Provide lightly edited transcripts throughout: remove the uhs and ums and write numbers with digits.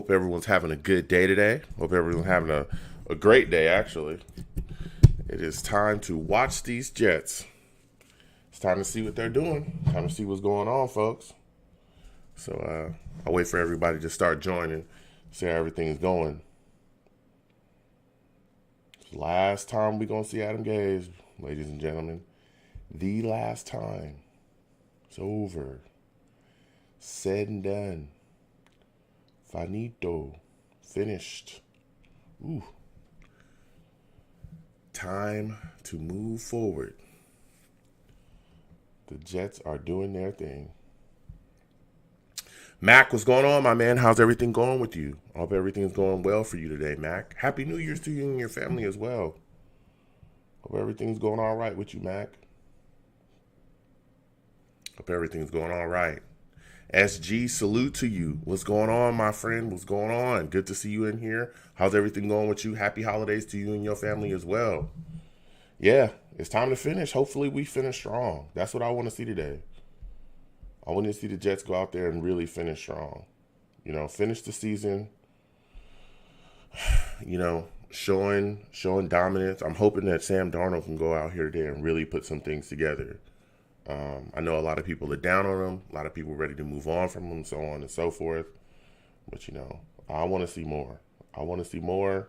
Hope everyone's having a good day today. Hope everyone's having a great day, actually. It is time to watch these Jets. It's time to see what they're doing. Time to see what's going on, folks. So I'll wait for everybody to start joining, see how everything's going. Last time we're going to see Adam Gase, ladies and gentlemen. The last time. It's over. Said and done. Finito. Finished. Ooh. Time to move forward. The Jets are doing their thing. Mac, what's going on, my man? How's everything going with you? I hope everything's going well for you today, Mac. Happy New Year's to you and your family as well. Hope everything's going all right with you, Mac. Hope everything's going all right. SG, salute to you. What's going on, my friend? What's going on? Good to see you in here. How's everything going with you? Happy holidays to you and your family as well. Yeah, it's time to finish. Hopefully we finish strong. That's what I want to see today. I want to see the Jets go out there and really finish strong. You know, finish the season, you know, showing dominance. I'm hoping that Sam Darnold can go out here today and really put some things together. I know a lot of people are down on him. A lot of people are ready to move on from him, so on and so forth. But, you know, I want to see more. I want to see more.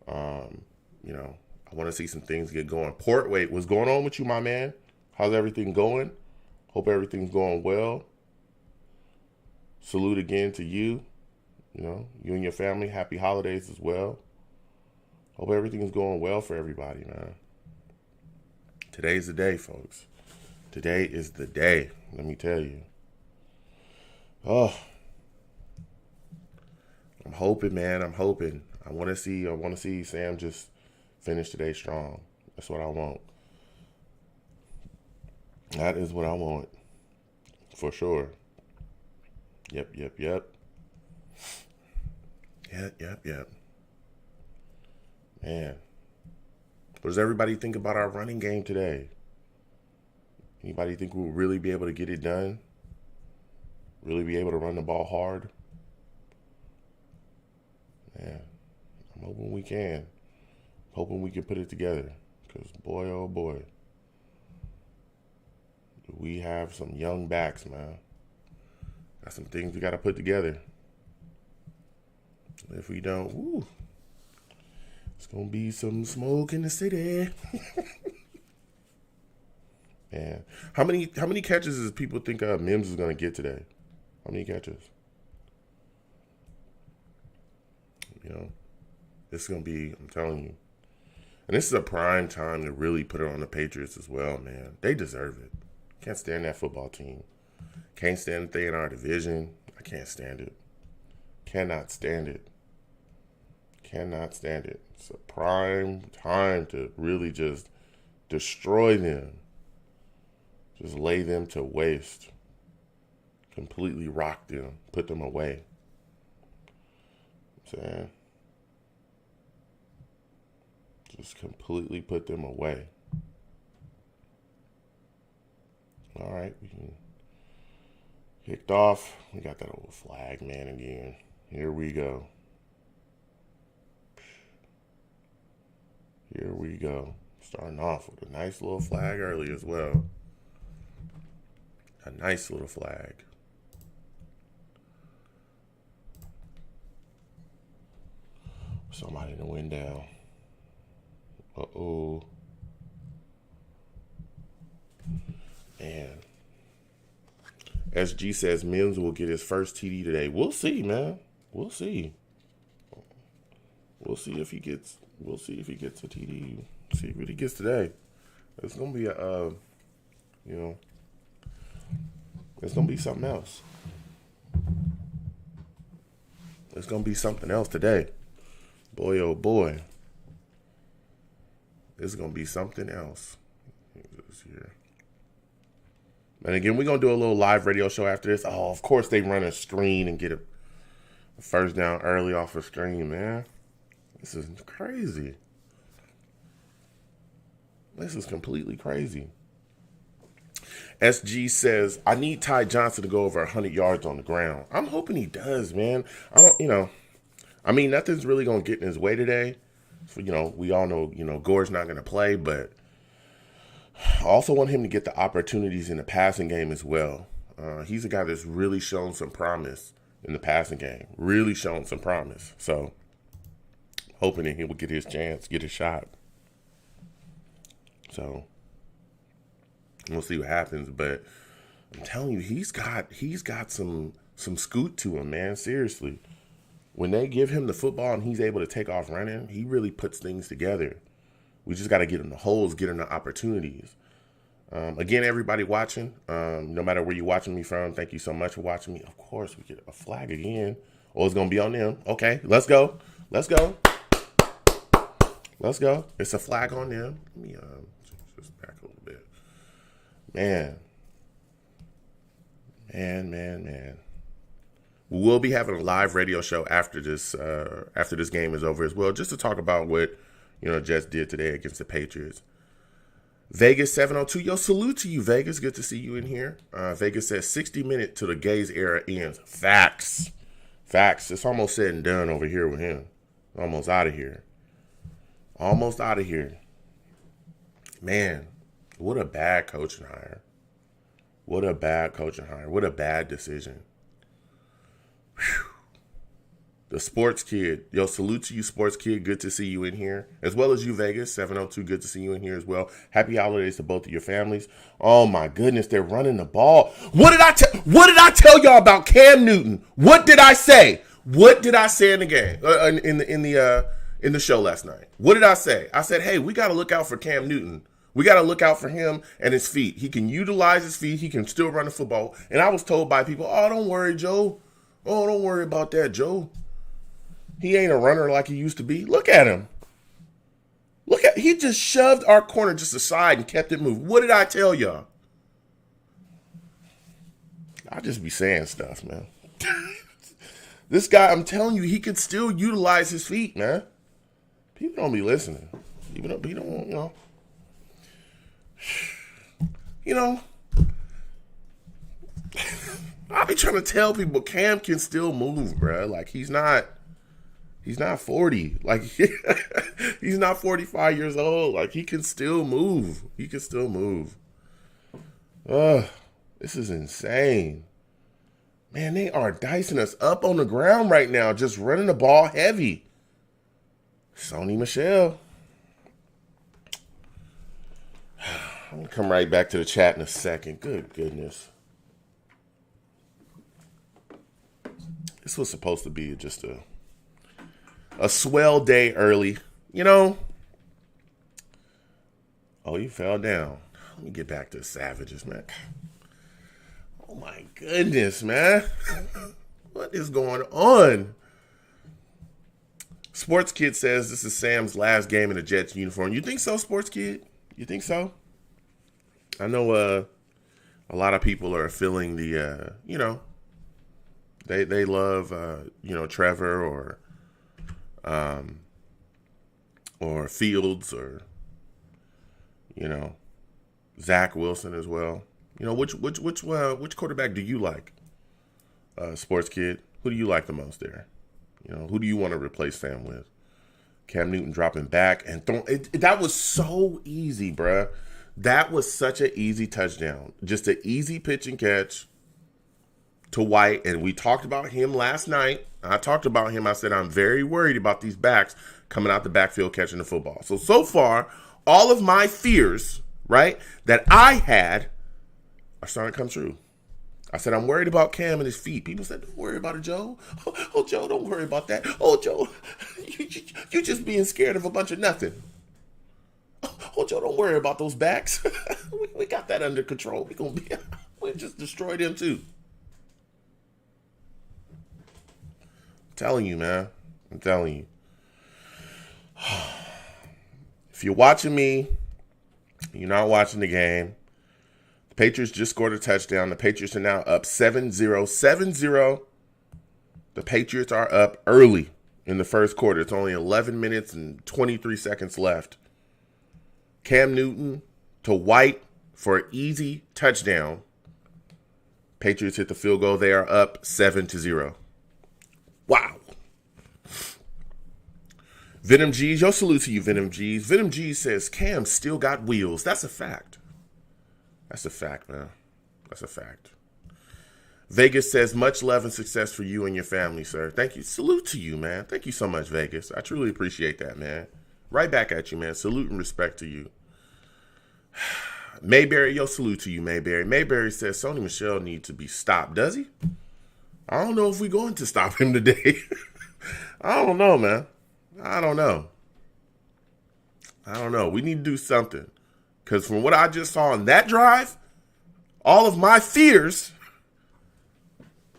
You know, I want to see some things get going. Portwait, what's going on with you, my man? How's everything going? Hope everything's going well. Salute again to you. You know, you and your family. Happy holidays as well. Hope everything's going well for everybody, man. Today's the day, folks. Today is the day. Let me tell you. Oh, I'm hoping, man. I'm hoping. I want to see Sam just finish today strong. That's what I want. That is what I want. For sure. Yep. Man. What does everybody think about our running game today? Anybody think we'll really be able to get it done? Really be able to run the ball hard? Man, I'm hoping we can. Hoping we can put it together. Because boy, oh boy. We have some young backs, man. Got some things we got to put together. If we don't, it's going to be some smoke in the city. Man, how many catches does people think Mims is going to get today? How many catches? You know, this is going to be, I'm telling you. And this is a prime time to really put it on the Patriots as well, man. They deserve it. Can't stand that football team. Can't stand that they in our division. I can't stand it. Cannot stand it. Cannot stand it. It's a prime time to really just destroy them. Just lay them to waste. Completely rock them. Put them away. You know what I'm saying? Just completely put them away. All right, we can kicked off. We got that old flag, man, again. Here we go. Here we go. Starting off with a nice little flag early as well. A nice little flag. Somebody in the wind down. Uh-oh. Man. SG says Mims will get his first TD today. We'll see, man. We'll see. We'll see if he gets a TD. See what he gets today. It's gonna be it's gonna be something else. It's gonna be something else today. Boy, oh boy. It's gonna be something else. Here. And again, we're going to do a little live radio show after this. Oh, of course they run a screen and get a first down early off a screen, man. This is crazy. This is completely crazy. SG says, I need Ty Johnson to go over 100 yards on the ground. I'm hoping he does, man. I don't, I mean, nothing's really going to get in his way today. So, we all know, Gore's not going to play, but I also want him to get the opportunities in the passing game as well. He's a guy that's really shown some promise in the passing game. Really shown some promise. So, hoping that he will get his chance, get his shot. So, we'll see what happens. But I'm telling you, he's got some scoot to him, man. Seriously. When they give him the football and he's able to take off running, he really puts things together. We just got to get him the holes, get him the opportunities. Again, everybody watching, no matter where you're watching me from, thank you so much for watching me. Of course, we get a flag again. Oh, it's going to be on them. Okay, let's go. Let's go. Let's go. It's a flag on them. Let me just back a little bit. Man. We will be having a live radio show after this game is over as well, just to talk about what Jets did today against the Patriots. Vegas 702, yo, salute to you, Vegas. Good to see you in here. Vegas says 60 minutes till the Gaze era ends. Facts. It's almost said and done over here with him. Almost out of here. Man, what a bad coaching hire. What a bad decision. Whew. The Sports Kid. Yo, salute to you, Sports Kid. Good to see you in here. As well as you, Vegas. 702, good to see you in here as well. Happy holidays to both of your families. Oh, my goodness, they're running the ball. What did I tell y'all about Cam Newton? What did I say? What did I say in the game? In the show last night? What did I say? I said, hey, we got to look out for Cam Newton. We got to look out for him and his feet. He can utilize his feet. He can still run the football. And I was told by people, oh, don't worry, Joe. Oh, don't worry about that, Joe. He ain't a runner like he used to be. Look at him. He just shoved our corner just aside and kept it moving. What did I tell y'all? I just be saying stuff, man. This guy, I'm telling you, he can still utilize his feet, man. People don't be listening. People don't. I be trying to tell people Cam can still move, bro. Like, he's not 40. Like, he's not 45 years old. Like, he can still move. This is insane. Man, they are dicing us up on the ground right now, just running the ball heavy. Sony Michel. I'm going to come right back to the chat in a second. Good goodness. This was supposed to be just a swell day early. Oh, you fell down. Let me get back to the Savages, man. Oh, my goodness, man. What is going on? Sports Kid says this is Sam's last game in a Jets uniform. You think so, Sports Kid? You think so? I know a lot of people are feeling the, they love, Trevor or Fields or, Zach Wilson as well. Which quarterback do you like, Sports Kid? Who do you like the most there? Who do you want to replace Sam with? Cam Newton dropping back and throwing. That was so easy, bruh. That was such an easy touchdown. Just an easy pitch and catch to White. And we talked about him last night. I talked about him. I said, I'm very worried about these backs coming out the backfield catching the football. So far, all of my fears, right, that I had are starting to come true. I said, I'm worried about Cam and his feet. People said, don't worry about it, Joe. Oh, Joe, don't worry about that. Oh, Joe, you just being scared of a bunch of nothing. Oh, Joe, don't worry about those backs. we got that under control. We'll just destroy them too. I'm telling you, man. I'm telling you. If you're watching me, you're not watching the game. The Patriots just scored a touchdown. The Patriots are now up 7-0. 7-0. The Patriots are up early in the first quarter. It's only 11 minutes and 23 seconds left. Cam Newton to White for an easy touchdown. Patriots hit the field goal. They are up 7-0. Wow. Venom G's, yo, salute to you, Venom G's. Venom G says, Cam still got wheels. That's a fact. That's a fact, man. That's a fact. Vegas says, much love and success for you and your family, sir. Thank you. Salute to you, man. Thank you so much, Vegas. I truly appreciate that, man. Right back at you, man. Salute and respect to you. Mayberry, yo, salute to you, Mayberry. Mayberry says, Sony Michel needs to be stopped. Does he? I don't know if we're going to stop him today. I don't know, man. I don't know. We need to do something. Because from what I just saw on that drive, all of my fears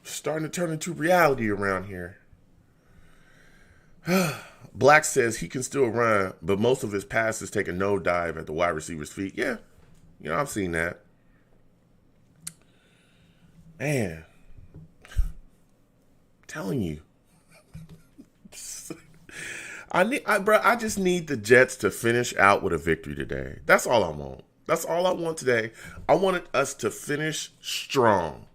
starting to turn into reality around here. Black says he can still run, but most of his passes take a no dive at the wide receiver's feet. Yeah, I've seen that. Man, I'm telling you. I just need the Jets to finish out with a victory today. That's all I want. That's all I want today. I wanted us to finish strong.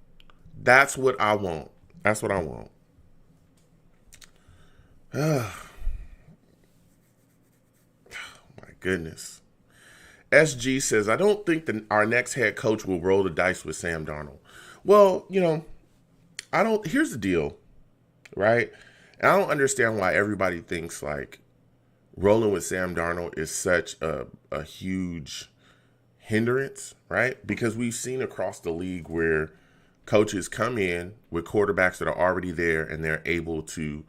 That's what I want. That's what I want. Oh, my goodness. SG says, I don't think our next head coach will roll the dice with Sam Darnold. Well, here's the deal, right? And I don't understand why everybody thinks like rolling with Sam Darnold is such a huge hindrance, right? Because we've seen across the league where coaches come in with quarterbacks that are already there and they're able to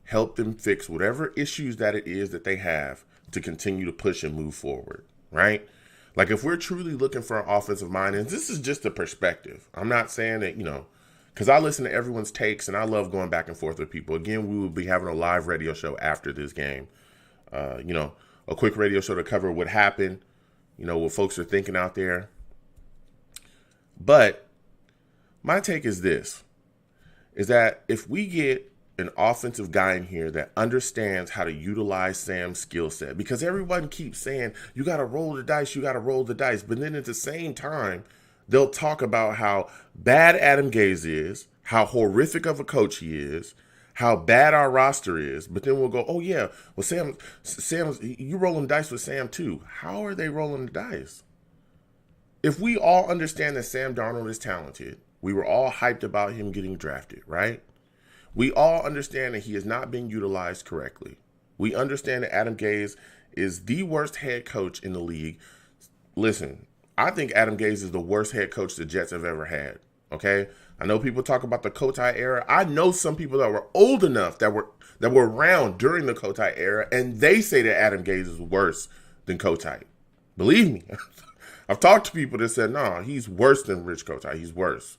help them fix whatever issues that it is that they have to continue to push and move forward, right? Like if we're truly looking for an offensive mind, and this is just a perspective. I'm not saying that, because I listen to everyone's takes and I love going back and forth with people. Again, we will be having a live radio show after this game. A quick radio show to cover what happened, what folks are thinking out there. But my take is this, is that if we get an offensive guy in here that understands how to utilize Sam's skill set, because everyone keeps saying, you got to roll the dice, but then at the same time, they'll talk about how bad Adam Gase is, how horrific of a coach he is, how bad our roster is, but then we'll go, oh yeah, well Sam's, you rolling dice with Sam too. How are they rolling the dice? If we all understand that Sam Darnold is talented, we were all hyped about him getting drafted, right? We all understand that he is not being utilized correctly. We understand that Adam Gase is the worst head coach in the league. Listen, I think Adam Gase is the worst head coach the Jets have ever had, okay? I know people talk about the Kotite era. I know some people that were old enough that were around during the Kotite era, and they say that Adam Gase is worse than Kotite. Believe me. I've talked to people that said, no, he's worse than Rich Kotite. He's worse.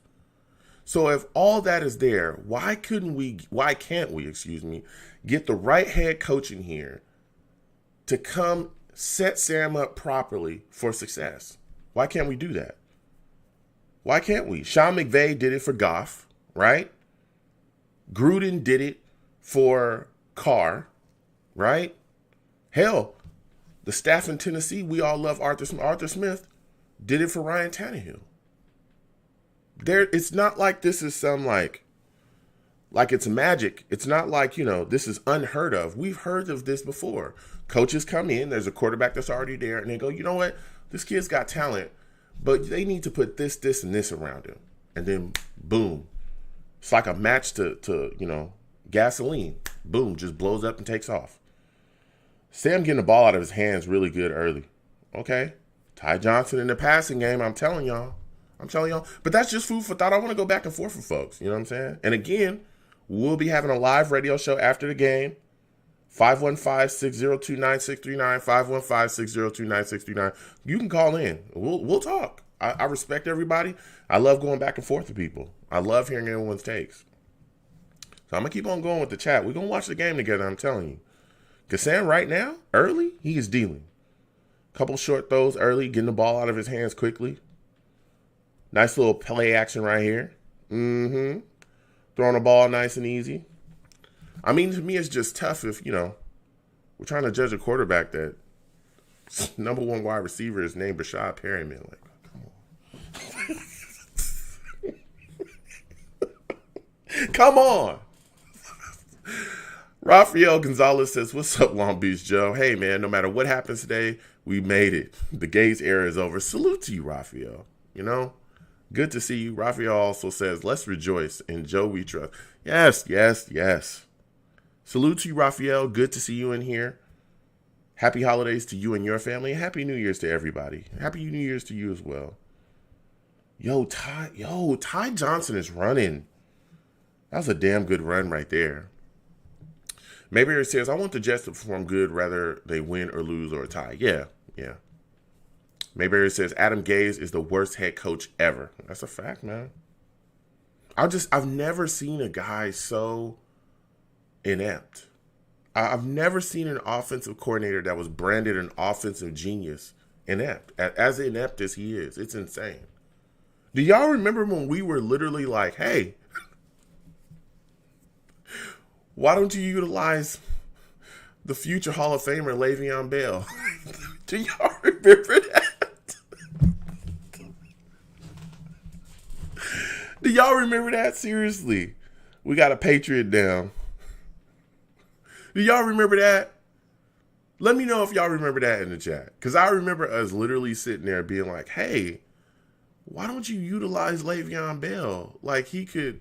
So if all that is there, why can't we, get the right head coach in here to come set Sam up properly for success? Why can't we do that? Why can't we? Sean McVay did it for Goff, right? Gruden did it for Carr, right? Hell, the staff in Tennessee, we all love Arthur Smith, did it for Ryan Tannehill. It's not like this is some like it's magic. It's not like, this is unheard of. We've heard of this before. Coaches come in, there's a quarterback that's already there, and they go, you know what? This kid's got talent, but they need to put this, and this around him. And then, boom. It's like a match to gasoline. Boom, just blows up and takes off. Sam getting the ball out of his hands really good early. Okay. Ty Johnson in the passing game, I'm telling y'all. But that's just food for thought. I want to go back and forth with folks. You know what I'm saying? And again, we'll be having a live radio show after the game. 515-602-9639. 515-602-9639. You can call in. We'll talk. I respect everybody. I love going back and forth with people. I love hearing everyone's takes. So I'm going to keep on going with the chat. We're going to watch the game together, I'm telling you. Because Sam right now, early, he is dealing. Couple short throws early, getting the ball out of his hands quickly. Nice little play action right here. Throwing the ball nice and easy. I mean, to me, it's just tough if, we're trying to judge a quarterback that number one wide receiver is named Rashad Perryman. Like, Come on. Rafael Gonzalez says, "What's up, Long Beach Joe? Hey, man, no matter what happens today, we made it. The Gaze era is over. Salute to you, Rafael. You know, good to see you." Rafael also says, "Let's rejoice. In Joe we trust." Yes, yes, yes. Salute to you, Rafael. Good to see you in here. Happy holidays to you and your family. And Happy New Year's to everybody. Happy New Year's to you as well. Ty Johnson is running. That was a damn good run right there. Mayberry says, "I want the Jets to perform good, whether they win or lose or tie." Yeah, yeah. Mayberry says, "Adam Gase is the worst head coach ever." That's a fact, man. I've never seen a guy so inept. I've never seen an offensive coordinator that was branded an offensive genius inept. As inept as he is. It's insane. Do y'all remember when we were literally like, hey, why don't you utilize the future Hall of Famer Le'Veon Bell? Do y'all remember that? Do y'all remember that? Seriously. We got a Patriot down. Do y'all remember that? Let me know if y'all remember that in the chat. Because I remember us literally sitting there being like, hey, why don't you utilize Le'Veon Bell? Like, he could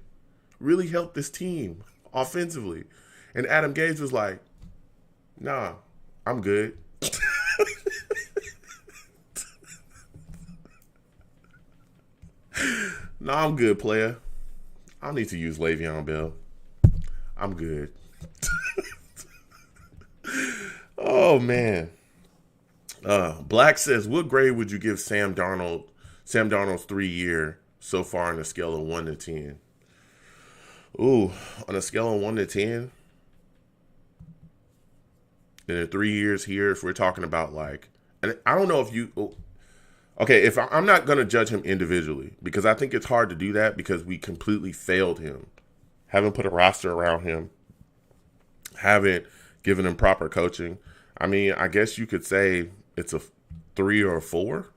really help this team offensively. And Adam Gase was like, nah, I'm good. Nah, I'm good, player. I don't need to use Le'Veon Bell. I'm good. Oh, man. Black says, "What grade would you give Sam Darnold's 3-year so far on a scale of 1 to 10? Ooh, on a scale of 1 to 10? In the 3 years here, if we're talking about like, and I don't know if you, okay, if I'm not going to judge him individually, because I think it's hard to do that because we completely failed him. Haven't put a roster around him. Haven't given him proper coaching. I mean, I guess you could say it's a 3 or a 4.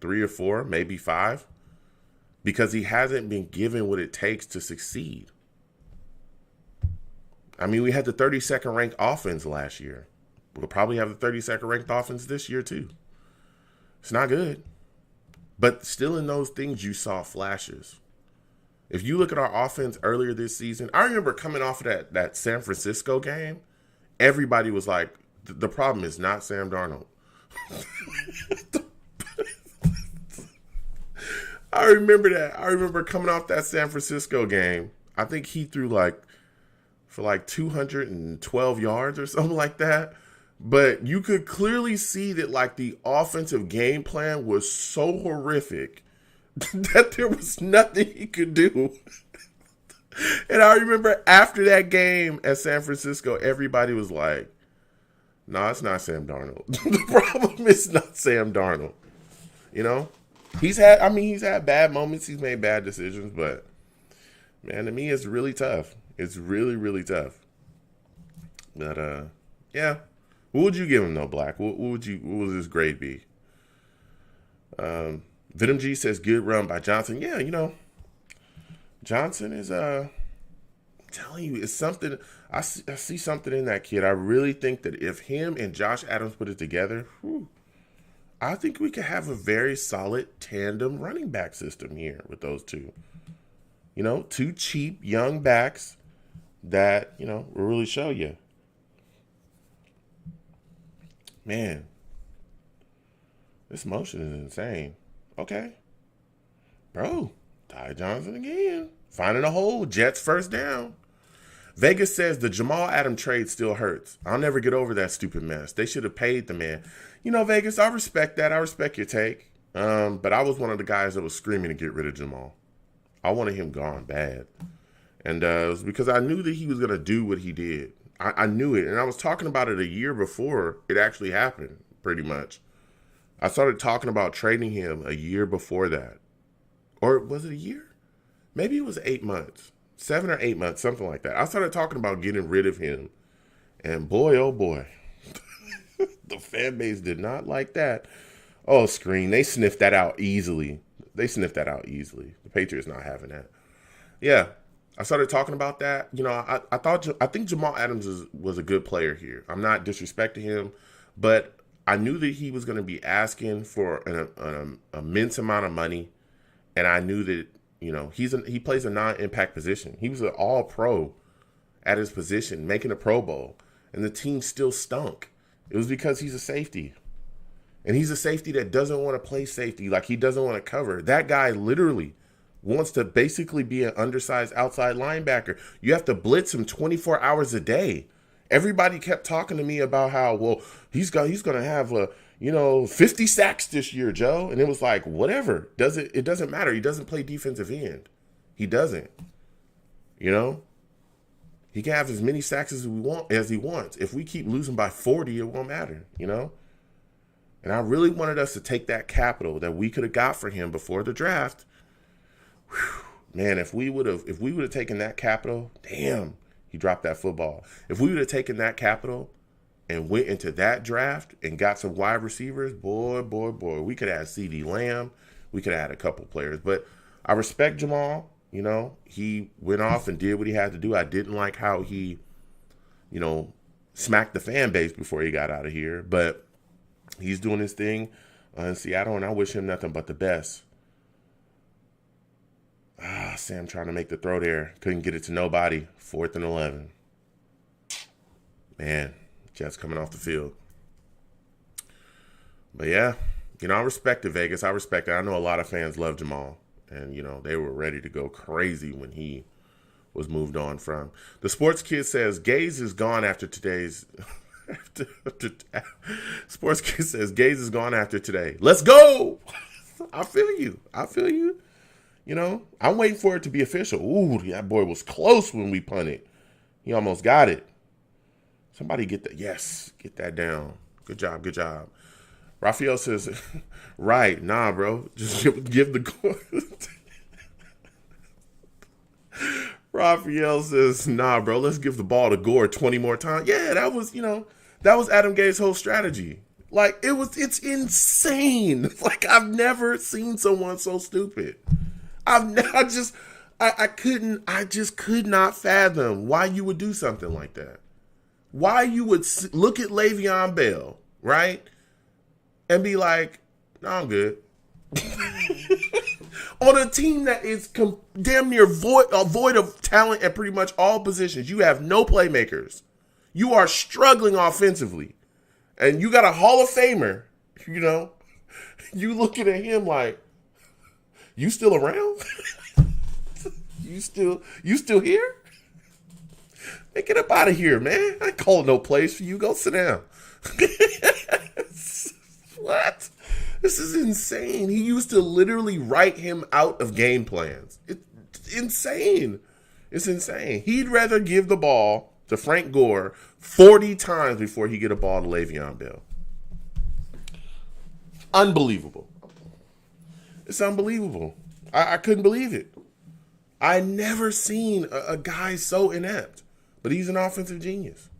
3 or 4, maybe 5. Because he hasn't been given what it takes to succeed. I mean, we had the 32nd ranked offense last year. We'll probably have the 32nd ranked offense this year too. It's not good. But still in those things, you saw flashes. If you look at our offense earlier this season, I remember coming off of that San Francisco game, everybody was like, the problem is not Sam Darnold. I remember that. I remember coming off that San Francisco game. I think he threw for 212 yards or something like that. But you could clearly see that the offensive game plan was so horrific that there was nothing he could do. And I remember after that game at San Francisco, everybody was like, "No, it's not Sam Darnold." The problem is not Sam Darnold. You know? He's had bad moments. He's made bad decisions, but man, to me, it's really tough. It's really, really tough. But yeah. What would you give him though, Black? What would his grade be? Venom G says good run by Johnson. Yeah, Johnson is I'm telling you, it's something. I see something in that kid. I really think that if him and Josh Adams put it together, I think we could have a very solid tandem running back system here with those two. Two cheap young backs that, will really show you. Man, this motion is insane. Okay. Bro, Ty Johnson again. Finding a hole. Jets first down. Vegas says the Jamal Adams trade still hurts. I'll never get over that stupid mess. They should have paid the man. Vegas, I respect that. I respect your take. But I was one of the guys that was screaming to get rid of Jamal. I wanted him gone bad. And it was because I knew that he was going to do what he did. I knew it. And I was talking about it a year before it actually happened, pretty much. I started talking about trading him a year before that. Or was it a year? Maybe it was 8 months. 7 or 8 months, something like that. I started talking about getting rid of him. And boy, oh boy. The fan base did not like that. Oh, screen. They sniffed that out easily. The Patriots not having that. Yeah. I started talking about that. I think Jamal Adams was a good player here. I'm not disrespecting him, but I knew that he was going to be asking for an immense amount of money, and I knew that he plays a non-impact position. He was an All-Pro at his position, making a Pro Bowl, and the team still stunk. It was because he's a safety. And he's a safety that doesn't want to play safety, like he doesn't want to cover. That guy literally wants to basically be an undersized outside linebacker. You have to blitz him 24 hours a day. Everybody kept talking to me about how, well, he's going to have 50 sacks this year, Joe. And it was like, whatever. It doesn't matter. He doesn't play defensive end. He doesn't. He can have as many sacks as he wants. If we keep losing by 40, it won't matter, And I really wanted us to take that capital that we could have got for him before the draft. Whew, man, if we would have taken that capital, damn, he dropped that football. If we would have taken that capital and went into that draft and got some wide receivers, boy, we could have had CeeDee Lamb. We could have had a couple players. But I respect Jamal. He went off and did what he had to do. I didn't like how he, smacked the fan base before he got out of here. But he's doing his thing in Seattle, and I wish him nothing but the best. Sam trying to make the throw there. Couldn't get it to nobody. 4th and 11. Man, Jets coming off the field. But yeah, I respect it, Vegas. I respect it. I know a lot of fans love Jamal. And, they were ready to go crazy when he was moved on from. The Sports Kid says, Gaze is gone after today's... Sports Kid says, Gaze is gone after today. Let's go! I feel you. I'm waiting for it to be official. Ooh, that boy was close when we punted. He almost got it. Somebody get that. Yes, get that down. Good job. Raphael says, right, nah, bro. Just give the goal. Raphael says, nah, bro, let's give the ball to Gore 20 more times. Yeah, that was Adam Gase's whole strategy. Like, it's insane. Like, I've never seen someone so stupid. I just could not fathom why you would do something like that. Why you would look at Le'Veon Bell, right? And be like, no, I'm good. On a team that is damn near void of talent at pretty much all positions. You have no playmakers. You are struggling offensively. And you got a Hall of Famer, You looking at him like, you still around? You still here? Hey, get up out of here, man. I ain't calling no plays for you. Go sit down. What? This is insane. He used to literally write him out of game plans. It's insane. It's insane. He'd rather give the ball to Frank Gore 40 times before he get a ball to Le'Veon Bell. Unbelievable. It's unbelievable. I couldn't believe it. I never seen a guy so inept. But he's an offensive genius.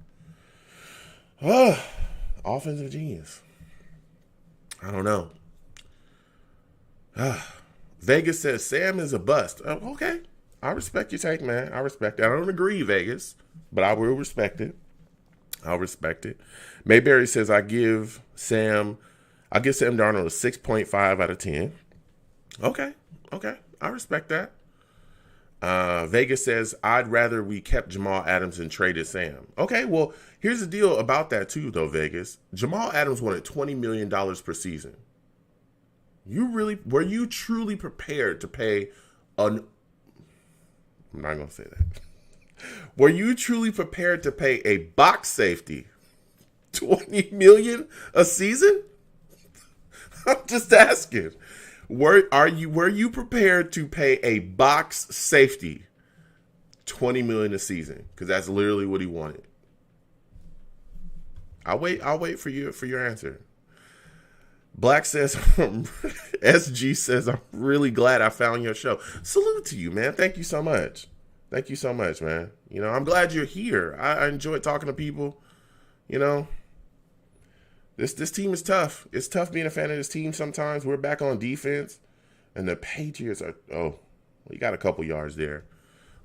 Offensive genius. I don't know. Vegas says Sam is a bust. Okay. I respect your take, man. I respect it. I don't agree, Vegas, but I will respect it. I'll respect it. Mayberry says I give Sam Darnold a 6.5 out of 10. Okay. I respect that. Vegas says, I'd rather we kept Jamal Adams and traded Sam. Okay, well, here's the deal about that too, though, Vegas. Jamal Adams wanted $20 million per season. Were you truly prepared to pay I'm not going to say that. Were you truly prepared to pay a box safety $20 million a season? I'm just asking. Were you prepared to pay a box safety $20 million a season? Because that's literally what he wanted. I'll wait for your answer. Black says, SG says, I'm really glad I found your show. Salute to you, man. Thank you so much. Thank you so much, man. I'm glad you're here. I enjoy talking to people. This team is tough. It's tough being a fan of this team sometimes. We're back on defense. And the Patriots are, we got a couple yards there.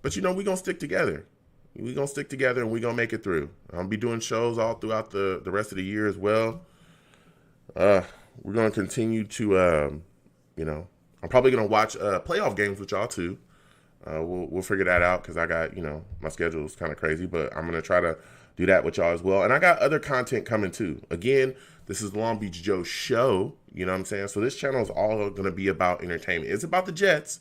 But, we're going to stick together. We're going to stick together and we're going to make it through. I'll be doing shows all throughout the rest of the year as well. We're going to continue to, I'm probably going to watch playoff games with y'all too. We'll figure that out because I got, my schedule is kind of crazy, but I'm going to try to do that with y'all as well. And I got other content coming too. Again, this is the Long Beach Joe show. You know what I'm saying? So this channel is all going to be about entertainment. It's about the Jets.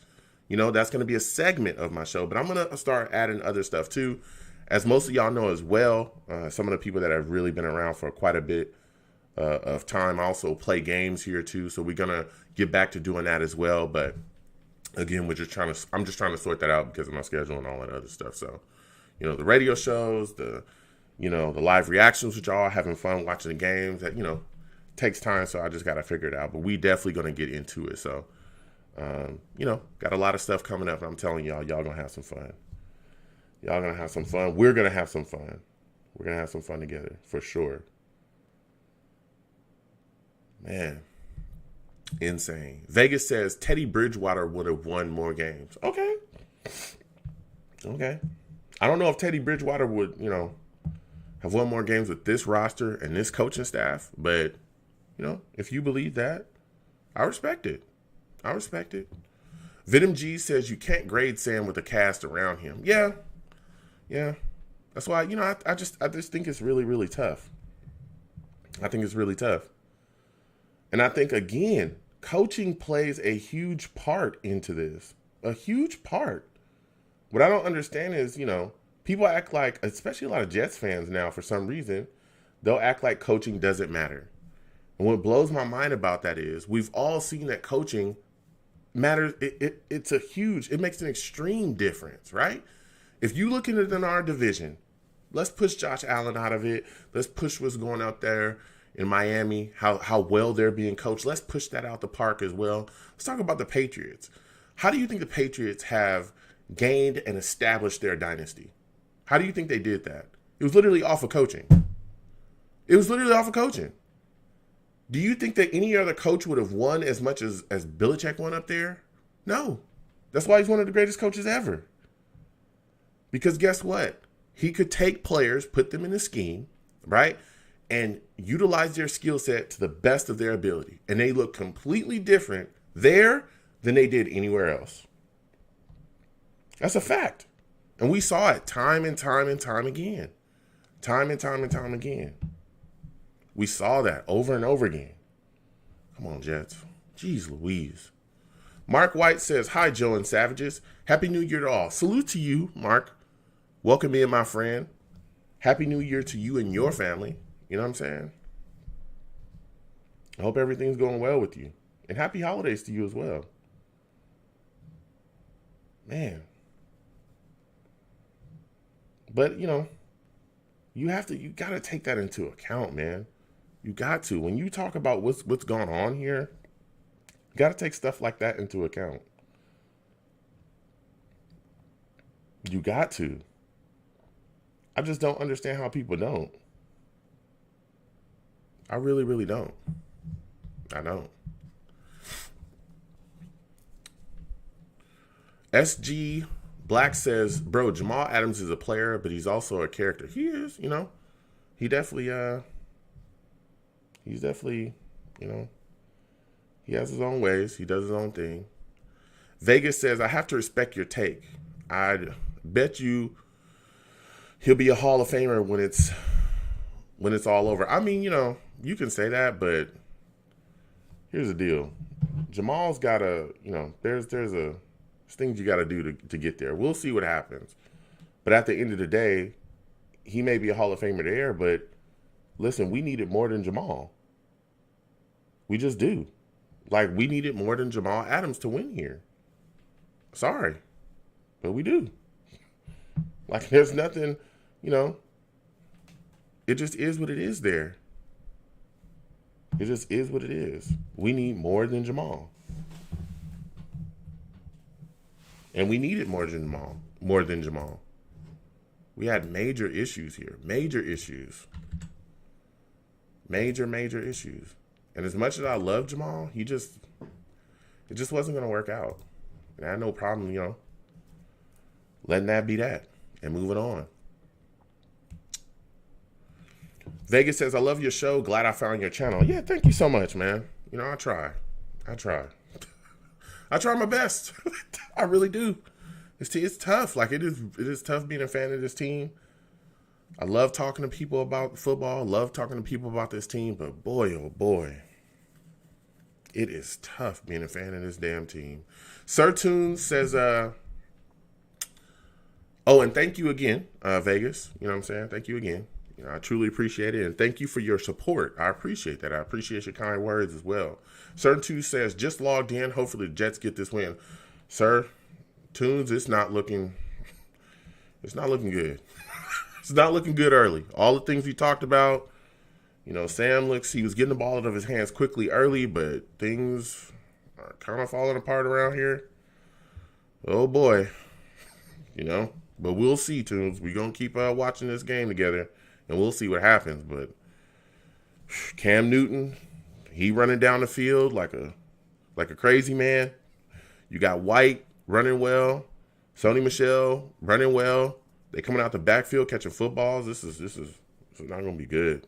That's going to be a segment of my show, but I'm going to start adding other stuff too. As most of y'all know as well, some of the people that have really been around for quite a bit of time also play games here too. So we're going to get back to doing that as well. But again, I'm just trying to sort that out because of my schedule and all that other stuff. So, the radio shows, the live reactions with y'all, having fun watching the games, that, takes time. So I just got to figure it out, but we definitely going to get into it. So, got a lot of stuff coming up and I'm telling y'all going to have some fun. Y'all going to have some fun. We're going to have some fun. We're going to have some fun together for sure. Man. Insane. Vegas says Teddy Bridgewater would have won more games. Okay. I don't know if Teddy Bridgewater would, have won more games with this roster and this coaching staff, but, if you believe that, I respect it. Venom G says you can't grade Sam with a cast around him. Yeah. That's why, I just think it's really, really tough. I think it's really tough. And I think, again, coaching plays a huge part into this. A huge part. What I don't understand is, people act like, especially a lot of Jets fans now, for some reason, they'll act like coaching doesn't matter. And what blows my mind about that is we've all seen that coaching matters. It makes an extreme difference, right? If you look at it in our division, let's push Josh Allen out of it. Let's push what's going out there in Miami, how well they're being coached. Let's push that out the park as well. Let's talk about the Patriots. How do you think the Patriots have gained and established their dynasty? How do you think they did that? It was literally off of coaching. Do you think that any other coach would have won as much as Belichick won up there? No. That's why he's one of the greatest coaches ever. Because guess what? He could take players, put them in a scheme, right? And utilize their skill set to the best of their ability. And they look completely different there than they did anywhere else. That's a fact. And we saw it time and time and time again. Time and time and time again. We saw that over and over again. Come on, Jets. Jeez Louise. Mark White says, hi, Joe and Savages. Happy New Year to all. Salute to you, Mark. Welcome in, my friend. Happy New Year to you and your family. You know what I'm saying? I hope everything's going well with you. And happy holidays to you as well. Man. But, you got to take that into account, man. You got to. When you talk about what's going on here, you got to take stuff like that into account. You got to. I just don't understand how people don't. I really, really don't. I don't. SG Black says, bro, Jamal Adams is a player, but he's also a character. He is, He definitely, he's definitely, he has his own ways. He does his own thing. Vegas says, I have to respect your take. I'd bet you he'll be a Hall of Famer when it's all over. I mean, you can say that, but here's the deal. Jamal's got to, there's things you got to do to get there. We'll see what happens. But at the end of the day, he may be a Hall of Famer there, but listen, we need it more than Jamal. We just do. Like, we need it more than Jamal Adams to win here. Sorry, but we do. Like, there's nothing, it just is what it is there. It just is what it is. We need more than Jamal. And we needed more than Jamal. We had major issues here. Major issues. Major issues. And as much as I love Jamal, it just wasn't going to work out. And I had no problem, letting that be that and moving on. Vegas says, I love your show. Glad I found your channel. Yeah, thank you so much, man. You know, I try. I try my best. I really do. It's tough. Like, it is tough being a fan of this team. I love talking to people about football. Love talking to people about this team. But boy, oh boy, it is tough being a fan of this damn team. Sir Toon says, oh, and thank you again, Vegas. You know what I'm saying? Thank you again. You know, I truly appreciate it, and thank you for your support. I appreciate that. I appreciate your kind words as well. Sir Toon says, just logged in. Hopefully the Jets get this win. Sir Toons, it's not looking good. It's not looking good early. All the things we talked about, you know, Sam he was getting the ball out of his hands quickly early, but things are kind of falling apart around here. Oh boy. You know, but we'll see, Toons. We're going to keep watching this game together, and we'll see what happens. But Cam Newton, he running down the field like a crazy man. You got White running well. Sony Michel running well. They coming out the backfield catching footballs. This is not going to be good.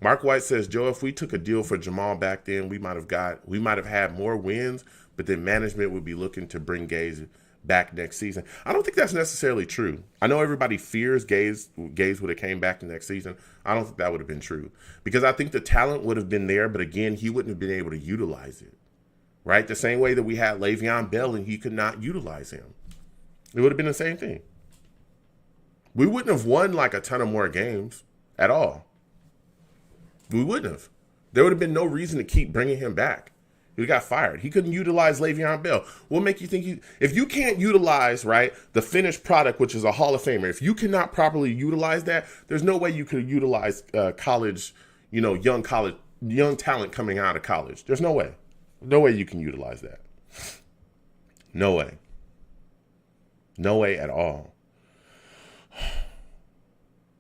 Mark White says, Joe, if we took a deal for Jamal back then, we might have had more wins, but then management would be looking to bring Gaze back next season. I don't think that's necessarily true. I know everybody fears Gaze would have came back the next season. I don't think that would have been true, because I think the talent would have been there, but again, he wouldn't have been able to utilize it, right? The same way that we had Le'Veon Bell and he could not utilize him. It would have been the same thing. We wouldn't have won like a ton of more games at all. We wouldn't have. There would have been no reason to keep bringing him back. He got fired. He couldn't utilize Le'Veon Bell. What make you think if you can't utilize, right, the finished product, which is a Hall of Famer, if you cannot properly utilize that, there's no way you could utilize college, you know, young talent coming out of college. There's no way. No way you can utilize that. No way. No way at all.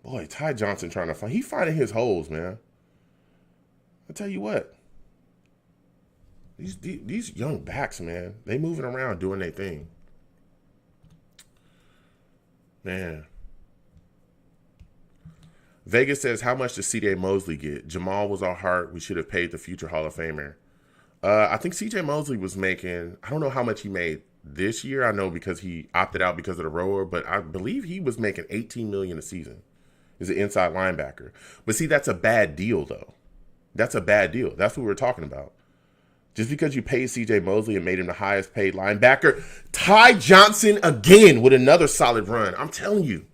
Boy, Ty Johnson he's finding his holes, man. I tell you what. These young backs, man, they moving around doing their thing. Man. Vegas says, how much does C.J. Mosley get? Jamal was our heart. We should have paid the future Hall of Famer. I think C.J. Mosley was making, I don't know how much he made this year. I know because he opted out because of the rower, but I believe he was making $18 million a season. He's an inside linebacker. But see, that's a bad deal, though. That's a bad deal. That's what we're talking about. Just because you paid C.J. Mosley and made him the highest paid linebacker, Ty Johnson again with another solid run. I'm telling you,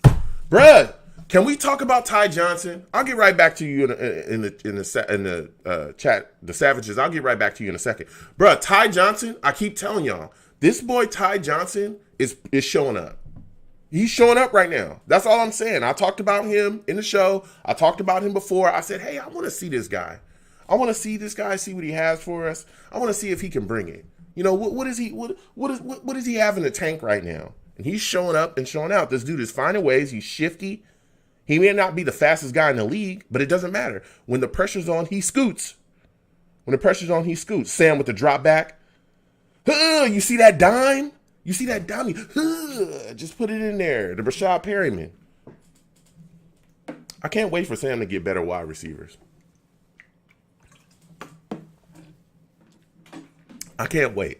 bruh. Can we talk about Ty Johnson? I'll get right back to you in the chat, the Savages. I'll get right back to you in a second, bruh. Ty Johnson. I keep telling y'all, this boy Ty Johnson is showing up. He's showing up right now. That's all I'm saying. I talked about him in the show. I talked about him before. I said, hey, I want to see this guy. I want to see this guy, see what he has for us. I want to see if he can bring it. You know, what does he have in the tank right now? And he's showing up and showing out. This dude is finding ways. He's shifty. He may not be the fastest guy in the league, but it doesn't matter. When the pressure's on, he scoots. When the pressure's on, he scoots. Sam with the drop back. You see that dime? You see that dime? Just put it in there. The Rashad Perryman. I can't wait for Sam to get better wide receivers. I can't wait.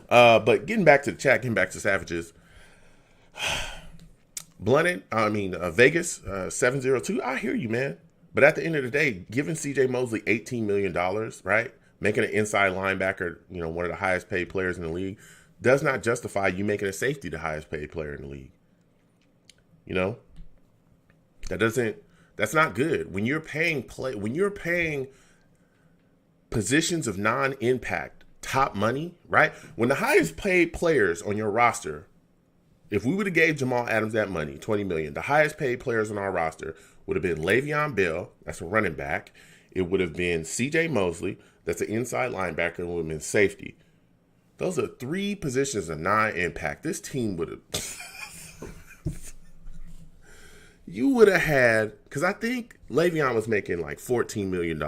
But getting back to the chat, getting back to Savages. Vegas 702. I hear you, man. But at the end of the day, giving C.J. Mosley $18 million, right? Making an inside linebacker, you know, one of the highest paid players in the league, does not justify you making a safety the highest paid player in the league. You know? That's not good. When you're paying positions of non-impact top money, right? When the highest paid players on your roster, if we would have gave Jamal Adams that money, $20 million, the highest paid players on our roster would have been Le'Veon Bell, that's a running back. It would have been C.J. Mosley, that's an inside linebacker, and would have been safety. Those are three positions of non-impact. This team would have... you would have had... Because I think Le'Veon was making like $14 million.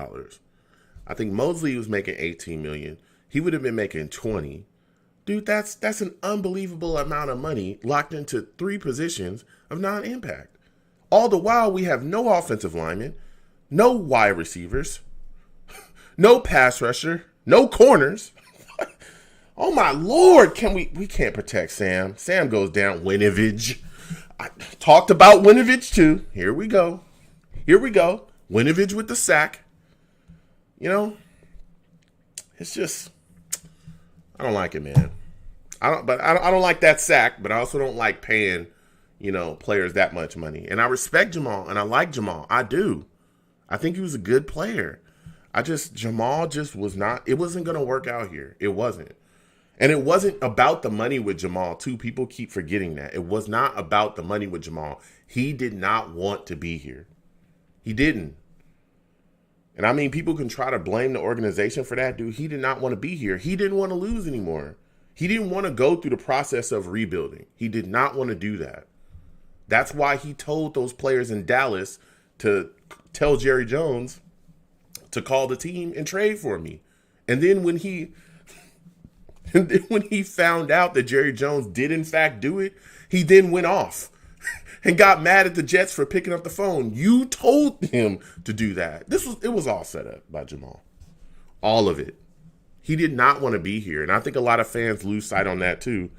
I think Mosley was making $18 million. He would have been making $20 million. Dude, that's an unbelievable amount of money locked into 3 positions of non-impact. All the while, we have no offensive linemen, no wide receivers, no pass rusher, no corners. Oh my Lord, we can't protect Sam. Sam goes down. Winovich. I talked about Winovich too. Here we go. Winovich with the sack. You know, it's just, I don't like it, man. I don't like that sack, but I also don't like paying, players that much money. And I respect Jamal, and I like Jamal. I do. I think he was a good player. Jamal just was not, it wasn't going to work out here. It wasn't. And it wasn't about the money with Jamal, too. People keep forgetting that. It was not about the money with Jamal. He did not want to be here. He didn't. And I mean, people can try to blame the organization for that, dude. He did not want to be here. He didn't want to lose anymore. He didn't want to go through the process of rebuilding. He did not want to do that. That's why he told those players in Dallas to tell Jerry Jones to call the team and trade for me. And then when he found out that Jerry Jones did in fact do it, he then went off and got mad at the Jets for picking up the phone. You told him to do that. It was all set up by Jamal. All of it. He did not want to be here. And I think a lot of fans lose sight on that too.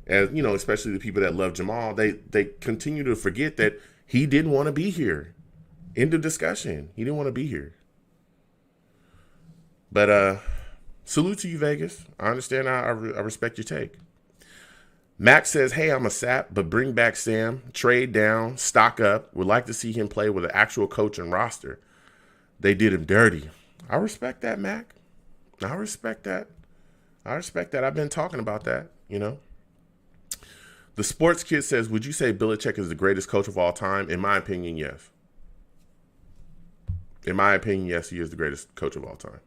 As especially the people that love Jamal, they continue to forget that he didn't want to be here. End of discussion. He didn't want to be here. But salute to you, Vegas. I understand. I respect your take. Max says, hey, I'm a sap, but bring back Sam. Trade down. Stock up. Would like to see him play with an actual coach and roster. They did him dirty. I respect that, Mac. I respect that. I've been talking about that, The Sports Kid says, would you say Belichick is the greatest coach of all time? In my opinion, yes. In my opinion, yes, he is the greatest coach of all time.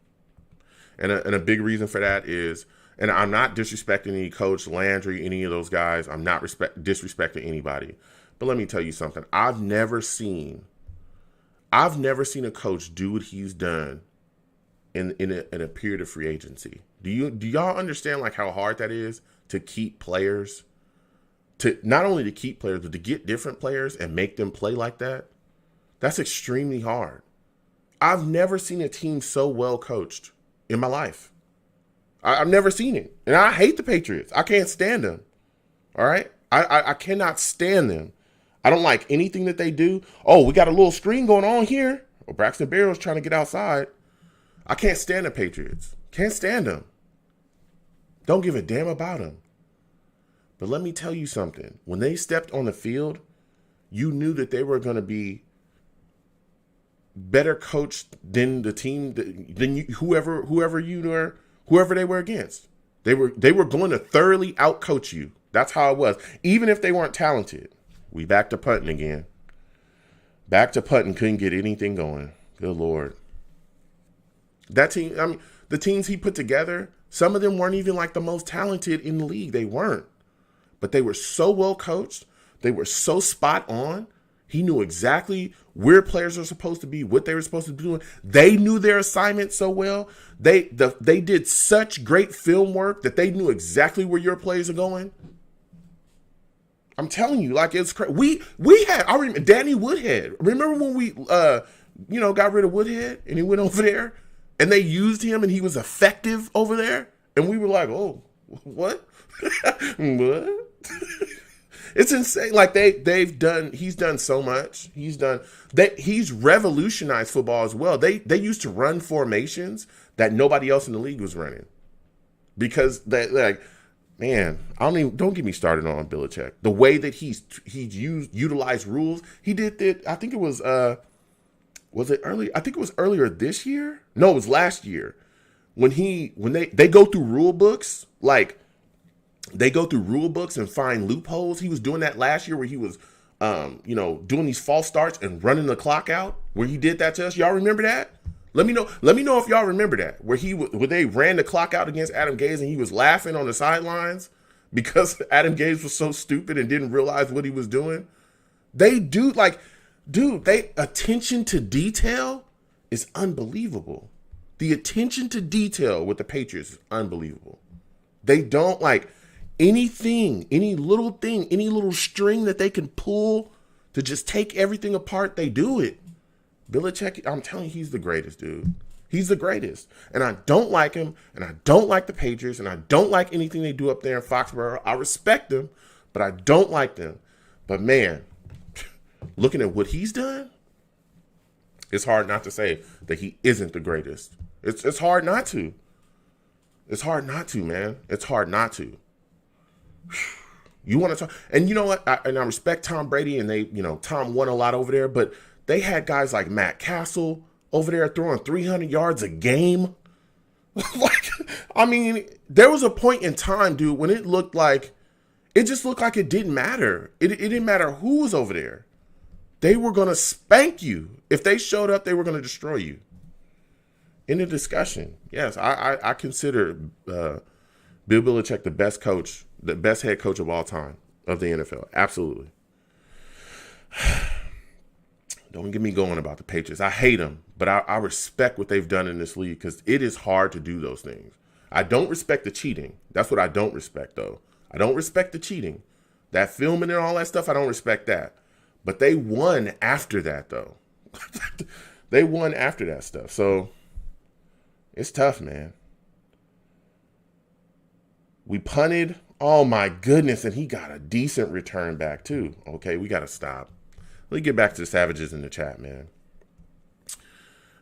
And a big reason for that is, and I'm not disrespecting any coach, Landry, any of those guys. I'm not disrespecting anybody. But let me tell you something. I've never seen a coach do what he's done in a period of free agency. Do y'all understand like how hard that is to keep players? To not only to keep players, but to get different players and make them play like that? That's extremely hard. I've never seen a team so well coached in my life. I've never seen it. And I hate the Patriots. I can't stand them. All right? I cannot stand them. I don't like anything that they do. Oh, we got a little screen going on here. Well, Braxton Berrios trying to get outside. I can't stand the Patriots. Can't stand them. Don't give a damn about them. But let me tell you something. When they stepped on the field, you knew that they were going to be better coached than the team, whoever they were against. They were going to thoroughly outcoach you. That's how it was. Even if they weren't talented. We back to punting again. Back to punting, couldn't get anything going. Good Lord. That team, I mean, the teams he put together, some of them weren't even like the most talented in the league. They weren't. But they were so well coached. They were so spot on. He knew exactly where players are supposed to be, what they were supposed to be doing. They knew their assignment so well. They did such great film work that they knew exactly where your plays are going. I'm telling you, like, it's crazy. I remember Danny Woodhead. Remember when we, got rid of Woodhead and he went over there and they used him and he was effective over there? And we were like, oh, what? What? It's insane. Like he's done so much. He's revolutionized football as well. They used to run formations that nobody else in the league was running. Because don't get me started on Belichick. The way that he's utilized rules. He did that. I think it was it early? I think it was earlier this year. No, it was last year. When they go through rule books, like they go through rule books and find loopholes. He was doing that last year where he was doing these false starts and running the clock out, where he did that to us. Y'all remember that? Let me know if y'all remember that, where they ran the clock out against Adam Gase and he was laughing on the sidelines because Adam Gase was so stupid and didn't realize what he was doing. Attention to detail is unbelievable. The attention to detail with the Patriots is unbelievable. They don't like anything, any little thing, any little string that they can pull to just take everything apart. They do it. Belichick, I'm telling you, he's the greatest, dude. He's the greatest. And I don't like him, and I don't like the Patriots, and I don't like anything they do up there in Foxborough. I respect them, but I don't like them. But man, looking at what he's done, it's hard not to say that he isn't the greatest. It's hard not to. It's hard not to, man. It's hard not to. You want to talk, and you know what? I respect Tom Brady, and they, Tom won a lot over there, but they had guys like Matt Castle over there throwing 300 yards a game. There was a point in time, dude, when it just looked like it didn't matter. It didn't matter who was over there. They were going to spank you. If they showed up, they were going to destroy you. In the discussion, yes, I consider Bill Belichick the best coach, the best head coach of all time of the NFL. Absolutely. Don't get me going about the Patriots. I hate them, but I respect what they've done in this league because it is hard to do those things. I don't respect the cheating. That's what I don't respect, though. I don't respect the cheating. That filming and all that stuff, I don't respect that. But they won after that, though. They won after that stuff. So it's tough, man. We punted. Oh, my goodness. And he got a decent return back, too. Okay, we got to stop. Let me get back to the savages in the chat, man.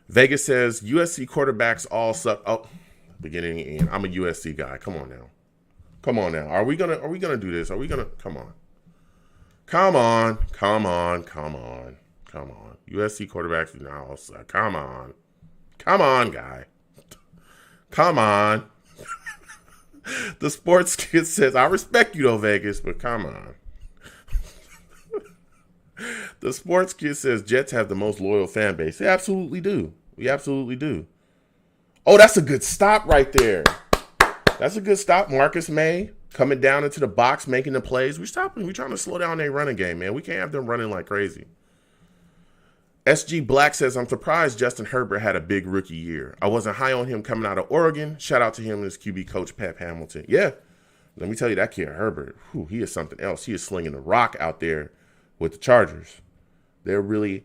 Vegas says USC quarterbacks all suck. Oh, beginning and end. I'm a USC guy. Come on now. Come on now. Are we gonna do this? Are we gonna come on? Come on. USC quarterbacks do not all suck. Come on. Come on, guy. Come on. The sports kid says, I respect you though, Vegas, but come on. The sports kid says Jets have the most loyal fan base. They absolutely do. We absolutely do. Oh, that's a good stop right there. That's a good stop. Marcus May coming down into the box, making the plays. We're stopping. We're trying to slow down their running game, man. We can't have them running like crazy. SG Black says, I'm surprised Justin Herbert had a big rookie year. I wasn't high on him coming out of Oregon. Shout out to him and his QB coach, Pep Hamilton. Yeah, let me tell you, that kid Herbert, he is something else. He is slinging the rock out there with the Chargers. They're really,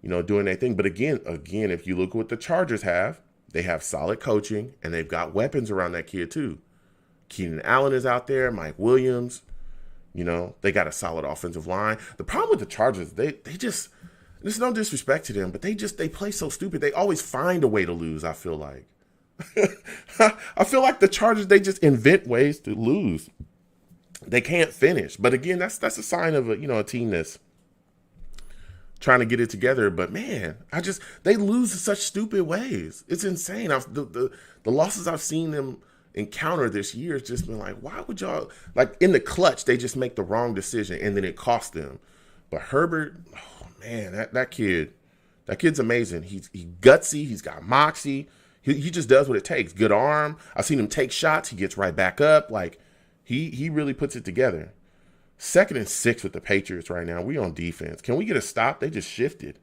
doing their thing. But again, if you look at what the Chargers have, they have solid coaching, and they've got weapons around that kid too. Keenan Allen is out there, Mike Williams. They got a solid offensive line. The problem with the Chargers, they just, there's no disrespect to them, but they play so stupid. They always find a way to lose, I feel like. I feel like the Chargers, they just invent ways to lose. They can't finish. But again, that's a sign of a team that's trying to get it together. But man, they lose in such stupid ways. It's insane. The losses I've seen them encounter this year has just been like, why would y'all, like in the clutch, they just make the wrong decision and then it costs them. But Herbert, oh man, that kid's amazing. He's gutsy. He's got moxie. He just does what it takes. Good arm. I've seen him take shots. He gets right back up. Like he really puts it together. 2nd and 6 with the Patriots right now. We on defense. Can we get a stop? They just shifted.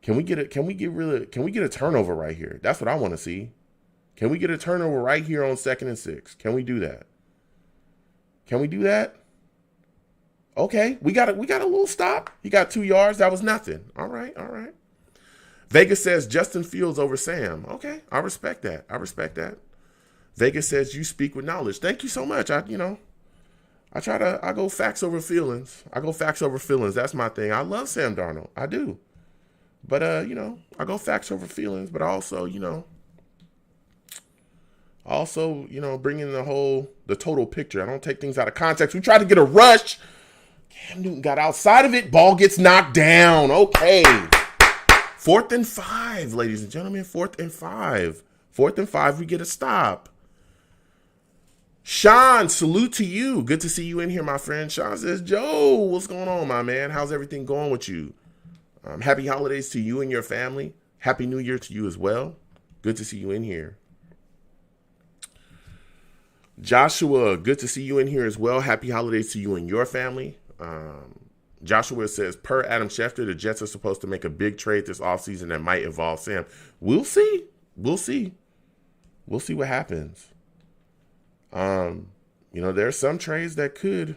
Can we get a turnover right here? That's what I want to see. Can we get a turnover right here on 2nd and 6? Can we do that? Can we do that? Okay, we got a little stop. He got 2 yards. That was nothing. All right. Vegas says Justin Fields over Sam. Okay, I respect that. Vegas says you speak with knowledge. Thank you so much. I go facts over feelings. That's my thing. I love Sam Darnold. I do. But, I go facts over feelings, but also, bring in the total picture. I don't take things out of context. We try to get a rush. Cam Newton got outside of it. Ball gets knocked down. Okay. 4th and 5, ladies and gentlemen. 4th and 5. 4th and 5, we get a stop. Sean, salute to you. Good to see you in here, my friend. Sean says, Joe, what's going on, my man? How's everything going with you? Happy holidays to you and your family. Happy New Year to you as well. Good to see you in here. Joshua, good to see you in here as well. Happy holidays to you and your family. Joshua says, per Adam Schefter, the Jets are supposed to make a big trade this offseason that might involve Sam. We'll see. We'll see what happens. There's some trades that could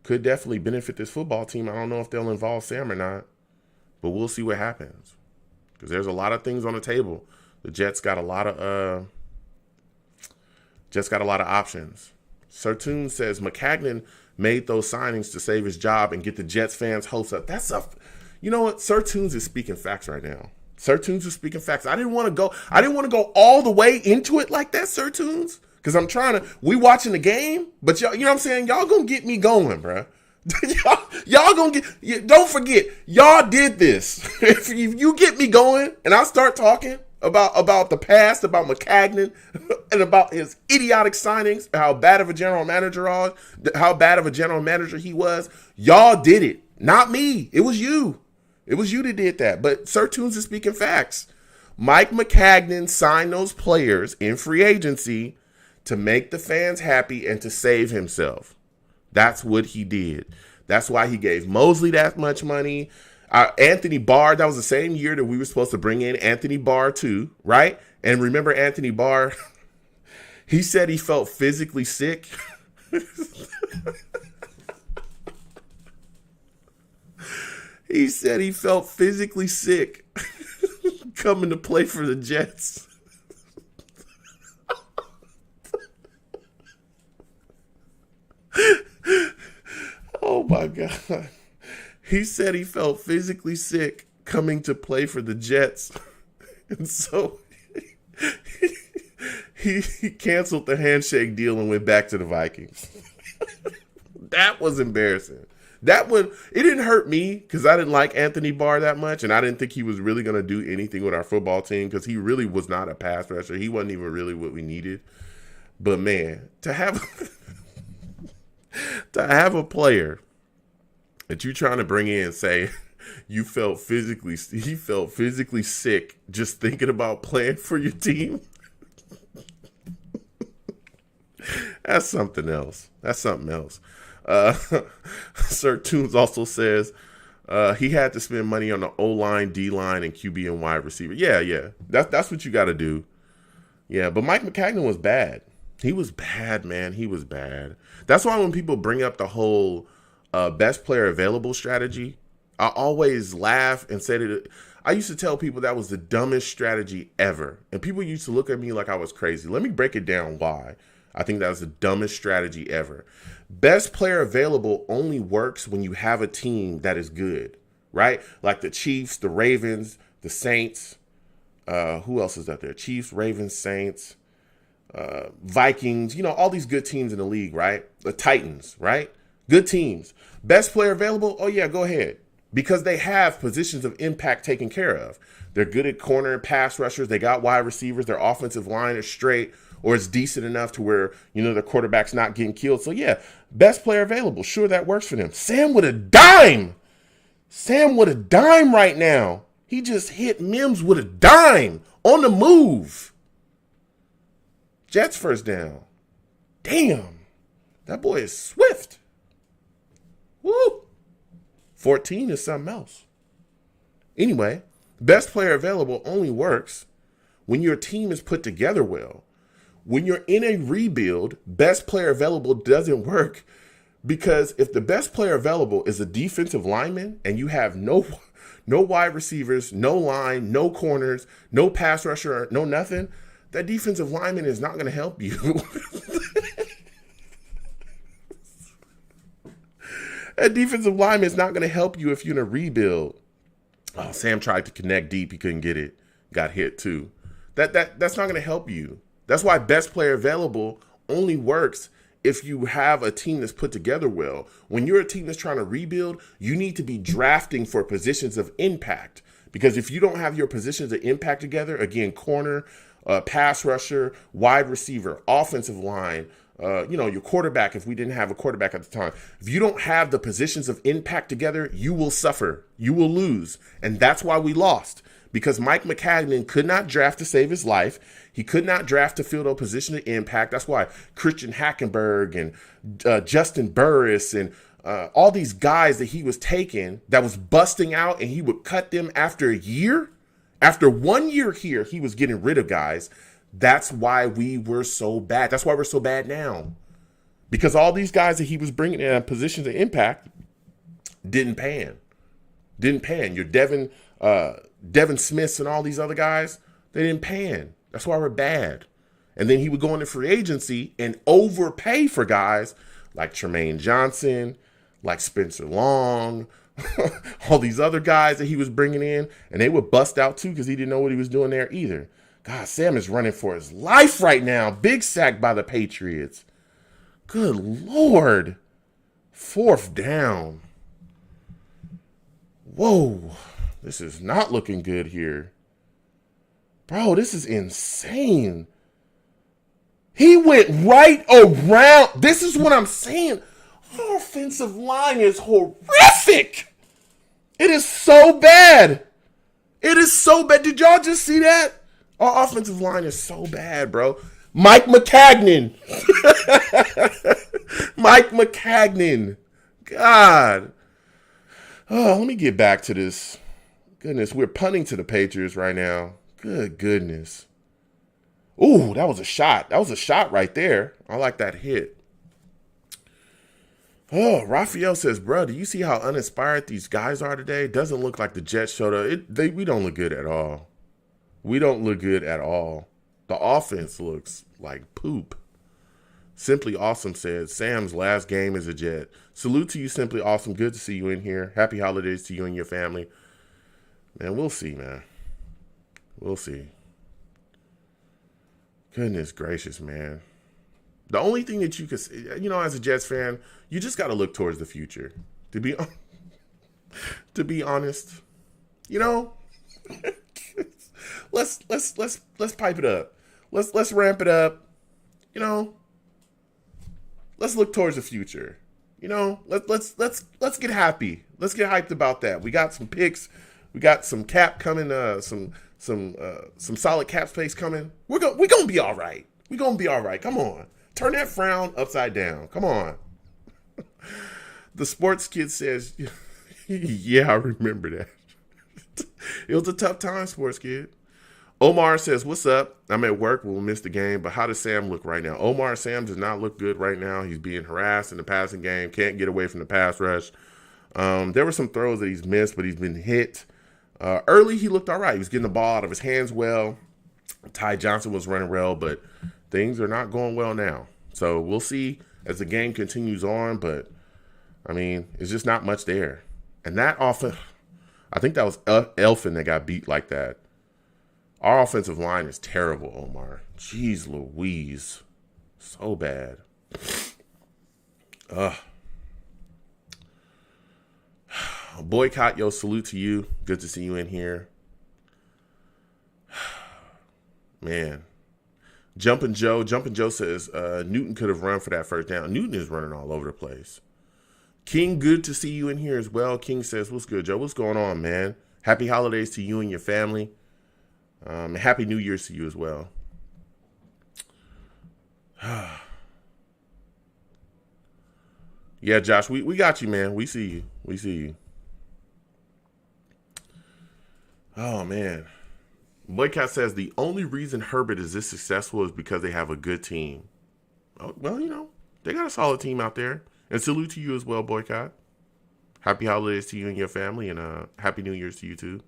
definitely benefit this football team. I don't know if they'll involve Sam or not, but we'll see what happens. Because there's a lot of things on the table. The Jets got a lot of options. Sir Toon says Maccagnan made those signings to save his job and get the Jets fans' hopes up. You know what? Sir Toons is speaking facts right now. Sir Toons is speaking facts. I didn't want to go all the way into it like that, Sir Toons. Because we watching the game, but y'all, you know what I'm saying? Y'all gonna get me going, bro. y'all gonna don't forget, y'all did this. If you get me going and I start talking about the past, about Maccagnan, and about his idiotic signings, how bad of a general manager he was, y'all did it. Not me. It was you. It was you that did that. But Sir Toons is speaking facts. Mike Maccagnan signed those players in free agency to make the fans happy and to save himself. That's what he did. That's why he gave Mosley that much money. Anthony Barr, that was the same year that we were supposed to bring in Anthony Barr too, right? And remember Anthony Barr, he said he felt physically sick. He said he felt physically sick coming to play for the Jets. Oh my God. He said he felt physically sick coming to play for the Jets. And so he canceled the handshake deal and went back to the Vikings. That was embarrassing. That one, it didn't hurt me because I didn't like Anthony Barr that much, and I didn't think he was really going to do anything with our football team because he really was not a pass rusher. He wasn't even really what we needed. But man, to have a player that you're trying to bring in and say he felt physically sick just thinking about playing for your team. That's something else. Sir Toons also says he had to spend money on the O-line, D-line, and QB and wide receiver. Yeah. That's what you got to do. Yeah, but Mike Maccagnan was bad. He was bad, man. He was bad. That's why when people bring up the whole best player available strategy, I always laugh and say that I used to tell people that was the dumbest strategy ever. And people used to look at me like I was crazy. Let me break it down why I think that was the dumbest strategy ever. Best player available only works when you have a team that is good, right? Like the Chiefs, the Ravens, the Saints. Who else is out there? Chiefs, Ravens, Saints, Vikings, all these good teams in the league, right? The Titans, right? Good teams. Best player available? Oh, yeah, go ahead. Because they have positions of impact taken care of. They're good at corner and pass rushers. They got wide receivers. Their offensive line is straight or it's decent enough to where, the quarterback's not getting killed. So, yeah, best player available. Sure, that works for them. Sam with a dime right now. He just hit Mims with a dime on the move. Jets first down. Damn. That boy is swift. Woo. 14 is something else. Anyway, best player available only works when your team is put together well. When you're in a rebuild, best player available doesn't work because if the best player available is a defensive lineman and you have no wide receivers, no line, no corners, no pass rusher, no nothing, that defensive lineman is not going to help you. That defensive lineman is not going to help you if you're in a rebuild. Oh, Sam tried to connect deep. He couldn't get it. Got hit too. That's not going to help you. That's why best player available only works if you have a team that's put together well. When you're a team that's trying to rebuild, you need to be drafting for positions of impact. Because if you don't have your positions of impact together, again, corner, pass rusher, wide receiver, offensive line, your quarterback, if we didn't have a quarterback at the time, if you don't have the positions of impact together, you will suffer. You will lose. And that's why we lost. Because Mike Maccagnan could not draft to save his life. He could not draft to fill a position of impact. That's why Christian Hackenberg and Justin Burris and all these guys that he was taking that was busting out and he would cut them after a year. After 1 year here, he was getting rid of guys. That's why we were so bad. That's why we're so bad now. Because all these guys that he was bringing in positions of impact didn't pan. Didn't pan. Your Devin Smiths and all these other guys, they didn't pan. That's why we're bad. And then he would go into free agency and overpay for guys like Tremaine Johnson, like Spencer Long, all these other guys that he was bringing in, and they would bust out too because he didn't know what he was doing there either. God, Sam is running for his life right now. Big sack by the Patriots. Good Lord. 4th down. Whoa. This is not looking good here. Bro, this is insane. He went right around. This is what I'm saying. Our offensive line is horrific. It is so bad. It is so bad. Did y'all just see that? Our offensive line is so bad, bro. Mike McCagnon. Mike McCagnon. God. Oh, let me get back to this. Goodness, we're punting to the Patriots right now. Good goodness. Ooh, that was a shot. That was a shot right there. I like that hit. Oh, Raphael says, bro, do you see how uninspired these guys are today? It doesn't look like the Jets showed up. We don't look good at all. We don't look good at all. The offense looks like poop. Simply Awesome said, Sam's last game as a Jet. Salute to you, Simply Awesome. Good to see you in here. Happy holidays to you and your family. Man, we'll see, man. We'll see. Goodness gracious, man. The only thing that you could, as a Jets fan, you just got to look towards the future. To be honest, let's pipe it up. Let's ramp it up. Let's look towards the future. Let's get happy. Let's get hyped about that. We got some picks. We got some cap coming. Some solid cap space coming. We're gonna be all right. We're gonna be all right. Come on, turn that frown upside down. Come on. The sports kid says, "Yeah, I remember that. It was a tough time, sports kid." Omar says, "What's up? I'm at work. We'll miss the game, but how does Sam look right now?" Sam does not look good right now. He's being harassed in the passing game. Can't get away from the pass rush. There were some throws that he's missed, but he's been hit. Early, he looked all right. He was getting the ball out of his hands well. Ty Johnson was running well, but things are not going well now. So we'll see as the game continues on, but, it's just not much there. And that offense, I think that was Elfin that got beat like that. Our offensive line is terrible, Omar. Jeez Louise. So bad. Boycott, yo, salute to you. Good to see you in here. Man. Jumpin' Joe says, Newton could have run for that first down. Newton is running all over the place. King, good to see you in here as well. King says, what's good, Joe? What's going on, man? Happy holidays to you and your family. Happy New Year's to you as well. Yeah, Josh, we got you, man. We see you. We see you. Oh, man. Boycott says the only reason Herbert is this successful is because they have a good team. Oh, well, they got a solid team out there. And salute to you as well, Boycott. Happy holidays to you and your family, and Happy New Year's to you too.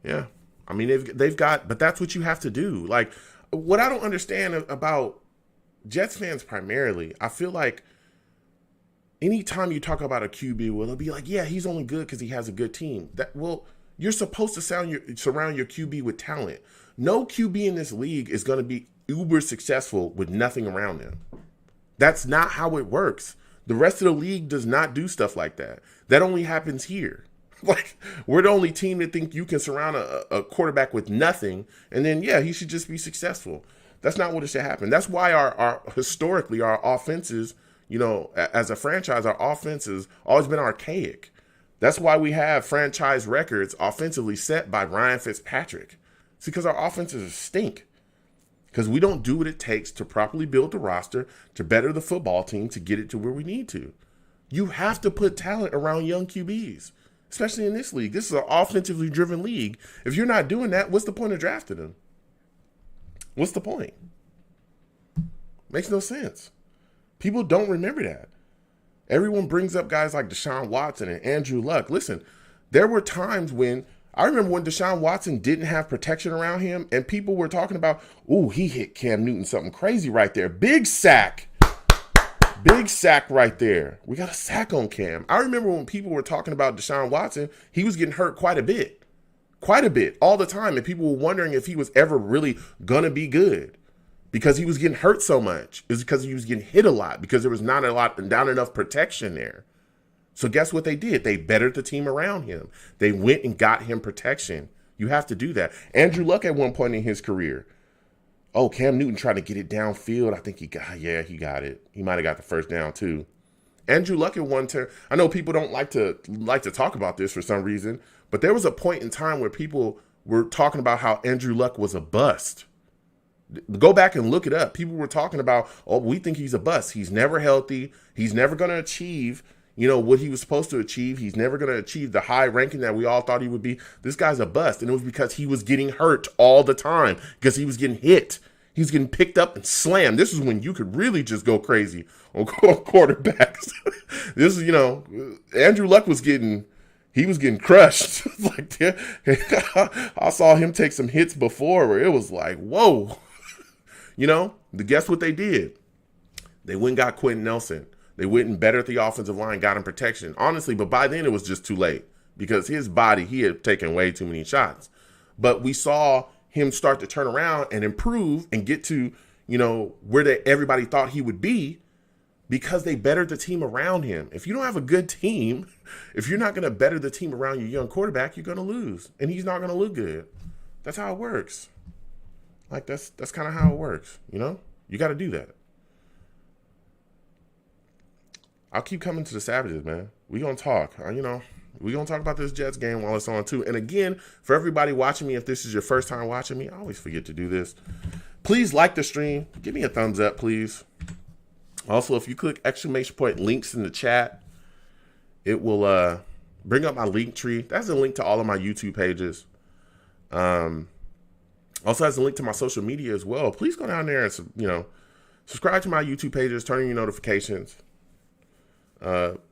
Yeah. They've got, but that's what you have to do. Like, what I don't understand about Jets fans primarily, I feel like anytime you talk about a QB, well, it'll be like, yeah, he's only good because he has a good team. You're supposed to surround your QB with talent. No QB in this league is going to be uber successful with nothing around them. That's not how it works. The rest of the league does not do stuff like that. That only happens here. Like, we're the only team that think you can surround a quarterback with nothing, and then, yeah, he should just be successful. That's not what it should happen. That's why our historically, our offenses, as a franchise, our offense has always been archaic. That's why we have franchise records offensively set by Ryan Fitzpatrick. It's because our offenses stink. Because we don't do what it takes to properly build the roster, to better the football team, to get it to where we need to. You have to put talent around young QBs, especially in this league. This is an offensively driven league. If you're not doing that, what's the point of drafting them? What's the point? Makes no sense. People don't remember that. Everyone brings up guys like Deshaun Watson and Andrew Luck. Listen, there were times when I remember when Deshaun Watson didn't have protection around him and people were talking about, ooh, he hit Cam Newton something crazy right there. Big sack. Big sack right there. We got a sack on Cam. I remember when people were talking about Deshaun Watson, he was getting hurt quite a bit, all the time. And people were wondering if he was ever really going to be good because he was getting hurt so much. It was because he was getting hit a lot because there was not enough protection there. So guess what they did? They bettered the team around him. They went and got him protection. You have to do that. Andrew Luck at one point in his career, oh, Cam Newton tried to get it downfield. I think he got it. He might have got the first down too. Andrew Luck at one turn. I know people don't like to talk about this for some reason, but there was a point in time where people were talking about how Andrew Luck was a bust. Go back and look it up. People were talking about, oh, we think he's a bust. He's never healthy. He's never going to achieve, what he was supposed to achieve. He's never going to achieve the high ranking that we all thought he would be. This guy's a bust. And it was because he was getting hurt all the time because he was getting hit. He was getting picked up and slammed. This is when you could really just go crazy on quarterbacks. This is, Andrew Luck was getting crushed. Like, I saw him take some hits before where it was like, whoa. Guess what they did? They went and got Quentin Nelson. They went and bettered the offensive line, got him protection. Honestly, but by then it was just too late because his body, he had taken way too many shots. But we saw him start to turn around and improve and get to, where everybody thought he would be because they bettered the team around him. If you don't have a good team, if you're not going to better the team around your young quarterback, you're going to lose. And he's not going to look good. That's how it works. Like, that's kind of how it works, You got to do that. I'll keep coming to the Savages, man. We going to talk. We going to talk about this Jets game while it's on, too. And again, for everybody watching me, if this is your first time watching me, I always forget to do this. Please like the stream. Give me a thumbs up, please. Also, if you click exclamation point links in the chat, it will bring up my link tree. That's a link to all of my YouTube pages. Also has a link to my social media as well. Please go down there and, subscribe to my YouTube pages, turn on your notifications.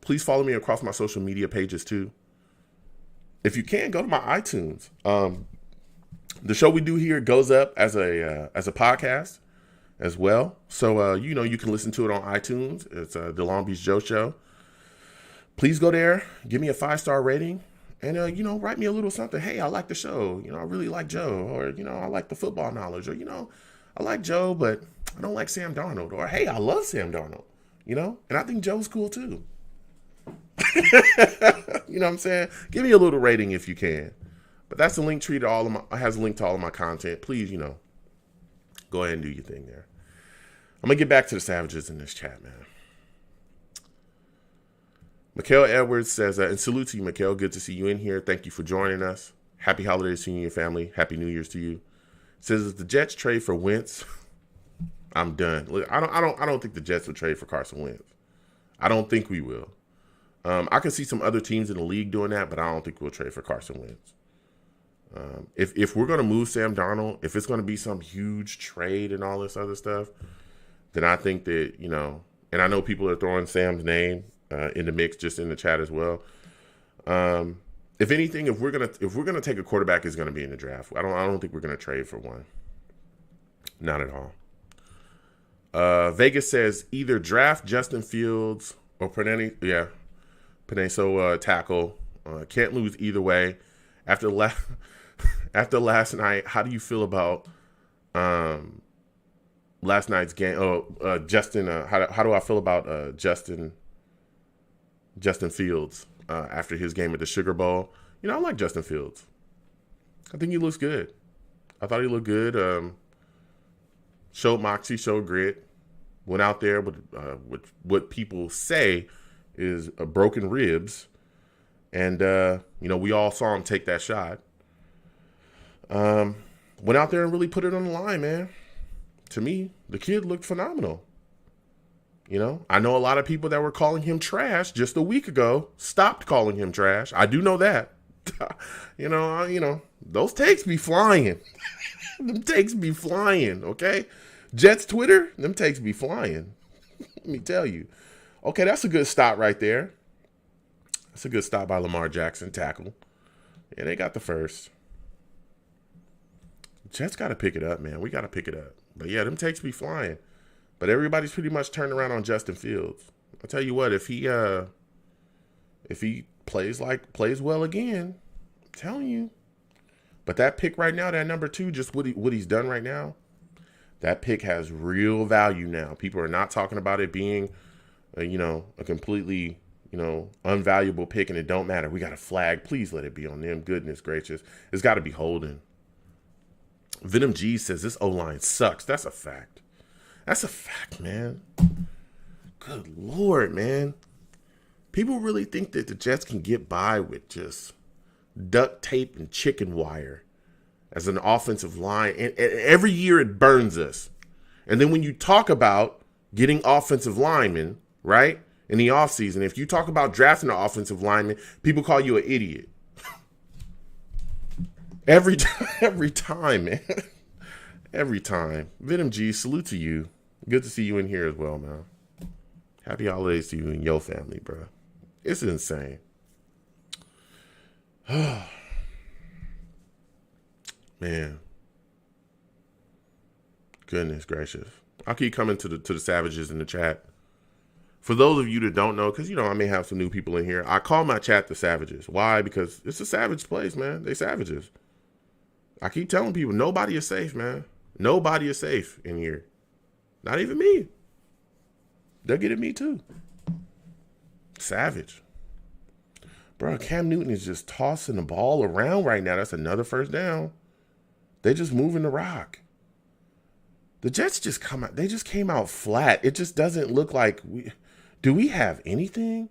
Please follow me across my social media pages too. If you can, go to my iTunes. The show we do here goes up as a podcast as well. So, you can listen to it on iTunes. It's the Long Beach Joe Show. Please go there, give me a 5-star rating, and, write me a little something. Hey, I like the show. I really like Joe. Or, I like the football knowledge. Or, I like Joe, but I don't like Sam Darnold. Or, hey, I love Sam Darnold. And I think Joe's cool too. You know what I'm saying? Give me a little rating if you can. But that's a link tree to has a link to all of my content. Please, go ahead and do your thing there. I'm going to get back to the Savages in this chat, man. Mikhail Edwards says, and salute to you, Mikhail. Good to see you in here. Thank you for joining us. Happy holidays to you and your family. Happy New Year's to you. Says, is the Jets trade for Wentz? I'm done. Look, I don't think the Jets will trade for Carson Wentz. I don't think we will. I can see some other teams in the league doing that, but I don't think we'll trade for Carson Wentz. If we're going to move Sam Darnold, if it's going to be some huge trade and all this other stuff, then I think that, and I know people are throwing Sam's name in the mix just in the chat as well. If anything, if we're gonna take a quarterback, it's going to be in the draft. I don't think we're going to trade for one. Not at all. Vegas says either draft Justin Fields or Penei tackle. Can't lose either way. After last night, how do you feel about last night's game? Justin. How do I feel about Justin Fields after his game at the Sugar Bowl? I like Justin Fields. I think he looks good. I thought he looked good. Showed moxie, showed grit. Went out there with what people say is broken ribs. And, we all saw him take that shot. Went out there and really put it on the line, man. To me, the kid looked phenomenal. I know a lot of people that were calling him trash just a week ago stopped calling him trash. I do know that. Those takes be flying. Them takes be flying, okay? Jets Twitter, them takes be flying. Let me tell you. Okay, that's a good stop right there. That's a good stop by Lamar Jackson, tackle. Yeah, they got the first. Jets got to pick it up, man. We got to pick it up. But yeah, them takes be flying. But everybody's pretty much turned around on Justin Fields. I'll tell you what, if he plays well again, I'm telling you. But that pick right now, that number 2, just what he's done right now, that pick has real value now. People are not talking about it being, a completely, unvaluable pick, and it don't matter. We got a flag. Please let it be on them. Goodness gracious. It's got to be holding. Venom G says this O-line sucks. That's a fact. That's a fact, man. Good Lord, man. People really think that the Jets can get by with just duct tape and chicken wire as an offensive line. And every year it burns us. And then when you talk about getting offensive linemen, right, in the offseason, if you talk about drafting an offensive lineman, people call you an idiot. Every time, man. Every time. Venom G, salute to you. Good to see you in here as well, man. Happy holidays to you and your family, bro. It's insane. Man. Goodness gracious. I'll keep coming to the savages in the chat. For those of you that don't know, because, I may have some new people in here, I call my chat the savages. Why? Because it's a savage place, man. They savages. I keep telling people, nobody is safe, man. Nobody is safe in here. Not even me. They'll get at me too. Savage. Bro, Cam Newton is just tossing the ball around right now. That's another first down. They just moving the rock. The Jets just came out flat. It just doesn't look like do we have anything?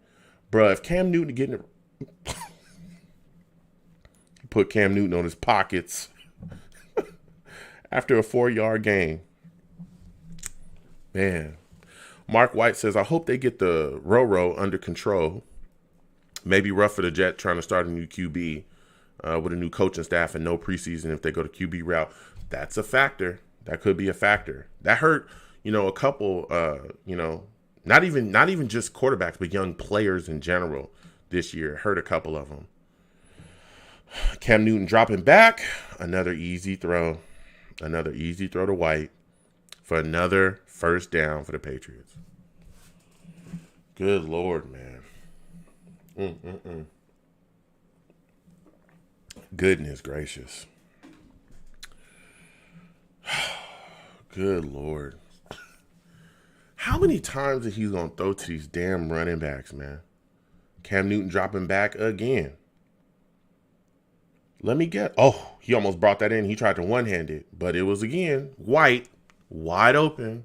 Bro, if Cam Newton getting it, put Cam Newton on his pockets after a 4-yard gain. Man. Mark White says, I hope they get the Roro under control. Maybe rough for the Jet trying to start a new QB with a new coaching staff and no preseason if they go to QB route. That's a factor. That could be a factor. That hurt, a couple, not even just quarterbacks, but young players in general this year. It hurt a couple of them. Cam Newton dropping back. Another easy throw. Another easy throw to White for another first down for the Patriots. Good Lord, man. Goodness gracious. Good Lord. How many times is he going to throw to these damn running backs, man? Cam Newton dropping back again. Let me get. Oh, he almost brought that in. He tried to one-hand it, but it was, again, White, wide open.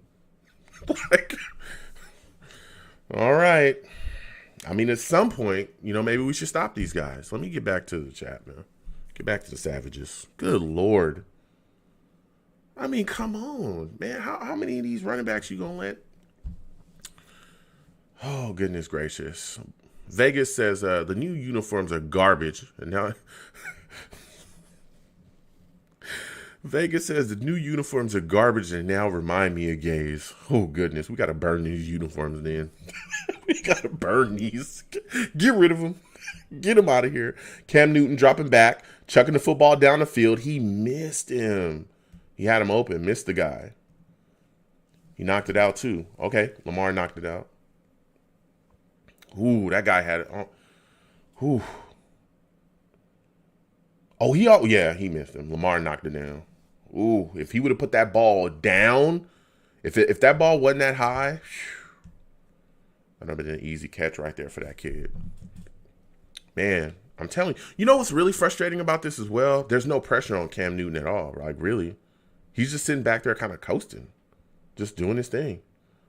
All right. I mean, at some point, maybe we should stop these guys. Let me get back to the chat, man. Get back to the savages. Good Lord. I mean, come on, man. How many of these running backs you going to let? Oh, goodness gracious. Vegas says the new uniforms are garbage. And now Vegas says the new uniforms are garbage and now remind me of gays. Oh, goodness. We got to burn these uniforms then. We got to burn these. Get rid of them. Get them out of here. Cam Newton dropping back, chucking the football down the field. He missed him. He had him open, missed the guy. He knocked it out too. Okay, Lamar knocked it out. Ooh, that guy had it. Ooh. Oh, he missed him. Lamar knocked it down. Ooh, if he would have put that ball down, if that ball wasn't that high, that would have been an easy catch right there for that kid. Man, I'm telling you. You know what's really frustrating about this as well? There's no pressure on Cam Newton at all. Like, really. He's just sitting back there kind of coasting. Just doing his thing.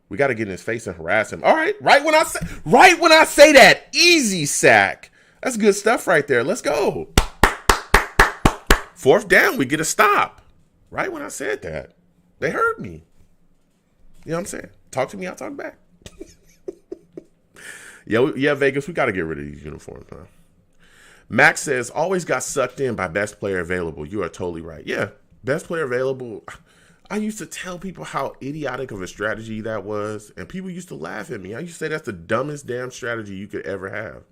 We got to get in his face and harass him. All right, right when I say that, easy sack. That's good stuff right there. Let's go. 4th down, we get a stop. Right when I said that. They heard me. You know what I'm saying? Talk to me, I'll talk back. Yeah, Vegas, we got to get rid of these uniforms, huh? Max says, always got sucked in by best player available. You are totally right. Yeah, Best player available. I used to tell people how idiotic of a strategy that was, and people used to laugh at me. I used to say that's the dumbest damn strategy you could ever have.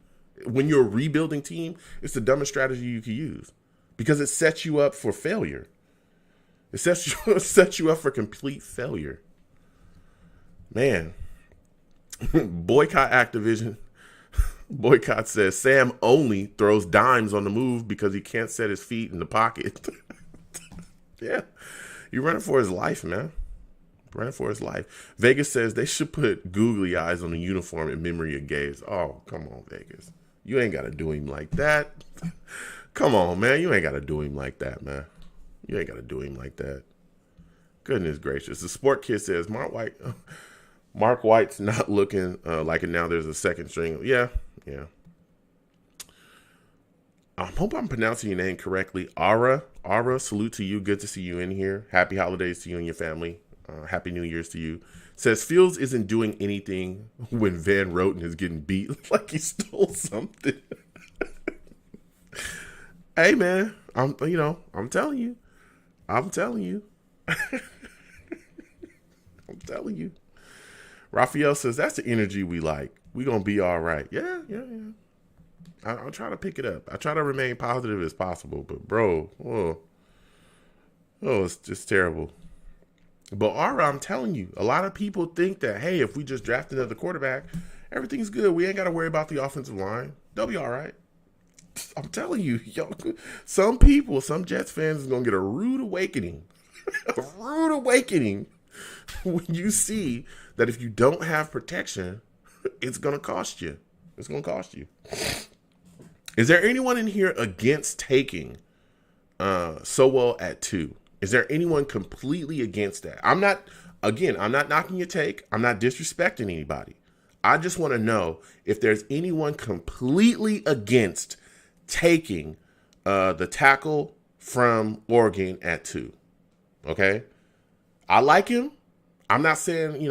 When you're a rebuilding team, it's the dumbest strategy you could use because it sets you up for failure. It sets you up for complete failure. Man, boycott Activision. Boycott says Sam only throws dimes on the move because he can't set his feet in the pocket. Yeah. He's running for his life, man. Running for his life. Vegas says they should put googly eyes on the uniform in memory of Gaze. Oh, come on, Vegas. You ain't got to do him like that. Come on, man. You ain't got to do him like that, man. You ain't got to do him like that. Goodness gracious. The Sport Kid says Mark White's not looking like it now. There's a second string. Yeah. I hope I'm pronouncing your name correctly. Ara, salute to you. Good to see you in here. Happy holidays to you and your family. Happy New Year's to you. Says Fields isn't doing anything when Van Roten is getting beat like he stole something. Hey man, I'm telling you. I'm telling you. Raphael says that's the energy we like. We gonna be all right. Yeah. I'll try to pick it up. I try to remain positive as possible, but bro, it's just terrible. But Ara, I'm telling you, a lot of people think that, hey, if we just draft another quarterback, everything's good. We ain't got to worry about the offensive line. They'll be all right. I'm telling you, some Jets fans is going to get a rude awakening. A rude awakening when you see that if you don't have protection, it's going to cost you. It's going to cost you. Is there anyone in here against taking Sowell at 2? Is there anyone completely against that? I'm not knocking your take. I'm not disrespecting anybody. I just want to know if there's anyone completely against taking the tackle from Oregon at 2. Okay? I like him. I'm not saying,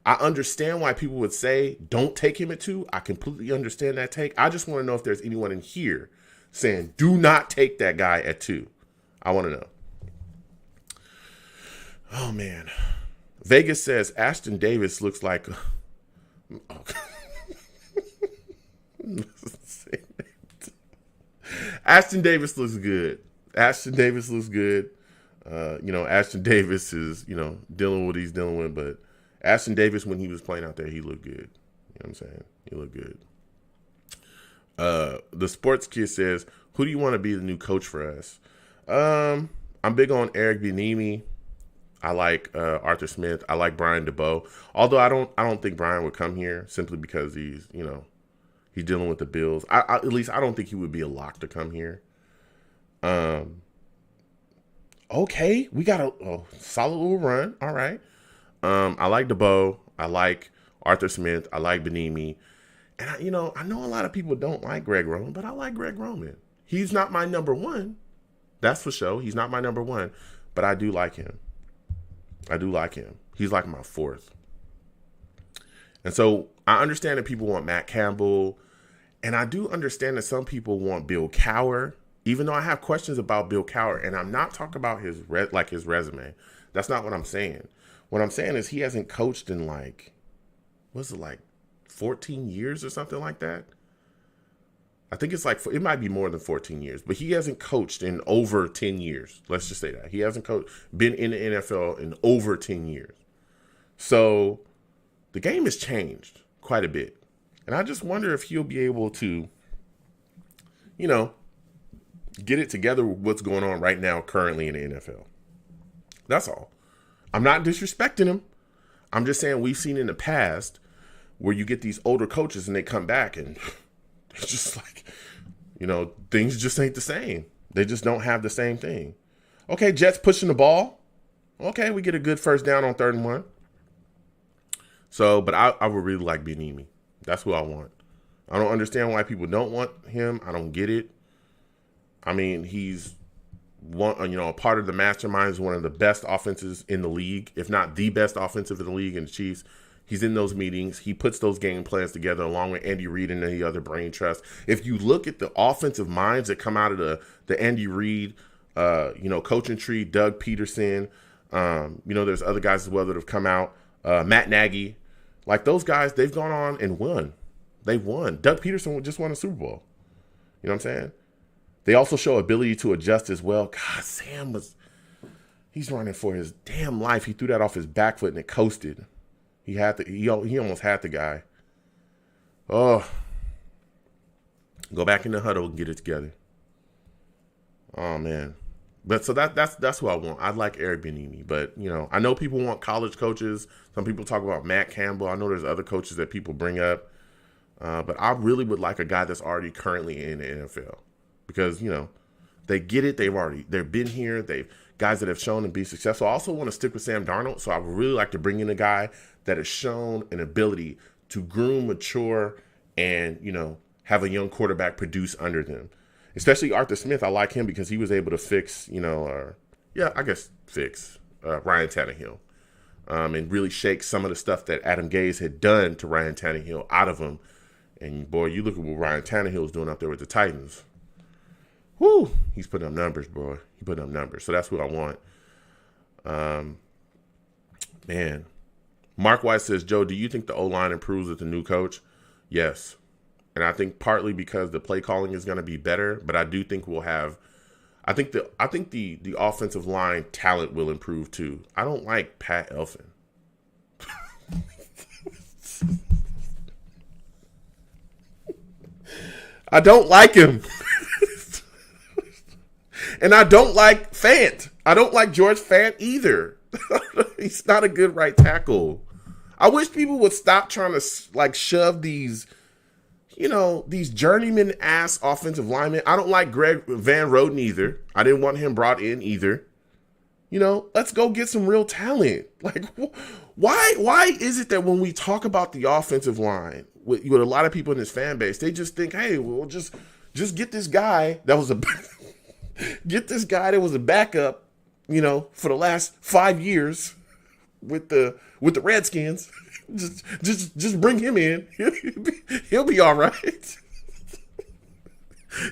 I understand why people would say don't take him at 2. I completely understand that take. I just want to know if there's anyone in here saying do not take that guy at 2. I want to know. Oh, man. Vegas says Ashton Davis looks like... Ashton Davis looks good. Ashton Davis is, dealing with what he's dealing with. But Ashton Davis, when he was playing out there, he looked good. You know what I'm saying? He looked good. The Sports Kid says, who do you want to be the new coach for us? I'm big on Eric Bieniemy. I like Arthur Smith. I like Brian DeBoe. Although I don't think Brian would come here simply because he's dealing with the Bills. At least I don't think he would be a lock to come here. Okay, we got a solid little run. All right. I like DeBoe. I like Arthur Smith. I like Bieniemy. And I know a lot of people don't like Greg Roman, but I like Greg Roman. He's not my number one. That's for sure. He's not my number one, but I do like him. He's like my 4th. And so I understand that people want Matt Campbell, and I do understand that some people want Bill Cowher, even though I have questions about Bill Cowher, and I'm not talking about his resume. That's not what I'm saying. What I'm saying is he hasn't coached in 14 years or something like that. I think it's it might be more than 14 years, but he hasn't coached in over 10 years. Let's just say that. He hasn't been in the NFL in over 10 years. So the game has changed quite a bit. And I just wonder if he'll be able to, get it together with what's going on right now currently in the NFL. That's all. I'm not disrespecting him. I'm just saying we've seen in the past where you get these older coaches and they come back and it's just things just ain't the same. They just don't have the same thing. Okay, Jets pushing the ball. Okay, we get a good first down on 3rd and 1. So, but I would really like Bieniemy. That's who I want. I don't understand why people don't want him. I don't get it. I mean, he's a part of the mastermind, is one of the best offenses in the league, if not the best offensive in the league in the Chiefs. He's in those meetings. He puts those game plans together along with Andy Reid and the other brain trust. If you look at the offensive minds that come out of the Andy Reid coaching tree, Doug Peterson. There's other guys as well that have come out. Matt Nagy. Like those guys, they've gone on and won. They've won. Doug Peterson just won a Super Bowl. You know what I'm saying? They also show ability to adjust as well. God, he's running for his damn life. He threw that off his back foot and it coasted. He almost had the guy. Oh, go back in the huddle and get it together. Oh man, but so that's who I want. I like Eric Bieniemy, but I know people want college coaches. Some people talk about Matt Campbell. I know there's other coaches that people bring up, but I really would like a guy that's already currently in the NFL because they get it. They've been here. They've guys that have shown to be successful. I also want to stick with Sam Darnold, so I would really like to bring in a guy that has shown an ability to groom, mature, and have a young quarterback produce under them. Especially Arthur Smith, I like him because he was able to fix, Ryan Tannehill, and really shake some of the stuff that Adam Gase had done to Ryan Tannehill out of him. And boy, you look at what Ryan Tannehill is doing out there with the Titans. Whoo, he's putting up numbers, boy. He's putting up numbers. So that's what I want. Man. Mark White says, Joe, do you think the O-line improves with the new coach? Yes. And I think partly because the play calling is going to be better, but I do think I think the offensive line talent will improve too. I don't like Pat Elfin. I don't like him. And I don't like Fant. I don't like George Fant either. He's not a good right tackle. I wish people would stop trying to shove these journeyman ass offensive linemen. I don't like Greg Van Roten either. I didn't want him brought in either. Let's go get some real talent. Like, why is it that when we talk about the offensive line with a lot of people in this fan base, they just think, hey, we'll just get this guy that was a backup, for the last 5 years with the Redskins. Just bring him in. He'll be all right.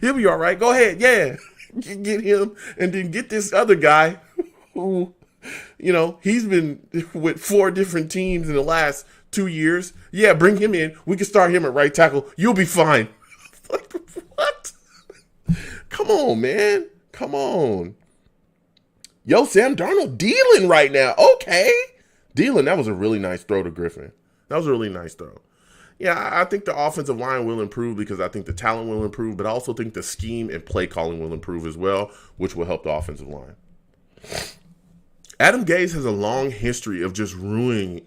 He'll be all right. Go ahead, yeah. Get him, and then get this other guy who, he's been with 4 different teams in the last 2 years. Yeah, bring him in. We can start him at right tackle. You'll be fine. Like, what? Come on, man. Come on. Yo, Sam Darnold dealing right now. Okay. Dealing, that was a really nice throw to Griffin. That was a really nice throw. Yeah, I think the offensive line will improve because I think the talent will improve, but I also think the scheme and play calling will improve as well, which will help the offensive line. Adam Gase has a long history of just ruining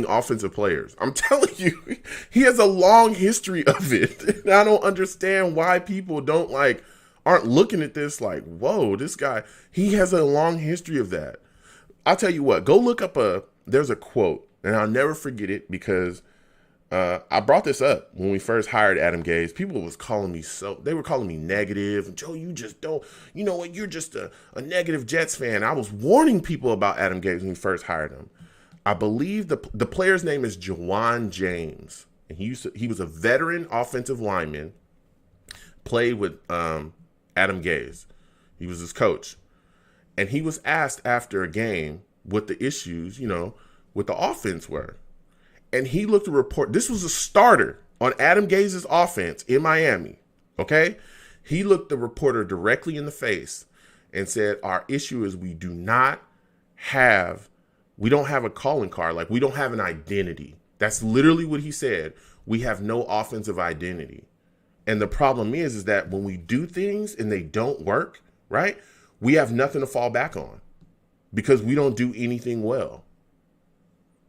offensive players. I'm telling you, he has a long history of it. And I don't understand why people aren't looking at this like, whoa, this guy, he has a long history of that. I'll tell you what, go look up there's a quote, and I'll never forget it because I brought this up when we first hired Adam Gase. People were calling me negative. Joe, you just don't, you know what, you're just a negative Jets fan. I was warning people about Adam Gase when we first hired him. I believe the player's name is Jawan James, and he was a veteran offensive lineman, played with Adam Gase. He was his coach. And he was asked after a game what the issues, with the offense were. And he looked at a report. This was a starter on Adam Gase's offense in Miami. Okay? He looked the reporter directly in the face and said, our issue is we don't have a calling card. Like, we don't have an identity. That's literally what he said. We have no offensive identity. And the problem is that when we do things and they don't work, right? We have nothing to fall back on because we don't do anything well.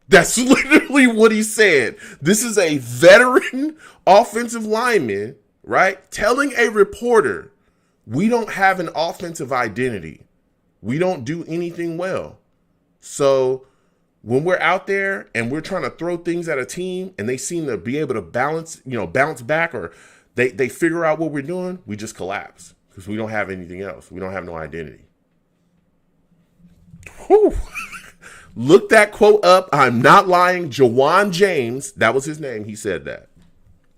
That's literally what he said. This is a veteran offensive lineman, right? Telling a reporter, we don't have an offensive identity. We don't do anything well. So when we're out there and we're trying to throw things at a team and they seem to be able to bounce back, or they figure out what we're doing, we just collapse. Because we don't have anything else. We don't have no identity. Whew. Look that quote up. I'm not lying. Jawan James, that was his name. He said that.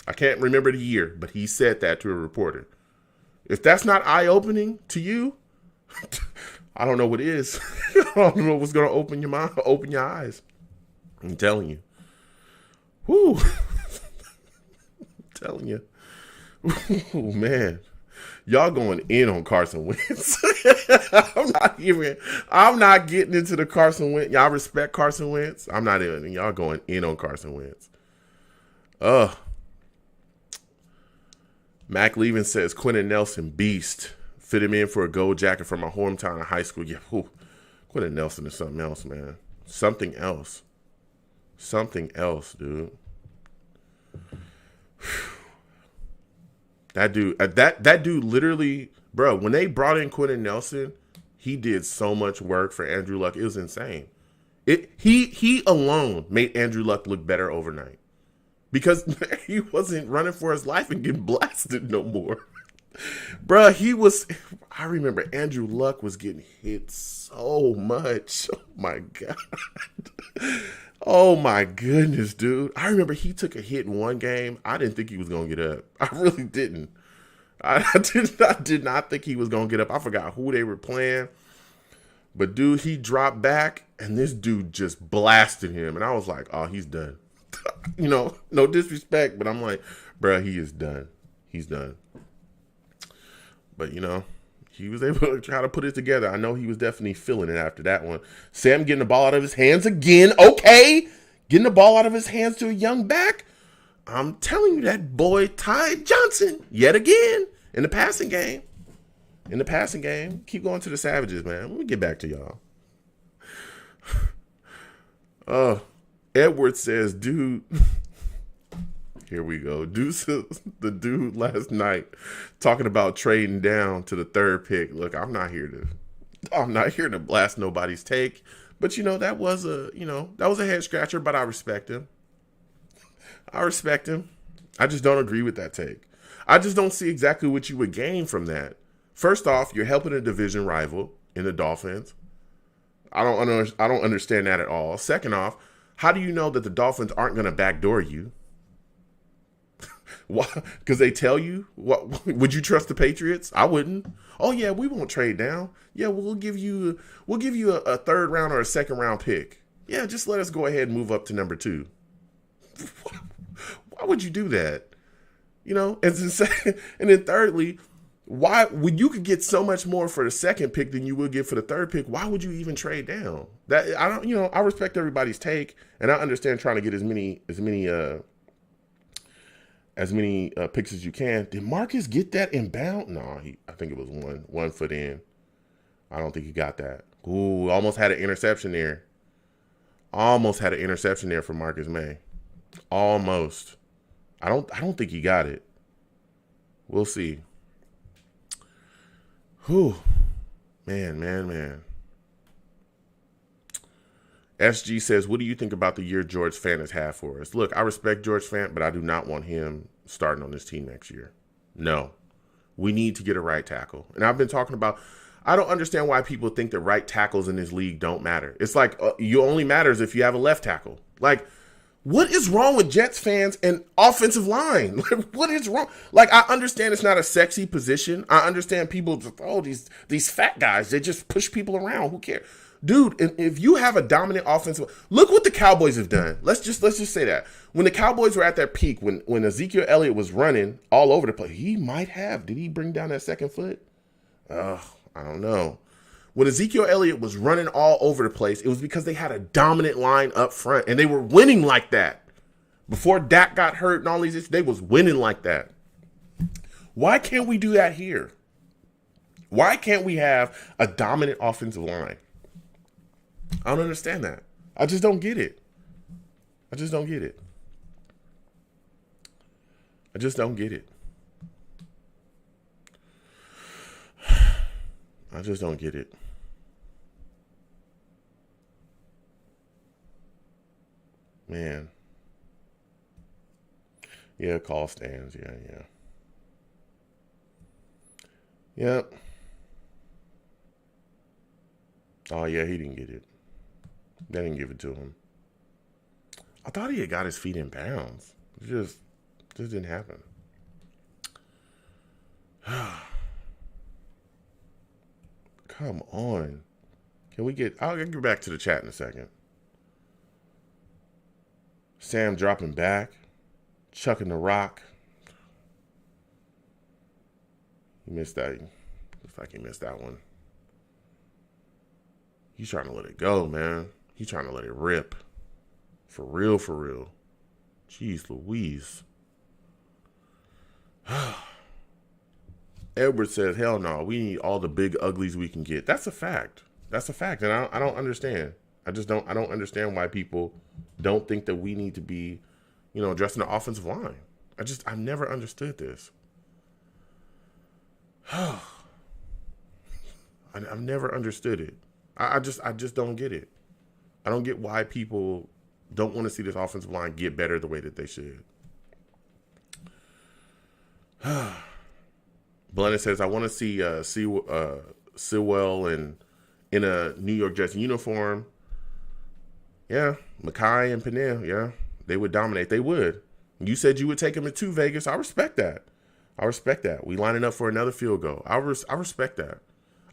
I can't remember the year, but he said that to a reporter. If that's not eye-opening to you, I don't know what is. I don't know what's gonna open your mind, open your eyes. I'm telling you. Whoo. I'm telling you. Oh man. Y'all going in on Carson Wentz. I'm not getting into the Carson Wentz. Y'all respect Carson Wentz. I'm not even. Y'all going in on Carson Wentz. Mac Levin says Quentin Nelson beast. Fit him in for a gold jacket from my hometown of high school. Yeah, Quentin Nelson is something else, man. Something else. Something else, dude. That dude literally, bro, when they brought in Quentin Nelson, he did so much work for Andrew Luck. It was insane. He alone made Andrew Luck look better overnight. Because he wasn't running for his life and getting blasted no more. Bruh, I remember Andrew Luck was getting hit so much. Oh my God. Oh my goodness, dude. I remember he took a hit in one game. I didn't think he was going to get up. I really didn't. I did not think he was going to get up. I forgot who they were playing. But dude, he dropped back and this dude just blasted him. And I was like, oh, he's done. No disrespect, but I'm like, bruh, he is done. He's done. But, he was able to try to put it together. I know he was definitely feeling it after that one. Sam getting the ball out of his hands again. Okay. Getting the ball out of his hands to a young back. I'm telling you, that boy Ty Johnson, yet again, in the passing game. Keep going to the Savages, man. Let me get back to y'all. Edward says, dude. Here we go. The dude last night talking about trading down to the third pick. Look, I'm not here to blast nobody's take, but that was a head scratcher, but I respect him. I just don't agree with that take. I just don't see exactly what you would gain from that. First off, you're helping a division rival in the Dolphins. I don't understand that at all. Second off, how do you know that the Dolphins aren't going to backdoor you? Why? Because they tell you? What would you trust the Patriots? I wouldn't. Oh yeah, we won't trade down. Yeah, we'll give you a third round or a second round pick. Yeah, just let us go ahead and move up to number 2. Why would you do that? And then thirdly, why when you could get so much more for the second pick than you would get for the third pick? Why would you even trade down? That I don't. I respect everybody's take, and I understand trying to get as many picks as you can. Did Marcus get that inbound? No, I think it was one foot in. I don't think he got that. Ooh, almost had an interception there. For Marcus May. Almost. I don't think he got it. We'll see. Whew. Man. SG says, what do you think about the year George Fant has had for us? Look, I respect George Fant, but I do not want him starting on this team next year. No. We need to get a right tackle. And I've been talking about, I don't understand why people think that right tackles in this league don't matter. It's like, you only matters if you have a left tackle. Like, what is wrong with Jets fans and offensive line? What is wrong? Like, I understand it's not a sexy position. I understand people, these fat guys, they just push people around. Who cares? Dude, if you have a dominant offensive, look what the Cowboys have done. Let's just say that. When the Cowboys were at their peak, when Ezekiel Elliott was running all over the place, did he bring down that second foot? I don't know. When Ezekiel Elliott was running all over the place, it was because they had a dominant line up front, and they were winning like that. Before Dak got hurt and all these issues, they was winning like that. Why can't we do that here? Why can't we have a dominant offensive line? I don't understand that. I just don't get it. I just don't get it. Man. Yeah, call stands. Yeah. Yep. Oh, yeah, he didn't get it. They didn't give it to him. I thought he had got his feet in bounds. It just didn't happen. Come on. Can we get... I'll get back to the chat in a second. Sam dropping back. Chucking the rock. He missed that. Looks like he missed that one. He's trying to let it go, man. He's trying to let it rip. For real, for real. Jeez Louise. Edward says, hell no, we need all the big uglies we can get. That's a fact. That's a fact. And I don't understand. I don't understand why people don't think that we need to be, addressing the offensive line. I've never understood this. I've never understood it. I just don't get it. I don't get why people don't want to see this offensive line get better the way that they should. Blennon says, I want to see Sewell in a New York Jets uniform. Yeah, Mackay and Pennell, yeah, they would dominate. They would. You said you would take them to Vegas. I respect that. We lining up for another field goal. I respect that.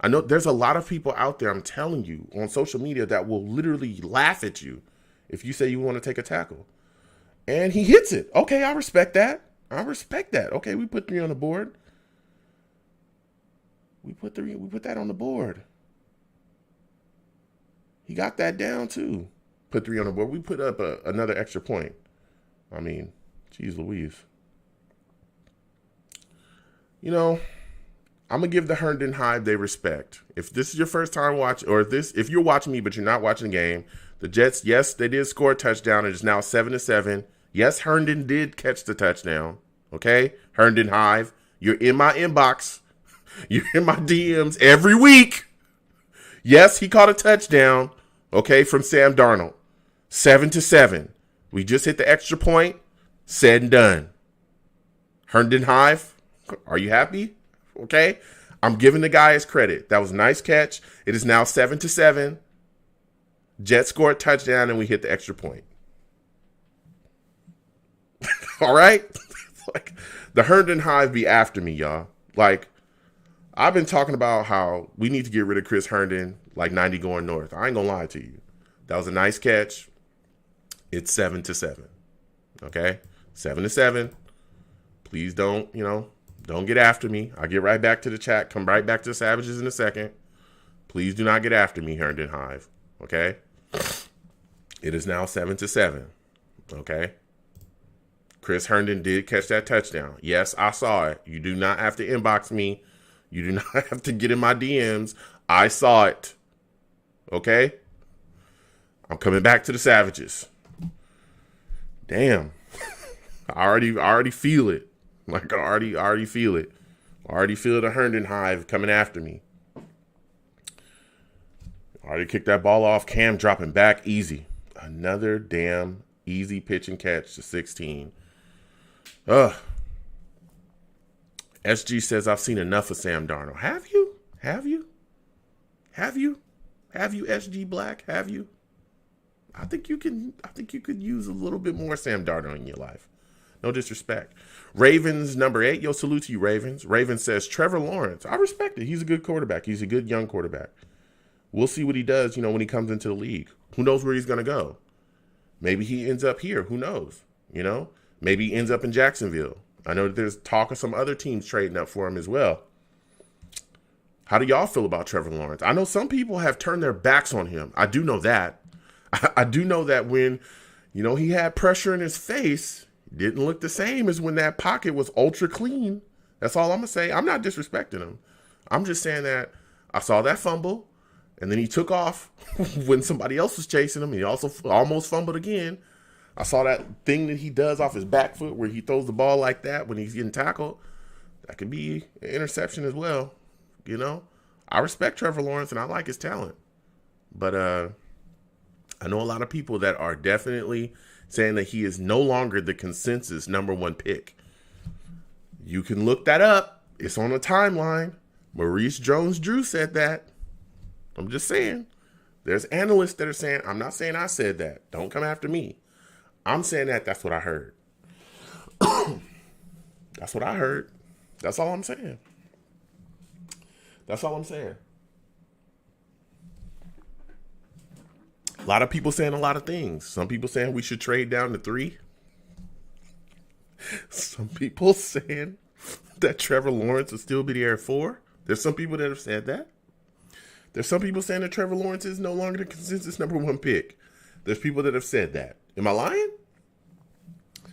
I know there's a lot of people out there, I'm telling you, on social media that will literally laugh at you if you say you want to take a tackle. And he hits it. Okay, I respect that. Okay, we put 3 on the board. We put that on the board. He got that down too. Put 3 on the board. We put up another extra point. I mean, geez Louise. I'm going to give the Herndon Hive they respect. If this is your first time watching, or if you're watching me but you're not watching the game, the Jets, yes, they did score a touchdown. It is now 7-7. Yes, Herndon did catch the touchdown. Okay? Herndon Hive, you're in my inbox. You're in my DMs every week. Yes, he caught a touchdown, okay, from Sam Darnold. 7-7. We just hit the extra point. Said and done. Herndon Hive, are you happy? Okay? I'm giving the guy his credit. That was a nice catch. It is now 7-7. Jets scored a touchdown, and we hit the extra point. All right? Like, the Herndon Hive be after me, y'all. Like, I've been talking about how we need to get rid of Chris Herndon like 90 going north. I ain't going to lie to you. That was a nice catch. It's 7-7. Okay? 7-7. Please don't get after me. I'll get right back to the chat. Come right back to the Savages in a second. Please do not get after me, Herndon Hive. Okay? It is now 7-7. Okay? Chris Herndon did catch that touchdown. Yes, I saw it. You do not have to inbox me. You do not have to get in my DMs. I saw it. Okay? I'm coming back to the Savages. Damn. I already feel it. Like, I already feel it. I already feel the Herndon Hive coming after me. Already kicked that ball off. Cam dropping back easy. Another damn easy pitch and catch to 16. Ugh. SG says, I've seen enough of Sam Darnold. Have you? Have you, SG Black? Have you? I think you could use a little bit more Sam Darnold in your life. No disrespect. Ravens number 8. Yo, salute to you, Ravens. Ravens says, Trevor Lawrence. I respect it. He's a good quarterback. He's a good young quarterback. We'll see what he does, when he comes into the league. Who knows where he's going to go? Maybe he ends up here. Who knows? Maybe he ends up in Jacksonville. I know that there's talk of some other teams trading up for him as well. How do y'all feel about Trevor Lawrence? I know some people have turned their backs on him. I do know that. I do know that when, he had pressure in his face, it didn't look the same as when that pocket was ultra clean. That's all I'm going to say. I'm not disrespecting him. I'm just saying that I saw that fumble, and then he took off when somebody else was chasing him. He also almost fumbled again. I saw that thing that he does off his back foot where he throws the ball like that when he's getting tackled. That could be an interception as well. I respect Trevor Lawrence and I like his talent. But I know a lot of people that are definitely saying that he is no longer the consensus number 1 pick. You can look that up. It's on the timeline. Maurice Jones-Drew said that. I'm just saying. There's analysts that are saying, I'm not saying I said that. Don't come after me. I'm saying that's what I heard. That's what I heard. That's all I'm saying. lot of people saying a lot of things. Some people saying we should trade down to 3. Some people saying that Trevor Lawrence will still be there at 4. There's some people that have said that. There's some people saying that Trevor Lawrence is no longer the consensus number 1 pick. There's people that have said that. Am I lying?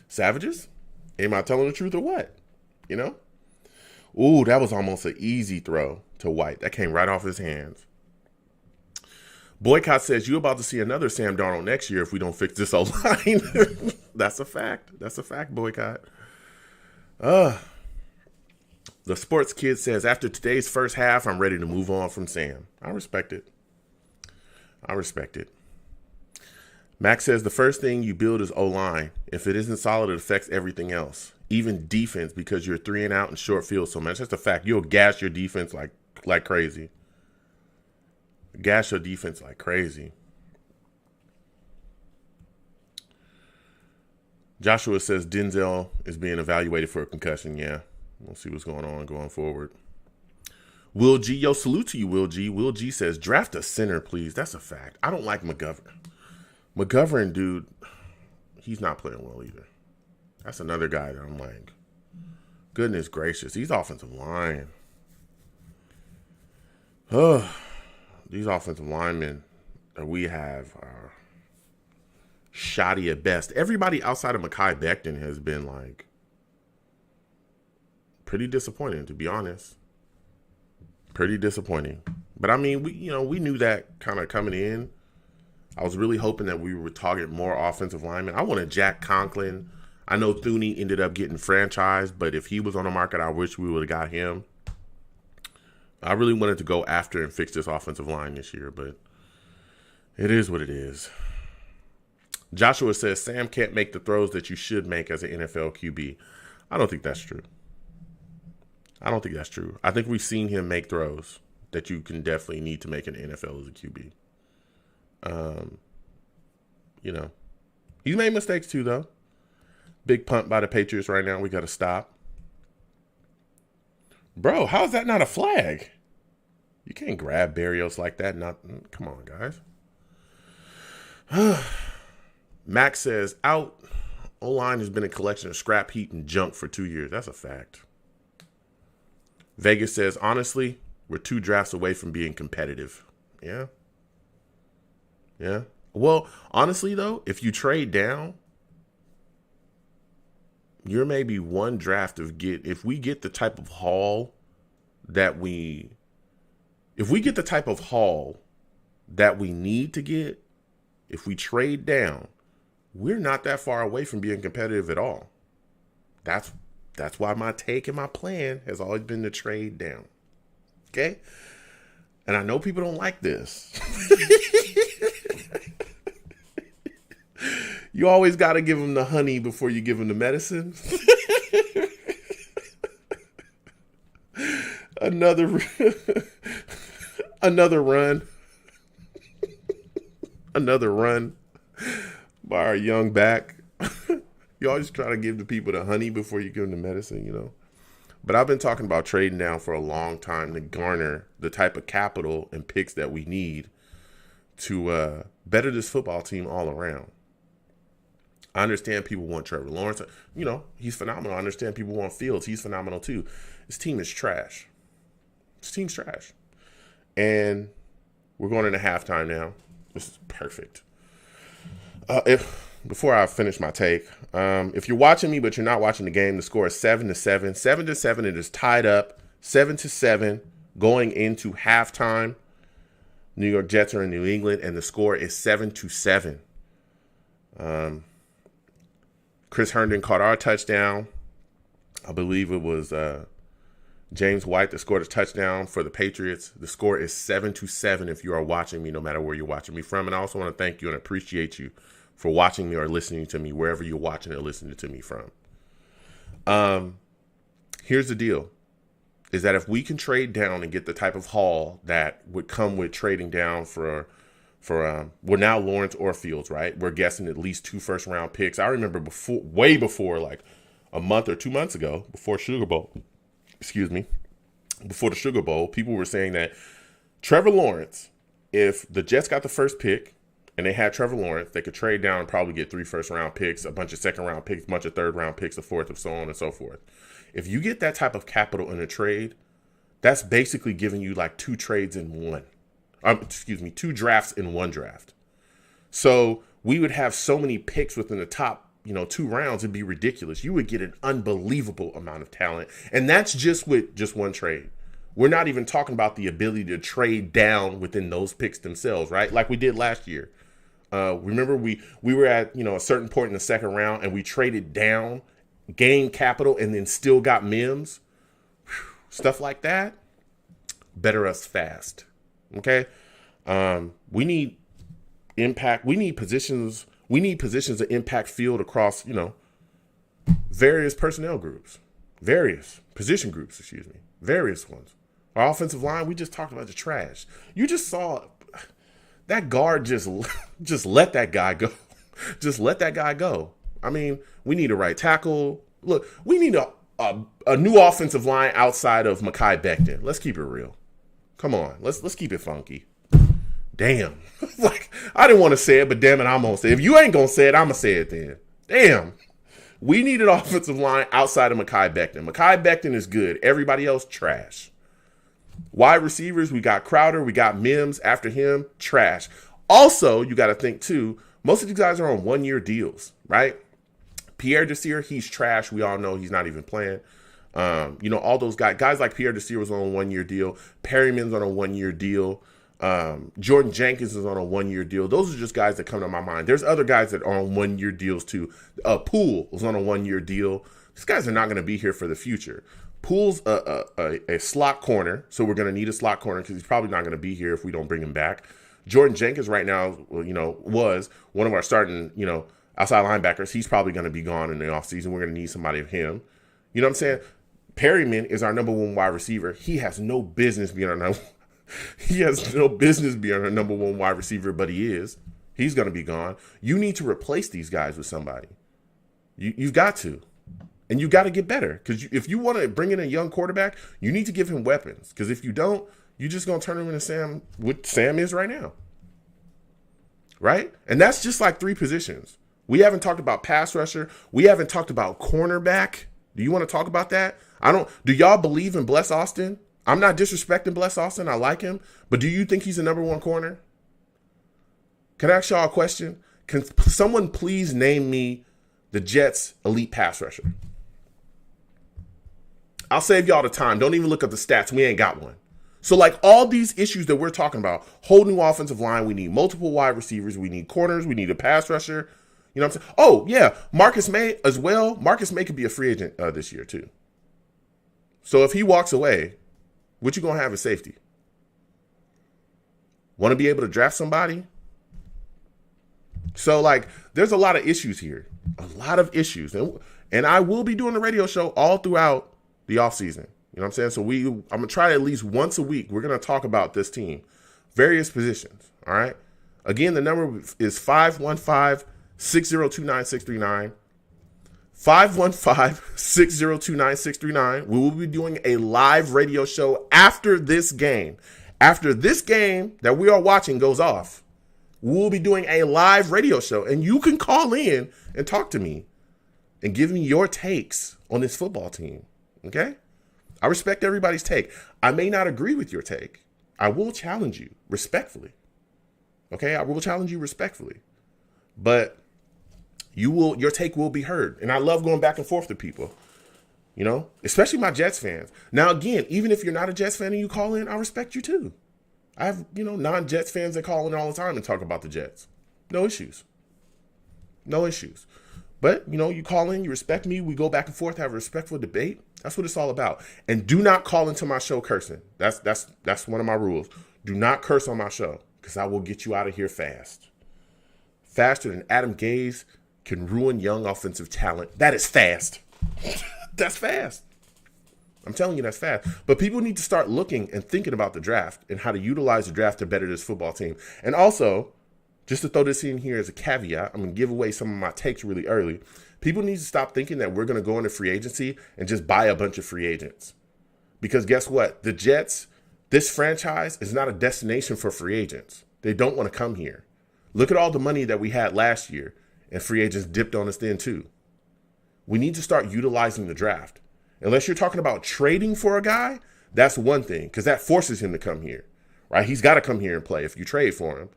Savages? Am I telling the truth or what? You know? Ooh, that was almost an easy throw to White. That came right off his hands. Boycott says, you about to see another Sam Darnold next year if we don't fix this O-line. That's a fact. That's a fact, Boycott. The sports kid says, after today's first half, I'm ready to move on from Sam. I respect it. I respect it. Max says, the first thing you build is O-line. If it isn't solid, it affects everything else. Even defense, because you're 3 and out and short field so much. That's a fact. You'll gas your defense like crazy. Gas your defense like crazy. Joshua says Denzel is being evaluated for a concussion. Yeah, we'll see what's going on going forward. Will G, yo, salute to you, Will G. Will G says, draft a center, please. That's a fact. I don't like McGovern. McGovern, dude, he's not playing well either. That's another guy that I'm like, goodness gracious. These offensive line. These offensive linemen that we have are shoddy at best. Everybody outside of Mekhi Becton has been like pretty disappointing, to be honest. Pretty disappointing. But I mean, we knew that kind of coming in. I was really hoping that we would target more offensive linemen. I wanted Jack Conklin. I know Thuney ended up getting franchised, but if he was on the market, I wish we would have got him. I really wanted to go after and fix this offensive line this year, but it is what it is. Joshua says, Sam can't make the throws that you should make as an NFL QB. I don't think that's true. I don't think that's true. I think we've seen him make throws that you can definitely need to make in the NFL as a QB. He's made mistakes too, though. Big punt by the Patriots right now. We got to stop. Bro, how is that not a flag? You can't grab Barrios like that. Come on, guys. Max says, out. O-line has been a collection of scrap heat and junk for 2 years. That's a fact. Vegas says, honestly, we're 2 drafts away from being competitive. Yeah. Yeah. Well, honestly, though, if you trade down, you're maybe 1 draft if we get the type of haul that we need to get, if we trade down, we're not that far away from being competitive at all. That's why my take and my plan has always been to trade down. Okay? And I know people don't like this. You always got to give them the honey before you give them the medicine. Another run. Another run by our young back. You always try to give the people the honey before you give them the medicine, But I've been talking about trading down for a long time to garner the type of capital and picks that we need to better this football team all around. I understand people want Trevor Lawrence. He's phenomenal. I understand people want Fields. He's phenomenal too. This team is trash. This team's trash. And we're going into halftime now. This is perfect. Before I finish my take, if you're watching me but you're not watching the game, the score is 7-7. 7-7. It is tied up. 7-7 going into halftime. New York Jets are in New England, and the score is 7-7. Chris Herndon caught our touchdown. I believe it was James White that scored a touchdown for the Patriots. The score is 7-7 if you are watching me, no matter where you're watching me from. And I also want to thank you and appreciate you for watching me or listening to me, wherever you're watching or listening to me from. Here's the deal, is that if we can trade down and get the type of haul that would come with trading down for now Lawrence or Fields, right? We're guessing at least 2 first-round picks. I remember way before, like a month or 2 months ago, before the Sugar Bowl, people were saying that Trevor Lawrence, if the Jets got the first pick and they had Trevor Lawrence, they could trade down and probably get 3 first-round picks, a bunch of second-round picks, a bunch of third-round picks, a fourth, and so on and so forth. If you get that type of capital in a trade, that's basically giving you like 2 trades in one. 2 drafts in one draft. So we would have so many picks within the top, 2 rounds, it'd be ridiculous. You would get an unbelievable amount of talent. And that's just with just one trade. We're not even talking about the ability to trade down within those picks themselves, right? Like we did last year. Remember, we were at, a certain point in the second round and we traded down, gained capital, and then still got Mims. Stuff like that. Better us fast. Okay? We need impact. We need positions. We need positions to impact field across, various personnel groups. Various position groups, various ones. Our offensive line, we just talked about the trash. You just saw that guard just let that guy go. Just let that guy go. I mean, we need a right tackle. Look, we need a new offensive line outside of Mekhi Becton. Let's keep it real. Come on, let's keep it funky. Damn. Like, I didn't want to say it, but damn it, I'm going to say it. If you ain't going to say it, I'm going to say it then. Damn. We need an offensive line outside of Mekhi Becton. Mekhi Becton is good. Everybody else, trash. Wide receivers, we got Crowder, we got Mims after him, trash. Also, you got to think, too, most of these guys are on one-year deals, right? Pierre Desir, he's trash. We all know he's not even playing. All those guys like Pierre Desir was on a one-year deal. Perryman's on a one-year deal. Jordan Jenkins is on a one-year deal. Those are just guys that come to my mind. There's other guys that are on one-year deals too. Poole was on a one-year deal. These guys are not going to be here for the future. Poole's a slot corner, so we're going to need a slot corner because he's probably not going to be here if we don't bring him back. Jordan Jenkins right now, was one of our starting, outside linebackers. He's probably going to be gone in the offseason. We're going to need somebody of him. You know what I'm saying? Perryman is our number 1 wide receiver. He has no business being our number number 1 wide receiver, but he is. He's going to be gone. You need to replace these guys with somebody. You've got to. And you got to get better. Because if you want to bring in a young quarterback, you need to give him weapons. Because if you don't, you're just going to turn him into what Sam is right now. Right? And that's just like 3 positions. We haven't talked about pass rusher. We haven't talked about cornerback. Do you want to talk about that? Do y'all believe in Bless Austin? I'm not disrespecting Bless Austin. I like him. But do you think he's the number 1 corner? Can I ask y'all a question? Can someone please name me the Jets' elite pass rusher? I'll save y'all the time. Don't even look up the stats. We ain't got one. So like all these issues that we're talking about, whole new offensive line, we need multiple wide receivers, we need corners, we need a pass rusher. You know what I'm saying? Oh, yeah. Marcus May as well. Marcus May could be a free agent this year too. So if he walks away, what you going to have as safety? Want to be able to draft somebody? So, like, there's a lot of issues here. A lot of issues. And I will be doing the radio show all throughout the offseason. You know what I'm saying? So I'm going to try at least once a week. We're going to talk about this team. Various positions. All right? Again, the number is 515-602-9639. 515-602-9639. We will be doing a live radio show after this game. After this game that we are watching goes off, we'll be doing a live radio show. And you can call in and talk to me and give me your takes on this football team. Okay? I respect everybody's take. I may not agree with your take. I will challenge you respectfully. Okay? I will challenge you respectfully. But your take will be heard. And I love going back and forth with people, especially my Jets fans. Now, again, even if you're not a Jets fan and you call in, I respect you too. I have, non-Jets fans that call in all the time and talk about the Jets. No issues. No issues. But, you call in, you respect me. We go back and forth, have a respectful debate. That's what it's all about. And do not call into my show cursing. That's one of my rules. Do not curse on my show because I will get you out of here fast. Faster than Adam Gase can ruin young offensive talent. That is fast. That's fast. I'm telling you, that's fast. But people need to start looking and thinking about the draft and how to utilize the draft to better this football team. And also, just to throw this in here as a caveat, I'm going to give away some of my takes really early. People need to stop thinking that we're going to go into free agency and just buy a bunch of free agents. Because guess what? The Jets, this franchise is not a destination for free agents. They don't want to come here. Look at all the money that we had last year, and free agents dipped on us then too. We need to start utilizing the draft. Unless you're talking about trading for a guy, that's one thing, because that forces him to come here, right? He's got to come here and play if you trade for him.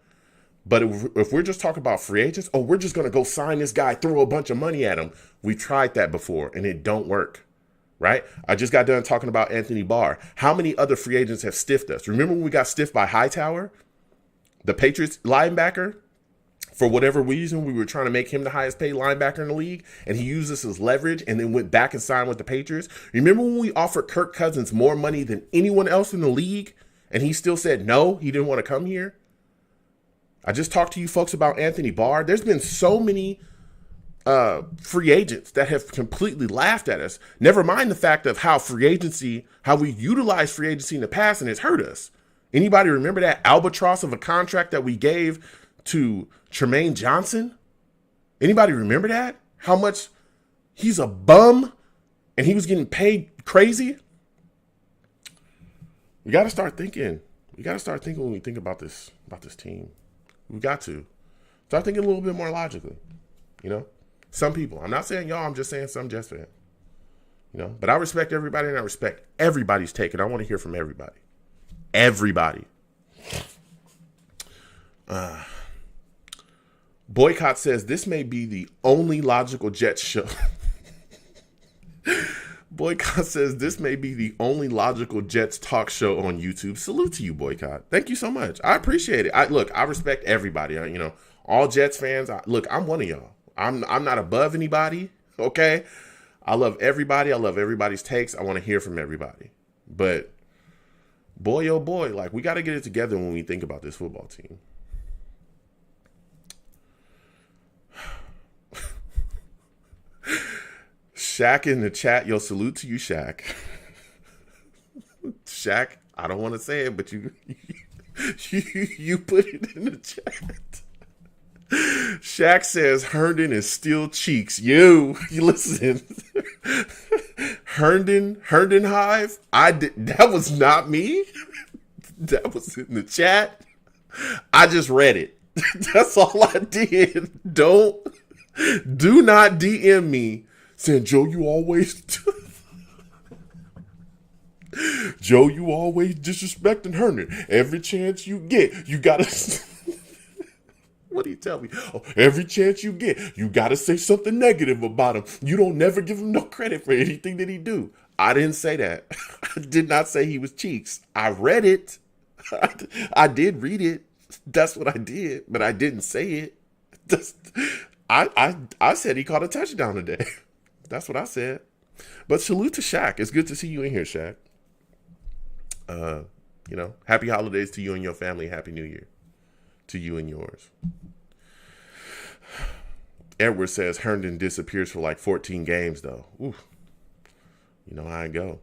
But if we're just talking about free agents, oh, we're just going to go sign this guy, throw a bunch of money at him. We've tried that before, and it don't work, right? I just got done talking about Anthony Barr. How many other free agents have stiffed us? Remember when we got stiffed by Hightower, the Patriots linebacker? For whatever reason, we were trying to make him the highest paid linebacker in the league, and he used this as leverage and then went back and signed with the Patriots. Remember when we offered Kirk Cousins more money than anyone else in the league, and he still said no, he didn't want to come here? I just talked to you folks about Anthony Barr. There's been so many free agents that have completely laughed at us. Never mind the fact of how we utilized free agency in the past, and it's hurt us. Anybody remember that albatross of a contract that we gave to Tremaine Johnson? Anybody remember that? How much he's a bum and he was getting paid crazy? We got to start thinking. We got to start thinking when we think about this team. We got to start thinking a little bit more logically. You know, some people, I'm not saying y'all, I'm just saying some Jets fans. You know, but I respect everybody and I respect everybody's take, and I want to hear from everybody. Everybody. Boycott says this may be the only logical Jets show. Boycott says this may be the only logical Jets talk show on YouTube. Salute to you, Boycott. Thank you so much. I appreciate it. I respect everybody. You know, all Jets fans. I'm one of y'all. I'm not above anybody. Okay, I love everybody. I love everybody's takes. I want to hear from everybody. But boy, oh boy, like we got to get it together when we think about this football team. Shaq in the chat, yo, salute to you, Shaq. Shaq, I don't want to say it, but you put it in the chat. Shaq says Herndon is still cheeks. You listen. Herndon Hive. That was not me. That was in the chat. I just read it. That's all I did. Do not DM me saying, Joe, you always disrespecting Herndon. Every chance you get, you gotta. What do you tell me? Oh, every chance you get, you gotta say something negative about him. You don't never give him no credit for anything that he do. I didn't say that. I did not say he was cheeks. I read it. I did read it. That's what I did, but I didn't say it. I said he caught a touchdown today. That's what I said. But salute to Shaq. It's good to see you in here, Shaq. You know, happy holidays to you and your family. Happy New Year to you and yours. Edward says Herndon disappears for like 14 games, though. Oof. You know how I go.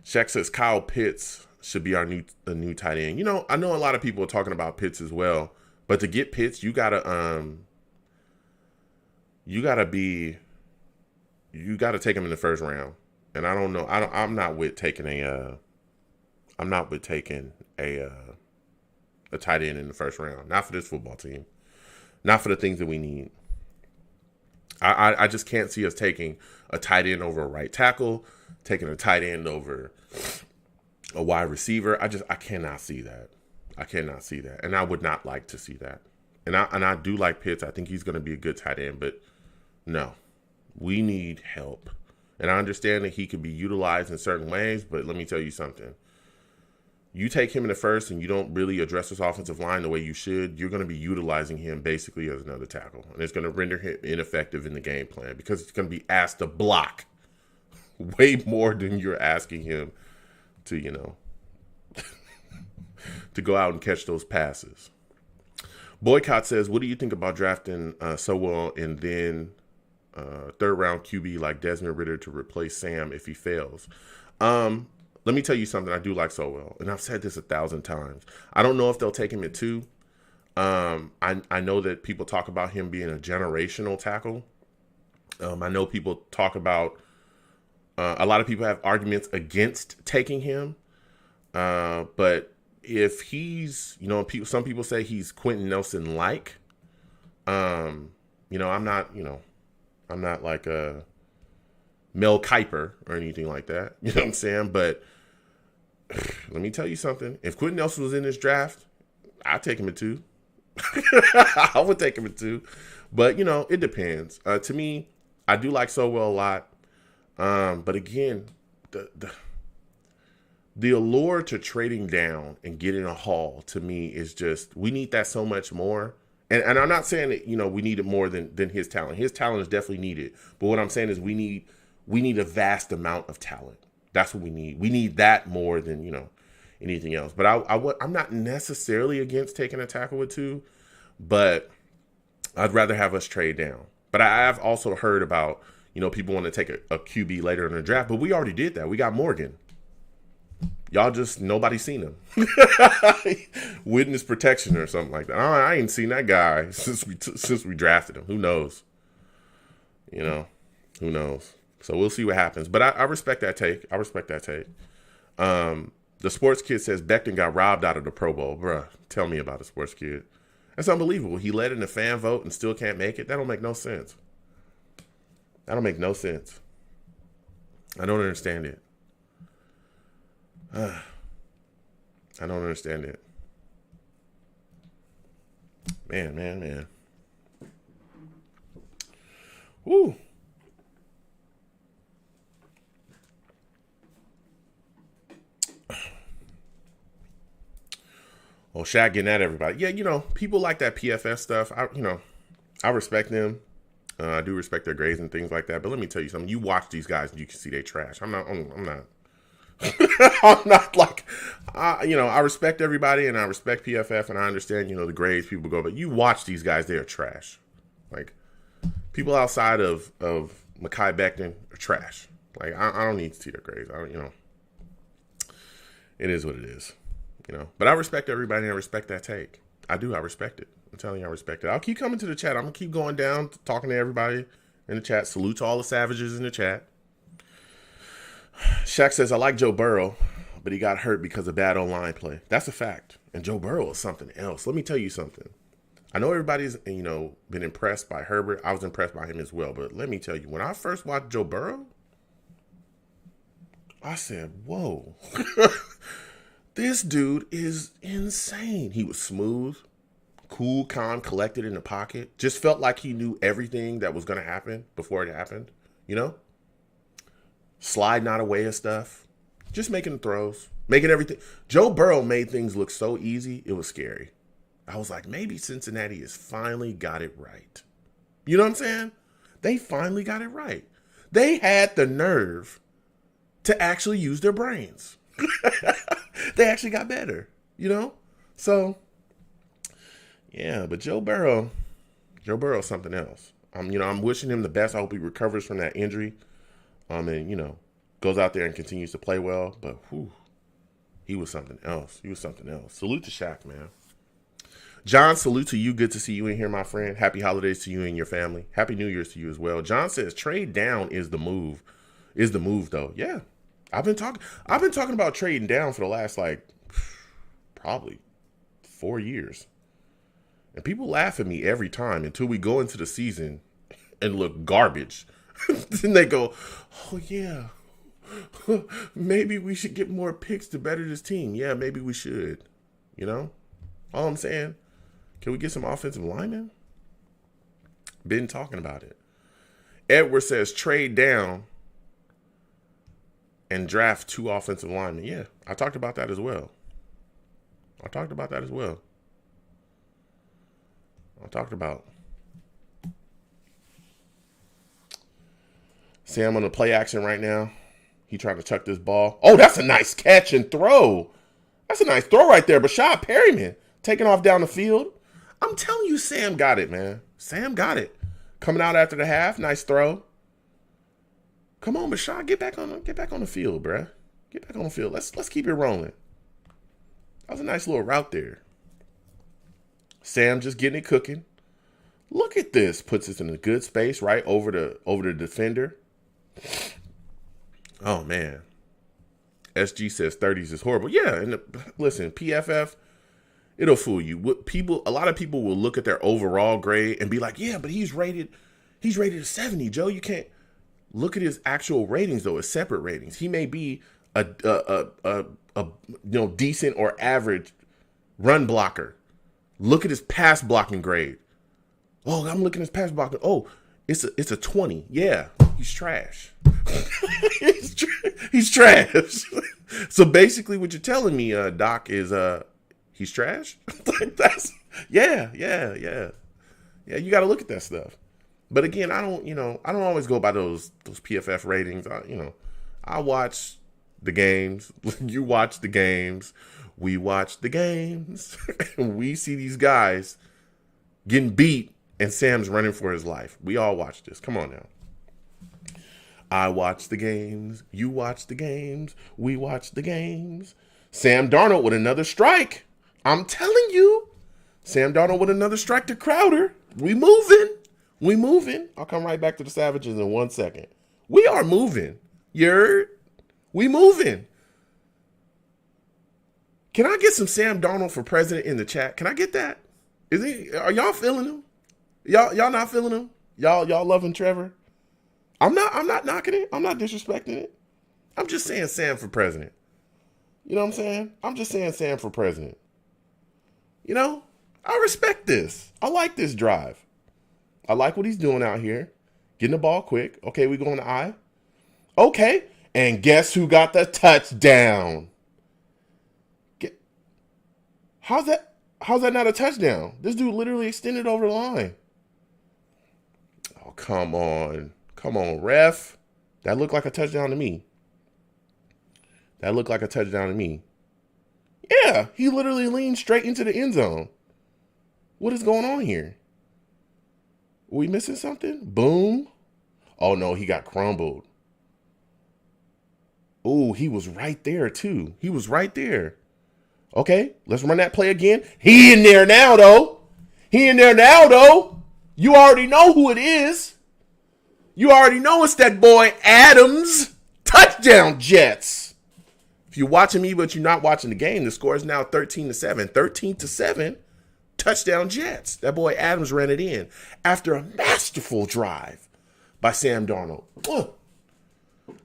Shaq says Kyle Pitts should be our new tight end. You know, I know a lot of people are talking about Pitts as well, but to get Pitts, you gotta take him in the first round. And I don't know. I'm not with taking a tight end in the first round. Not for this football team. Not for the things that we need. I just can't see us taking a tight end over a right tackle, taking a tight end over a wide receiver. I cannot see that. I cannot see that. And I would not like to see that. And I do like Pitts. I think he's going to be a good tight end, but no. We need help. And I understand that he could be utilized in certain ways, but let me tell you something. You take him in the first and you don't really address this offensive line the way you should, you're going to be utilizing him basically as another tackle. And it's going to render him ineffective in the game plan because he's going to be asked to block way more than you're asking him to, you know, to go out and catch those passes. Boycott says, what do you think about drafting Sowell and then third round QB like Desmond Ridder to replace Sam if he fails? Let me tell you something. I do like Sowell, and I've said this 1,000 times. I don't know if they'll take him at 2. I know that people talk about him being a generational tackle. I know people talk about a lot of people have arguments against taking him, but if he's, some people say he's Quentin Nelson like. I'm not like a Mel Kiper or anything like that. You know what I'm saying? But let me tell you something. If Quentin Nelson was in this draft, I'd take him at 2. I would take him at 2. But, it depends. To me, I do like Sowell a lot. But again, the allure to trading down and getting a haul to me is just, we need that so much more. And I'm not saying that, we need it more than his talent. His talent is definitely needed. But what I'm saying is we need a vast amount of talent. That's what we need. We need that more than, anything else. But I'm not necessarily against taking a tackle with 2, but I'd rather have us trade down. But I have also heard about, people want to take a QB later in the draft, but we already did that. We got Morgan. Y'all just, nobody's seen him. Witness protection or something like that. I ain't seen that guy since we drafted him. Who knows? Who knows? So we'll see what happens. But I respect that take. The sports kid says Becton got robbed out of the Pro Bowl. Bruh, tell me about the sports kid. That's unbelievable. He led in the fan vote and still can't make it. That don't make no sense. I don't understand it. I don't understand it. Man. Woo. Oh, Shaq getting at everybody. Yeah, people like that PFF stuff. I respect them. I do respect their grades and things like that. But let me tell you something. You watch these guys and you can see they trash. I'm not. I'm not like, I respect everybody and I respect PFF and I understand, the grades people go. But you watch these guys, they are trash. Like, people outside of Mekhi Becton are trash. Like, I don't need to see their grades. It is what it is. But I respect everybody and I respect that take. I do. I respect it. I'm telling you, I respect it. I'll keep coming to the chat. I'm going to keep going down, talking to everybody in the chat. Salute to all the savages in the chat. Shaq says, I like Joe Burrow, but he got hurt because of bad online play. That's a fact. And Joe Burrow is something else. Let me tell you something. I know everybody's, been impressed by Herbert. I was impressed by him as well. But let me tell you, when I first watched Joe Burrow, I said, whoa. This dude is insane. He was smooth, cool, calm, collected in the pocket. Just felt like he knew everything that was going to happen before it happened, Sliding out of way of stuff. Just making throws. Making everything. Joe Burrow made things look so easy, it was scary. I was like, maybe Cincinnati has finally got it right. You know what I'm saying? They finally got it right. They had the nerve to actually use their brains. They actually got better, So, yeah, but Joe Burrow's something else. I'm wishing him the best. I hope he recovers from that injury. And, goes out there and continues to play well. But, he was something else. Salute to Shaq, man. John, salute to you. Good to see you in here, my friend. Happy holidays to you and your family. Happy New Year's to you as well. John says trade down is the move. Though. Yeah. I've been talking about trading down for the last, probably 4 years. And people laugh at me every time until we go into the season and look garbage. Then they go, oh, yeah, maybe we should get more picks to better this team. Yeah, maybe we should. All I'm saying, can we get some offensive linemen? Been talking about it. Edward says trade down and draft 2 offensive linemen. Yeah, I talked about that as well. Sam on the play action right now. He trying to chuck this ball. Oh, that's a nice catch and throw. That's a nice throw right there. Bashad Perryman taking off down the field. I'm telling you, Sam got it, man. Sam got it. Coming out after the half. Nice throw. Come on, Bashad. Get back on the field, bruh. Get back on the field. Let's keep it rolling. That was a nice little route there. Sam just getting it cooking. Look at this. Puts us in a good space right over the defender. Oh, man. SG says 30s is horrible. Yeah, and listen, PFF, it'll fool you. A lot of people will look at their overall grade and be like, yeah, but he's rated a 70, Joe. You can't look at his actual ratings though, his separate ratings. He may be a decent or average run blocker. Look at his pass blocking grade. Oh, I'm looking at his pass blocking. Oh, it's a 20. Yeah, he's trash. he's trash. So basically, what you're telling me, Doc, is he's trash. Like that's yeah. You got to look at that stuff. But again, I don't always go by those PFF ratings. I watch the games. You watch the games. We watch the games. And we see these guys getting beat, and Sam's running for his life. We all watch this. Come on now. I watch the games. You watch the games. We watch the games. Sam Darnold with another strike. I'm telling you. Sam Darnold with another strike to Crowder. We moving. I'll come right back to the Savages in 1 second. We are moving. You heard? We moving. Can I get some Sam Darnold for president in the chat? Can I get that? Are y'all feeling him? Y'all not feeling him? Y'all loving Trevor? I'm not knocking it. I'm not disrespecting it. I'm just saying Sam for president. You know what I'm saying? I'm just saying Sam for president. I respect this. I like this drive. I like what he's doing out here. Getting the ball quick. Okay, we going to I. Okay. And guess who got the touchdown? How's that not a touchdown? This dude literally extended over the line. Oh, come on. Come on, ref. That looked like a touchdown to me. Yeah, he literally leaned straight into the end zone. What is going on here? Are we missing something? Boom. Oh, no, he got crumbled. Oh, he was right there, too. He was right there. Okay, let's run that play again. He in there now, though. You already know who it is. You already know it's that boy Adams. Touchdown, Jets. If you're watching me, but you're not watching the game, the score is now 13-7. 13-7, touchdown, Jets. That boy Adams ran it in after a masterful drive by Sam Darnold.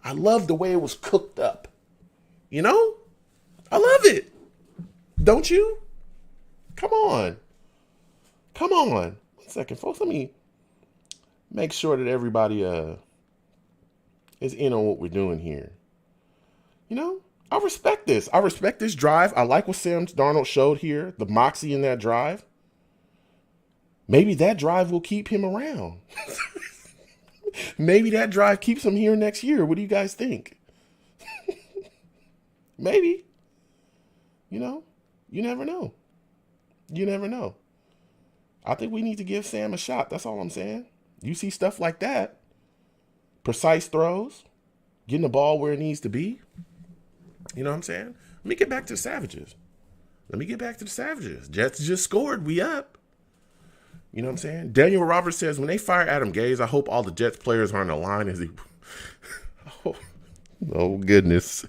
I love the way it was cooked up. I love it. Don't you? Come on. 1 second, folks. Let me make sure that everybody is in on what we're doing here. I respect this. I respect this drive. I like what Sam Darnold showed here, the moxie in that drive. Maybe that drive will keep him around. Maybe that drive keeps him here next year. What do you guys think? Maybe. You never know. I think we need to give Sam a shot. That's all I'm saying. You see stuff like that. Precise throws. Getting the ball where it needs to be. You know what I'm saying? Let me get back to the Savages. Jets just scored. We up. You know what I'm saying? Daniel Roberts says, when they fire Adam Gase, I hope all the Jets players are on the line as he... Oh goodness.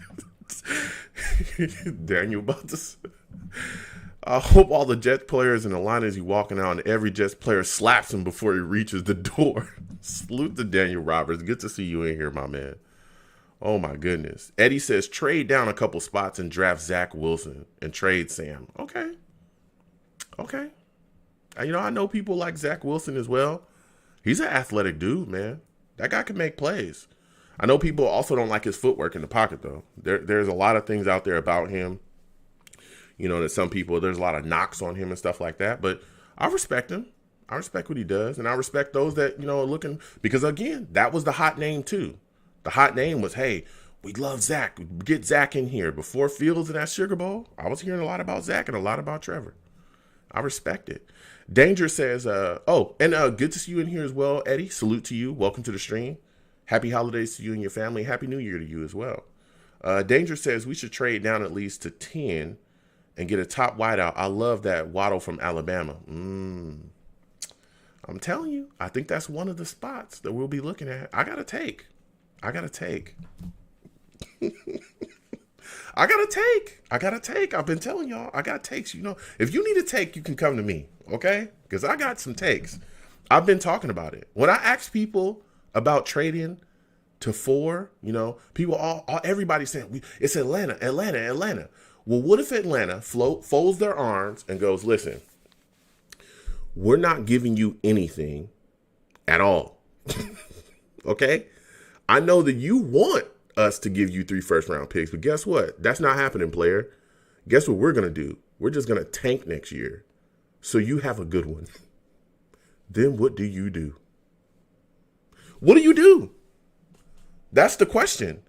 Daniel about to... I hope all the Jets players in the line as he walking out and every Jets player slaps him before he reaches the door. Salute to Daniel Roberts. Good to see you in here, my man. Oh my goodness. Eddie says trade down a couple spots and draft Zach Wilson and trade Sam. Okay. I know people like Zach Wilson as well. He's an athletic dude, man. That guy can make plays. I know people also don't like his footwork in the pocket, though. There's a lot of things out there about him. That some people, there's a lot of knocks on him and stuff like that. But I respect him. I respect what he does. And I respect those that, are looking. Because, again, that was the hot name, too. The hot name was, hey, we love Zach. Get Zach in here. Before Fields and that Sugar Bowl, I was hearing a lot about Zach and a lot about Trevor. I respect it. Danger says, good to see you in here as well, Eddie. Salute to you. Welcome to the stream. Happy holidays to you and your family. Happy New Year to you as well. Danger says we should trade down at least to 10 and get a top wideout. I love that Waddle from Alabama. I'm telling you, I think that's one of the spots that we'll be looking at. I got to take. I got a take. I've been telling y'all, I got takes. You know, if you need a take, you can come to me, okay? Because I got some takes. I've been talking about it. When I ask people about trading to 4, you know, people everybody saying it's Atlanta. Well, what if Atlanta folds their arms and goes, listen, we're not giving you anything at all. Okay? I know that you want us to give you 3 first-round picks, but guess what? That's not happening, player. Guess what we're going to do? We're just going to tank next year. So you have a good one. Then what do you do? What do you do? That's the question.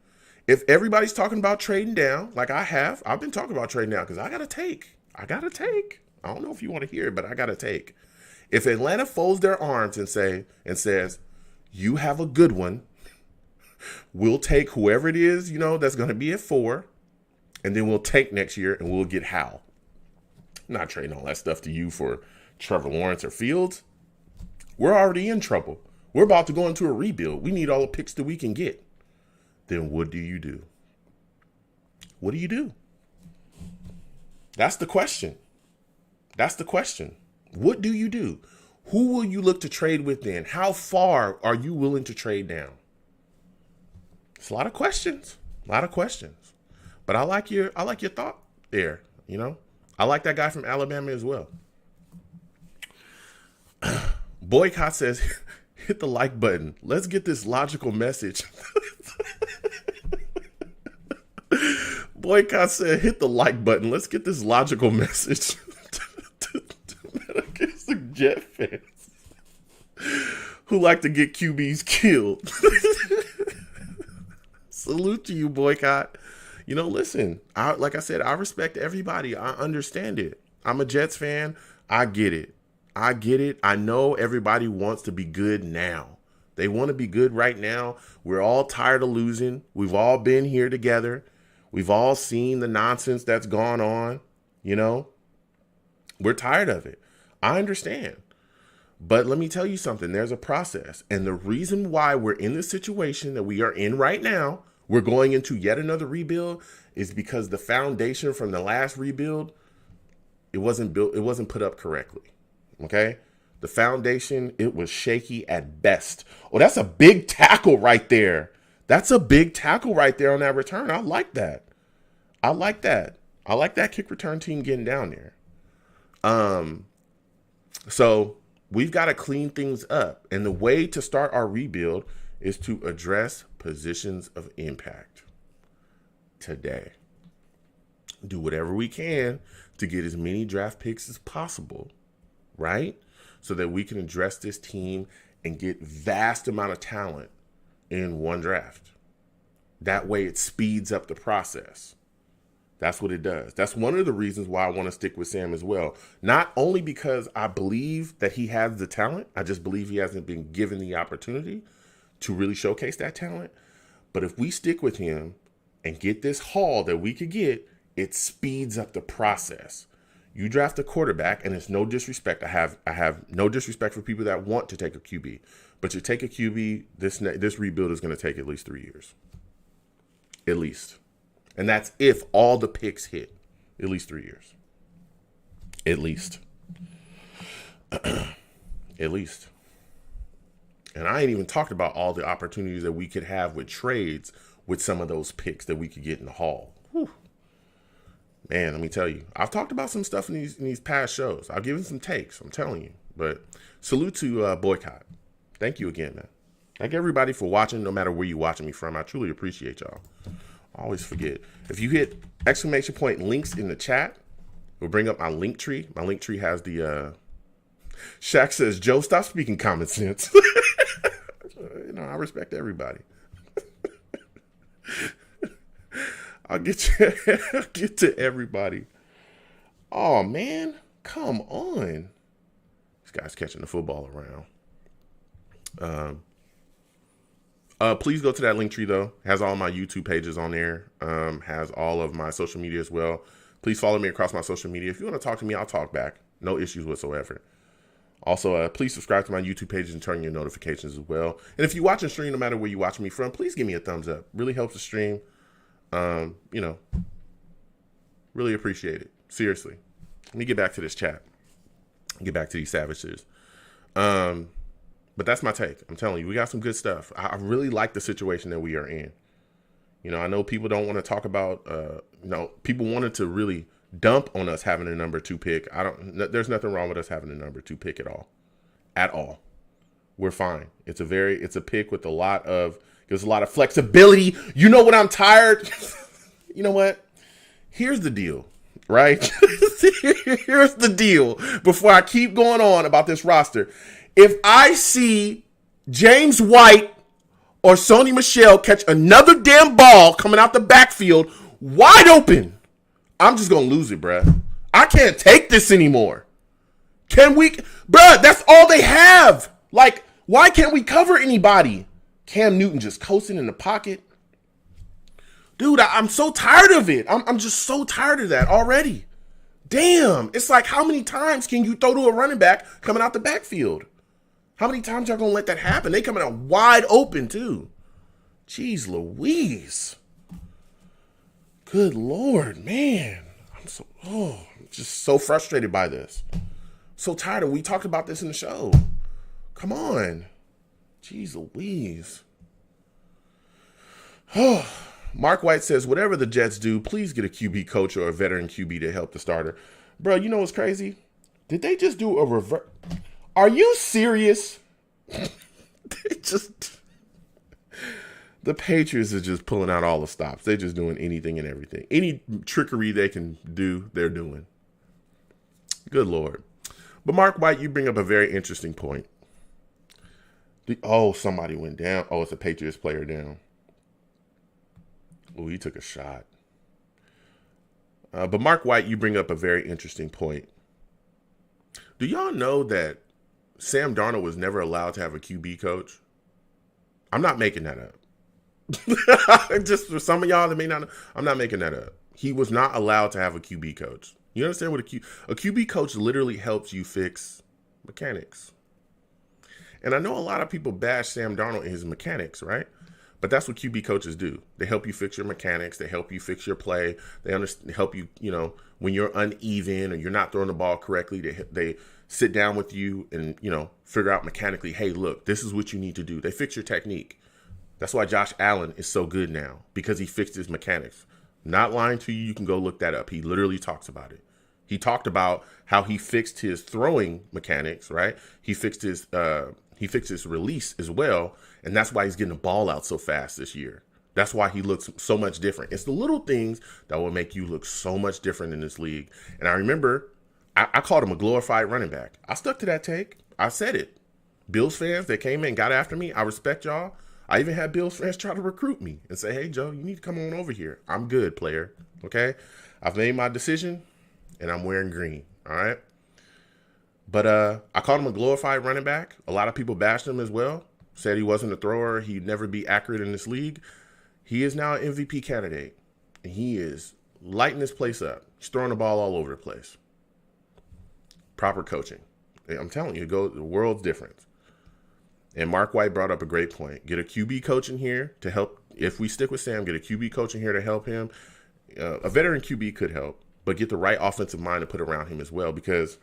If everybody's talking about trading down, like I've been talking about trading down because I got to take. I don't know if you want to hear it, but I got to take. If Atlanta folds their arms and says, you have a good one, we'll take whoever it is, you know, that's going to be at 4, and then we'll take next year and we'll get Hal. I'm not trading all that stuff to you for Trevor Lawrence or Fields. We're already in trouble. We're about to go into a rebuild. We need all the picks that we can get. Then what do you do? What do you do? That's the question. What do you do? Who will you look to trade with then? How far are you willing to trade down? It's a lot of questions. But I like your thought there, you know? I like that guy from Alabama as well. Boycott says, hit the like button. Let's get this logical message. Boycott said, hit the like button. Let's get this logical message to Metagastic Jet fans who like to get QBs killed. Salute to you, Boycott. You know, listen, like I said, I respect everybody. I understand it. I'm a Jets fan. I get it. I know everybody wants to be good now. They want to be good right now. We're all tired of losing. We've all been here together. We've all seen the nonsense that's gone on. You know, we're tired of it. I understand. But let me tell you something. There's a process. And the reason why we're in the situation that we are in right now, we're going into yet another rebuild, is because the foundation from the last rebuild, it wasn't put up correctly. Okay? The foundation, it was shaky at best. Oh, that's a big tackle right there. That's a big tackle right there on that return. I like that. I like that kick return team getting down there. So we've got to clean things up. And the way to start our rebuild is to address positions of impact today. Do whatever we can to get as many draft picks as possible, right? So that we can address this team and get vast amount of talent in one draft. That way it speeds up the process. That's what it does. That's one of the reasons why I want to stick with Sam as well. Not only because I believe that he has the talent, I just believe he hasn't been given the opportunity to really showcase that talent. But if we stick with him and get this haul that we could get, it speeds up the process. You draft a quarterback, and it's no disrespect. I have no disrespect for people that want to take a QB. But you take a QB, this rebuild is going to take at least 3 years. At least. And that's if all the picks hit. At least 3 years. At least. At least. And I ain't even talked about all the opportunities that we could have with trades with some of those picks that we could get in the haul. Whew. Man, let me tell you, I've talked about some stuff in these past shows. I've given some takes, I'm telling you. But salute to Boycott. Thank you again, man. Thank everybody for watching, no matter where you're watching me from. I truly appreciate y'all. I always forget. If you hit exclamation point links in the chat, it'll bring up my link tree. My link tree has the Shaq says, Joe, stop speaking common sense. You know, I respect everybody. I'll get to everybody. Oh man, come on. This guy's catching the football around. Please go to that link tree though. Has all my YouTube pages on there. Has all of my social media as well. Please follow me across my social media. If you want to talk to me, I'll talk back. No issues whatsoever. Also, please subscribe to my YouTube pages and turn on your notifications as well. And if you watch and stream, no matter where you watch me from, please give me a thumbs up. Really helps the stream. You know, Really appreciate it. Seriously. Let me get back to this chat. Get back to these savages. But that's my take. I'm telling you, we got some good stuff. I really like the situation that we are in. You know, I know people don't want to talk about, people wanted to really dump on us having a number 2 pick. There's nothing wrong with us having a number 2 pick at all. At all. We're fine. It's a pick with gives a lot of flexibility. You know what? I'm tired. You know what? Here's the deal, right? Here's the deal before I keep going on about this roster. If I see James White or Sony Michel catch another damn ball coming out the backfield wide open, I'm just going to lose it, bruh. I can't take this anymore. Bruh, that's all they have. Like, why can't we cover anybody? Cam Newton just coasting in the pocket. Dude, I'm so tired of it. I'm just so tired of that already. Damn. It's like, how many times can you throw to a running back coming out the backfield? How many times y'all gonna let that happen? They coming out wide open, too. Jeez Louise. Good Lord, man. I'm just so frustrated by this. So tired of. We talked about this in the show. Come on. Jeez Louise. Mark White says, whatever the Jets do, please get a QB coach or a veteran QB to help the starter. Bro, you know what's crazy? Did they just do a reverse? Are you serious? The Patriots are just pulling out all the stops. They're just doing anything and everything. Any trickery they can do, they're doing. Good Lord. But Mark White, you bring up a very interesting point. Somebody went down. Oh, it's a Patriots player down. Oh, he took a shot. But Mark White, you bring up a very interesting point. Do y'all know that Sam Darnold was never allowed to have a QB coach? I'm not making that up. Just for some of y'all that may not know, I'm not making that up. He was not allowed to have a QB coach. You understand what a QB coach literally helps you fix mechanics. And I know a lot of people bash Sam Darnold and his mechanics, right? But that's what QB coaches do. They help you fix your mechanics. They help you fix your play. They help you, when you're uneven or you're not throwing the ball correctly, they sit down with you and, figure out mechanically, hey, look, this is what you need to do. They fix your technique. That's why Josh Allen is so good now, because he fixed his mechanics. Not lying to you, you can go look that up. He literally talks about it. He talked about how he fixed his throwing mechanics, right? He fixed his release as well, and that's why he's getting the ball out so fast this year. That's why he looks so much different. It's the little things that will make you look so much different in this league. And I remember I called him a glorified running back. I stuck to that take. I said it. Bills fans that came in and got after me, I respect y'all. I even had Bills fans try to recruit me and say, hey, Joe, you need to come on over here. I'm good, player. Okay? I've made my decision, and I'm wearing green. All right? But I called him a glorified running back. A lot of people bashed him as well. Said he wasn't a thrower. He'd never be accurate in this league. He is now an MVP candidate. And he is lighting this place up. He's throwing the ball all over the place. Proper coaching. I'm telling you, the world's different. And Mark White brought up a great point. Get a QB coach in here to help. If we stick with Sam, get a QB coach in here to help him. A veteran QB could help, but get the right offensive mind to put around him as well. Because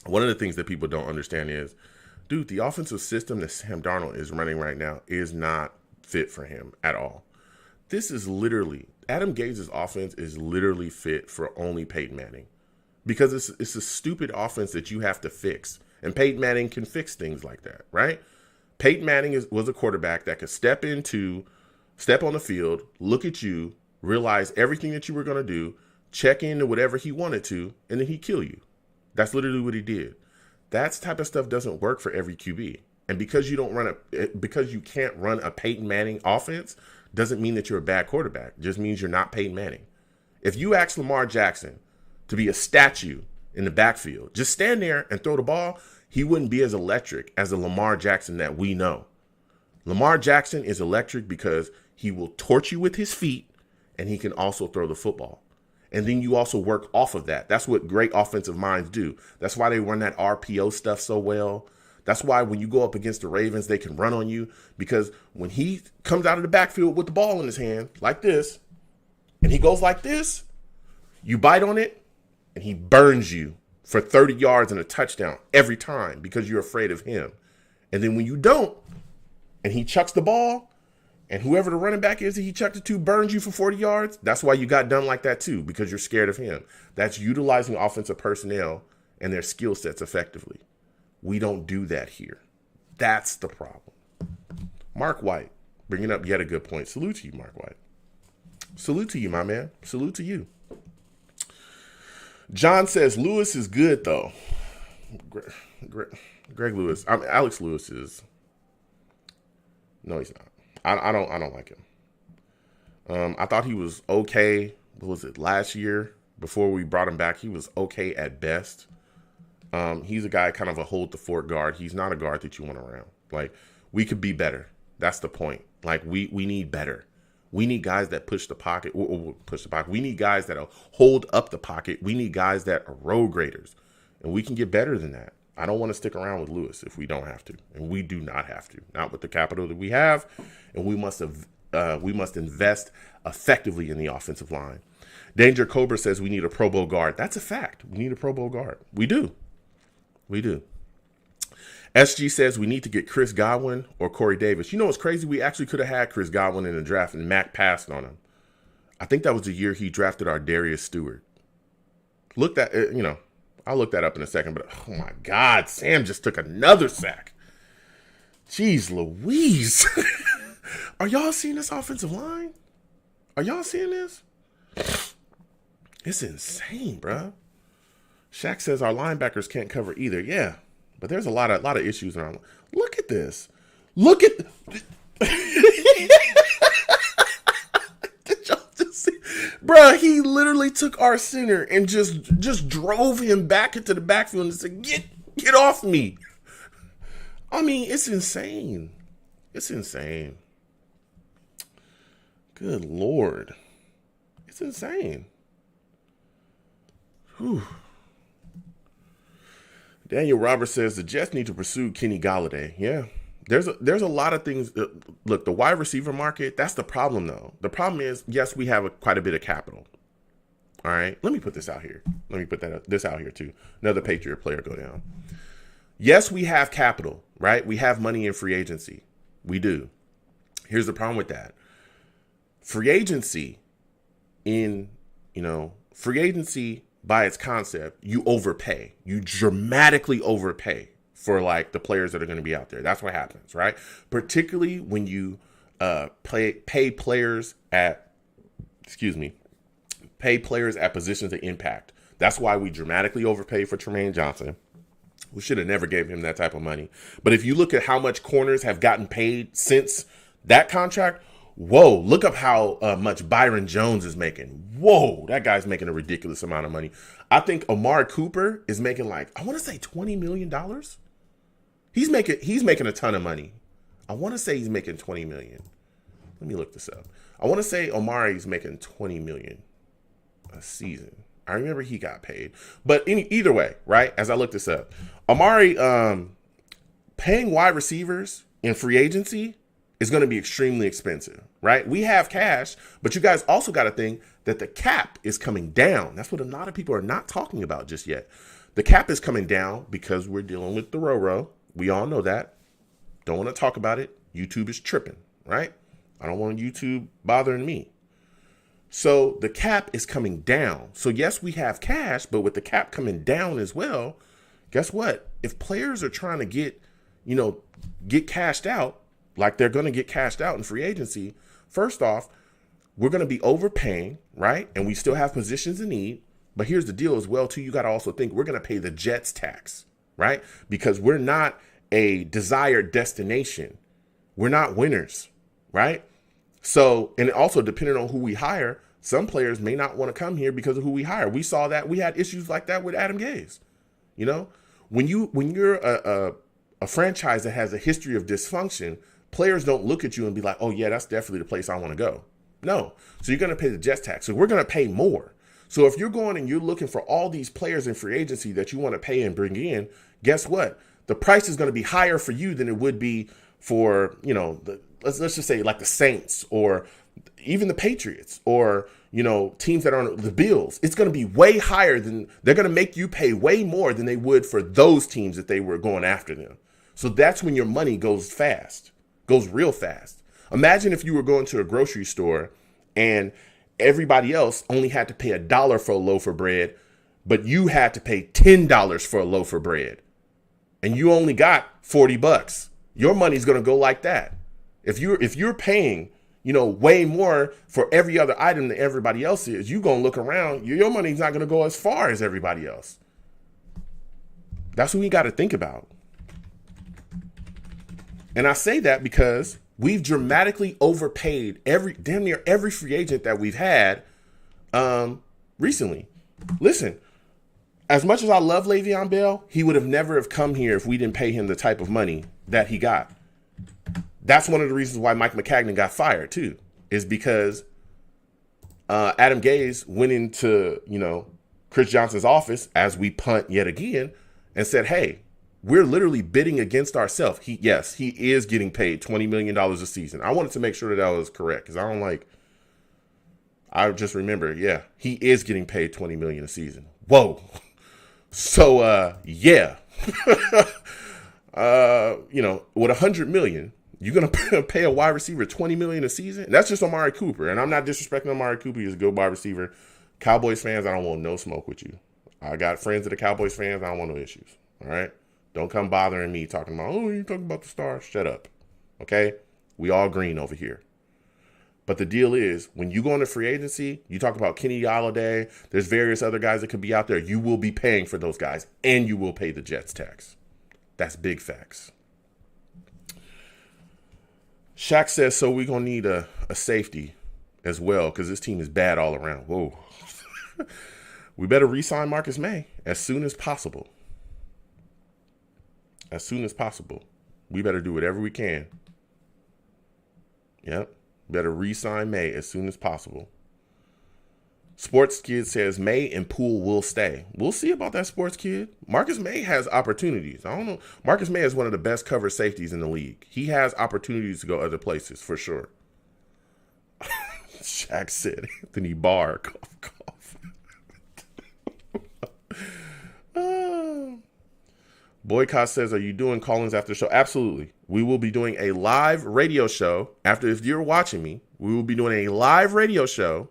one of the things that people don't understand is, dude, the offensive system that Sam Darnold is running right now is not fit for him at all. This is literally, Adam Gaze's offense is literally fit for only Peyton Manning. Because it's a stupid offense that you have to fix. And Peyton Manning can fix things like that, right? Peyton Manning was a quarterback that could step on the field, look at you, realize everything that you were going to do, check into whatever he wanted to, and then he'd kill you. That's literally what he did. That type of stuff doesn't work for every QB. And because you can't run a Peyton Manning offense, doesn't mean that you're a bad quarterback. It just means you're not Peyton Manning. If you ask Lamar Jackson to be a statue in the backfield, just stand there and throw the ball, he wouldn't be as electric as the Lamar Jackson that we know. Lamar Jackson is electric because he will torch you with his feet, and he can also throw the football. And then you also work off of that. That's what great offensive minds do. That's why they run that RPO stuff so well. That's why when you go up against the Ravens, they can run on you, because when he comes out of the backfield with the ball in his hand like this, and he goes like this, You bite on it, and he burns you for 30 yards and a touchdown every time because you're afraid of him. And then when you don't, and he chucks the ball, and whoever the running back is that he chucked it to burns you for 40 yards, that's why you got done like that too, because you're scared of him. That's utilizing offensive personnel and their skill sets effectively. We don't do that here. That's the problem. Mark White, bringing up yet a good point. Salute to you, Mark White. Salute to you, my man. Salute to you. John says Lewis is good though. Greg Lewis. Alex Lewis is. No, he's not. I don't like him. I thought he was okay. What was it, last year? Before we brought him back, he was okay at best. He's a guy kind of a hold the fort guard. He's not a guard that you want around. Like, we could be better. That's the point. Like, we need better. We need guys that push the pocket. We need guys that hold up the pocket. We need guys that are road graders. And we can get better than that. I don't want to stick around with Lewis if we don't have to. And we do not have to. Not with the capital that we have. And we must invest effectively in the offensive line. Danger Cobra says we need a Pro Bowl guard. That's a fact. We need a Pro Bowl guard. We do. SG says we need to get Chris Godwin or Corey Davis. You know what's crazy? We actually could have had Chris Godwin in the draft, and Mac passed on him. I think that was the year he drafted our Darius Stewart. I'll look that up in a second, but oh my God, Sam just took another sack. Jeez Louise. Are y'all seeing this offensive line? Are y'all seeing this? It's insane, bro. Shaq says our linebackers can't cover either. Yeah, but there's a lot of issues around. Look at this. Look at. Did y'all just see? Bruh, he literally took our center and just drove him back into the backfield and said, "Get off me." I mean, it's insane. It's insane. Good Lord. It's insane. Whew. Daniel Roberts says the Jets need to pursue Kenny Golladay. Yeah, there's a lot of things. Look, the wide receiver market, that's the problem, though. The problem is, yes, we have quite a bit of capital. All right, let me put this out here. Let me put this out here, too. Another Patriot player go down. Yes, we have capital, right? We have money in free agency. We do. Here's the problem with that. Free agency by its concept, you overpay. You dramatically overpay for like the players that are going to be out there. That's what happens, right? Particularly when you pay players at positions of impact. That's why we dramatically overpay for Tremaine Johnson. We should have never gave him that type of money. But if you look at how much corners have gotten paid since that contract, whoa, look up how much Byron Jones is making. Whoa, that guy's making a ridiculous amount of money. I think Amari Cooper is making I want to say $20 million. He's making a ton of money. I want to say he's making $20 million. Let me look this up. I want to say Amari's making $20 million a season. I remember he got paid. But either way, right, as I look this up, Amari paying wide receivers in free agency is going to be extremely expensive, right? We have cash, but you guys also got to think that the cap is coming down. That's what a lot of people are not talking about just yet. The cap is coming down because we're dealing with the Roro. We all know that. Don't want to talk about it. YouTube is tripping, right? I don't want YouTube bothering me. So the cap is coming down. So yes, we have cash, but with the cap coming down as well, guess what? If players are trying to get cashed out, like they're going to get cashed out in free agency, first off, we're going to be overpaying, right? And we still have positions in need. But here's the deal as well, too. You got to also think we're going to pay the Jets tax, right? Because we're not a desired destination. We're not winners, right? So, and also depending on who we hire, some players may not want to come here because of who we hire. We saw that. We had issues like that with Adam Gase. You know, when you're a franchise that has a history of dysfunction, players don't look at you and be like, oh, yeah, that's definitely the place I want to go. No. So you're going to pay the Jets tax. So we're going to pay more. So if you're going and you're looking for all these players in free agency that you want to pay and bring in, guess what? The price is going to be higher for you than it would be for, let's just say like the Saints or even the Patriots or, teams that aren't the Bills. It's going to be way higher they're going to make you pay way more than they would for those teams if they were going after them. So that's when your money goes real fast. Imagine if you were going to a grocery store and everybody else only had to pay $1 for a loaf of bread, but you had to pay $10 for a loaf of bread. And you only got $40. Your money's going to go like that. If you're paying, way more for every other item than everybody else is, you're going to look around, your money's not going to go as far as everybody else. That's what we got to think about. And I say that because we've dramatically overpaid damn near every free agent that we've had recently. Listen, as much as I love Le'Veon Bell, he would have never have come here if we didn't pay him the type of money that he got. That's one of the reasons why Mike McCagnon got fired too, is because Adam Gase went into, Chris Johnson's office as we punt yet again and said, hey, we're literally bidding against ourselves. He is getting paid $20 million a season. I wanted to make sure that was correct because I just remember, he is getting paid $20 million a season. Whoa. So, with $100 million, you're going to pay a wide receiver $20 million a season? That's just Amari Cooper. And I'm not disrespecting Amari Cooper. He's a good wide receiver. Cowboys fans, I don't want no smoke with you. I got friends that are Cowboys fans. I don't want no issues. All right? Don't come bothering me talking about, you talking about the stars. Shut up. Okay? We all green over here. But the deal is, when you go into free agency, you talk about Kenny Golladay, there's various other guys that could be out there. You will be paying for those guys, and you will pay the Jets tax. That's big facts. Shaq says, so we're going to need a safety as well because this team is bad all around. Whoa. We better re-sign Marcus May as soon as possible. As soon as possible. We better do whatever we can. Yep. Better re-sign May as soon as possible. Sports Kid says May and Poole will stay. We'll see about that, Sports Kid. Marcus May has opportunities. I don't know. Marcus May is one of the best cover safeties in the league. He has opportunities to go other places for sure. Shaq said Anthony Barr. Cough, cough. Boycott says, are you doing call-ins after the show? Absolutely. We will be doing a live radio show after, if you're watching me, we will be doing a live radio show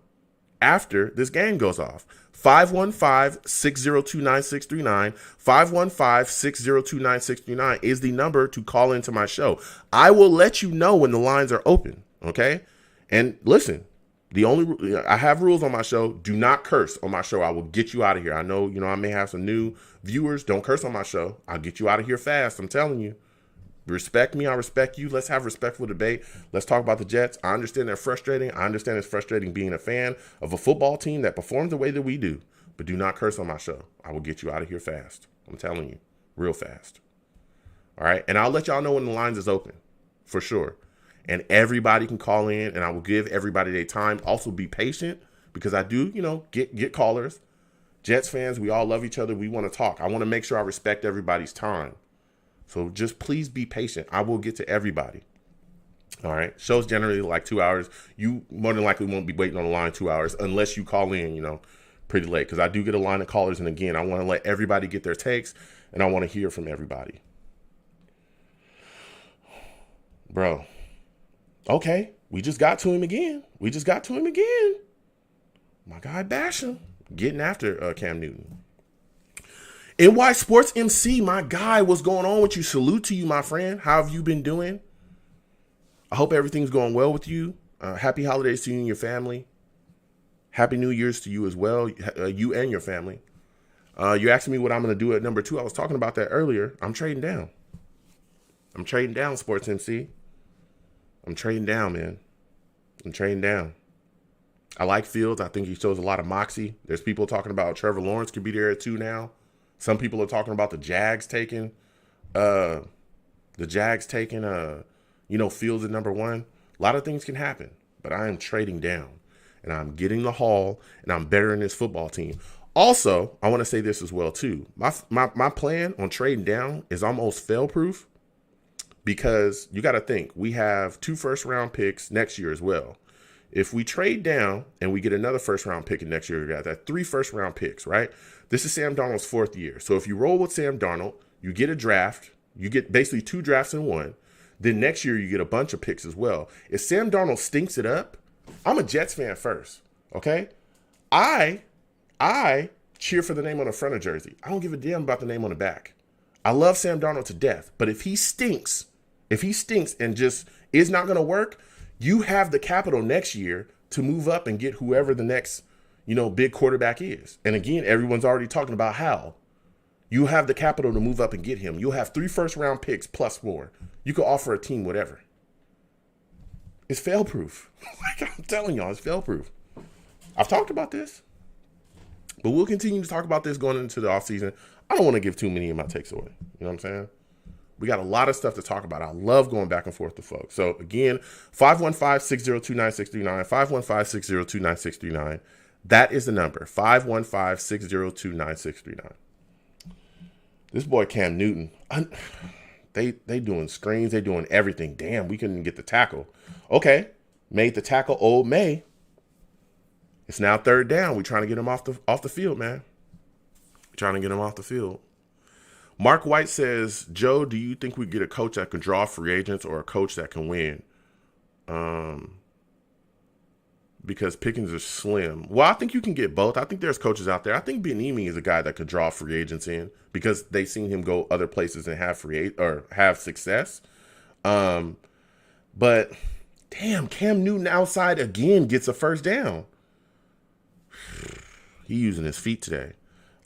after this game goes off. 515-602-9639. 515-602-9639 is the number to call into my show. I will let you know when the lines are open, okay? And listen, I have rules on my show. Do not curse on my show. I will get you out of here. I know, I may have some new viewers. Don't curse on my show. I'll get you out of here fast. I'm telling you. Respect me. I respect you. Let's have respectful debate. Let's talk about the Jets. I understand they're frustrating. I understand it's frustrating being a fan of a football team that performs the way that we do. But do not curse on my show. I will get you out of here fast. I'm telling you. Real fast. All right? And I'll let y'all know when the lines is open. For sure. And everybody can call in, and I will give everybody their time. Also be patient because I do, get callers. Jets fans, we all love each other. We want to talk. I want to make sure I respect everybody's time. So just please be patient. I will get to everybody. All right. Shows generally like 2 hours. You more than likely won't be waiting on the line 2 hours unless you call in, pretty late. Because I do get a line of callers. And again, I want to let everybody get their takes, and I want to hear from everybody. Bro. Okay. We just got to him again. My guy Basham getting after Cam Newton. NY Sports MC, my guy, what's going on with you? Salute to you, my friend. How have you been doing? I hope everything's going well with you. Happy holidays to you and your family. Happy New Year's to you as well, you and your family. You're asking me what I'm going to do at number 2. I was talking about that earlier. I'm trading down, Sports MC. I'm trading down, man. I'm trading down. I like Fields. I think he shows a lot of moxie. There's people talking about Trevor Lawrence could be there at 2 now. Some people are talking about the Jags taking Fields at number 1. A lot of things can happen, but I am trading down, and I'm getting the haul, and I'm bettering this football team. Also, I want to say this as well too. My plan on trading down is almost fail-proof because you got to think we have 2 first-round picks next year as well. If we trade down and we get another first round pick in next year, we got that 3 first round picks, right? This is Sam Darnold's 4th year. So if you roll with Sam Darnold, you get a draft. You get basically 2 drafts in one. Then next year you get a bunch of picks as well. If Sam Darnold stinks it up, I'm a Jets fan first, okay? I cheer for the name on the front of jersey. I don't give a damn about the name on the back. I love Sam Darnold to death, but if he stinks and just is not going to work, you have the capital next year to move up and get whoever the next, big quarterback is. And again, everyone's already talking about how. You have the capital to move up and get him. You'll have 3 first round picks plus more. You could offer a team whatever. It's fail proof. Like I'm telling y'all, it's fail proof. I've talked about this, but we'll continue to talk about this going into the offseason. I don't want to give too many of my takes away. You know what I'm saying? We got a lot of stuff to talk about. I love going back and forth to folks. So again, 515-602-9639, 515-602-9639. That is the number, 515-602-9639. This boy Cam Newton, they doing screens, they doing everything. Damn, we couldn't get the tackle. Okay, made the tackle Old May. It's now 3rd down. We're trying to get him off the field, man. We're trying to get him off the field. Mark White says, Joe, do you think we get a coach that can draw free agents or a coach that can win? Because pickings are slim. Well, I think you can get both. I think there's coaches out there. I think Bieniemy is a guy that could draw free agents in because they've seen him go other places and have success. But damn, Cam Newton outside again gets a first down. He using his feet today.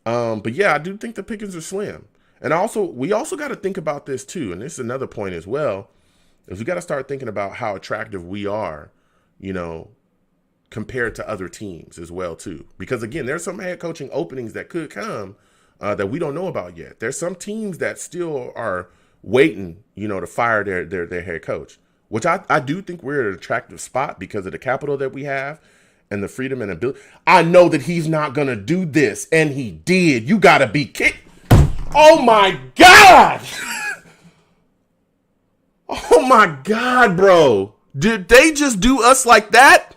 But yeah, I do think the pickings are slim. And we also got to think about this too. And this is another point as well, is we got to start thinking about how attractive we are, compared to other teams as well too. Because again, there's some head coaching openings that could come that we don't know about yet. There's some teams that still are waiting, to fire their head coach, which I do think we're at an attractive spot because of the capital that we have and the freedom and ability. I know that he's not going to do this, and he did. You got to be kidding. Oh, my God. Oh, my God, bro. Did they just do us like that?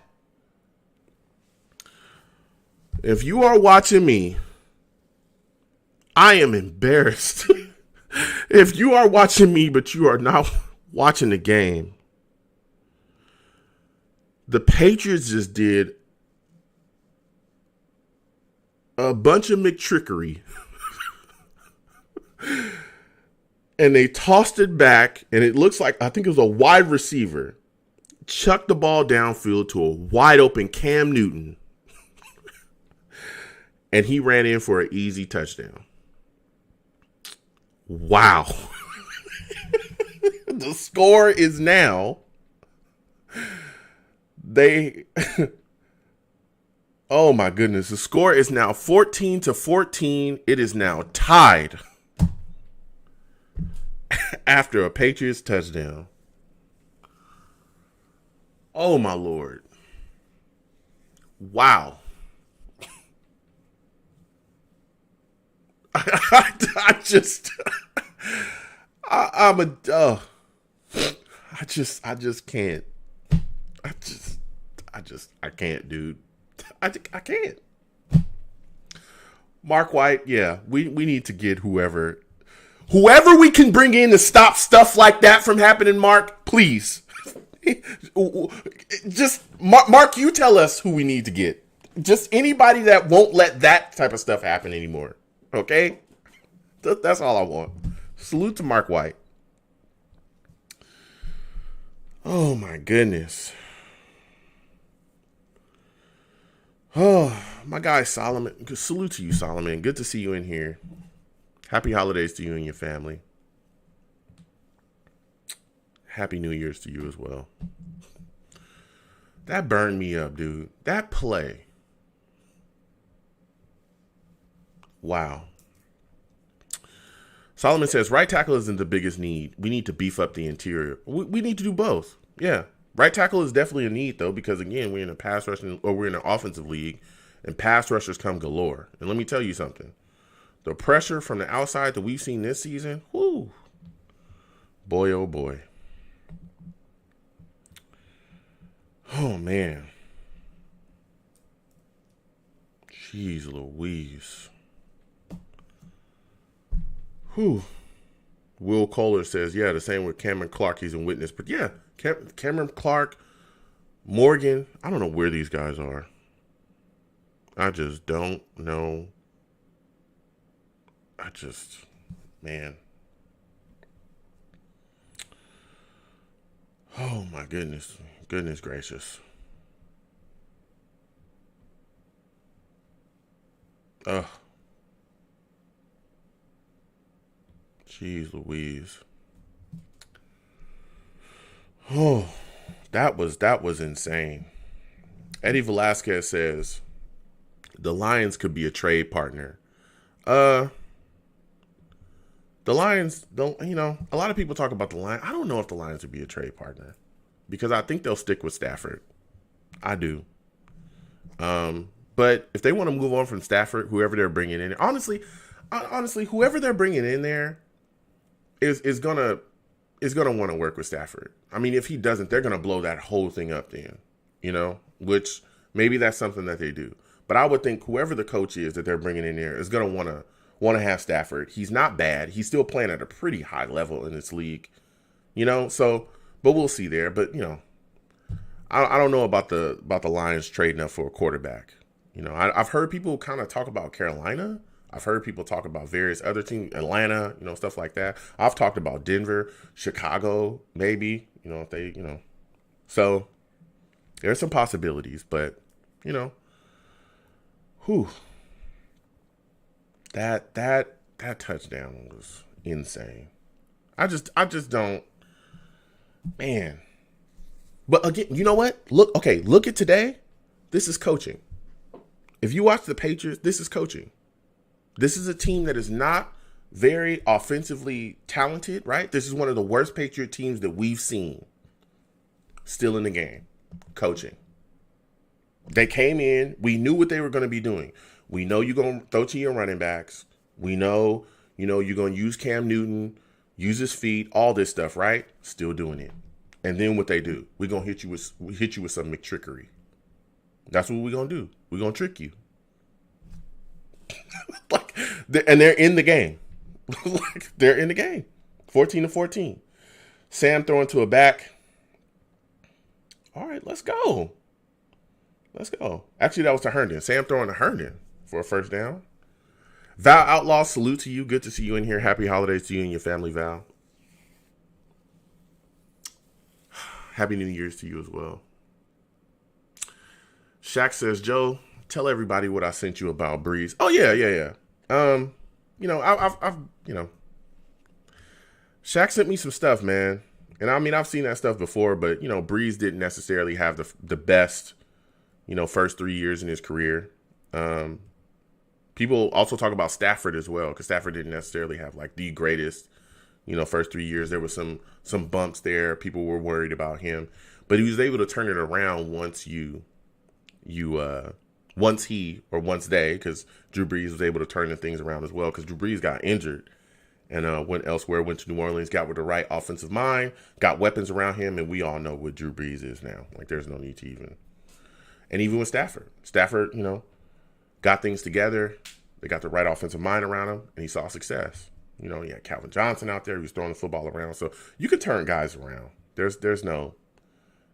If you are watching me, I am embarrassed. If you are watching me, but you are not watching the game, the Patriots just did a bunch of McTrickery. And they tossed it back, and it looks like, I think it was a wide receiver, chucked the ball downfield to a wide open Cam Newton. And he ran in for an easy touchdown. Wow. The score is now, oh my goodness. The score is now 14-14. It is now tied after a Patriots touchdown. Oh my Lord. Wow. I just can't. I can't, dude. I can't. Mark White, yeah, we need to get whoever we can bring in to stop stuff like that from happening, Mark, please. Just, Mark, you tell us who we need to get. Just anybody that won't let that type of stuff happen anymore. Okay? That's all I want. Salute to Mark White. Oh, my goodness. Oh, my guy Solomon. Salute to you, Solomon. Good to see you in here. Happy holidays to you and your family. Happy New Year's to you as well. That burned me up, dude. That play. Wow. Solomon says, right tackle isn't the biggest need. We need to beef up the interior. We need to do both. Yeah. Right tackle is definitely a need, though, because, again, we're in a pass rushing, or we're in an offensive league, and pass rushers come galore. And let me tell you something. The pressure from the outside that we've seen this season, whoo, boy, oh, boy. Oh, man. Jeez Louise. Whew. Will Kohler says, yeah, the same with Cameron Clark. He's in witness. But yeah, Cameron Clark, Morgan, I don't know where these guys are. I just don't know. Man. Oh, my goodness. Goodness gracious. Ugh. Jeez Louise. Oh, that was insane. Eddie Velasquez says the Lions could be a trade partner. The Lions don't, a lot of people talk about the Lions. I don't know if the Lions would be a trade partner because I think they'll stick with Stafford. I do. But if they want to move on from Stafford, whoever they're bringing in, honestly, whoever they're bringing in there is gonna want to work with Stafford. I mean, if he doesn't, they're gonna blow that whole thing up then, which maybe that's something that they do. But I would think whoever the coach is that they're bringing in there is gonna want to have Stafford. He's not bad. He's still playing at a pretty high level in this league, So, but we'll see there. But I don't know about the Lions trading up for a quarterback. I've heard people kind of talk about Carolina. I've heard people talk about various other teams, Atlanta, stuff like that. I've talked about Denver, Chicago, maybe, if they, So there's some possibilities, but, whew. That touchdown was insane. I just don't, man. But again, you know what? Look at today. This is coaching. If you watch the Patriots, this is coaching. This is a team that is not very offensively talented, right? This is one of the worst Patriot teams that we've seen. Still in the game. Coaching. They came in. We knew what they were going to be doing. We know you're going to throw to your running backs. We know, you're going to use Cam Newton, use his feet, all this stuff, right? Still doing it. And then what they do, we're going to hit you with some McTrickery. That's what we're going to do. We're going to trick you. And they're in the game. They're in the game. 14-14. Sam throwing to a back. All right, let's go. Actually, that was to Herndon. Sam throwing to Herndon for a first down. Val Outlaw, salute to you. Good to see you in here. Happy holidays to you and your family, Val. Happy New Year's to you as well. Shaq says, Joe, tell everybody what I sent you about Breeze. Oh, yeah. I've Shaq sent me some stuff, man. And I mean, I've seen that stuff before, but, Breeze didn't necessarily have the best, first 3 years in his career. People also talk about Stafford as well, because Stafford didn't necessarily have like the greatest, first 3 years. There was some bumps there. People were worried about him, but he was able to turn it around once they, because Drew Brees was able to turn the things around as well, because Drew Brees got injured and went elsewhere, went to New Orleans, got with the right offensive mind, got weapons around him, and we all know what Drew Brees is now. Like, there's no need to even. And even with Stafford, got things together. They got the right offensive mind around him, and he saw success. He had Calvin Johnson out there. He was throwing the football around. So you could turn guys around. There's no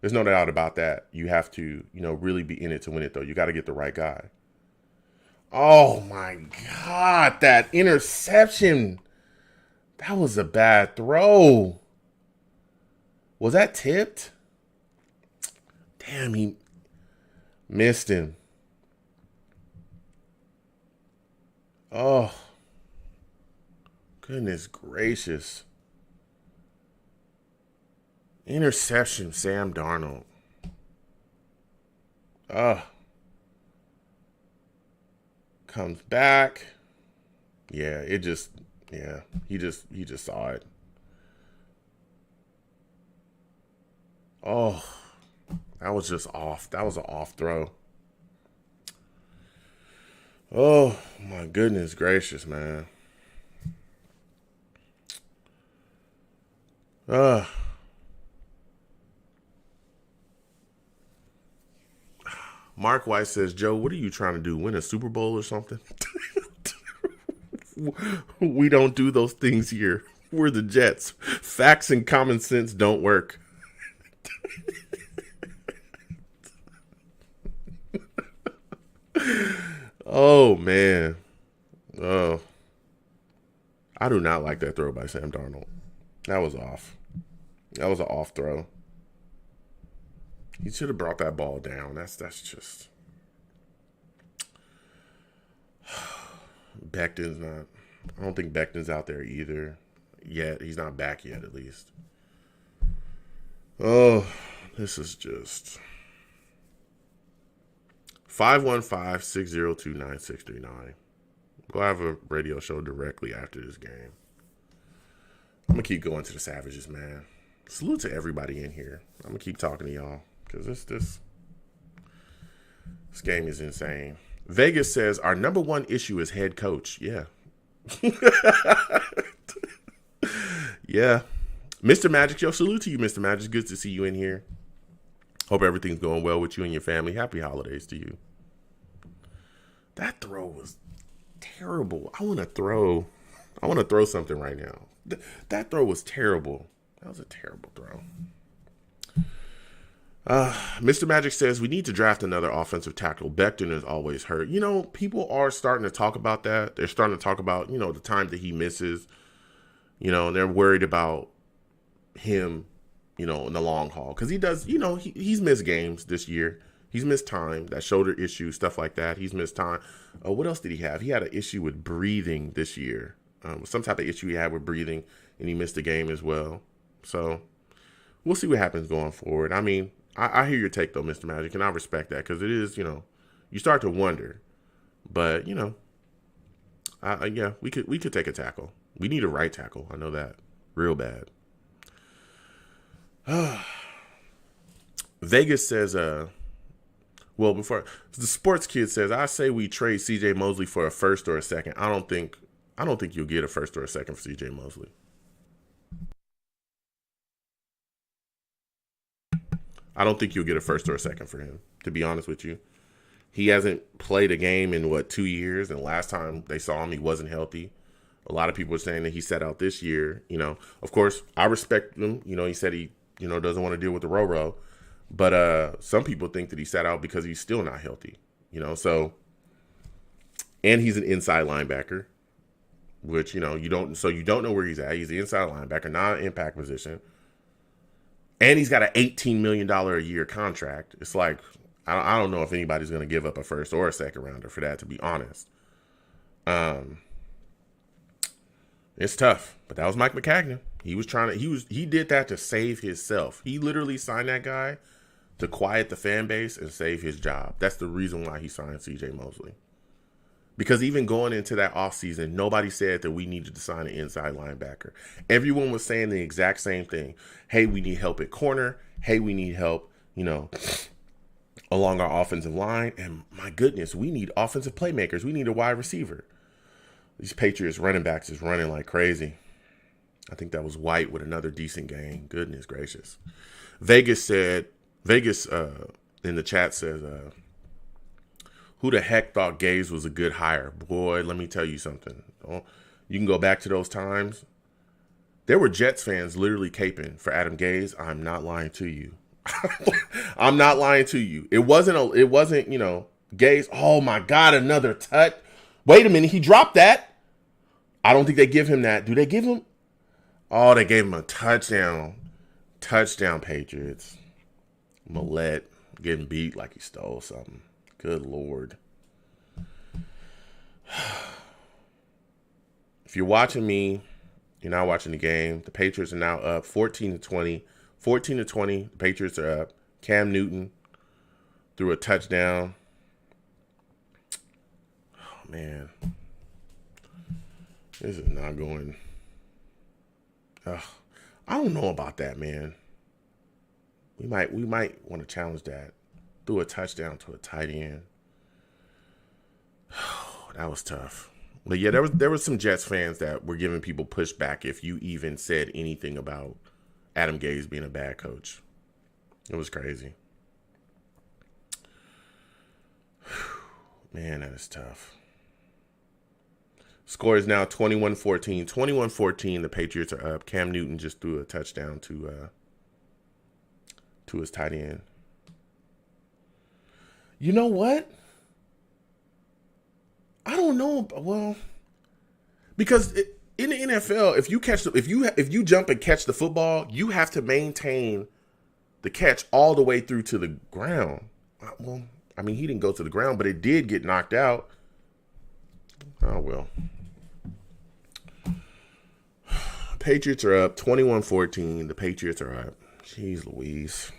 doubt about that. You have to, really be in it to win it, though. You got to get the right guy. Oh, my God. That interception. That was a bad throw. Was that tipped? Damn, he missed him. Oh, goodness gracious. Interception, Sam Darnold. Comes back. Yeah, he just saw it. Oh, that was just off. That was an off throw. Oh, my goodness gracious, man. Mark White says, Joe, what are you trying to do? Win a Super Bowl or something? We don't do those things here. We're the Jets. Facts and common sense don't work. Oh, man. Oh. I do not like that throw by Sam Darnold. That was off. That was an off throw. He should have brought that ball down. That's just. Becton's not. I don't think Becton's out there either. Yet. He's not back yet, at least. Oh, this is just. 515-602-9639. We'll have a radio show directly after this game. I'm going to keep going to the Savages, man. Salute to everybody in here. I'm going to keep talking to y'all because this game is insane. Vegas says our number one issue is head coach. Yeah. Yeah. Mr. Magic, yo, salute to you, Mr. Magic. Good to see you in here. Hope everything's going well with you and your family. Happy holidays to you. That throw was terrible. I want to throw something right now. That throw was terrible. That was a terrible throw. Mr. Magic says we need to draft another offensive tackle. Becton is always hurt. You know, people are starting to talk about that. They're starting to talk about, you know, the time that he misses. You know, and they're worried about him, you know, in the long haul. Because he does, you know, he's missed games this year. He's missed time, that shoulder issue, stuff like that. He's missed time. What else did he have? He had an issue with breathing this year. Some type of issue he had with breathing, and he missed a game as well. So we'll see what happens going forward. I mean, I hear your take, though, Mr. Magic, and I respect that because it is, you know, you start to wonder. But, you know, yeah, we could take a tackle. We need a right tackle. I know that real bad. Vegas says, well, before the sports kid says, I say we trade C.J. Mosley for a first or a second. I don't think you'll get a first or a second for C.J. Mosley. I don't think you'll get a first or a second for him, to be honest with you. He hasn't played a game in, 2 years? And last time they saw him, he wasn't healthy. A lot of people are saying that he sat out this year. You know, of course, I respect him. You know, he said he, you know, doesn't want to deal with the Ro-Ro. But some people think that he sat out because he's still not healthy. You know, so. And he's an inside linebacker, which, you know, you don't know where he's at. He's the inside linebacker, not an impact position. And he's got an $18 million a year contract. It's like, I don't know if anybody's going to give up a first or a second rounder for that, to be honest. It's tough, but that was Mike McCagnon. He did that to save himself. He literally signed that guy to quiet the fan base and save his job. That's the reason why he signed C.J. Mosley. Because even going into that offseason, nobody said that we needed to sign an inside linebacker. Everyone was saying the exact same thing. Hey, we need help at corner. Hey, we need help, you know, along our offensive line. And my goodness, we need offensive playmakers. We need a wide receiver. These Patriots running backs is running like crazy. I think that was White with another decent game. Goodness gracious. Vegas in the chat says, who the heck thought Gaze was a good hire? Boy, let me tell you something. You can go back to those times. There were Jets fans literally caping for Adam Gaze. I'm not lying to you. I'm not lying to you. It wasn't, you know, Gaze. Oh my God, another touch. Wait a minute, he dropped that. I don't think they give him that. Do they give him? Oh, they gave him a touchdown. Touchdown, Patriots. Millette getting beat like he stole something. Good Lord. If you're watching me, you're not watching the game. The Patriots are now up 14-20. 14-20. The Patriots are up. Cam Newton threw a touchdown. Oh, man. This is not going. I don't know about that, man. We might want to challenge that. Threw a touchdown to a tight end. That was tough. But yeah, there was some Jets fans that were giving people pushback if you even said anything about Adam Gase being a bad coach. It was crazy. Man, that is tough. Score is now 21-14. 21-14, the Patriots are up. Cam Newton just threw a touchdown to his tight end. You know what? I don't know. Well, because in the NFL, if you jump and catch the football, you have to maintain the catch all the way through to the ground. Well, I mean, he didn't go to the ground, but it did get knocked out. Oh, well. Patriots are up 21-14. The Patriots are up. Jeez Louise.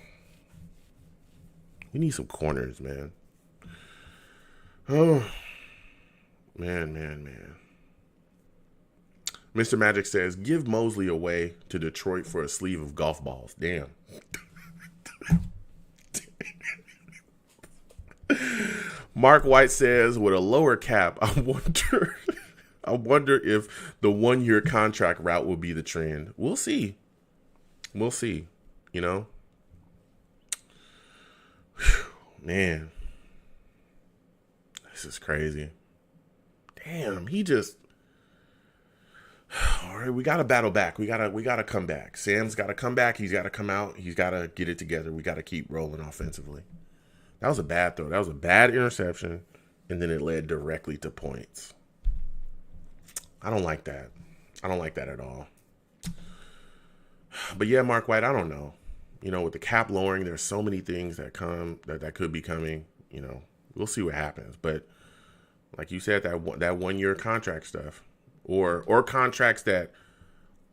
We need some corners, man. Oh, man. Mr. Magic says, give Mosley away to Detroit for a sleeve of golf balls. Damn. Mark White says, with a lower cap, I wonder if the 1-year contract route will be the trend. We'll see. You know? Whew, man. This is crazy. Damn, he just... All right, we got to battle back. We got to come back. Sam's got to come back. He's got to come out. He's got to get it together. We got to keep rolling offensively. That was a bad throw. That was a bad interception, and then it led directly to points. I don't like that. I don't like that at all. But yeah, Mark White, I don't know. You know, with the cap lowering, there's so many things that could be coming. You know, we'll see what happens. But like you said, that 1-year contract stuff, or contracts that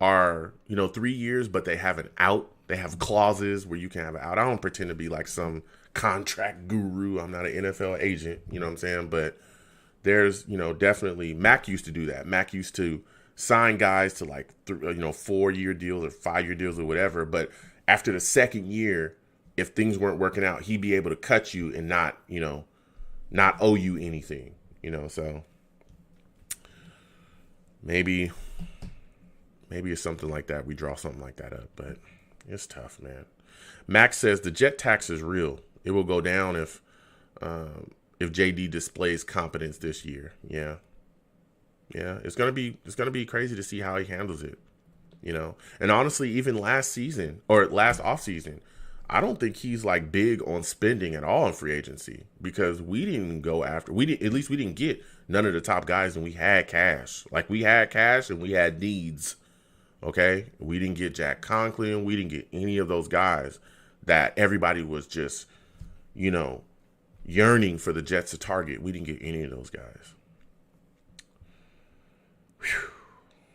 are, you know, 3 years, but they have an out. They have clauses where you can have an out. I don't pretend to be like some contract guru. I'm not an NFL agent. You know what I'm saying? But there's, you know, definitely Mac used to do that. Mac used to sign guys to like 4-year deals or 5-year deals or whatever. But after the second year, if things weren't working out, he'd be able to cut you and not owe you anything, you know. So maybe it's something like that. We draw something like that up, but it's tough, man. Max says the jet tax is real. It will go down if JD displays competence this year. Yeah, it's gonna be crazy to see how he handles it, you know. And honestly, even last offseason, I don't think he's like big on spending at all in free agency, because we didn't go after we didn't get none of the top guys, and we had cash. Like, we had cash and we had needs. Okay, we didn't get Jack Conklin. We didn't get any of those guys that everybody was just, you know, yearning for the Jets to target. We didn't get any of those guys. Whew.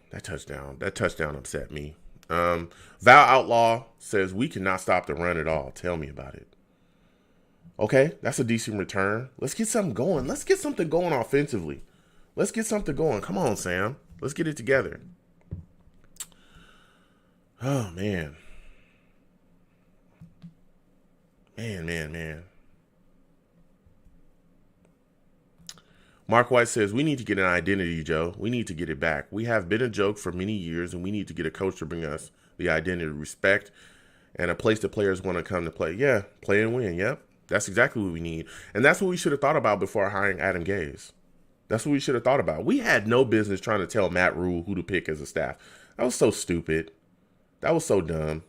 That touchdown upset me. Val Outlaw says, we cannot stop the run at all. Tell me about it. Okay, that's a decent return. Let's get something going. Let's get something going offensively. Let's get something going. Come on, Sam. Let's get it together. Oh, man. Man. Mark White says, we need to get an identity, Joe. We need to get it back. We have been a joke for many years, and we need to get a coach to bring us the identity, respect, and a place that players want to come to play. Yeah, play and win. Yep. That's exactly what we need. And that's what we should have thought about before hiring Adam Gase. That's what we should have thought about. We had no business trying to tell Matt Rule who to pick as a staff. That was so stupid. That was so dumb.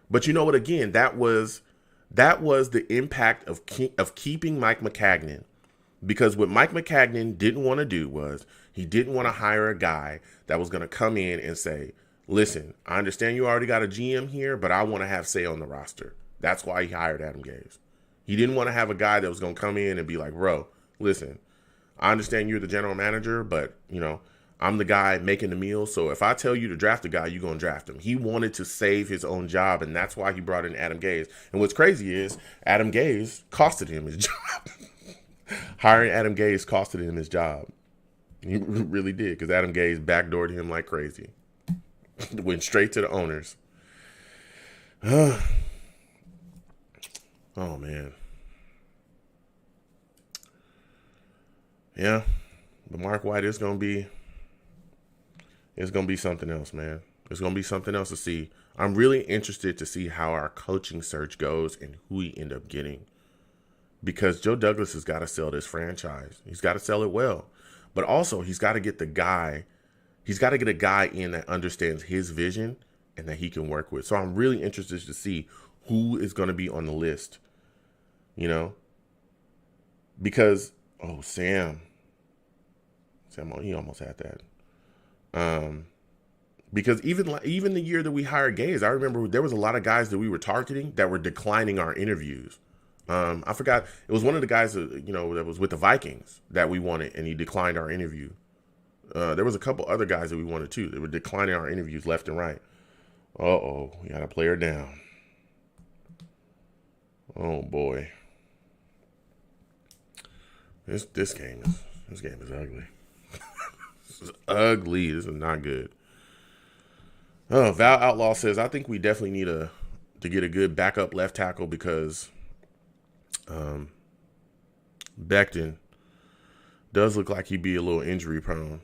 But you know what? Again, that was the impact of keeping Mike Maccagnan. Because what Mike Maccagnan didn't want to do was, he didn't want to hire a guy that was going to come in and say, listen, I understand you already got a GM here, but I want to have say on the roster. That's why he hired Adam Gase. He didn't want to have a guy that was going to come in and be like, bro, listen, I understand you're the general manager, but, you know, I'm the guy making the meals. So if I tell you to draft a guy, you're going to draft him. He wanted to save his own job, and that's why he brought in Adam Gase. And what's crazy is Adam Gase costed him his job. Hiring Adam Gase costed him his job. He really did, because Adam Gase backdoored him like crazy. Went straight to the owners. Oh, man. Yeah. But Mark White is going to be... It's going to be something else, man. It's going to be something else to see. I'm really interested to see how our coaching search goes and who we end up getting. because Joe Douglas has got to sell this franchise. He's got to sell it well. But also, he's got to get the guy, he's got to get a guy in that understands his vision and that he can work with. So I'm really interested to see who is going to be on the list, you know? Because, oh, Sam, he almost had that. Because even the year that we hired Gaze, I remember there was a lot of guys that we were targeting that were declining our interviews. I forgot, it was one of the guys that, that was with the Vikings that we wanted, and he declined our interview. There was a couple other guys that we wanted too. They were declining our interviews left and right. We got a player down. Oh boy. This game is ugly. This is ugly. This is not good. Val Outlaw says, I think we definitely need to get a good backup left tackle because Becton does look like he'd be a little injury prone.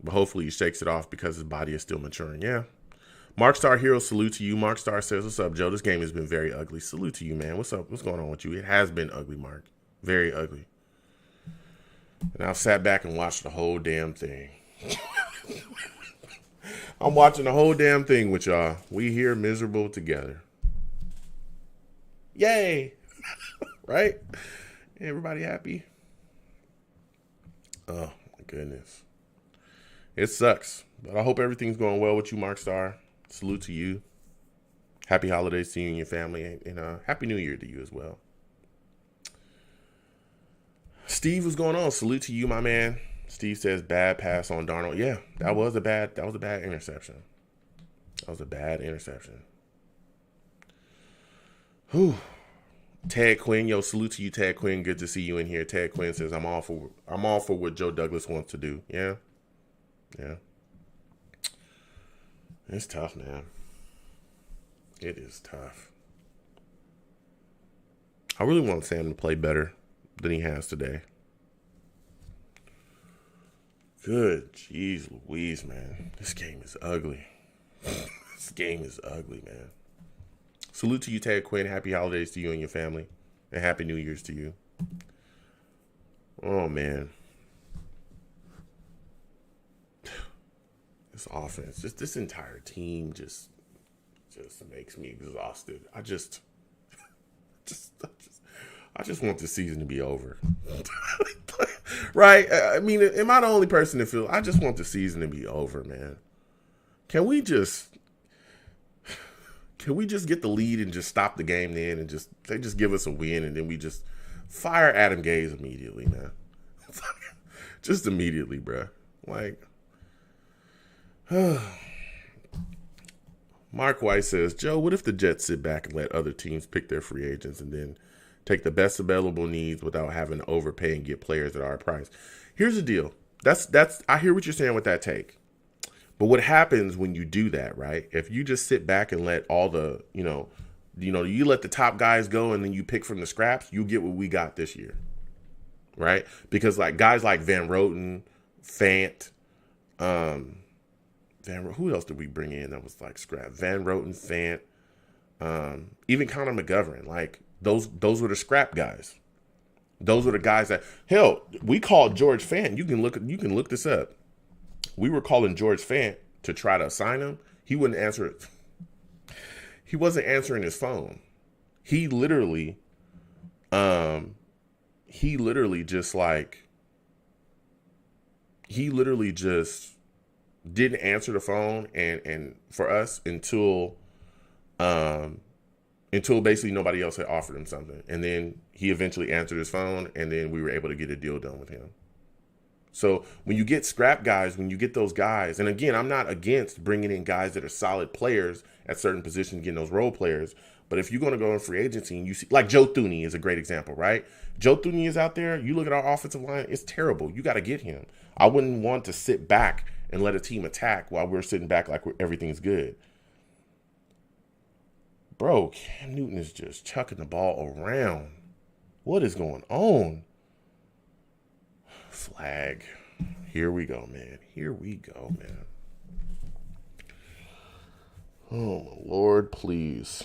But hopefully he shakes it off because his body is still maturing. Yeah. Mark Star Hero, salute to you. Mark Star says, what's up, Joe? This game has been very ugly. Salute to you, man. What's up? What's going on with you? It has been ugly, Mark. Very ugly. And I've sat back and watched the whole damn thing. I'm watching the whole damn thing with y'all. We here miserable together. Yay. Right? Everybody happy? Oh, my goodness. It sucks. But I hope everything's going well with you, Mark Star. Salute to you. Happy holidays to you and your family. And Happy New Year to you as well. Steve, what's going on? Salute to you, my man. Steve says bad pass on Darnold. Yeah, that was a bad interception. That was a bad interception. Whew. Ted Quinn, yo, salute to you, Ted Quinn. Good to see you in here. Ted Quinn says I'm all for what Joe Douglas wants to do. Yeah. Yeah. It's tough, man. It is tough. I really want Sam to play better than he has today. Good. Jeez Louise, man. This game is ugly. This game is ugly, man. Salute to you, Ted Quinn. Happy holidays to you and your family. And Happy New Year's to you. Oh, man. This offense, just this entire team just makes me exhausted. I just want the season to be over. Right? I mean, am I the only person that feels? I just want the season to be over, man. Can we just get the lead and just stop the game then and they just give us a win and then we just fire Adam Gase immediately, man. Just immediately, bro. Like, Mark White says, Joe, what if the Jets sit back and let other teams pick their free agents and then take the best available needs without having to overpay and get players at our price? Here's the deal. That's I hear what you're saying with that take. But what happens when you do that, right? If you just sit back and let all the, you let the top guys go and then you pick from the scraps, you get what we got this year. Right? Because like guys like Van Roten, Fant, who else did we bring in that was like scrap? Van Roten, Fant, even Connor McGovern. Like those were the scrap guys. Those were the guys that, hell, we called George Fant. You can look this up. We were calling George Fant to try to sign him. He wouldn't answer it. He wasn't answering his phone. He literally just didn't answer the phone and for us until basically nobody else had offered him something. And then he eventually answered his phone and then we were able to get a deal done with him. So when you get scrap guys, when you get those guys, and again, I'm not against bringing in guys that are solid players at certain positions, getting those role players. But if you're going to go in free agency and you see, like Joe Thuney is a great example, right? Joe Thuney is out there. You look at our offensive line, it's terrible. You got to get him. I wouldn't want to sit back and let a team attack while we're sitting back like everything's good. Bro, Cam Newton is just chucking the ball around. What is going on? Flag. Here we go, man. Here we go, man. Oh, my Lord, please.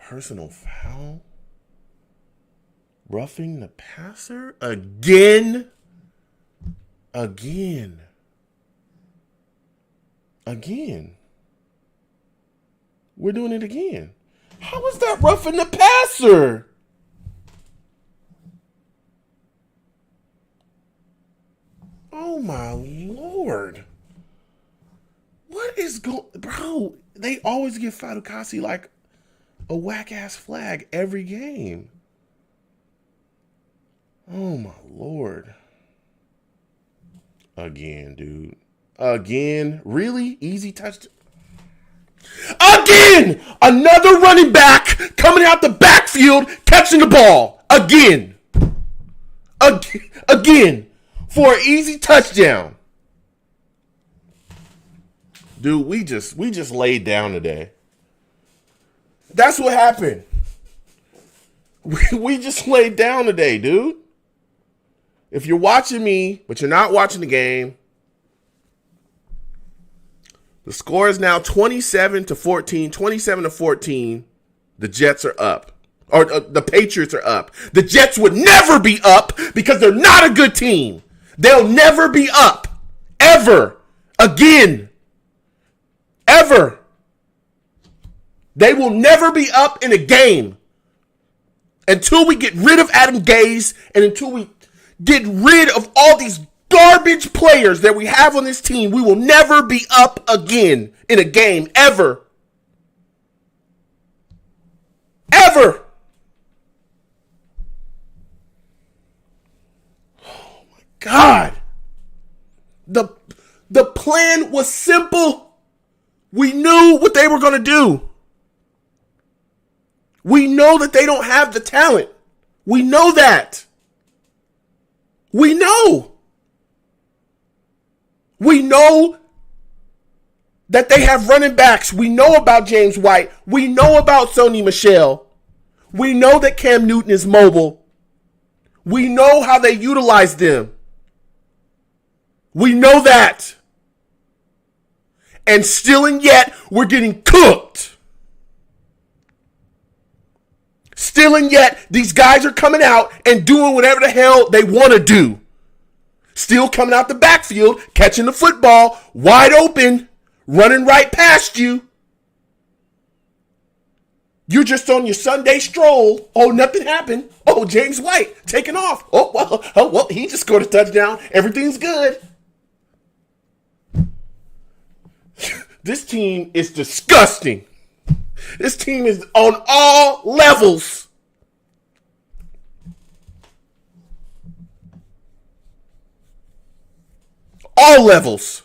Personal foul? Roughing the passer? Again? Again. We're doing it again. How is that roughing the passer? Oh my Lord. What is going... Bro, they always give Fatukasi like a whack-ass flag every game. Oh my Lord. Again, dude. Again? Really? Easy touchdown? Again! Another running back coming out the backfield catching the ball. Again. Again. For an easy touchdown. Dude, we just laid down today. That's what happened. We just laid down today, dude. If you're watching me, but you're not watching the game, the score is now 27-14. 27-14. The Jets are up. Or the Patriots are up. The Jets would never be up because they're not a good team. They'll never be up. Ever. Again. Ever. They will never be up in a game until we get rid of Adam Gase and until we get rid of all these garbage players that we have on this team. We will never be up again in a game. Ever. Ever. Oh my God. The plan was simple. We knew what they were going to do. We know that they don't have the talent. We know that. We know. We know that they have running backs. We know about James White. We know about Sony Michel. We know that Cam Newton is mobile. We know how they utilize them. We know that. And still and yet, we're getting cooked. Still and yet, these guys are coming out and doing whatever the hell they want to do. Still coming out the backfield, catching the football, wide open, running right past you. You're just on your Sunday stroll. Oh, nothing happened. Oh, James White taking off. Oh, well, he just scored a touchdown. Everything's good. This team is disgusting. This team is on all levels. All levels.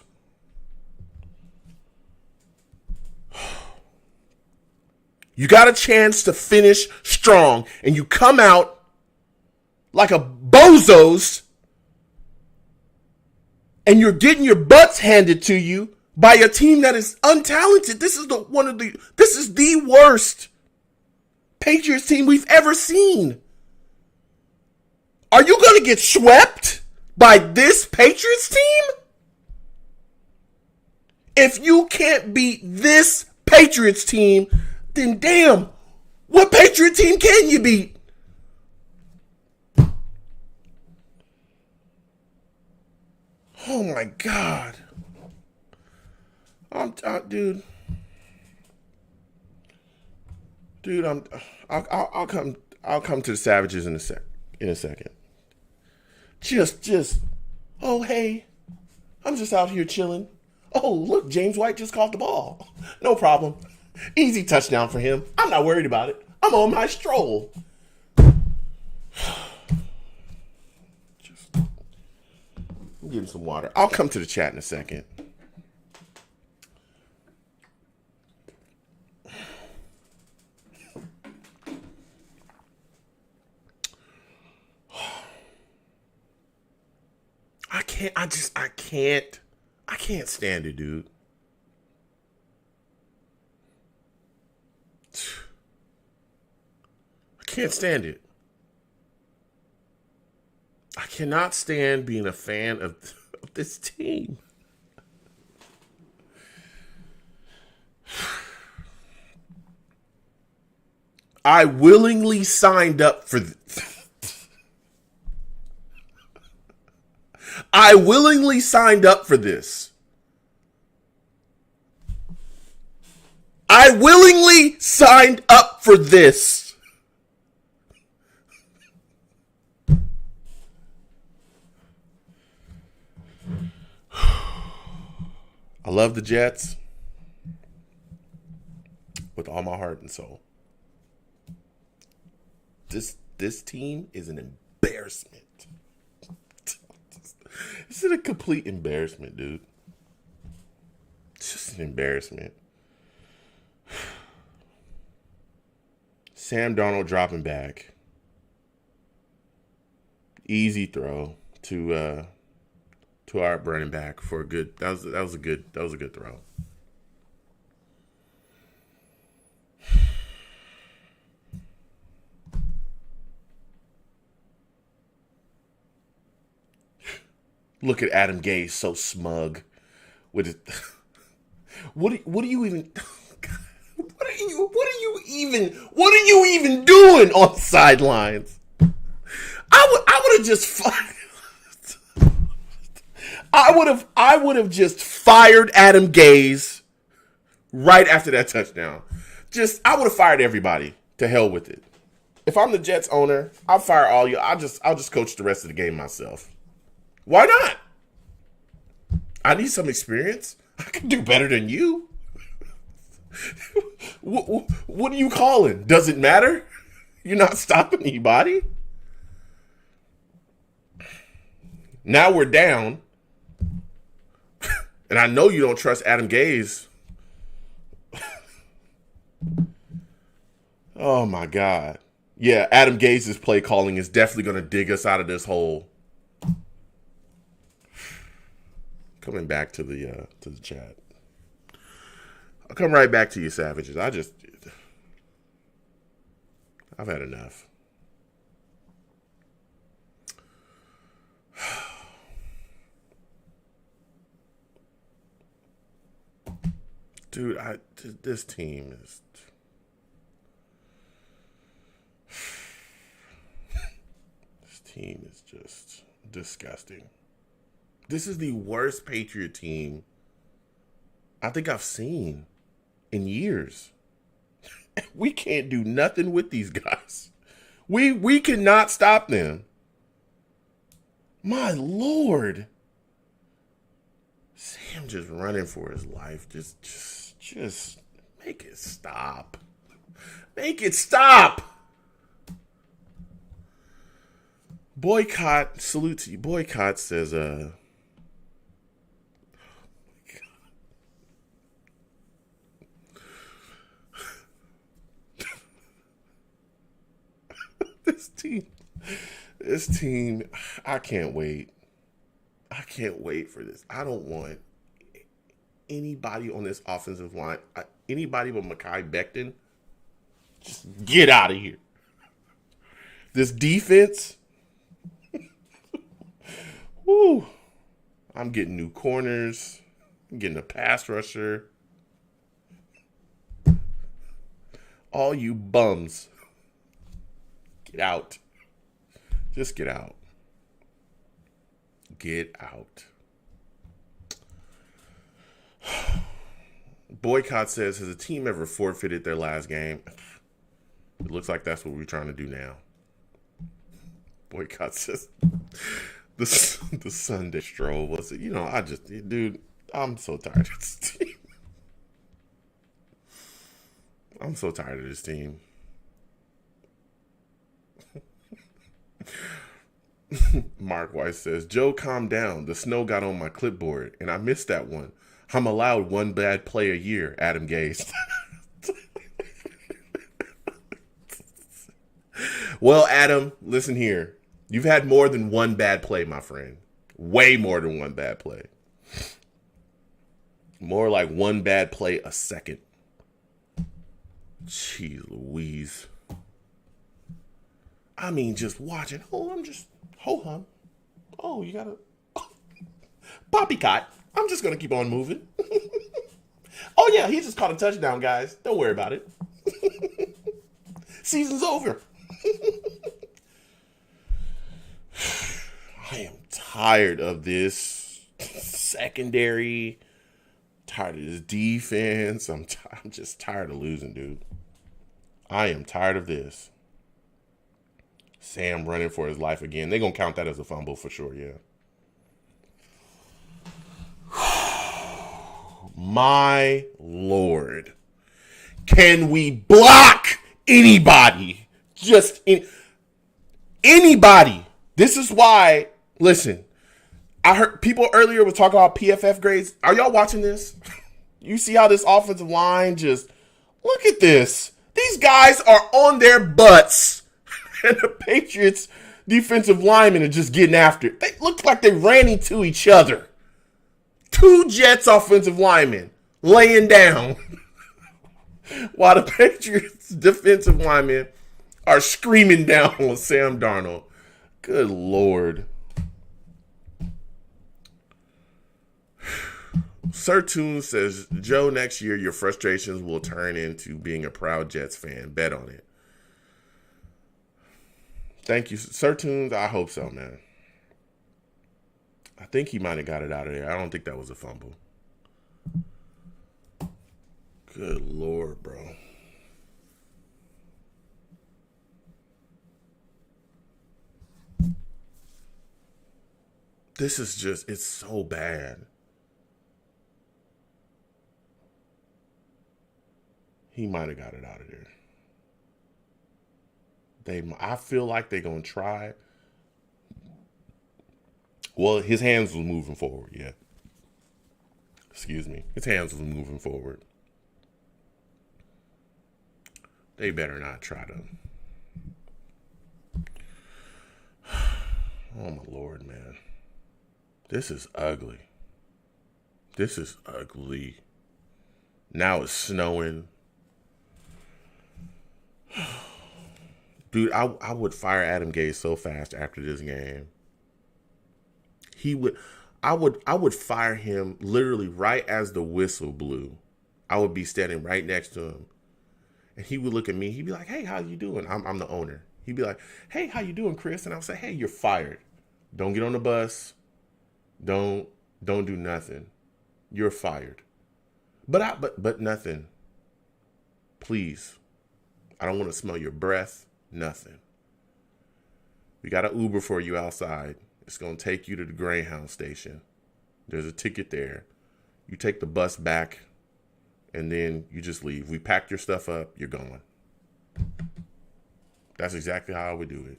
You got a chance to finish strong, and you come out like a bozos, and you're getting your butts handed to you by a team that is untalented. This is the worst Patriots team we've ever seen. Are you going to get swept by this Patriots team? If you can't beat this Patriots team, then damn, what Patriot team can you beat? Oh my God. Dude, I'll come to the Savages in a second. Just, oh hey, I'm just out here chilling. Oh look, James White just caught the ball. No problem. Easy touchdown for him. I'm not worried about it. I'm on my stroll. I'm getting some water. I'll come to the chat in a second. I can't stand it, dude. I can't stand it. I cannot stand being a fan of this team. I willingly signed up for I willingly signed up for this. I willingly signed up for this. I love the Jets with all my heart and soul. This team is an embarrassment. This is a complete embarrassment, dude. It's just an embarrassment. Sam Darnold dropping back. Easy throw to our running back for a good. That was a good throw. Look at Adam Gase, so smug with it. What are you even doing on the sidelines? I would have just I would have just fired Adam Gase right after that touchdown. I would have fired everybody. To hell with it. If I'm the Jets owner, I'll fire all you. I'll just coach the rest of the game myself. Why not? I need some experience. I can do better than you. What are you calling? Does it matter? You're not stopping anybody. Now we're down. And I know you don't trust Adam Gase. Oh, my God. Yeah, Adam Gase's play calling is definitely going to dig us out of this hole. Coming back to the chat. I'll come right back to you, savages. I've had enough. Dude, this team is... This team is just disgusting. This is the worst Patriot team I think I've seen in years. We can't do nothing with these guys. We cannot stop them. My Lord. Sam just running for his life. Just make it stop. Make it stop. Boycott, salute to you. Boycott says, This team, I can't wait. I can't wait for this. I don't want anybody on this offensive line, anybody but Mekhi Becton, just get out of here. This defense, woo, I'm getting new corners. I'm getting a pass rusher. All you bums, get out. Just get out. Get out. Boycott says, has a team ever forfeited their last game? It looks like that's what we're trying to do now. Boycott says, the Sunday stroll was it? Dude, I'm so tired of this team. I'm so tired of this team. Mark Weiss says, Joe, calm down. The snow got on my clipboard, and I missed that one. I'm allowed one bad play a year, Adam Gase. Well, Adam, listen here. You've had more than one bad play, my friend. Way more than one bad play. More like one bad play a second. Jeez Louise. I mean, just watching. Hold on. Oh, you gotta... Poppycott. I'm just gonna keep on moving. Oh, yeah, he just caught a touchdown, guys. Don't worry about it. Season's over. I am tired of this secondary. Tired of this defense. I'm just tired of losing, dude. I am tired of this. Sam running for his life again. They're going to count that as a fumble for sure, yeah. My Lord. Can we block anybody? Anybody. This is why, listen, I heard people earlier were talking about PFF grades. Are y'all watching this? You see how this offensive line just, look at this. These guys are on their butts. And the Patriots defensive linemen are just getting after it. They looked like they ran into each other. 2 Jets offensive linemen laying down. While the Patriots defensive linemen are screaming down on Sam Darnold. Good Lord. Sir Toon says, Joe, next year your frustrations will turn into being a proud Jets fan. Bet on it. Thank you, Sir Toons. I hope so, man. I think he might have got it out of there. I don't think that was a fumble. Good Lord, bro. This is just, it's so bad. He might have got it out of there. I feel like they're going to try. Well, his hands was moving forward, yeah. Excuse me. His hands was moving forward. They better not try to. Oh, my Lord, man. This is ugly. This is ugly. Now it's snowing. Dude, I would fire Adam Gase so fast after this game. I would fire him literally right as the whistle blew. I would be standing right next to him. And he would look at me. He'd be like, hey, how you doing? I'm the owner. He'd be like, hey, how you doing, Chris? And I would say, hey, you're fired. Don't get on the bus. Don't do nothing. You're fired. But nothing. Please. I don't want to smell your breath. Nothing. We got an Uber for you outside. It's going to take you to the Greyhound station. There's a ticket there. You take the bus back, and then you just leave. We packed your stuff up. You're going. That's exactly how I would do it.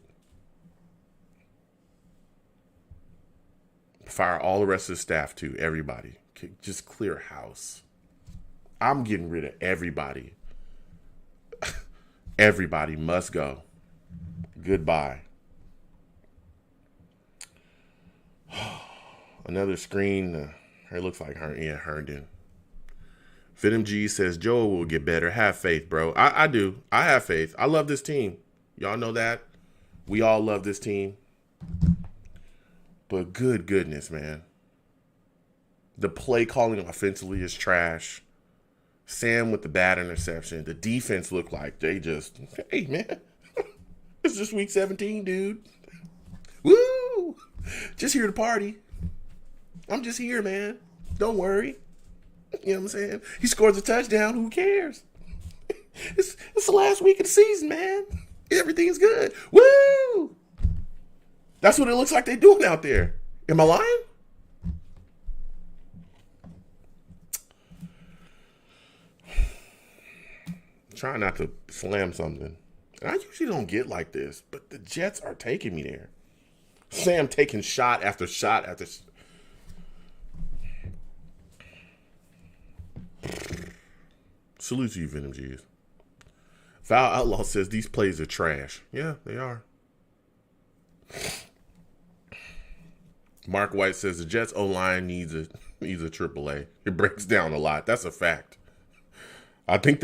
Fire all the rest of the staff, too. Everybody. Just clear house. I'm getting rid of everybody. Everybody must go. Goodbye. Another screen. It looks like Herndon. Venom G says, Joe will get better. Have faith, bro. I do. I have faith. I love this team. Y'all know that. We all love this team. But good goodness, man. The play calling offensively is trash. Sam with the bad interception. The defense looked like they just, hey, man. It's just week 17, dude. Woo! Just here to party. I'm just here, man. Don't worry. You know what I'm saying? He scores a touchdown. Who cares? It's the last week of the season, man. Everything's good. Woo! That's what it looks like they're doing out there. Am I lying? Trying not to slam something. And I usually don't get like this, but the Jets are taking me there. Sam taking shot after shot after shot. Salute to you, Venom G's. Val Outlaw says these plays are trash. Yeah, they are. Mark White says the Jets O-line needs a AAA. It breaks down a lot. That's a fact. I don't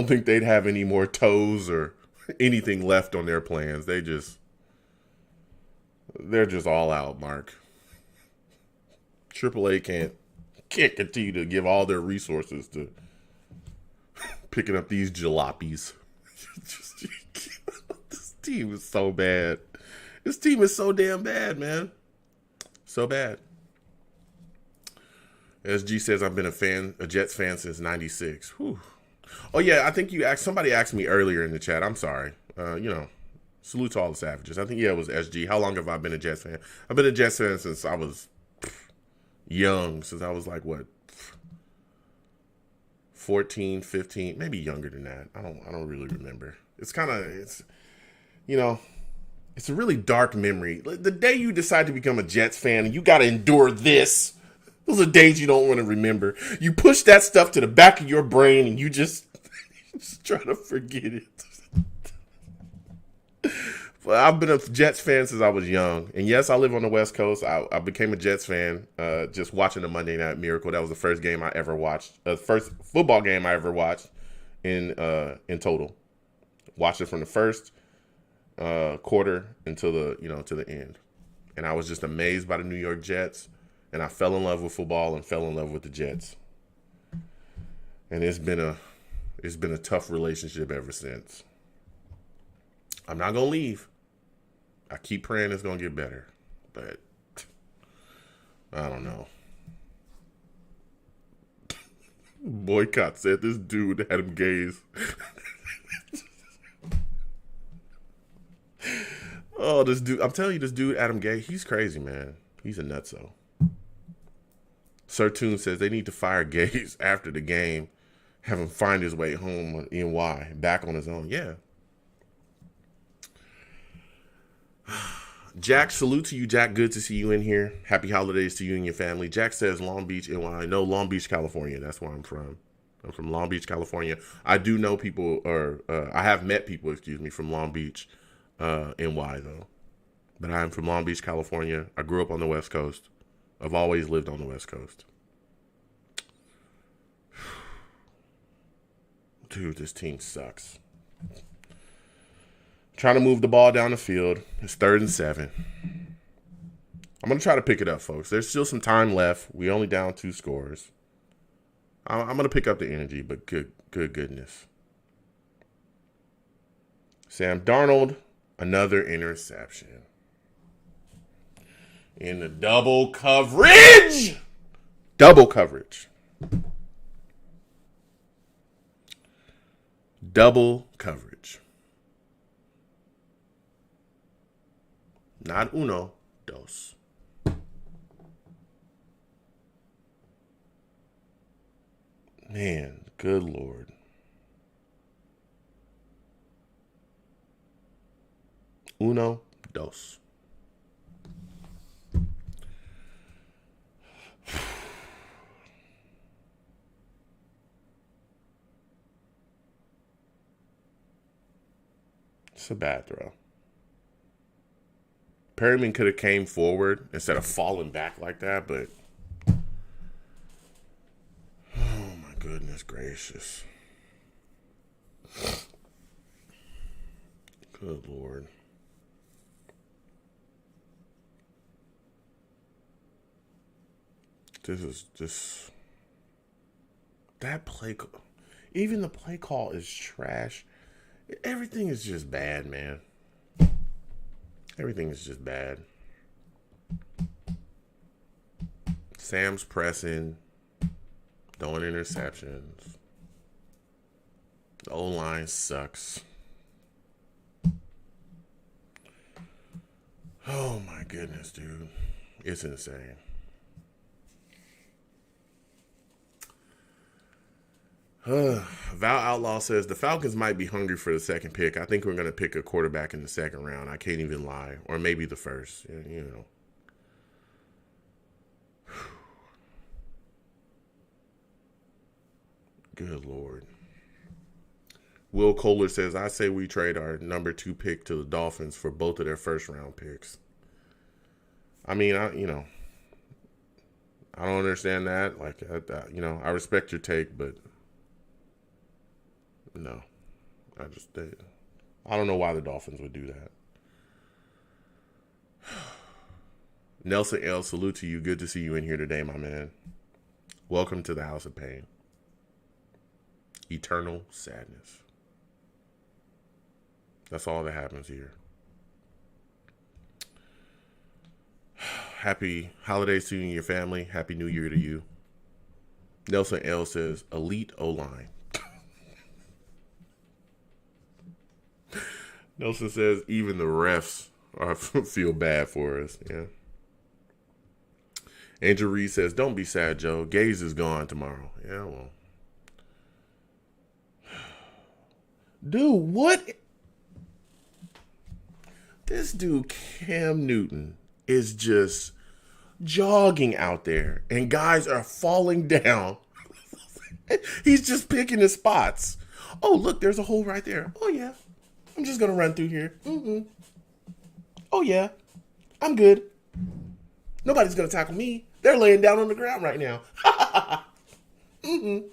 think they'd have any more toes or anything left on their plans. They're just all out, Mark. AAA can't continue to give all their resources picking up these jalopies. This team is so bad. This team is so damn bad, man. So bad. SG says I've been a Jets fan since '96. Whew. Oh yeah, I think somebody asked me earlier in the chat. I'm sorry. Salute to all the savages. I think it was SG. How long have I been a Jets fan? I've been a Jets fan since I was young. Since I was like what, 14, 15, maybe younger than that. I don't really remember. It's a really dark memory. The day you decide to become a Jets fan, you got to endure this. Those are days you don't want to remember. You push that stuff to the back of your brain and you just try to forget it. Well, I've been a Jets fan since I was young. And yes, I live on the West Coast. I became a Jets fan just watching the Monday Night Miracle. That was the first game I ever watched. First football game I ever watched in total. Watched it from the first quarter until to the end. And I was just amazed by the New York Jets. And I fell in love with football and fell in love with the Jets. And it's been a tough relationship ever since. I'm not gonna leave. I keep praying it's gonna get better, but I don't know. Boycott said this dude had him gaze. Oh, this dude! I'm telling you, this dude Adam Gay, he's crazy, man. He's a nutso. Sir Toon says they need to fire Gaze after the game, have him find his way home in NY, back on his own. Yeah. Jack, salute to you, Jack. Good to see you in here. Happy holidays to you and your family. Jack says Long Beach, NY. No, Long Beach, California. That's where I'm from. I'm from Long Beach, California. I do know people, I have met people, from Long Beach, NY, though. But I am from Long Beach, California. I grew up on the West Coast. I've always lived on the West Coast. Dude, this team sucks. Trying to move the ball down the field. It's 3rd and 7. I'm going to try to pick it up, folks. There's still some time left. We only down 2 scores. I'm going to pick up the energy, but good goodness. Sam Darnold, another interception. In the double coverage. Double coverage. Double coverage. Not uno, dos. Man, good Lord. Uno, dos. It's a bad throw. Perryman could have came forward instead of falling back like that, but oh my goodness gracious. Good Lord. This is just that play. Even the play call is trash. Everything is just bad, man. Everything is just bad. Sam's pressing, throwing interceptions. The O-line sucks. Oh my goodness, dude. It's insane. Val Outlaw says the Falcons might be hungry for the second pick. I think we're going to pick a quarterback in the second round. I can't even lie. Or maybe the first. You know. Good Lord. Will Kohler says, I say we trade our number 2 pick to the Dolphins for both of their first round picks. I mean, I don't understand that. Like, I respect your take, but no. I don't know why the Dolphins would do that. Nelson L., salute to you. Good to see you in here today, my man. Welcome to the House of Pain. eternal sadness. That's all that happens here. Happy holidays to you and your family. Happy New Year to you. Nelson L says, elite O-line. Nelson says, even the refs feel bad for us. Yeah. Angel Reed says, don't be sad, Joe. Gaze is gone tomorrow. Yeah, well. Dude, what? This dude, Cam Newton, is just jogging out there, and guys are falling down. He's just picking his spots. Oh, look, there's a hole right there. Oh, yeah. I'm just going to run through here. Mm-hmm. Oh, yeah. I'm good. Nobody's going to tackle me. They're laying down on the ground right now. Mm-hmm.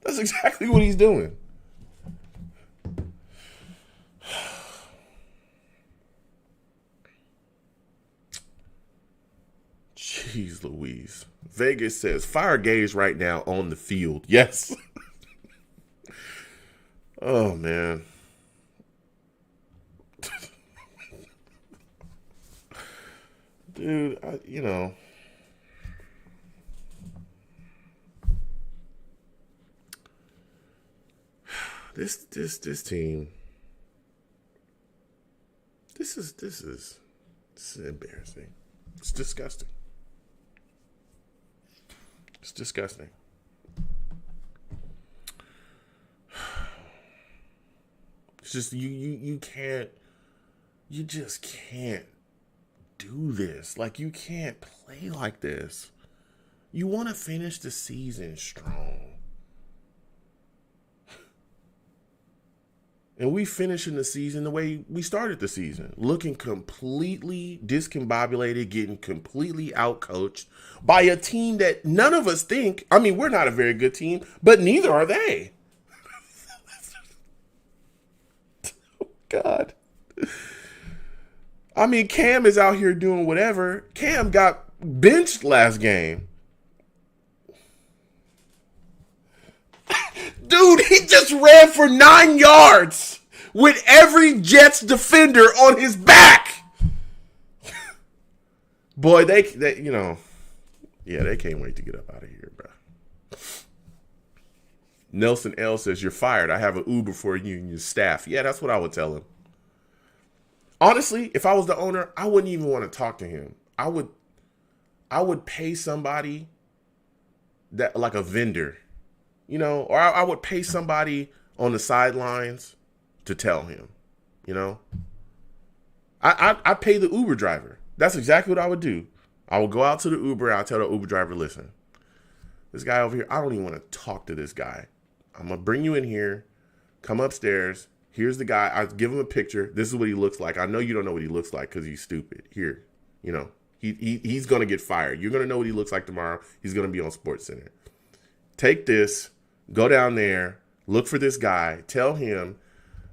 That's exactly what he's doing. Jeez Louise. Vegas says, fire Gaze right now on the field. Yes. Oh, man. Dude, this team, this is embarrassing. It's disgusting. It's disgusting. It's just you just can't do this. Like, you can't play like this. You want to finish the season strong. And we finishing the season the way we started the season, looking completely discombobulated, getting completely outcoached by a team that none of us think, I mean, we're not a very good team, but neither are they. Oh, God. I mean, Cam is out here doing whatever. Cam got benched last game. Dude, he just ran for 9 yards with every Jets defender on his back. Boy, they they can't wait to get up out of here, bro. Nelson L says, you're fired. I have an Uber for you and your staff. Yeah, that's what I would tell him. Honestly, if I was the owner, I wouldn't even want to talk to him. I would pay somebody that, like a vendor, or I would pay somebody on the sidelines to tell him, I'd pay the Uber driver. That's exactly what I would do. I would go out to the Uber and I'll tell the Uber driver, listen, this guy over here, I don't even want to talk to this guy. I'm going to bring you in here, come upstairs. Here's the guy. I give him a picture. This is what he looks like. I know you don't know what he looks like because he's stupid. Here, he's going to get fired. You're going to know what he looks like tomorrow. He's going to be on SportsCenter. Take this, go down there, look for this guy. Tell him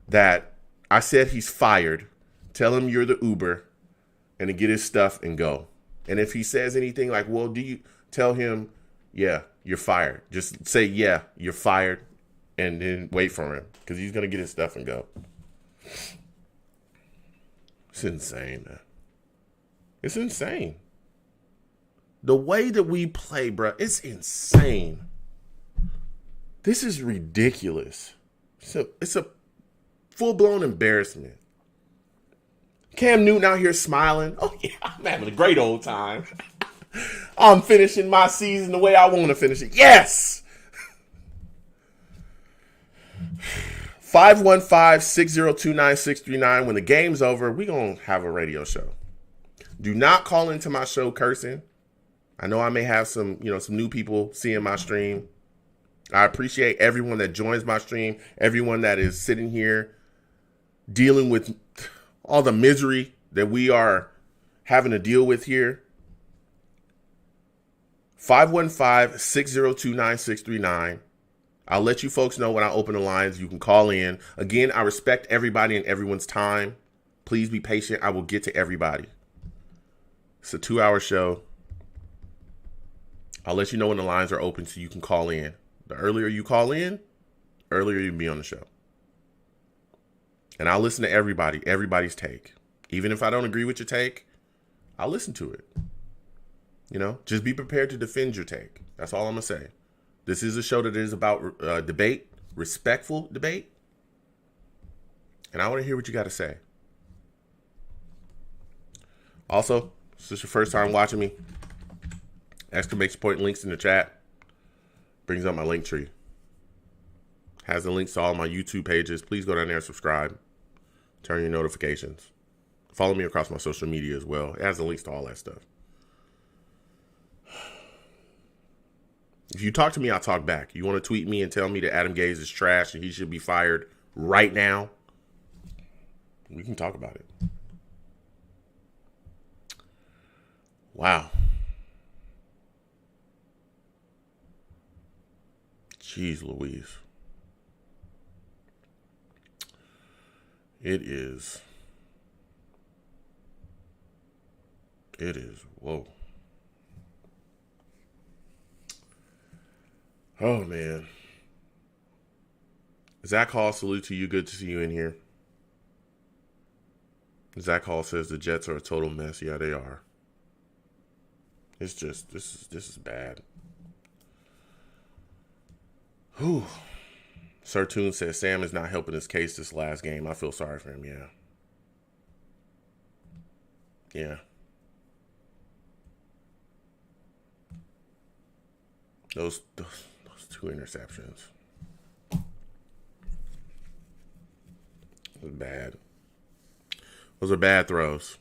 that I said he's fired. Tell him you're the Uber and to get his stuff and go. And if he says anything like, well, do you tell him, yeah, you're fired. Just say, yeah, you're fired. And then wait for him because he's going to get his stuff and go. It's insane, man. It's insane. The way that we play, bro, it's insane. This is ridiculous. It's a full-blown embarrassment. Cam Newton out here smiling. Oh, yeah, I'm having a great old time. I'm finishing my season the way I want to finish it. Yes! 515-602-9639. When the game's over, we're going to have a radio show. Do not call into my show cursing. I know I may have some new people seeing my stream. I appreciate everyone that joins my stream, everyone that is sitting here dealing with all the misery that we are having to deal with here. 515-602-9639. I'll let you folks know when I open the lines. You can call in. Again, I respect everybody and everyone's time. Please be patient. I will get to everybody. It's a 2-hour show. I'll let you know when the lines are open so you can call in. The earlier you call in, earlier you'd be on the show. And I'll listen to everybody's take. Even if I don't agree with your take, I'll listen to it. You know, just be prepared to defend your take. That's all I'm going to say. This is a show that is about debate, respectful debate. And I want to hear what you got to say. Also, if this is your first time watching me, exclamation point links in the chat. Brings up my link tree. Has the links to all my YouTube pages. Please go down there and subscribe. Turn your notifications. Follow me across my social media as well. It has the links to all that stuff. If you talk to me, I'll talk back. You want to tweet me and tell me that Adam Gase is trash and he should be fired right now? We can talk about it. Wow. Jeez Louise. It is, whoa. Oh, man. Zach Hall, salute to you. Good to see you in here. Zach Hall says the Jets are a total mess. Yeah, they are. It's just, this is bad. Whew. Sir Toon says Sam is not helping his case this last game. I feel sorry for him, yeah. Yeah. Those 2 interceptions. It was bad. Those are bad throws.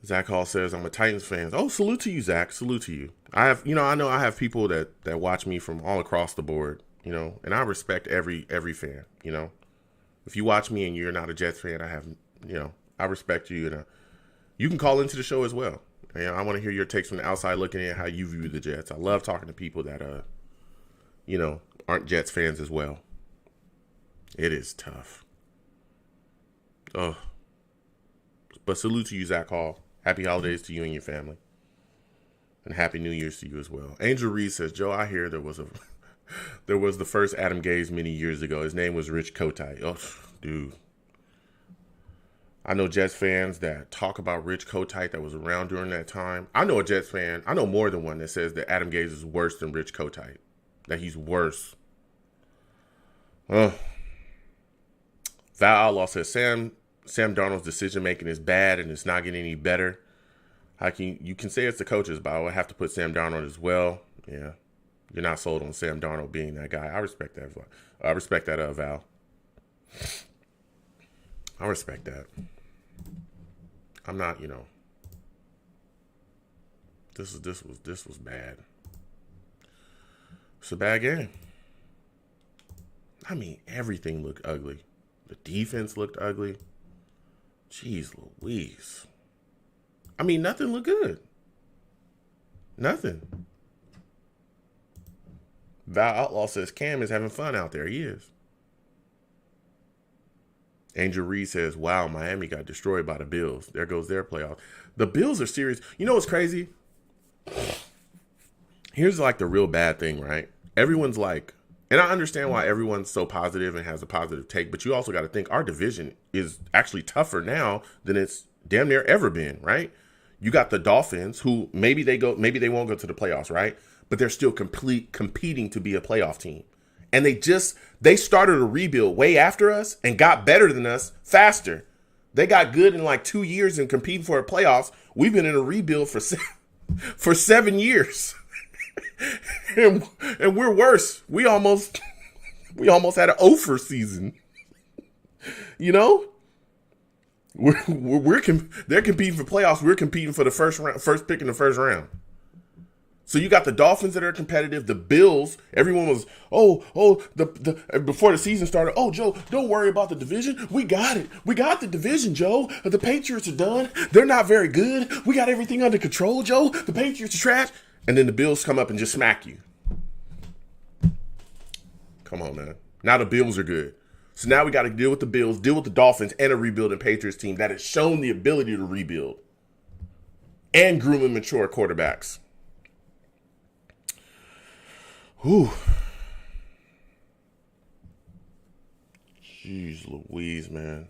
Zach Hall says, I'm a Titans fan. Oh, salute to you, Zach. Salute to you. I know I have people that watch me from all across the board, you know, and I respect every fan, you know. If you watch me and you're not a Jets fan, I respect you. And you can call into the show as well. And I want to hear your takes from the outside looking at how you view the Jets. I love talking to people that, aren't Jets fans as well. It is tough. Oh. But salute to you, Zach Hall. Happy holidays to you and your family. And Happy New Year's to you as well. Angel Reed says, Joe, I hear there was the first Adam Gase many years ago. His name was Rich Kotite. Oh, dude. I know Jets fans that talk about Rich Kotite that was around during that time. I know a Jets fan. I know more than one that says that Adam Gase is worse than Rich Kotite. That he's worse. Val Outlaw says, Sam Darnold's decision making is bad and it's not getting any better. You can say it's the coaches, but I would have to put Sam Darnold as well. Yeah, you're not sold on Sam Darnold being that guy. I respect that. I respect that, Val. I respect that. I'm not, This was bad. It's a bad game. I mean, everything looked ugly. The defense looked ugly. Jeez Louise. I mean, nothing looked good. Nothing. Val Outlaw says Cam is having fun out there. He is. Angel Reed says, wow, Miami got destroyed by the Bills. There goes their playoff. The Bills are serious. You know what's crazy? Here's like the real bad thing, right? Everyone's like, and I understand why everyone's so positive and has a positive take, but you also got to think our division is actually tougher now than it's damn near ever been, right? You got the Dolphins, who maybe they won't go to the playoffs, right? But they're still competing to be a playoff team. And they started a rebuild way after us and got better than us faster. They got good in like 2 years and competing for a playoffs. We've been in a rebuild for 7 years. and we're worse. We almost had an over season. You know? They're competing for playoffs. We're competing for the first pick in the first round. So you got the Dolphins that are competitive. The Bills, everyone was, before the season started, Joe, don't worry about the division. We got it. We got the division, Joe. The Patriots are done. They're not very good. We got everything under control, Joe. The Patriots are trash. And then the Bills come up and just smack you. Come on, man. Now the Bills are good. So now we got to deal with the Bills, deal with the Dolphins, and a rebuilding Patriots team that has shown the ability to rebuild and groom and mature quarterbacks. Whew. Jeez Louise, man.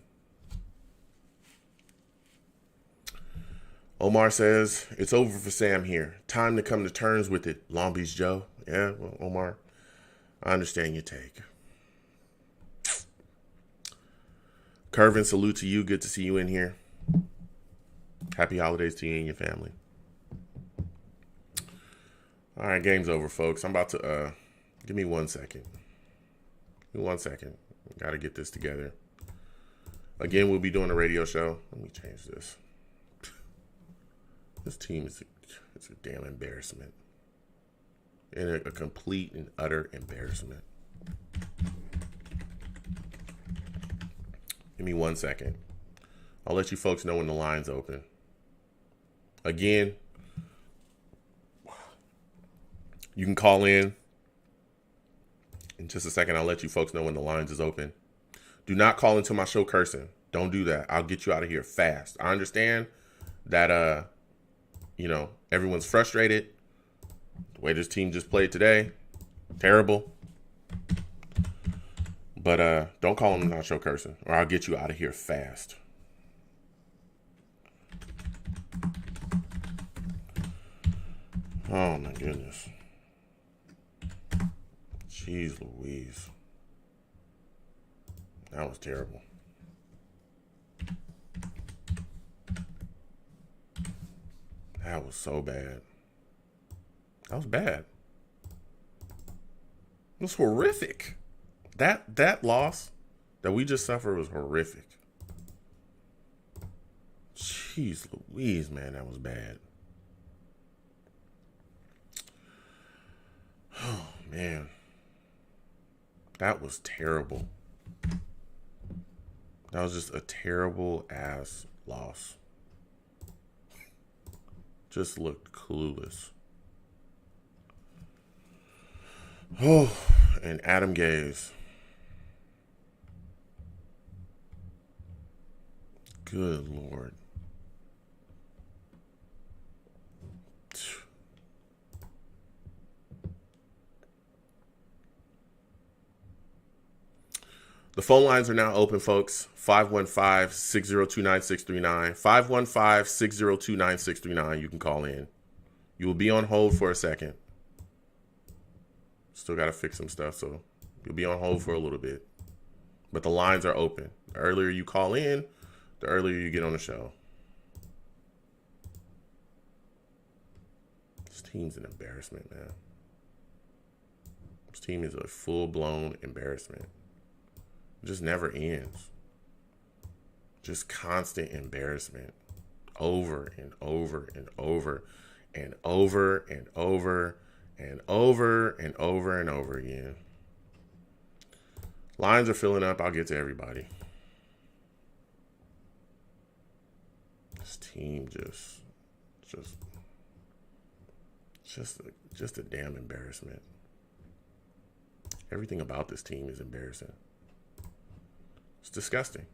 Omar says, it's over for Sam here. Time to come to terms with it, Long Beach Joe. Yeah, well, Omar, I understand your take. Curvin, salute to you. Good to see you in here. Happy holidays to you and your family. All right, game's over, folks. I'm about to, give me 1 second. Give me 1 second. Got to get this together. Again, we'll be doing a radio show. Let me change this. This team is a damn embarrassment. And a complete and utter embarrassment. Give me 1 second. I'll let you folks know when the line's open. Again, you can call in just a second. I'll let you folks know when the lines is open. Do not call into my show cursing. Don't do that. I'll get you out of here fast. I understand that, everyone's frustrated. The way this team just played today, terrible. But don't call into my show cursing, or I'll get you out of here fast. Oh, my goodness. Jeez Louise. That was terrible. That was so bad. That was bad. It was horrific. That loss that we just suffered was horrific. Jeez Louise, man, that was bad. Oh, man. That was terrible. That was just a terrible ass loss. Just looked clueless. Oh, and Adam Gaze. Good Lord. The phone lines are now open, folks. 515-602-9639. 515-602-9639. You can call in. You will be on hold for a second. Still got to fix some stuff, so you'll be on hold for a little bit. But the lines are open. The earlier you call in, the earlier you get on the show. This team's an embarrassment, man. This team is a full-blown embarrassment. It just never ends. Just constant embarrassment. Over and over and over and over and over and over and over and over again. Lines are filling up. I'll get to everybody. This team just a damn embarrassment. Everything about this team is embarrassing. It's disgusting.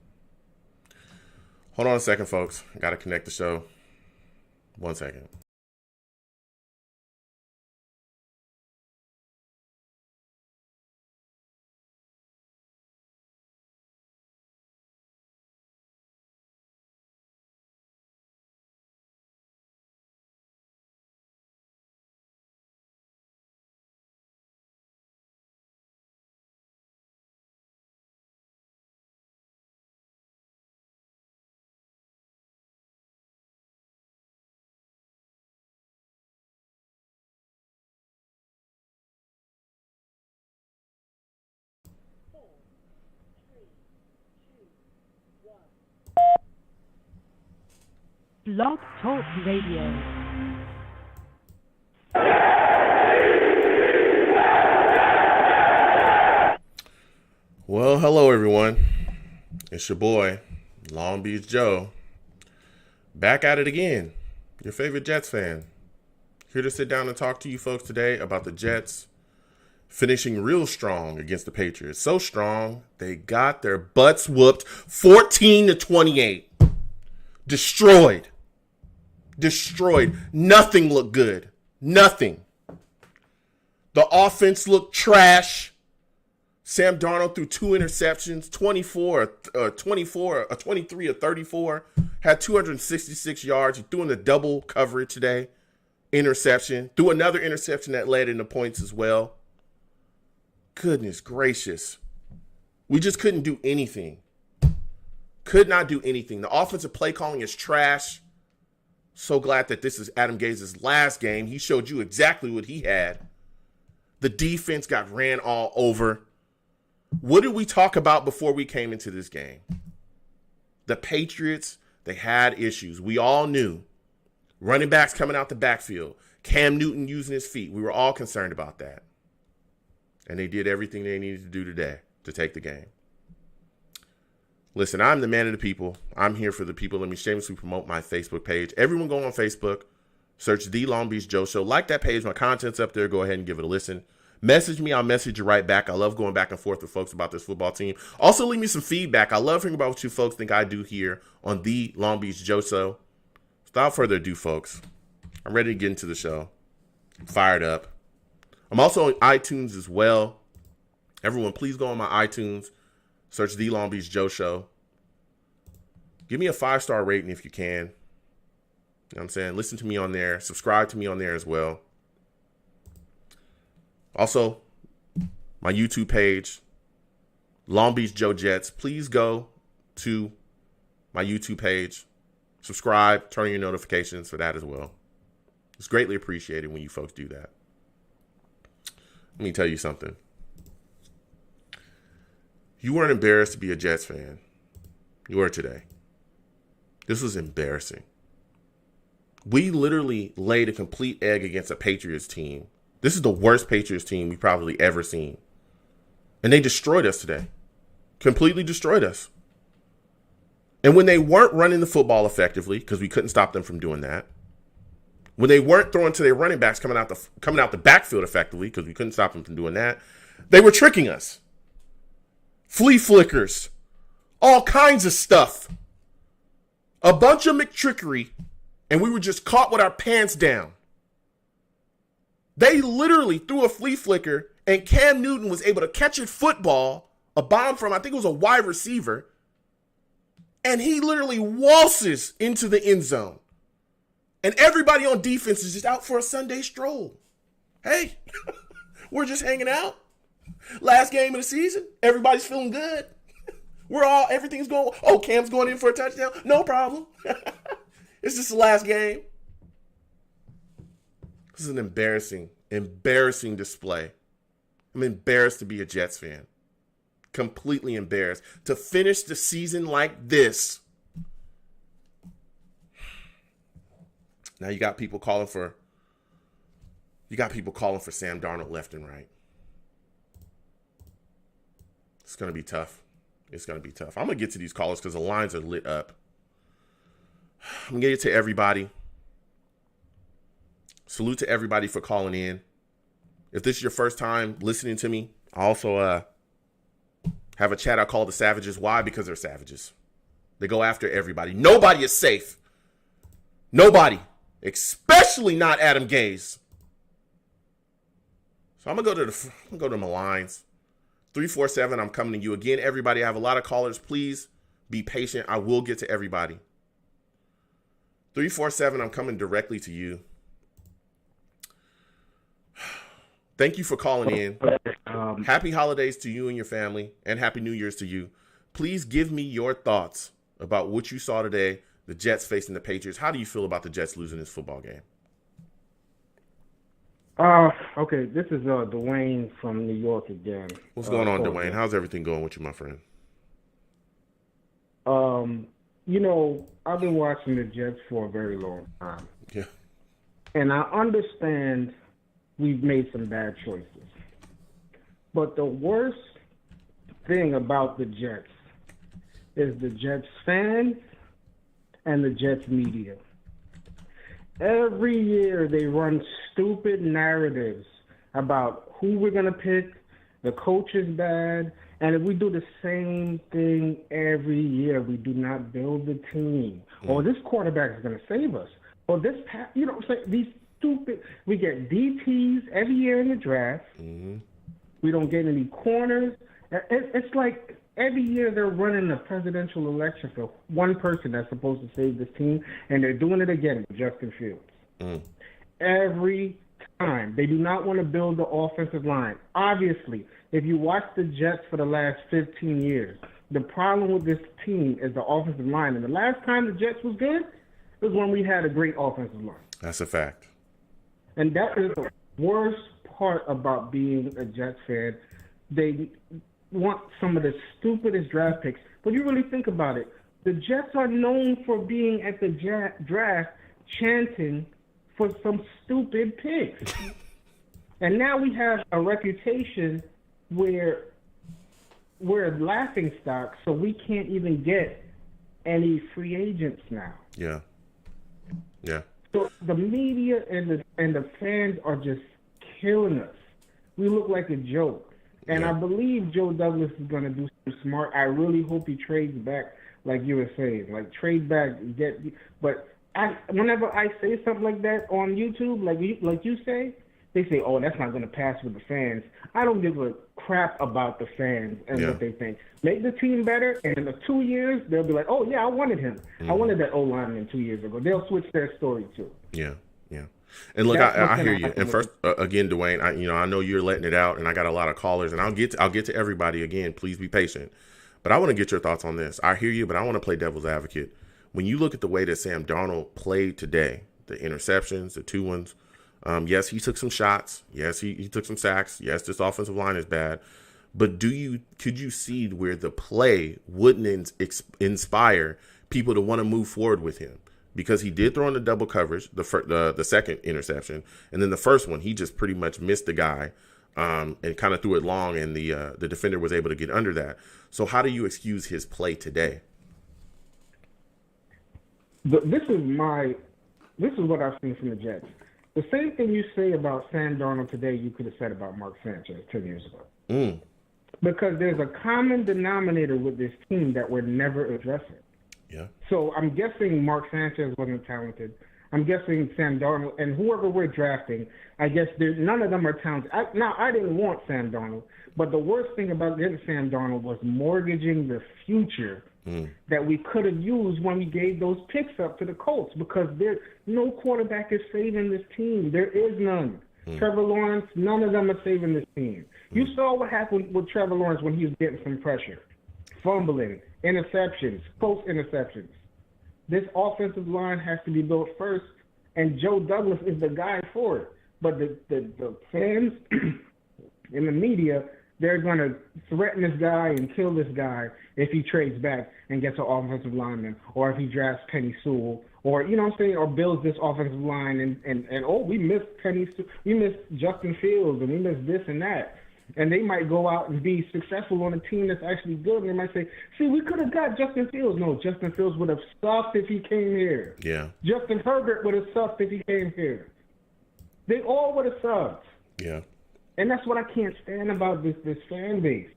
Hold on a second, folks. I got to connect the show. 1 second. Blog Talk Radio. Well, hello, everyone. It's your boy, Long Beach Joe. Back at it again. Your favorite Jets fan. Here to sit down and talk to you folks today about the Jets finishing real strong against the Patriots. So strong, they got their butts whooped 14-28. Destroyed. Nothing looked good. Nothing. The offense looked trash. Sam Darnold threw 2 interceptions, 23 or 34, had 266 yards. He threw in the double coverage today. Interception. Threw another interception that led into points as well. Goodness gracious. We just couldn't do anything. Could not do anything. The offensive play calling is trash. So glad that this is Adam Gaze's last game. He showed you exactly what he had. The defense got ran all over. What did we talk about before we came into this game? The Patriots, they had issues. We all knew. Running backs coming out the backfield. Cam Newton using his feet. We were all concerned about that. And they did everything they needed to do today to take the game. Listen, I'm the man of the people. I'm here for the people. Let me shamelessly promote my Facebook page. Everyone go on Facebook. Search The Long Beach Joe Show. Like that page. My content's up there. Go ahead and give it a listen. Message me. I'll message you right back. I love going back and forth with folks about this football team. Also, leave me some feedback. I love hearing about what you folks think I do here on The Long Beach Joe Show. Without further ado, folks, I'm ready to get into the show. I'm fired up. I'm also on iTunes as well. Everyone, please go on my iTunes. Search The Long Beach Joe Show. Give me a 5-star rating if you can. You know what I'm saying? Listen to me on there. Subscribe to me on there as well. Also, my YouTube page, Long Beach Joe Jets. Please go to my YouTube page. Subscribe. Turn on your notifications for that as well. It's greatly appreciated when you folks do that. Let me tell you something. You weren't embarrassed to be a Jets fan. You were today. This was embarrassing. We literally laid a complete egg against a Patriots team. This is the worst Patriots team we've probably ever seen. And they destroyed us today. Completely destroyed us. And when they weren't running the football effectively, because we couldn't stop them from doing that, when they weren't throwing to their running backs coming out the backfield effectively, because we couldn't stop them from doing that, they were tricking us. Flea flickers. All kinds of stuff. A bunch of McTrickery, and we were just caught with our pants down. They literally threw a flea flicker, and Cam Newton was able to catch a football, a bomb from, I think it was a wide receiver, and he literally waltzes into the end zone. And everybody on defense is just out for a Sunday stroll. Hey, we're just hanging out. Last game of the season. Everybody's feeling good. Everything's going, oh, Cam's going in for a touchdown. No problem. It's just the last game. This is an embarrassing display. I'm embarrassed to be a Jets fan. Completely embarrassed. To finish the season like this. Now you got people calling for Sam Darnold left and right. It's going to be tough. It's going to be tough. I'm going to get to these callers because the lines are lit up. I'm going to get to everybody. Salute to everybody for calling in. If this is your first time listening to me, I also have a chat I call the Savages. Why? Because they're savages. They go after everybody. Nobody is safe. Nobody. Especially not Adam Gaze. So I'm going to go to my lines. 347, I'm coming to you. Again, everybody, I have a lot of callers. Please be patient. I will get to everybody. 347, I'm coming directly to you. Thank you for calling in. Happy holidays to you and your family, and Happy New Year's to you. Please give me your thoughts about what you saw today, the Jets facing the Patriots. How do you feel about the Jets losing this football game? Okay, this is Dwayne from New York again. What's going on, Dwayne? How's everything going with you, my friend? I've been watching the Jets for a very long time. Yeah. And I understand we've made some bad choices. But the worst thing about the Jets is the Jets fans and the Jets media. Every year they run stupid narratives about who we're going to pick, the coach is bad, and if we do the same thing every year, we do not build the team. Or this quarterback is going to save us. Or this, you know what I'm saying? These stupid, we get DPs every year in the draft. Mm-hmm. We don't get any corners, It's like every year they're running a presidential election for one person that's supposed to save this team, and they're doing it again with Justin Fields. Mm. Every time. They do not want to build the offensive line. Obviously, if you watch the Jets for the last 15 years, the problem with this team is the offensive line. And the last time the Jets was good was when we had a great offensive line. That's a fact. And that is the worst part about being a Jets fan. They want some of the stupidest draft picks. But you really think about it, the Jets are known for being at the draft chanting for some stupid picks. And now we have a reputation where we're a laughing stock, so we can't even get any free agents now. Yeah. Yeah. So the media and the fans are just killing us. We look like a joke. And Yeah. I believe Joe Douglas is going to do something smart. I really hope he trades back, like you were saying. Like, trade back, but whenever I say something like that on YouTube, like you say, they say, oh, that's not going to pass with the fans. I don't give a crap about the fans and what they think. Make the team better, and in the 2 years, they'll be like, oh, yeah, I wanted him. I wanted that O-lineman 2 years ago. They'll switch their story, too. Yeah, yeah. And look, I hear you. And first, again, Dwayne, I know you're letting it out, and I got a lot of callers, and I'll get to everybody again. Please be patient. But I want to get your thoughts on this. I hear you, but I want to play devil's advocate. When you look at the way that Sam Darnold played today, the interceptions, the 2-1s, yes, he took some shots. Yes, he took some sacks. Yes, this offensive line is bad. But could you see where the play wouldn't inspire people to want to move forward with him? Because he did throw in the double coverage, the second interception, and then the first one, he just pretty much missed the guy and kind of threw it long, and the defender was able to get under that. So how do you excuse his play today? This is what I've seen from the Jets. The same thing you say about Sam Darnold today, you could have said about Mark Sanchez 10 years ago. Because there's a common denominator with this team that we're never addressing. Yeah. So I'm guessing Mark Sanchez wasn't talented. I'm guessing Sam Darnold and whoever we're drafting, I guess none of them are talented. I didn't want Sam Darnold, but the worst thing about getting Sam Darnold was mortgaging the future that we could have used when we gave those picks up to the Colts, because no quarterback is saving this team. There is none. Trevor Lawrence, none of them are saving this team. You saw what happened with Trevor Lawrence when he was getting some pressure. Fumbling, interceptions, close interceptions. This offensive line has to be built first, and Joe Douglas is the guy for it. But the fans in the media, they're going to threaten this guy and kill this guy if he trades back and gets an offensive lineman, or if he drafts Penny Sewell, or, you know what I'm saying, or builds this offensive line, and we missed we missed Justin Fields, and we missed this and that. And they might go out and be successful on a team that's actually good, and they might say, see, we could have got Justin Fields. No, Justin Fields would have sucked if he came here. Yeah. Justin Herbert would have sucked if he came here. They all would have sucked. Yeah. And that's what I can't stand about this fan base.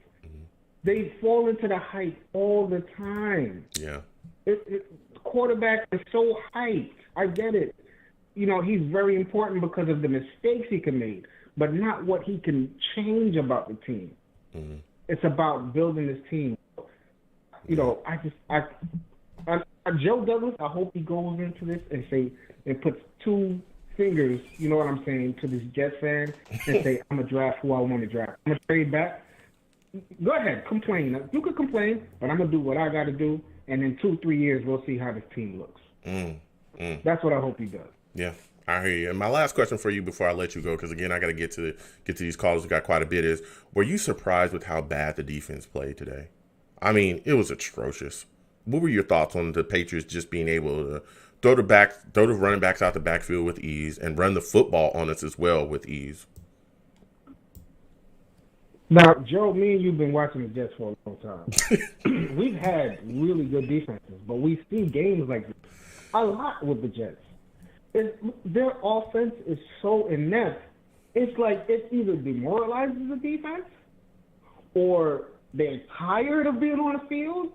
They fall into the hype all the time. Yeah. Quarterback is so hyped. I get it. You know, he's very important because of the mistakes he can make, but not what he can change about the team. It's about building this team. You know, Joe Douglas, I hope he goes into this and puts two fingers, you know what I'm saying, to this Jets fan and say, I'm going to draft who I want to draft. I'm going to trade back. Go ahead, complain. You could complain, but I'm going to do what I got to do, and in 2-3 years, we'll see how this team looks. That's what I hope he does. Yeah, I hear you. And my last question for you before I let you go, because, again, I got to get to these calls. We got quite a bit, is, were you surprised with how bad the defense played today? I mean, it was atrocious. What were your thoughts on the Patriots just being able to throw the running backs out the backfield with ease and run the football on us as well with ease? Now, Joe, me and you've been watching the Jets for a long time. We've had really good defenses, but we see games like this a lot with the Jets. Their offense is so inept. It's like it either demoralizes the defense or they're tired of being on the field.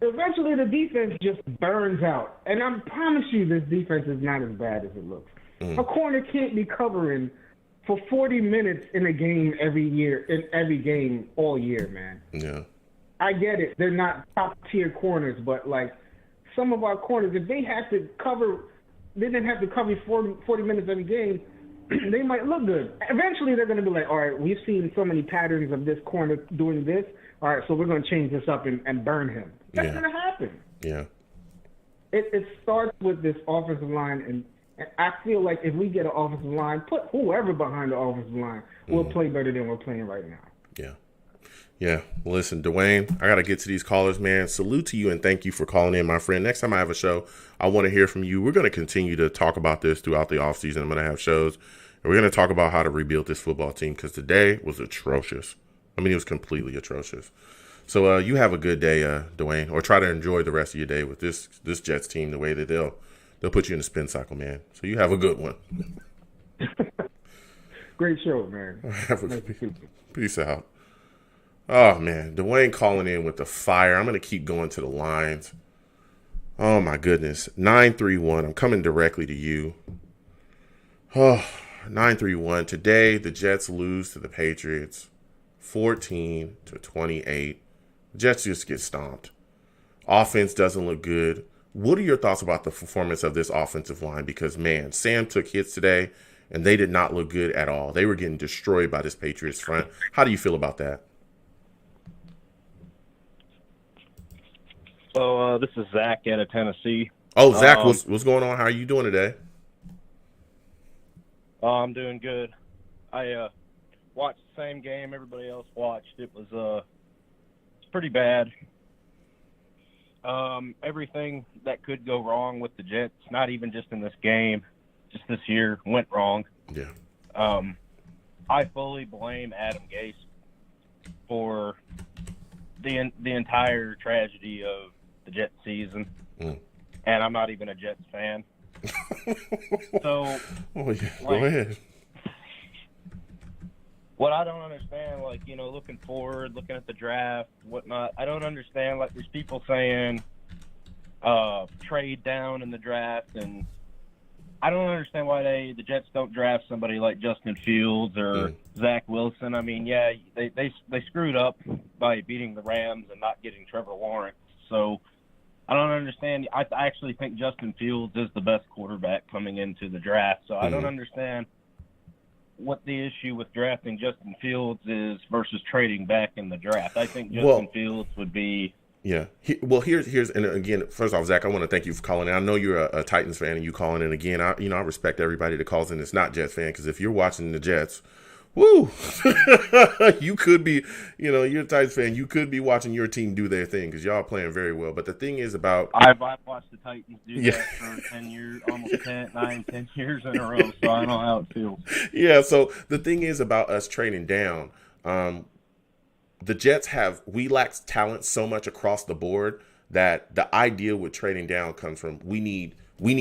Eventually, the defense just burns out. And I promise you this defense is not as bad as it looks. A corner can't be covering for 40 minutes in a game every year, in every game all year, man. Yeah. I get it. They're not top tier corners, but like some of our corners, if they have to cover, they didn't have to cover 40 minutes every game, they might look good. Eventually, they're going to be like, all right, we've seen so many patterns of this corner doing this. All right, so we're going to change this up and burn him. That's going to happen. Yeah. It starts with this offensive line, and I feel like if we get an offensive line, put whoever behind the offensive line, we'll play better than we're playing right now. Yeah. Yeah. Listen, Dwayne, I got to get to these callers, man. Salute to you and thank you for calling in, my friend. Next time I have a show, I want to hear from you. We're going to continue to talk about this throughout the offseason. I'm going to have shows, and we're going to talk about how to rebuild this football team because today was atrocious. I mean, it was completely atrocious. So you have a good day, Dwayne, or try to enjoy the rest of your day with this Jets team the way that they'll put you in a spin cycle, man. So you have a good one. Great show, man. Peace out. Oh, man. Dwayne calling in with the fire. I'm going to keep going to the lines. Oh, my goodness. 931. I'm coming directly to you. Oh, 931. Today, the Jets lose to the Patriots 14-28. Jets just get stomped. Offense doesn't look good. What are your thoughts about the performance of this offensive line? Because, man, Sam took hits today, and they did not look good at all. They were getting destroyed by this Patriots front. How do you feel about that? So this is Zach out of Tennessee. Oh, Zach, what's going on? How are you doing today? I'm doing good. I watched the same game everybody else watched. It was pretty bad. Everything that could go wrong with the Jets, not even just in this game, just this year, went wrong. Yeah. I fully blame Adam Gase for the entire tragedy of the Jets season, and I'm not even a Jets fan. So, go ahead. What I don't understand, looking forward, looking at the draft, whatnot, I don't understand, there's people saying trade down in the draft, and I don't understand why the Jets don't draft somebody like Justin Fields or Zach Wilson. I mean, yeah, they screwed up by beating the Rams and not getting Trevor Lawrence. So I don't understand. I actually think Justin Fields is the best quarterback coming into the draft. So I don't understand what the issue with drafting Justin Fields is versus trading back in the draft. I think Justin Fields would be. Yeah. Here's and again, first off, Zach, I want to thank you for calling in. I know you're a Titans fan and you calling in again. I respect everybody that calls in that's not Jets fan, because if you're watching the Jets, woo, you could be, you're a Titans fan. You could be watching your team do their thing because y'all are playing very well. But the thing is about I've watched the Titans do that for 10 years, almost 10 years in a row, so I know how it feels. Yeah, so the thing is about us trading down, the Jets we lack talent so much across the board that the idea with trading down comes from we need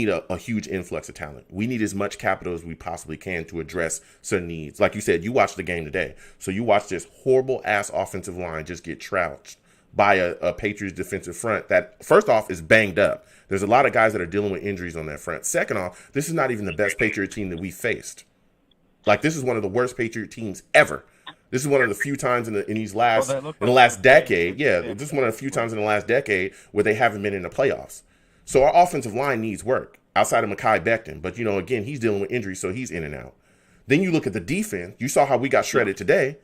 a huge influx of talent. We need as much capital as we possibly can to address certain needs. Like you said, you watched the game today. So you watched this horrible ass offensive line just get trounced by a Patriots defensive front that, first off, is banged up. There's a lot of guys that are dealing with injuries on that front. Second off, this is not even the best Patriot team that we faced. This is one of the worst Patriot teams ever. This is one of the few times in the last decade. Yeah, this is one of the few times in the last decade where they haven't been in the playoffs. So our offensive line needs work outside of Mekhi Becton. But, again, he's dealing with injuries, so he's in and out. Then you look at the defense. You saw how we got shredded today.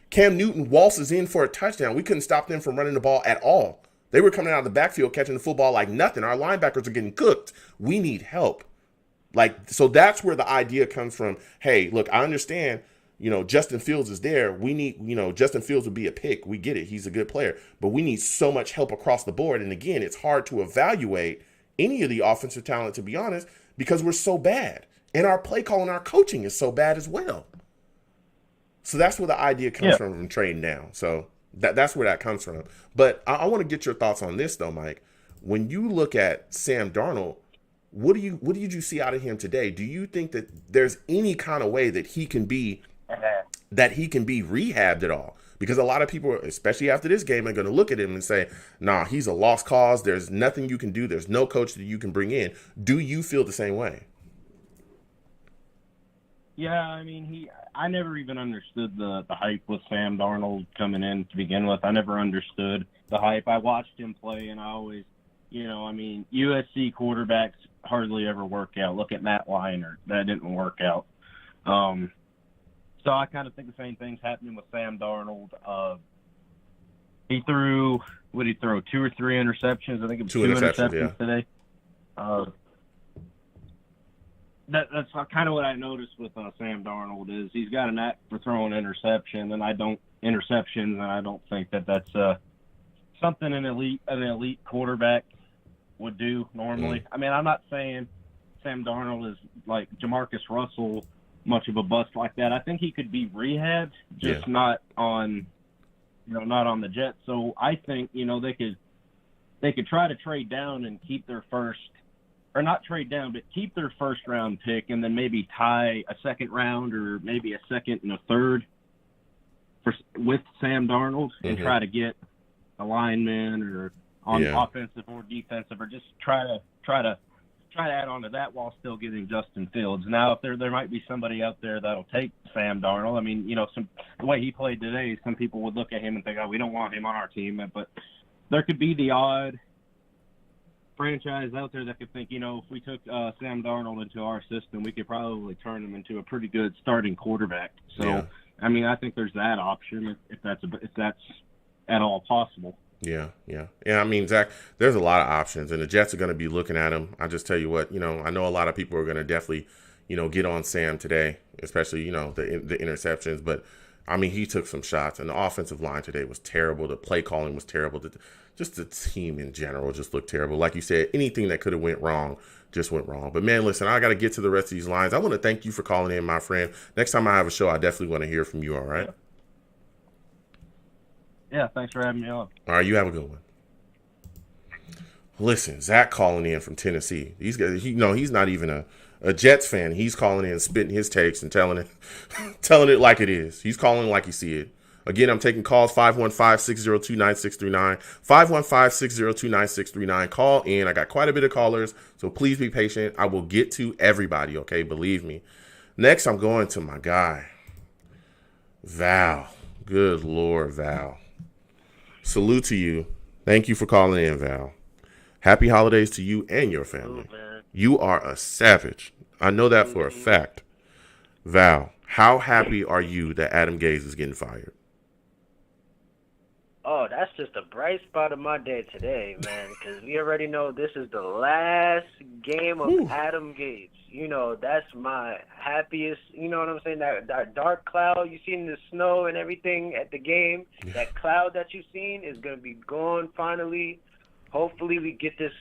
Cam Newton waltzes in for a touchdown. We couldn't stop them from running the ball at all. They were coming out of the backfield catching the football like nothing. Our linebackers are getting cooked. We need help. So that's where the idea comes from. Hey, look, I understand, Justin Fields is there. We need, Justin Fields would be a pick. We get it. He's a good player. But we need so much help across the board. And again, it's hard to evaluate any of the offensive talent, to be honest, because we're so bad. And our play calling, our coaching is so bad as well. So that's where the idea comes from trading down. So that's where that comes from. But I want to get your thoughts on this, though, Mike. When you look at Sam Darnold, what did you see out of him today? Do you think that there's any kind of way that he can be rehabbed at all? Because a lot of people, especially after this game, are going to look at him and say, nah, he's a lost cause. There's nothing you can do. There's no coach that you can bring in. Do you feel the same way? Yeah, I mean, I never even understood the hype with Sam Darnold coming in to begin with. I never understood the hype. I watched him play, and I always, I mean, USC quarterbacks hardly ever work out. Look at Matt Leinart. That didn't work out. So I kind of think the same thing's happening with Sam Darnold. He threw, what did he throw, 2 or 3 interceptions? I think it was 2 interceptions today. That's kind of what I noticed with Sam Darnold is he's got a knack for throwing interceptions, and I don't think that's something an elite quarterback would do normally. I mean, I'm not saying Sam Darnold is like Jamarcus Russell, much of a bust like that. I think he could be rehabbed, just not on the Jets. So I think they could try to trade down and keep their first. Or not trade down, but keep their first-round pick and then maybe tie a second round or maybe a second and a third with Sam Darnold and try to get a lineman or on offensive or defensive, or just try to add on to that while still getting Justin Fields. Now, if there might be somebody out there that'll take Sam Darnold. I mean, the way he played today, some people would look at him and think, oh, we don't want him on our team. But there could be the odd franchise out there that could think, if we took Sam Darnold into our system, we could probably turn him into a pretty good starting quarterback. So, I mean, I think there's that option if that's at all possible. Yeah. I mean, Zach, there's a lot of options, and the Jets are going to be looking at him. I just tell you what, I know a lot of people are going to definitely, get on Sam today, especially, the interceptions. But, I mean, he took some shots, and the offensive line today was terrible. The play calling was terrible. Just the team in general just looked terrible. Like you said, anything that could have went wrong just went wrong. But, man, listen, I got to get to the rest of these lines. I want to thank you for calling in, my friend. Next time I have a show, I definitely want to hear from you, all right? Yeah, thanks for having me on. All right, you have a good one. Listen, Zach calling in from Tennessee. He's not even a Jets fan. He's calling in, spitting his takes and telling it like it is. He's calling like he see it. Again, I'm taking calls 515-602-9639. 515-602-9639. Call in. I got quite a bit of callers, so please be patient. I will get to everybody, okay? Believe me. Next, I'm going to my guy, Val. Good Lord, Val. Salute to you. Thank you for calling in, Val. Happy holidays to you and your family. Ooh, you are a savage. I know that for a fact. Val, how happy are you that Adam Gase is getting fired? Oh, that's just a bright spot of my day today, man, because we already know this is the last game of Adam Gase. That's my happiest, you know what I'm saying? That dark cloud you seen the snow and everything at the game, that cloud that you seen is going to be gone finally. Hopefully we get this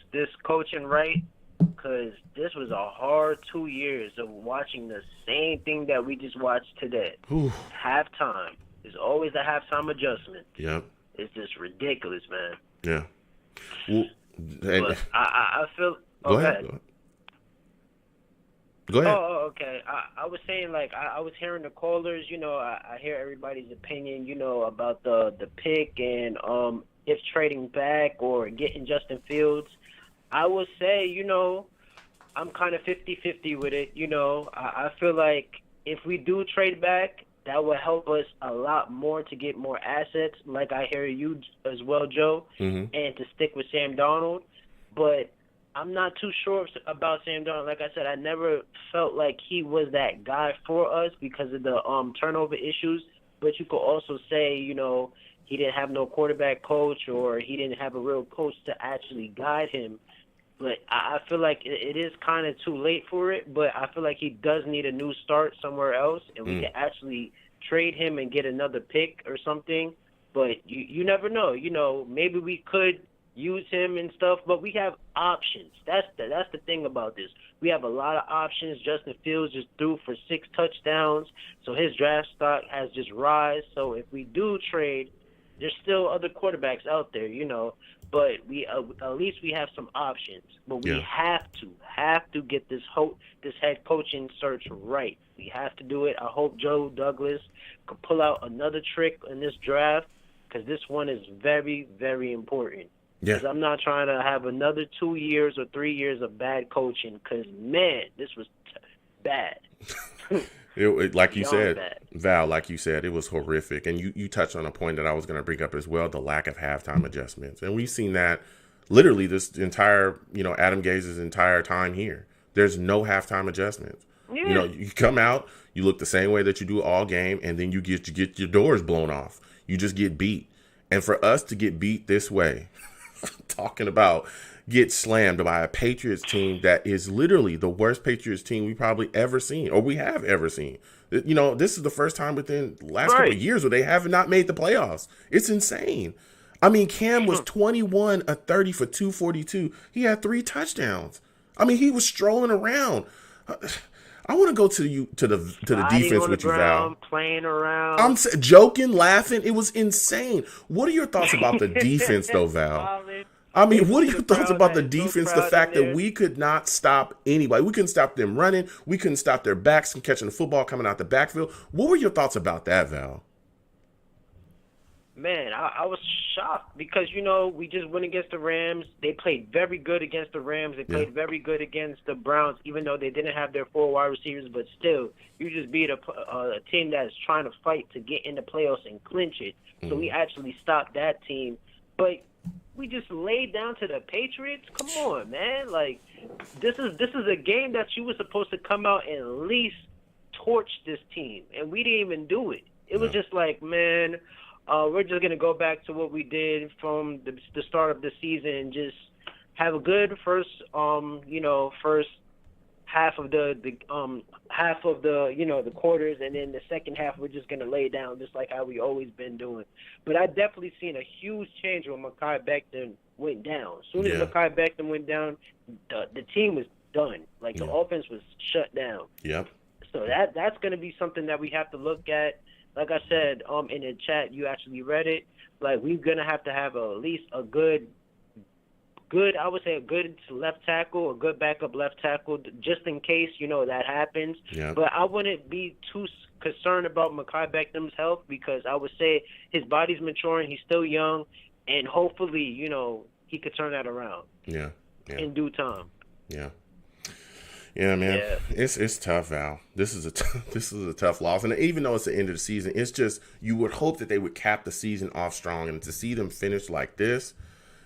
coaching right, because this was a hard 2 years of watching the same thing that we just watched today. Halftime. There's always a halftime adjustment. Yep. It's just ridiculous, man. Yeah. Well, but I feel... Go ahead. Go ahead. Oh, okay. I was saying, like, I was hearing the callers, I hear everybody's opinion, about the pick and if trading back or getting Justin Fields. I will say, I'm kind of 50-50 with it. I feel like if we do trade back, that will help us a lot more to get more assets, like I hear you as well, Joe, and to stick with Sam Darnold. But I'm not too sure about Sam Darnold. Like I said, I never felt like he was that guy for us because of the turnover issues. But you could also say, he didn't have no quarterback coach, or he didn't have a real coach to actually guide him. But I feel like it is kind of too late for it, but I feel like he does need a new start somewhere else, and we can actually trade him and get another pick or something. But you never know. Maybe we could use him and stuff, but we have options. That's the thing about this. We have a lot of options. Justin Fields just threw for 6 touchdowns, so his draft stock has just rise. So if we do trade, there's still other quarterbacks out there, but we at least we have some options. But we have to get this head coaching search right. We have to do it. I hope Joe Douglas could pull out another trick in this draft, because this one is very, very important. Because I'm not trying to have another 2 years or 3 years of bad coaching, because, man, this was bad. Like you Beyond said, that. Val, like you said, it was horrific. And you touched on a point that I was going to bring up as well, the lack of halftime adjustments. And we've seen that literally this entire, Adam Gaze's entire time here. There's no halftime adjustments. Yeah. You come out, you look the same way that you do all game, and then you get your doors blown off. You just get beat. And for us to get beat this way, talking about get slammed by a Patriots team that is literally the worst Patriots team we probably ever seen, or we have ever seen. This is the first time within the last couple of years where they have not made the playoffs. It's insane. I mean, Cam was 21 of 30 for 242. He had 3 touchdowns. I mean, he was strolling around. I want to go to the defense with you, Val. Playing around. I'm joking, laughing. It was insane. What are your thoughts about the defense, though, Val? I mean, what are your thoughts about the defense? The fact that we could not stop anybody. We couldn't stop them running. We couldn't stop their backs from catching the football coming out the backfield. What were your thoughts about that, Val? Man, I was shocked because, we just went against the Rams. They played very good against the Rams. They played very good against the Browns, even though they didn't have their 4 wide receivers. But still, you just beat a team that's trying to fight to get in the playoffs and clinch it. So we actually stopped that team. But we just laid down to the Patriots. Come on, man! Like this is a game that you were supposed to come out and at least torch this team, and we didn't even do it. It was just like, man, we're just gonna go back to what we did from the start of the season and just have a good first half of the quarters, and then the second half we're just gonna lay down just like how we always been doing. But I definitely seen a huge change when Mekhi Becton went down. As soon as Mekhi Becton went down, the team was done. Like the offense was shut down. Yep. So that's gonna be something that we have to look at. Like I said, in the chat, you actually read it. Like we're gonna have to have at least a good, I would say a good left tackle, a good backup left tackle, just in case, that happens. Yeah. But I wouldn't be too concerned about Mekhi Becton's health because I would say his body's maturing, he's still young, and hopefully, he could turn that around. Yeah. In due time. Yeah. Yeah, man. Yeah. It's tough, Val. This is a tough loss, and even though it's the end of the season, it's just you would hope that they would cap the season off strong, and to see them finish like this.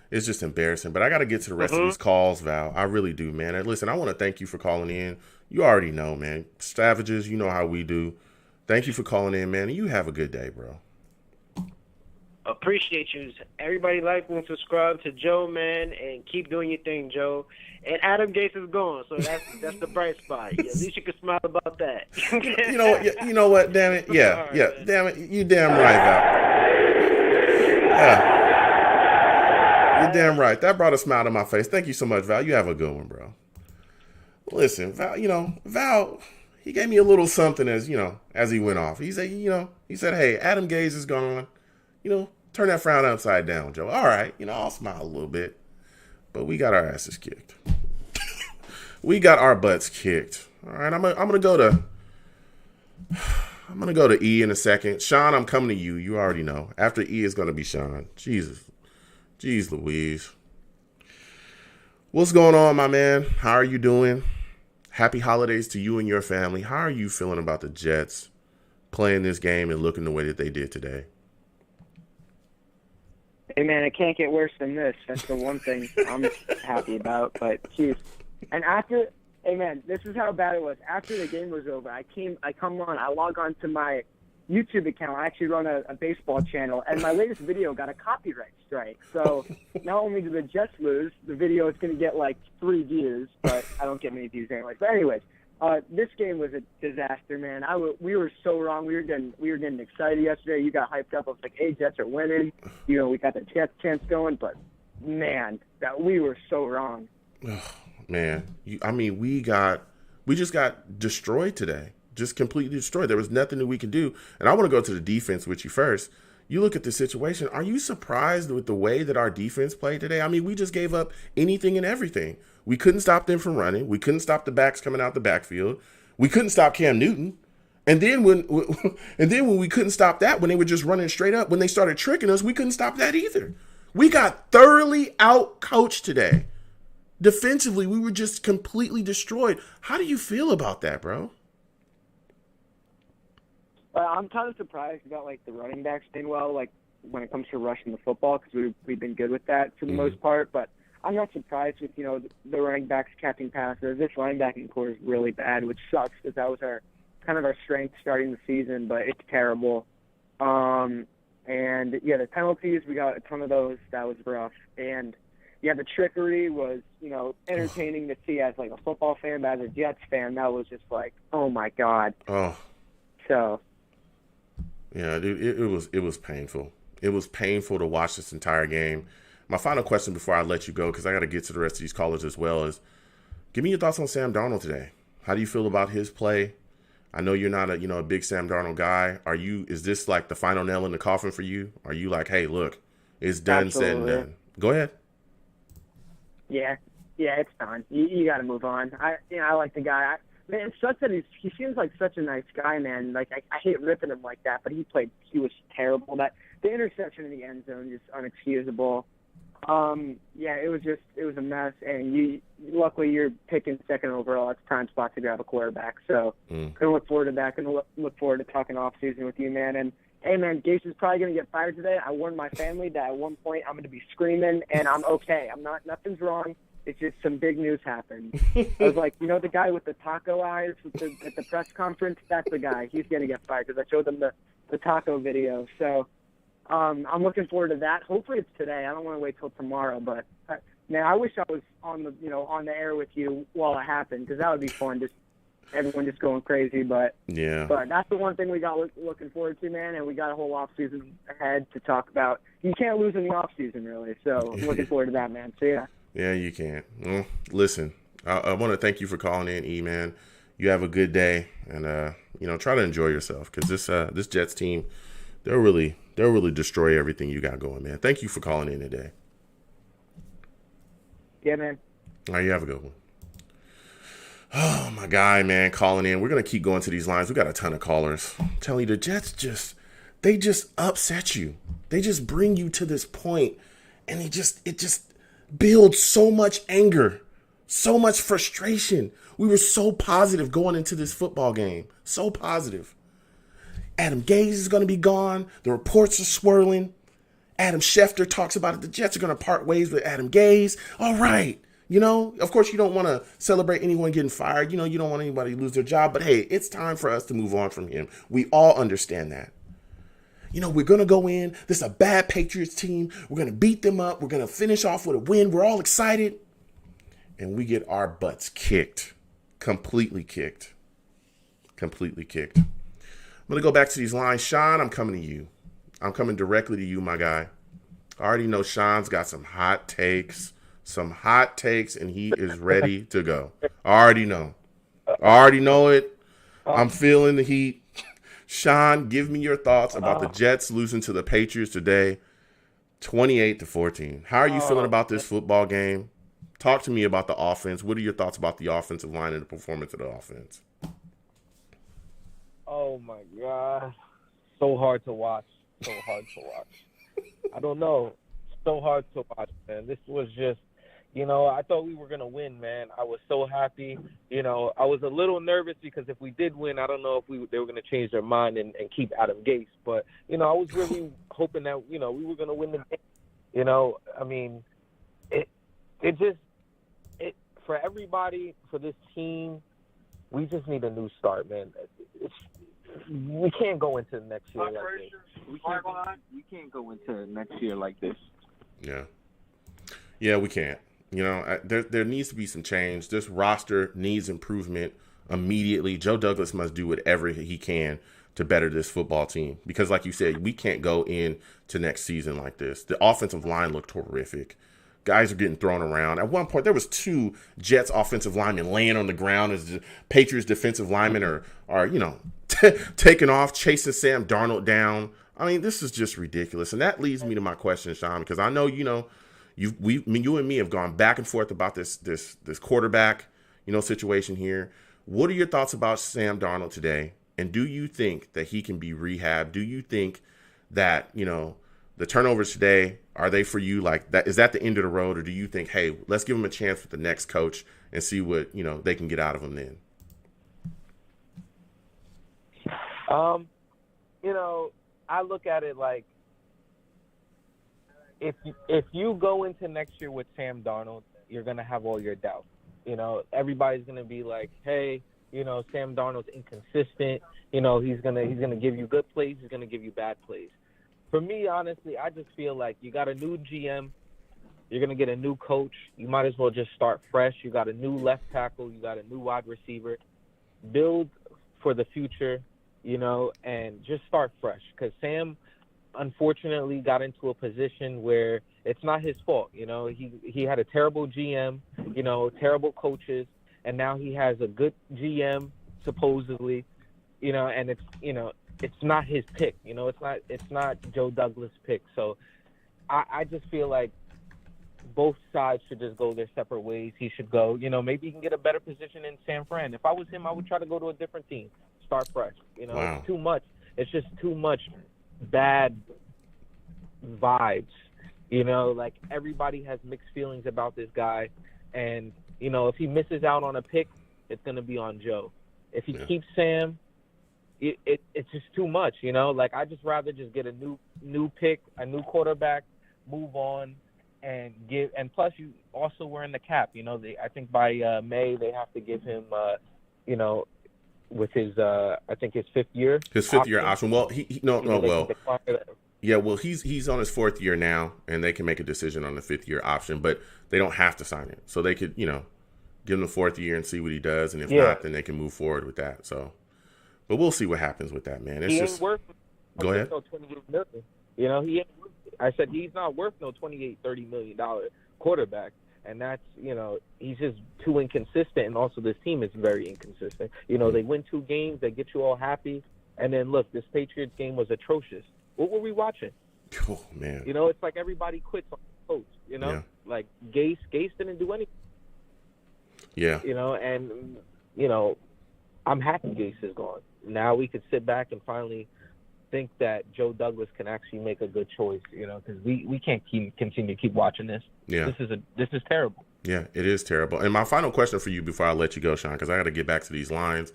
It's just embarrassing. But I got to get to the rest of these calls, Val. I really do, man. And listen, I want to thank you for calling in. You already know, man. Savages, you know how we do. Thank you for calling in, man. And you have a good day, bro. Appreciate you. Everybody like and subscribe to Joe, man, and keep doing your thing, Joe. And Adam Gase is gone, so that's the bright spot. Yeah, at least you can smile about that. You know what? Damn it. Yeah, right, yeah. Man. Damn it. You damn right, Val. Yeah. You're damn right. That brought a smile to my face. Thank you so much, Val. You have a good one, bro. Listen, Val, Val, he gave me a little something as he went off. He said, hey, Adam Gase is gone. Turn that frown upside down, Joe. All right, I'll smile a little bit. But we got our asses kicked. We got our butts kicked. All right, I'm gonna go to E in a second. Sean, I'm coming to you. You already know. After E is gonna be Sean. Jesus. Jeez Louise. What's going on, my man? How are you doing? Happy holidays to you and your family. How are you feeling about the Jets playing this game and looking the way that they did today? Hey, man, it can't get worse than this. That's the one thing I'm happy about. But, geez. And hey, man, this is how bad it was. After the game was over, I log on to my YouTube account. I actually run a baseball channel, and my latest video got a copyright strike. So not only did the Jets lose, the video is going to get like 3 views, but I don't get many views anyway. But anyways, this game was a disaster, man. We were so wrong. We were getting excited yesterday. You got hyped up. I was like, hey, Jets are winning. We got the Jets chance going. But man, we were so wrong. Oh, man, we just got destroyed today. Just completely destroyed. There was nothing that we could do. And I want to go to the defense with you first. You look at the situation. Are you surprised with the way that our defense played today? We just gave up anything and everything. We couldn't stop them from running. We couldn't stop the backs coming out the backfield. We couldn't stop Cam Newton. And then when we couldn't stop that, when they were just running straight up, when they started tricking us, we couldn't stop that either. We got thoroughly out-coached today. Defensively, we were just completely destroyed. How do you feel about that, bro? I'm kind of surprised about like the running backs doing well, like when it comes to rushing the football, because we've been good with that for the most part. But I'm not surprised with the running backs catching passes. This linebacking core is really bad, which sucks because that was our strength starting the season, but it's terrible. And yeah, the penalties, we got a ton of those. That was rough. And yeah, the trickery was, entertaining to see as like a football fan, but as a Jets fan, that was just like, oh my God. Oh. So. Yeah, dude, it was painful. It was painful to watch this entire game. My final question before I let you go, because I got to get to the rest of these callers as well, is give me your thoughts on Sam Darnold today. How do you feel about his play? I know you're not a big Sam Darnold guy. Is this like the final nail in the coffin for you? Are you like, hey, look, it's done, said and done? Go ahead. Yeah, it's done. You got to move on. I like the guy. Man, it sucks that he seems like such a nice guy, man. Like I hate ripping him like that, but he was terrible. The interception in the end zone is unexcusable. Yeah, it was a mess, and luckily you're picking second overall. It's prime spot to grab a quarterback. So gonna look forward to that. Gonna look forward to talking off season with you, man. And hey, man, Gase is probably gonna get fired today. I warned my family that at one point I'm gonna be screaming, and I'm okay. Nothing's wrong. It's just some big news happened. I was like, the guy with the taco eyes at the press conference, that's the guy. He's going to get fired because I showed them the taco video. So I'm looking forward to that. Hopefully it's today. I don't want to wait till tomorrow. But, man, I wish I was on the air with you while it happened because that would be fun, just everyone just going crazy. But that's the one thing we got looking forward to, man, and we got a whole off season ahead to talk about. You can't lose in the off season, really. So I'm looking forward to that, man. So, yeah. Yeah, you can. Well, listen, I want to thank you for calling in, E-Man. You have a good day, and try to enjoy yourself because this Jets team, they'll really destroy everything you got going, man. Thank you for calling in today. Yeah, man. All right, you have a good one. Oh, my guy, man, calling in. We're gonna keep going to these lines. We got a ton of callers. I'm telling you, the Jets just upset you. They just bring you to this point, and it just build so much anger, so much frustration. We were so positive going into this football game. So positive. Adam Gase is going to be gone. The reports are swirling. Adam Schefter talks about it. The Jets are going to part ways with Adam Gase. All right. Of course you don't want to celebrate anyone getting fired. You don't want anybody to lose their job. But, hey, it's time for us to move on from him. We all understand that. We're going to go in. This is a bad Patriots team. We're going to beat them up. We're going to finish off with a win. We're all excited. And we get our butts kicked. Completely kicked. I'm going to go back to these lines. Sean, I'm coming to you. I'm coming directly to you, my guy. I already know Sean's got some hot takes, and he is ready to go. I already know it. I'm feeling the heat. Sean, give me your thoughts about the Jets losing to the Patriots today, 28-14. How are you feeling about this football game? Talk to me about the offense. What are your thoughts about the offensive line and the performance of the offense? Oh, my God. So hard to watch. I don't know. So hard to watch, man. This was just, I thought we were going to win, man. I was so happy. I was a little nervous because if we did win, I don't know if they were going to change their mind and keep Adam Gase. But, I was really hoping that, we were going to win the game. I mean, for everybody, for this team, we just need a new start, man. We can't go into next year like this. We can't go into next year like this. Yeah, we can't. There needs to be some change. This roster needs improvement immediately. Joe Douglas must do whatever he can to better this football team because, like you said, we can't go into next season like this. The offensive line looked horrific. Guys are getting thrown around. At one point, there was 2 Jets offensive linemen laying on the ground as the Patriots defensive linemen are taking off, chasing Sam Darnold down. I mean, this is just ridiculous. And that leads me to my question, Sean, because I know, you and me have gone back and forth about this quarterback, situation here. What are your thoughts about Sam Darnold today? And do you think that he can be rehabbed? Do you think that, the turnovers today, are they for you like that? Is that the end of the road? Or do you think, hey, let's give him a chance with the next coach and see what, they can get out of him then? you know, I look at it like if you go into next year with Sam Darnold, you're gonna have all your doubts. You know, everybody's gonna be like, hey, you know, Sam Darnold's inconsistent. You know, he's gonna give you good plays, he's gonna give you bad plays. For me, honestly, I just feel like you got a new GM, you're gonna get a new coach. You might as well just start fresh. You got a new left tackle, you got a new wide receiver. Build for the future, you know, and just start fresh. Because Sam, unfortunately, got into a position where it's not his fault. You know, he had a terrible GM, you know, terrible coaches, and now he has a good GM supposedly, you know, and it's not his pick. You know, it's not Joe Douglas' pick. So I just feel like both sides should just go their separate ways. He should go, you know, maybe he can get a better position in San Fran. If I was him, I would try to go to a different team, start fresh. You know, Wow. It's too much. It's just too much bad vibes. You know, like everybody has mixed feelings about this guy. And, you know, if he misses out on a pick, it's going to be on Joe. If he keeps Sam, it's just too much, you know? Like, I'd just rather just get a new pick, a new quarterback, move on, and plus you also were in the cap. You know, I think by May they have to give him, you know, with his, I think his fifth year. His fifth year option. Well, he's on his fourth year now, and they can make a decision on the fifth year option, but they don't have to sign it. So they could, you know, give him the fourth year and see what he does, and if not, then they can move forward with that. So, but we'll see what happens with that, man. It's he just ain't worth go ahead. No $28 million. You know, he ain't worth, I said he's not worth no $28-30 million quarterback. And that's, you know, he's just too inconsistent. And also this team is very inconsistent. You know, they win 2 games, they get you all happy. And then, look, this Patriots game was atrocious. What were we watching? Oh, man. You know, it's like everybody quits on the coach, you know? Yeah. Like, Gase didn't do anything. Yeah. You know, and, you know, I'm happy Gase is gone. Now we could sit back and finally think that Joe Douglas can actually make a good choice, you know, because we can't continue to keep watching this. Yeah. This is terrible. Yeah, it is terrible. And my final question for you before I let you go, Sean, because I got to get back to these lines.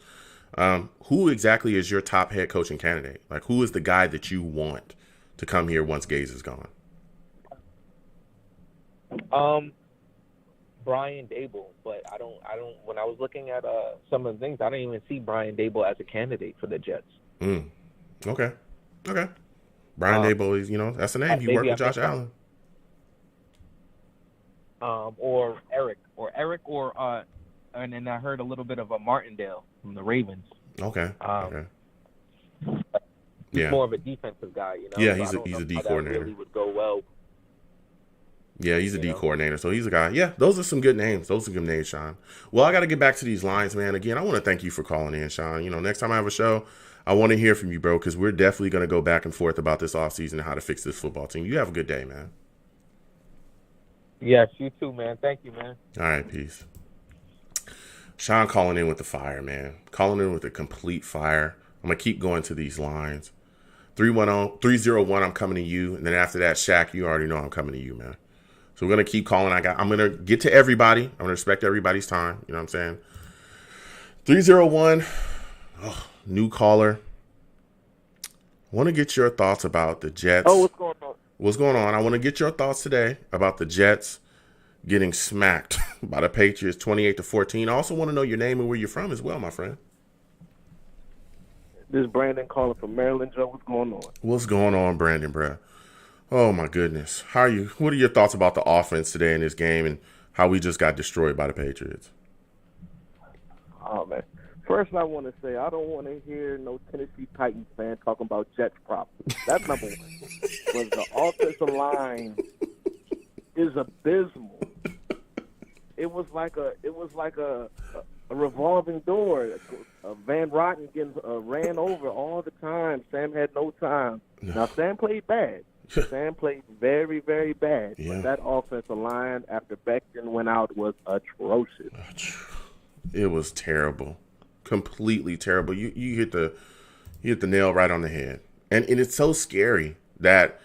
Who exactly is your top head coaching candidate? Like, who is the guy that you want to come here once Gase is gone? Brian Dable, but I don't. When I was looking at some of the things, I didn't even see Brian Dable as a candidate for the Jets. Okay. Brian Dable is, you know, that's the name. He worked with Josh Allen. Or Eric, and then I heard a little bit of a Martindale from the Ravens. Okay. He's more of a defensive guy, you know. Yeah, he's a D coordinator. Really would go well. Yeah, he's a D coordinator, so he's a guy. Yeah, those are some good names. Those are good names, Sean. Well, I got to get back to these lines, man. Again, I want to thank you for calling in, Sean. You know, next time I have a show, I want to hear from you, bro, because we're definitely going to go back and forth about this offseason and how to fix this football team. You have a good day, man. Yes, you too, man. Thank you, man. All right, peace. Sean calling in with the fire, man. Calling in with a complete fire. I'm going to keep going to these lines. 301, I'm coming to you. And then after that, Shaq, you already know I'm coming to you, man. So we're going to keep calling. I'm going to get to everybody. I'm going to respect everybody's time. You know what I'm saying? 301, new caller. I want to get your thoughts about the Jets. Oh, what's going on? What's going on? I want to get your thoughts today about the Jets getting smacked by the Patriots 28-14. I also want to know your name and where you're from as well, my friend. This is Brandon calling from Maryland. Joe, what's going on? What's going on, Brandon, bro? Oh, my goodness. How are you? What are your thoughts about the offense today in this game and how we just got destroyed by the Patriots? Oh, man. First, I want to say I don't want to hear no Tennessee Titans fan talking about Jets problems. That's number one. But the offensive line is abysmal. It was like a revolving door. Van Rotten getting ran over all the time. Sam had no time. Now, Sam played bad. Sam played very, very bad. Yeah. But that offensive line, after Becton went out, was atrocious. It was terrible. Completely terrible. You hit the nail right on the head. And it's so scary that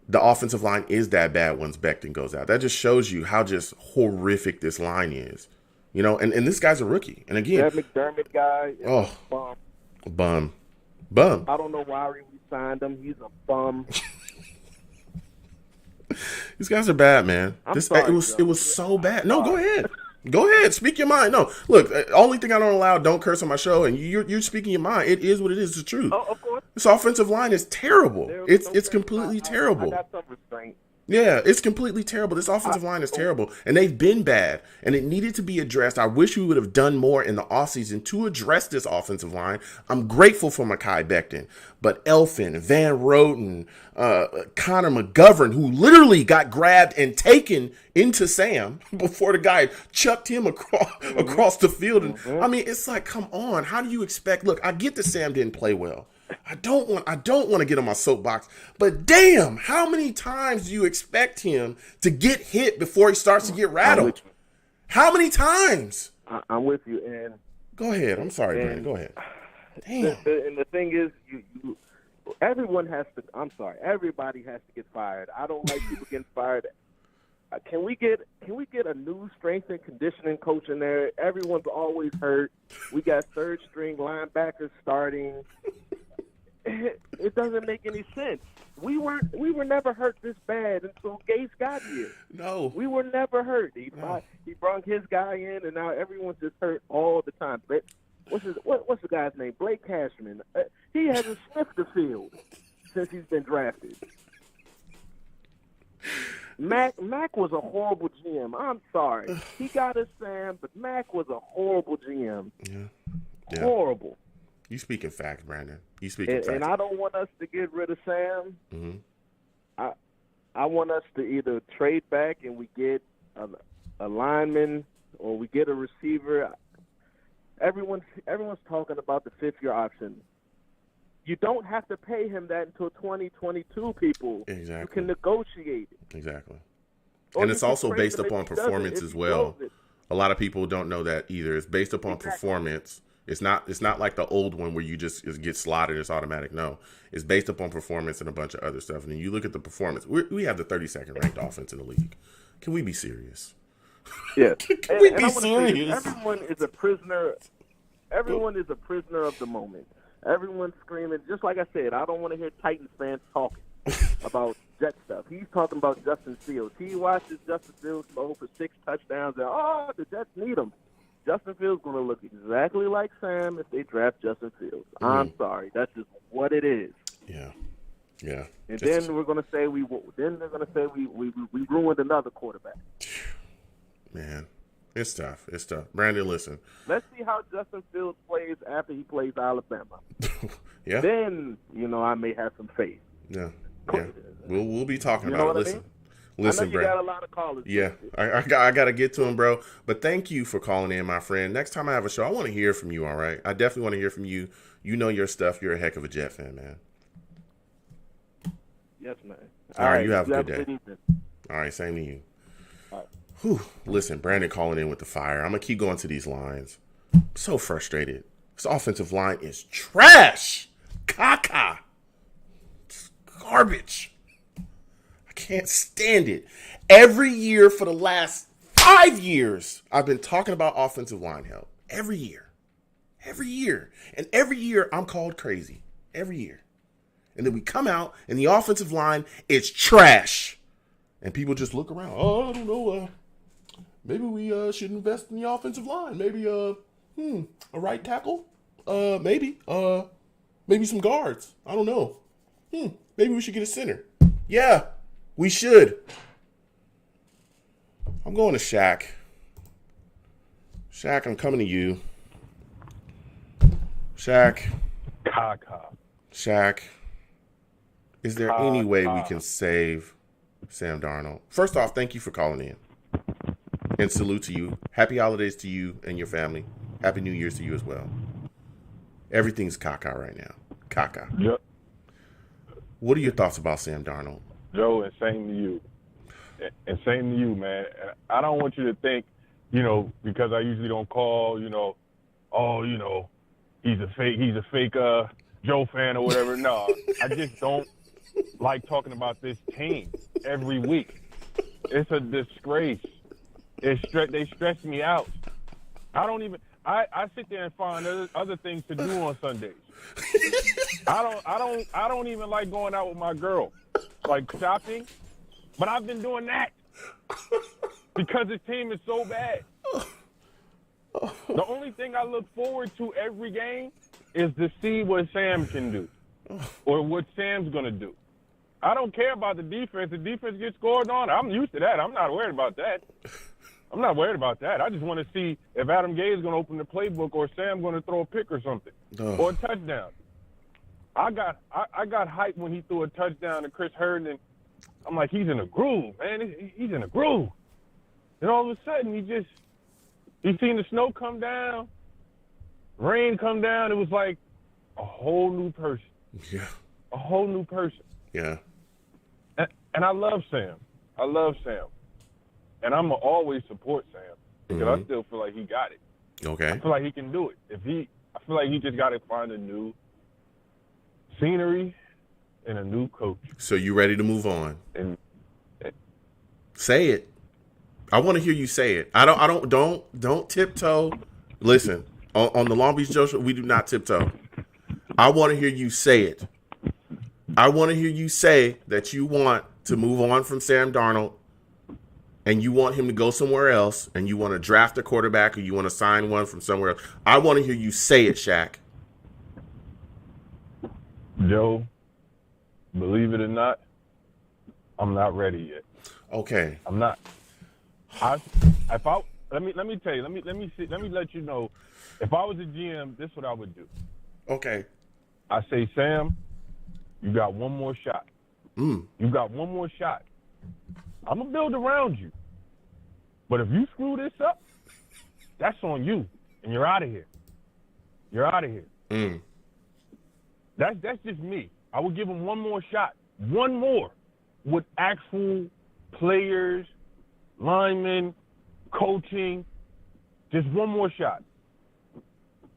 the offensive line is that bad once Becton goes out. That just shows you how just horrific this line is. You know, and this guy's a rookie. And again, that McDermott guy is a bum. Bum. I don't know why we signed him. He's a bum. These guys are bad, man. Sorry, it was so bad. No, go ahead. Go ahead. Speak your mind. No, look, only thing I don't allow, don't curse on my show, and you're speaking your mind. It is what it is. It's the truth. Oh, of course. This offensive line is terrible. It's completely terrible. I got some restraint. Yeah, it's completely terrible. This offensive line is terrible, and they've been bad, and it needed to be addressed. I wish we would have done more in the offseason to address this offensive line. I'm grateful for Mekhi Becton, but Elfin, Van Roten, Connor McGovern, who literally got grabbed and taken into Sam before the guy chucked him across the field. And I mean, it's like, come on. How do you expect? Look, I get that Sam didn't play well. I don't want to get on my soapbox, but damn, how many times do you expect him to get hit before he starts to get rattled? How many times? I'm with you, and go ahead. I'm sorry, Brandon. Go ahead. Damn. And the thing is, everyone has to. I'm sorry, everybody has to get fired. I don't like people getting fired. Can we get a new strength and conditioning coach in there? Everyone's always hurt. We got third string linebackers starting. It doesn't make any sense. We were never hurt this bad until Gase got here. No, we were never hurt. He brought his guy in, and now everyone's just hurt all the time. But what's the guy's name? Blake Cashman. He hasn't sniffed the field since he's been drafted. Mac was a horrible GM. I'm sorry. He got us Sam, but Mac was a horrible GM. Yeah. Horrible. You speaking facts, Brandon. You speaking facts. And I don't want us to get rid of Sam. Mm-hmm. I want us to either trade back and we get a lineman or we get a receiver. Everyone's talking about the fifth-year option. You don't have to pay him that until 2022, people. Exactly. You can negotiate it. Exactly. Or And you it's can also trade based him if upon he doesn't, performance if as he well. blows it. A lot of people don't know that either. It's based upon performance. It's not like the old one where you just get slotted. It's automatic. No, it's based upon performance and a bunch of other stuff. And then you look at the performance. We have the 32nd ranked offense in the league. Can we be serious? Yeah. Can we be serious? Everyone is a prisoner. Everyone is a prisoner of the moment. Everyone's screaming. Just like I said, I don't want to hear Titans fans talking about Jet stuff. He's talking about Justin Fields. He watches Justin Fields throw for 6 touchdowns and, the Jets need him. Justin Fields going to look exactly like Sam if they draft Justin Fields. I'm sorry, that's just what it is. Yeah. And then we're going to say we ruined another quarterback. Man, it's tough. It's tough. Brandon, listen. Let's see how Justin Fields plays after he plays Alabama. Yeah. Then I may have some faith. Yeah. We'll be talking You about know it. what I Listen. mean? Listen, I know you bro. got a lot of callers. Yeah, I got to get to him, bro. But thank you for calling in, my friend. Next time I have a show, I want to hear from you, all right? I definitely want to hear from you. You know your stuff. You're a heck of a Jet fan, man. Yes, man. All right, you have a good day. evening. All right, same to you. All right. Whew. Listen, Brandon calling in with the fire. I'm going to keep going to these lines. I'm so frustrated. This offensive line is trash. Caca. It's garbage. I can't stand it. Every year for the last 5 years, I've been talking about offensive line help. Every year. And every year, I'm called crazy. Every year. And then we come out, and the offensive line is trash. And people just look around. Oh, I don't know. Maybe we should invest in the offensive line. Maybe a right tackle. Maybe some guards. I don't know. Maybe we should get a center. Yeah, we should. I'm going to Shaq. Shaq, I'm coming to you. Shaq. Shaq. Is there any way we can save Sam Darnold? First off, thank you for calling in. And salute to you. Happy holidays to you and your family. Happy New Year's to you as well. Everything's caca right now. Caca. Yep. What are your thoughts about Sam Darnold? Joe, and same to you. And same to you, man. I don't want you to think, because I usually don't call, he's a fake Joe fan or whatever. No, I just don't like talking about this team every week. It's a disgrace. They stress me out. I sit there and find other things to do on Sundays. I don't even like going out with my girl, like shopping, but I've been doing that because the team is so bad. The only thing I look forward to every game is to see what Sam can do or what Sam's going to do. I don't care about the defense. The defense gets scored on. I'm used to that. I'm not worried about that. I just want to see if Adam Gay is going to open the playbook or Sam going to throw a pick or something or a touchdown. I got hyped when he threw a touchdown to Chris Herndon. I'm like, he's in a groove, man. He's in a groove. And all of a sudden, he seen the snow come down, rain come down. It was like a whole new person. Yeah. A whole new person. Yeah. And I love Sam. And I'm going to always support Sam because I still feel like he got it. Okay. I feel like he can do it. I feel like he just got to find a new scenery and a new coach. So you ready to move on? And say it. I want to hear you say it. Don't tiptoe. Listen, on the Long Beach Joe Show, we do not tiptoe. I want to hear you say it. I want to hear you say that you want to move on from Sam Darnold and you want him to go somewhere else and you want to draft a quarterback or you want to sign one from somewhere else. I want to hear you say it, Shaq. Joe, believe it or not, I'm not ready yet. Okay. I'm not. Let me tell you. Let me let you know. If I was a GM, this is what I would do. Okay. I say, Sam, you got one more shot. You got one more shot. I'm gonna build around you. But if you screw this up, that's on you, and you're out of here. You're out of here. That's just me. I would give him one more shot. One more with actual players, linemen, coaching. Just one more shot.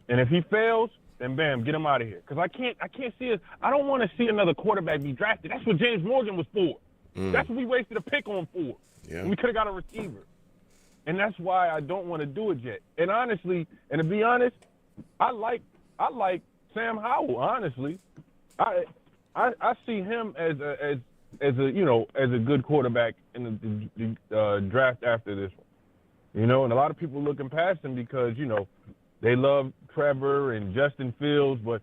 And if he fails, then bam, get him out of here. Because I can't see it. I don't want to see another quarterback be drafted. That's what James Morgan was for. That's what we wasted a pick on for. Yeah. We could have got a receiver. And that's why I don't want to do it yet. And honestly, and to be honest, I like Sam Howell, honestly. I see him as a good quarterback in the draft after this one. You know, and a lot of people looking past him because, you know, they love Trevor and Justin Fields, but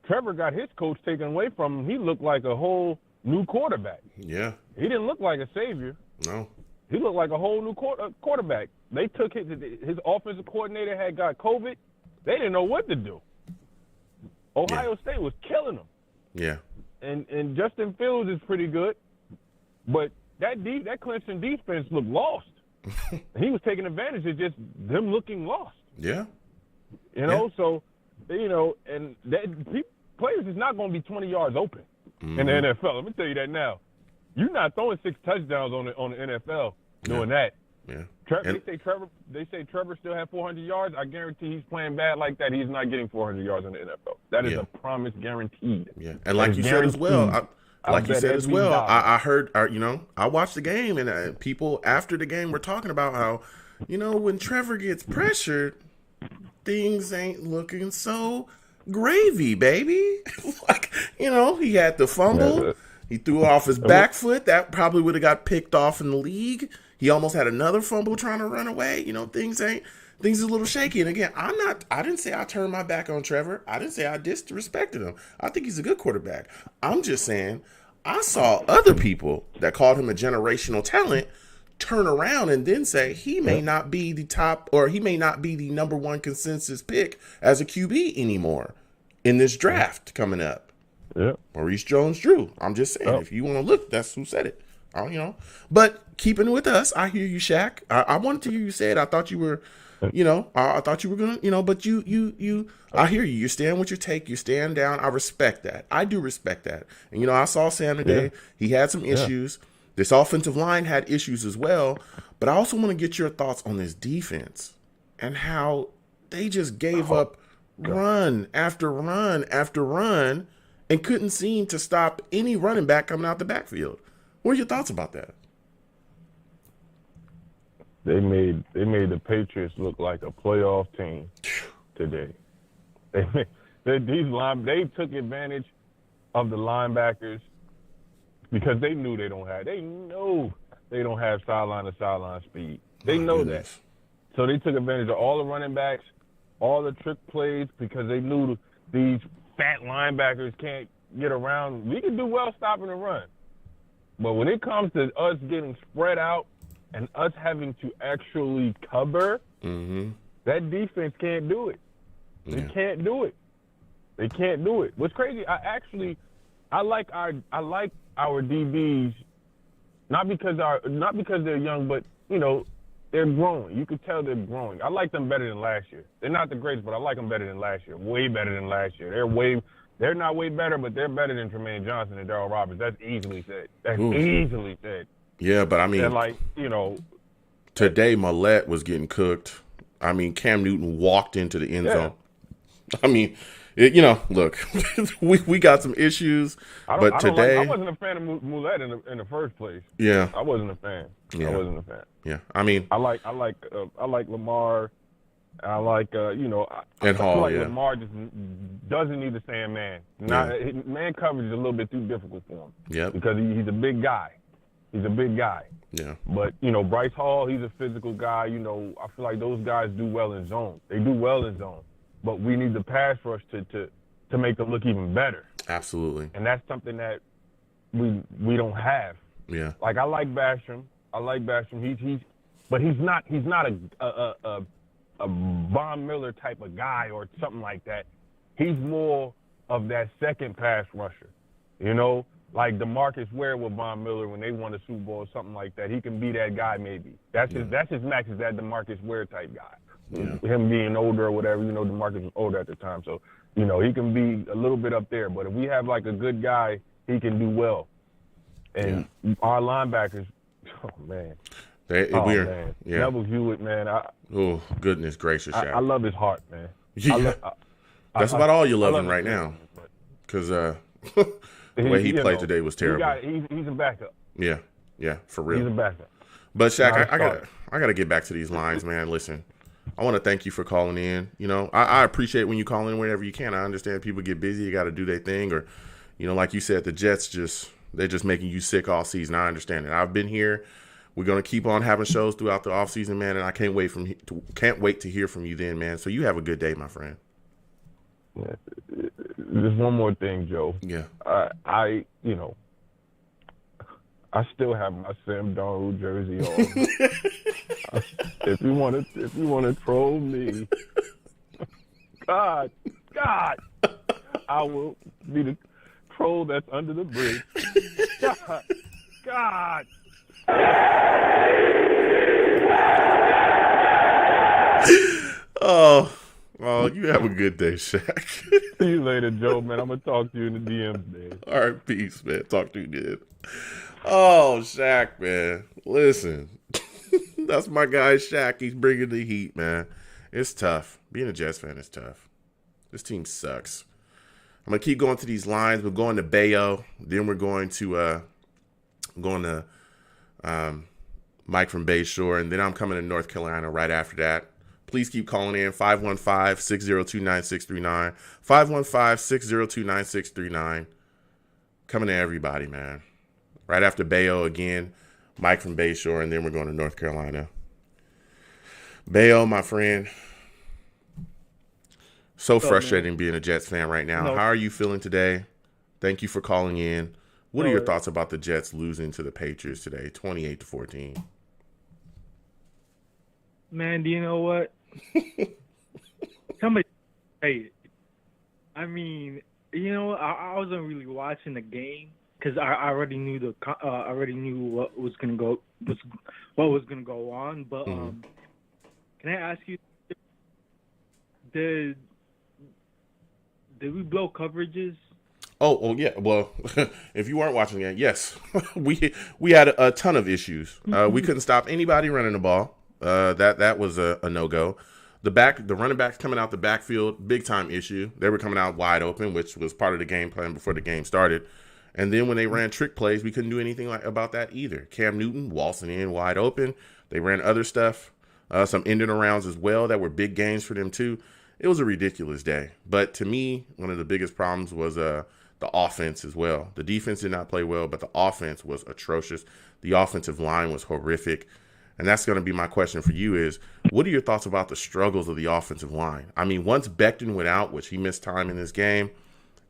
Trevor got his coach taken away from him. He looked like a whole new quarterback. Yeah. He didn't look like a savior. No. He looked like a whole new quarterback. They took his offensive coordinator had got COVID. They didn't know what to do. Ohio State was killing them. Yeah. And Justin Fields is pretty good, but that Clemson defense looked lost. He was taking advantage of just them looking lost. Yeah. You know, so, you know, and players is not going to be 20 yards open in the NFL. Let me tell you that now. You're not throwing 6 touchdowns on the NFL doing that. Yeah. They say Trevor still had 400 yards. I guarantee he's playing bad like that. He's not getting 400 yards in the NFL. That is a promise guaranteed. Yeah. And like you said as well, I heard, you know, I watched the game and people after the game were talking about how, you know, when Trevor gets pressured, things ain't looking so gravy, baby. Like, you know, he had the fumble. Yeah. He threw off his back foot. That probably would have got picked off in the league. He almost had another fumble trying to run away. You know, things are a little shaky. And again, I didn't say I turned my back on Trevor. I didn't say I disrespected him. I think he's a good quarterback. I'm just saying I saw other people that called him a generational talent turn around and then say he may not be the top, or he may not be the number one consensus pick as a QB anymore in this draft coming up. Yeah. Maurice Jones-Drew. I'm just saying, if you want to look, that's who said it. You know, but keeping with us, I hear you, Shaq. I wanted to hear you say it. I thought you were, you know, I thought you were gonna, you know, but you, I hear you. You're staying with your take. You're staying down. I respect that. I do respect that. And you know, I saw Sam today. Yeah. He had some issues. This offensive line had issues as well. But I also want to get your thoughts on this defense and how they just gave up run after run after run and couldn't seem to stop any running back coming out the backfield. What are your thoughts about that? They made the Patriots look like a playoff team today. They took advantage of the linebackers because they know they don't have sideline to sideline speed. They know that. So they took advantage of all the running backs, all the trick plays, because they knew these fat linebackers can't get around. We can do well stopping the run. But when it comes to us getting spread out and us having to actually cover, that defense can't do it. They can't do it. They can't do it. What's crazy, I like our DBs, not because they're young, but they're growing. You could tell they're growing. I like them better than last year. They're not the greatest, but I like them better than last year. Way better than last year. They're not way better, but they're better than Tremaine Johnson and Darryl Roberts. That's easily said. Easily said. Yeah, but I mean, they're today Millette was getting cooked. I mean, Cam Newton walked into the end zone. I mean, look, we got some issues, but today I wasn't a fan of Millette in the first place. Yeah, I wasn't a fan. Yeah. I wasn't a fan. Yeah, I mean, I like Lamar. I like and I Hall. feel like Yeah, Lamar just doesn't need to stay in man. Man coverage is a little bit too difficult for him. Yeah, because he's a big guy. He's a big guy. Yeah. But, Bryce Hall, he's a physical guy. I feel like those guys do well in zone. They do well in zone. But we need the pass rush to make them look even better. Absolutely. And that's something that we don't have. Yeah. Like, I like Basham. But he's not a Von Miller type of guy or something like that. He's more of that second pass rusher. Like DeMarcus Ware with Von Miller when they won the Super Bowl or something like that. He can be that guy maybe. That's his max, is that DeMarcus Ware type guy. Yeah. Him being older or whatever, DeMarcus was older at the time. So, he can be a little bit up there. But if we have like a good guy, he can do well. And our linebackers, oh man. Man. Yeah. Neville Hewitt, man. Oh, goodness gracious. I love his heart, man. Yeah. That's about all you're loving right now. Because the way he played today was terrible. He's a backup. Yeah, for real. He's a backup. But Shaq, I gotta get back to these lines, man. Listen, I want to thank you for calling in. I appreciate when you call in whenever you can. I understand people get busy, you got to do their thing, or like you said, the Jets they're just making you sick all season. I understand it. I've been here. We're gonna keep on having shows throughout the offseason, man, and I can't wait to hear from you then, man. So you have a good day, my friend. Yeah. Just one more thing, Joe. Yeah. I still have my Sam Darnold jersey on. If you want to troll me, God, I will be the troll that's under the bridge. God. Oh, you have a good day, Shaq. See you later, Joe, man. I'm going to talk to you in the DMs, man. All right, peace, man. Talk to you then. Oh, Shaq, man. Listen, that's my guy, Shaq. He's bringing the heat, man. It's tough. Being a Jets fan is tough. This team sucks. I'm going to keep going to these lines. We're going to Bayo. Then we're going to Mike from Bayshore. And then I'm coming to North Carolina right after that. Please keep calling in, 515-602-9639, 515-602-9639. Coming to everybody, man. Right after Bayo again, Mike from Bayshore, and then we're going to North Carolina. Bayo, my friend, so frustrating being a Jets fan right now. How are you feeling today? Thank you for calling in. What are your thoughts about the Jets losing to the Patriots today, 28-14? Man, do you know what? Somebody, hey, I mean, I wasn't really watching the game because I already knew what was gonna go on. But can I ask you, did we blow coverages? Oh yeah. Well, if you weren't watching that, yes, we had a ton of issues. We couldn't stop anybody running the ball. That was a no-go. The running backs coming out the backfield, big time issue. They were coming out wide open, which was part of the game plan before the game started. And then when they ran trick plays, we couldn't do anything about that either. Cam Newton waltzing in wide open. They ran other stuff, some ending arounds as well that were big gains for them too. It was a ridiculous day. But to me, one of the biggest problems was the offense as well. The defense did not play well, but the offense was atrocious. The offensive line was horrific. And that's going to be my question for you is, what are your thoughts about the struggles of the offensive line? I mean, once Becton went out, which he missed time in this game,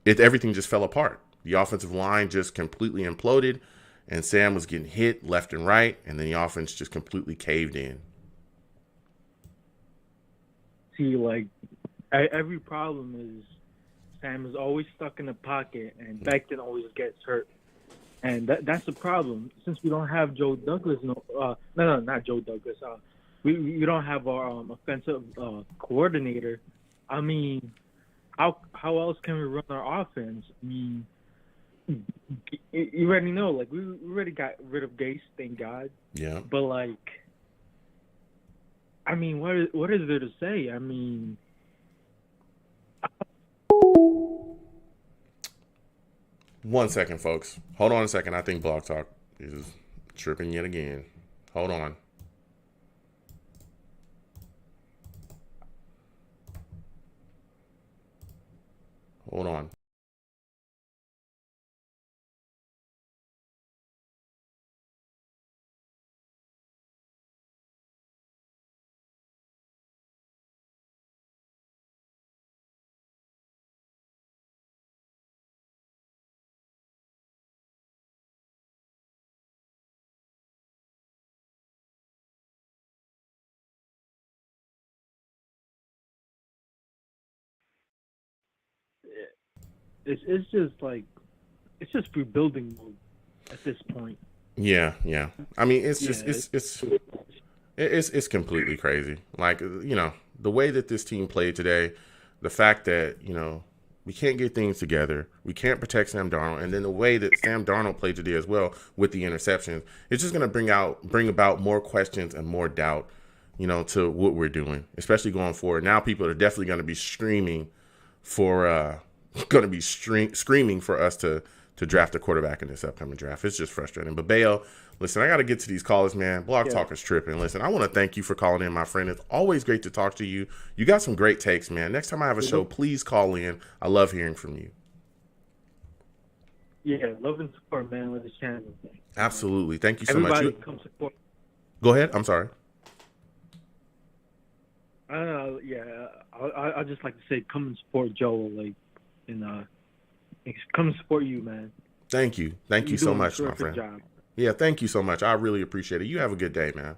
everything just fell apart. The offensive line just completely imploded, and Sam was getting hit left and right, and then the offense just completely caved in. See, like, every problem is Sam is always stuck in the pocket, and Becton always gets hurt. And that's the problem. Since we don't have Joe Douglas, not Joe Douglas. We don't have our offensive coordinator. I mean, how else can we run our offense? I mean, you already know, like, we already got rid of Gase, thank God. Yeah. But, like, I mean, what is there to say? I mean, One second, folks. Hold on a second. I think Blog Talk is tripping yet again. Hold on. Hold on. it's just rebuilding mode at this point. Yeah. I mean, it's just it's completely crazy. Like, the way that this team played today, the fact that, we can't get things together, we can't protect Sam Darnold, and then the way that Sam Darnold played today as well with the interceptions, it's just going to bring about more questions and more doubt, to what we're doing, especially going forward. Now people are definitely going to be screaming for us to draft a quarterback in this upcoming draft. It's just frustrating. But Bayo, listen, I got to get to these callers, man. Blog Talk is tripping. Listen, I want to thank you for calling in, my friend. It's always great to talk to you. You got some great takes, man. Next time I have a show, please call in. I love hearing from you. Yeah, love and support, man, with the channel. Absolutely. Thank you so Everybody much. come support. Go ahead. I'm sorry. I just like to say, come and support Joel, and come and support you, man. Thank you. Thank you so much, my friend. Job. Yeah, thank you so much. I really appreciate it. You have a good day, man.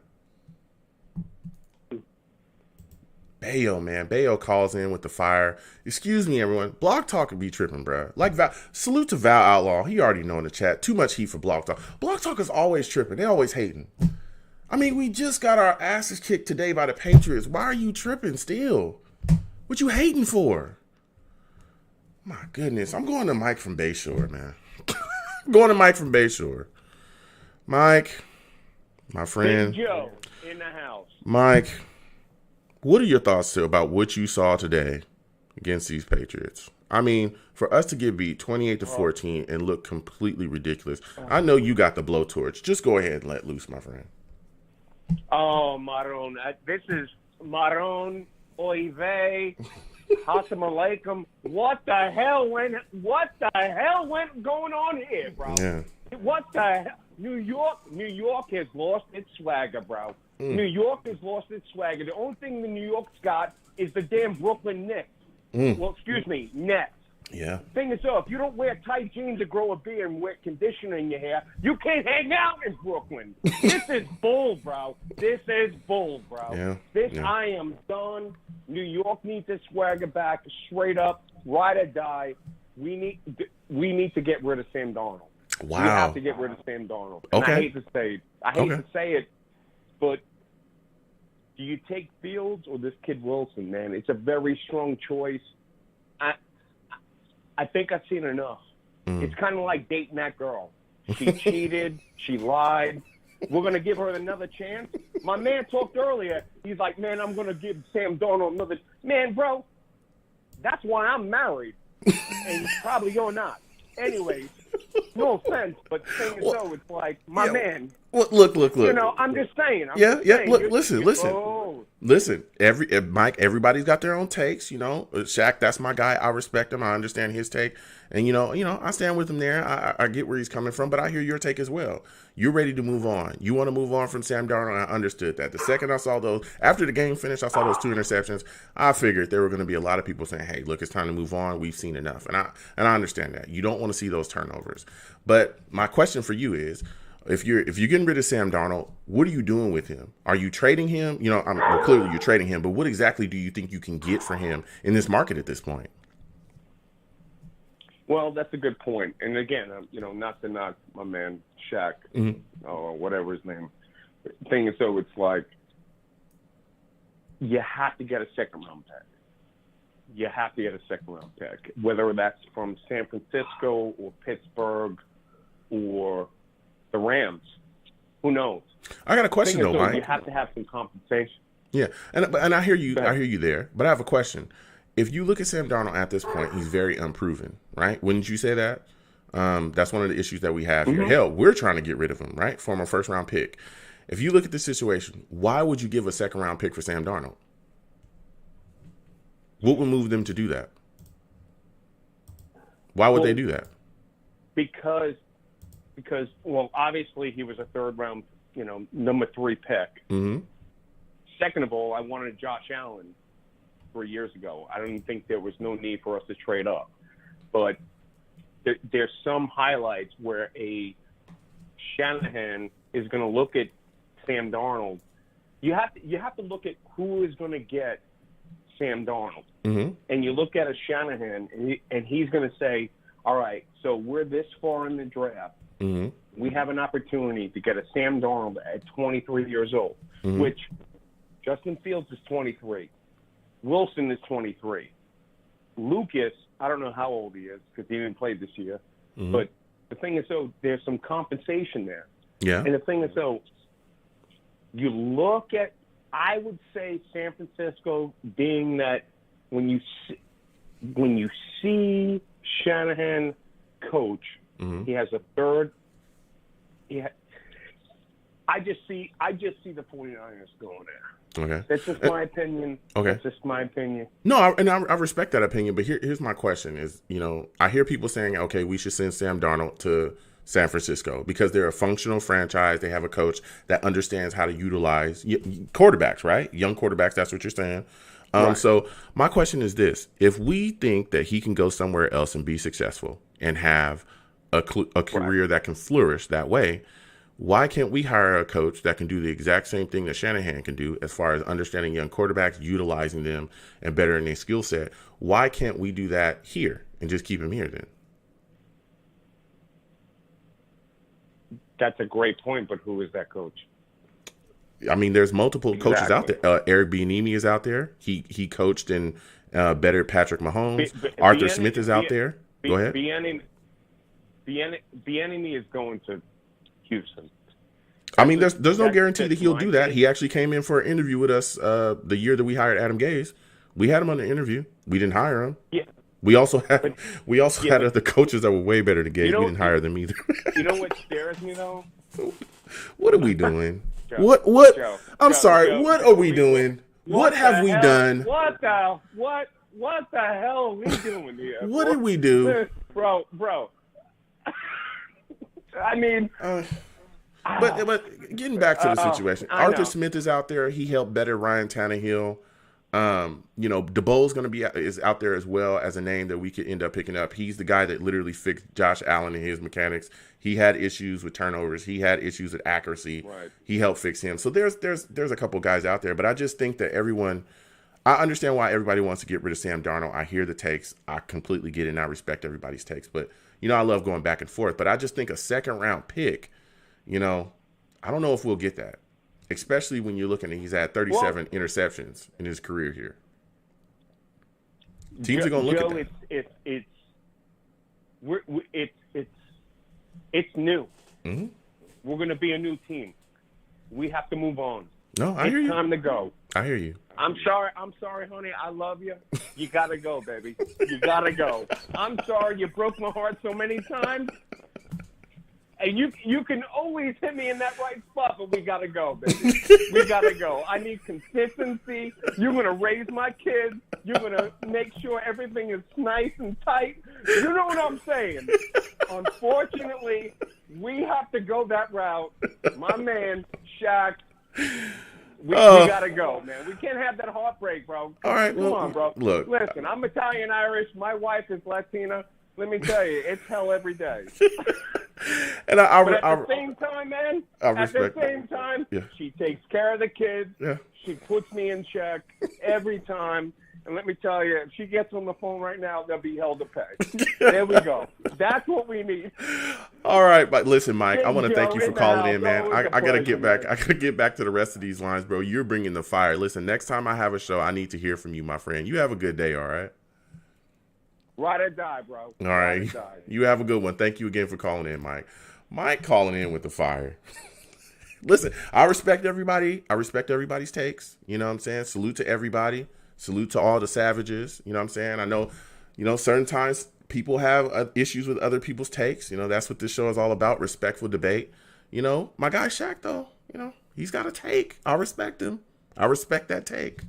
Bayo, man. Bayo calls in with the fire. Excuse me, everyone. Blog Talk would be tripping, bro. Like, salute to Val Outlaw. He already know in the chat. Too much heat for Blog Talk. Blog Talk is always tripping. They always hating. I mean, we just got our asses kicked today by the Patriots. Why are you tripping still? What you hating for? My goodness. I'm going to Mike from Bayshore, man. Going to Mike from Bayshore. Mike, my friend. Big Joe in the house. Mike, what are your thoughts about what you saw today against these Patriots? I mean, for us to get beat 28-14 and look completely ridiculous, I know you got the blowtorch. Just go ahead and let loose, my friend. Oh, Maroon. This is Maroon, Oive, Assalamu alaikum. What the hell went going on here, bro? Yeah. What the hell? New York has lost its swagger, bro. New York has lost its swagger. The only thing the New York's got is the damn Brooklyn Nets. Well, excuse me, Nets. Yeah. Thing is, if you don't wear tight jeans or grow a beard and wear conditioner in your hair, you can't hang out in Brooklyn. This is bull, bro. This is bull, bro. Yeah. I am done. New York needs its swagger back, straight up, ride or die. We need to get rid of Sam Darnold. Wow. We have to get rid of Sam Darnold. And Okay. I hate to say it, but do you take Fields or this kid Wilson, man? It's a very strong choice. I think I've seen enough. It's kind of like dating that girl. She cheated. She lied. We're going to give her another chance. My man talked earlier. He's like, man, I'm going to give Sam Darnold another. Man, bro, that's why I'm married. And probably you're not. Anyways, No offense, but the thing is, though, it's like, my man. Well, look. You know, I'm just saying. Look, listen. Mike, everybody's got their own takes. You know, Shaq, that's my guy. I respect him. I understand his take, and you know, I stand with him there. I get where he's coming from, but I hear your take as well. You're ready to move on. You want to move on from Sam Darnold. I understood that. The second I saw those, after the game finished, I saw those 2 interceptions. I figured there were going to be a lot of people saying, "Hey, look, it's time to move on. We've seen enough," and I understand that. You don't want to see those turnovers. But my question for you is, if you're getting rid of Sam Darnold, what are you doing with him? Are you trading him? You know, well, clearly you're trading him, but what exactly do you think you can get for him in this market at this point? Well, that's a good point. And again, you know, not to knock my man Shaq or whatever his name. The thing is, so it's like you have to get a second-round pick. You have to get a second-round pick, whether that's from San Francisco or Pittsburgh or the Rams. Who knows? I got a question though, Mike. You have to have some compensation. Yeah, and I hear you. I hear you there. But I have a question. If you look at Sam Darnold at this point, he's very unproven, right? Wouldn't you say that? That's one of the issues that we have here. Hell, we're trying to get rid of him, right? Former first-round pick. If you look at the situation, why would you give a second-round pick for Sam Darnold? What would move them to do that? Why would they do that? Because, well, obviously he was a third-round, you know, number 3 pick. Mm-hmm. Second of all, I wanted Josh Allen 3 years ago. I don't think there was no need for us to trade up. But there's some highlights where a Shanahan is going to look at Sam Darnold. You have to look at who is going to get Sam Darnold. Mm-hmm. And you look at a Shanahan, and he's going to say, all right, so we're this far in the draft. Mm-hmm. We have an opportunity to get a Sam Darnold at 23 years old, which Justin Fields is 23. Wilson is 23. Lucas, I don't know how old he is because he didn't play this year. Mm-hmm. But the thing is, so there's some compensation there. Yeah. And the thing is, so you look at, I would say San Francisco being that when you see Shanahan coach, he has a third. I just see the 49ers going there. Okay. That's just my opinion. Okay. That's just my opinion. No, I respect that opinion, but here's my question is, you know, I hear people saying, okay, we should send Sam Darnold to San Francisco because they're a functional franchise. They have a coach that understands how to utilize quarterbacks, right? Young quarterbacks, that's what you're saying. Right. So my question is this. If we think that he can go somewhere else and be successful and have a career that can flourish that way, why can't we hire a coach that can do the exact same thing that Shanahan can do as far as understanding young quarterbacks, utilizing them, and bettering their skill set? Why can't we do that here and just keep him here then? That's a great point, but who is that coach? I mean, there's multiple coaches out there. Eric Bieniemy is out there. He coached and bettered Patrick Mahomes. Arthur Smith is out there. Go ahead. Bieniemy is going to Houston. I mean, there's no guarantee that he'll do that. He actually came in for an interview with us the year that we hired Adam Gase. We had him on the interview. We didn't hire him. Yeah. We also had other coaches that were way better than Gase. We didn't hire them either. You know what scares me though? What are we doing? Joe, What? Joe, I'm Joe, sorry. Joe, what are we doing? What have we done? What the hell are we doing here? What did we do? Bro. I mean, but getting back to the situation, Arthur know. Smith is out there. He helped better Ryan Tannehill. You know, DeBo's going to is out there as well as a name that we could end up picking up. He's the guy that literally fixed Josh Allen and his mechanics. He had issues with turnovers. He had issues with accuracy. Right. He helped fix him. So there's a couple guys out there, but I just think that I understand why everybody wants to get rid of Sam Darnold. I hear the takes. I completely get it, and I respect everybody's takes. But, you know, I love going back and forth. But I just think a second-round pick, you know, I don't know if we'll get that. Especially when you're looking at he's had 37 interceptions in his career here. Teams are going to look at that. It's new. Mm-hmm. We're going to be a new team. We have to move on. No, I hear you. It's time to go. I hear you. I'm sorry, honey. I love you. You got to go, baby. You got to go. I'm sorry you broke my heart so many times. And you can always hit me in that right spot, but we gotta go, baby. We gotta go. I need consistency. You're gonna raise my kids. You're gonna make sure everything is nice and tight. You know what I'm saying? Unfortunately, we have to go that route. My man, Shaq. We gotta go, man. We can't have that heartbreak, bro. All right, Come on, bro. look. Listen, I'm Italian Irish. My wife is Latina. Let me tell you, it's hell every day. And but at the same time, man, yeah. she takes care of the kids. Yeah. She puts me in check every time. And let me tell you, if she gets on the phone right now, they'll be held to pay. There we go. That's what we need. All right, but listen, Mike, I want to Joe, thank you for in the calling house. in, man. Always a I gotta get pleasure, back. man. I gotta get back to the rest of these lines, bro. You're bringing the fire. Listen, next time I have a show, I need to hear from you, my friend. You have a good day, all right? Ride or die, bro. All right. Ride or die. You have a good one. Thank you again for calling in, Mike. Mike calling in with the fire. Listen, I respect everybody. I respect everybody's takes. You know what I'm saying? Salute to everybody. Salute to all the savages. You know what I'm saying? I know, certain times people have issues with other people's takes. That's what this show is all about, respectful debate. My guy Shaq, though, he's got a take. I respect him. I respect that take.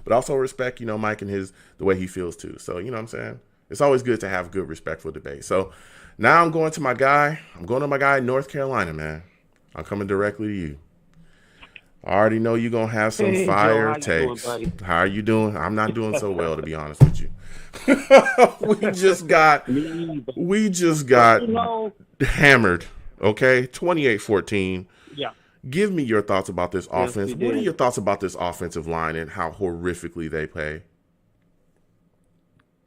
But also respect, Mike and the way he feels too. So, you know what I'm saying? It's always good to have good, respectful debate. So now I'm going to my guy. I'm going to my guy in North Carolina, man. I'm coming directly to you. I already know you're going to have some fire takes. How are you doing? I'm not doing so well, to be honest with you. we just got hammered, okay? 28-14. Yeah. Give me your thoughts about this offense. we What are did. your thoughts about this offensive line and how horrifically they play?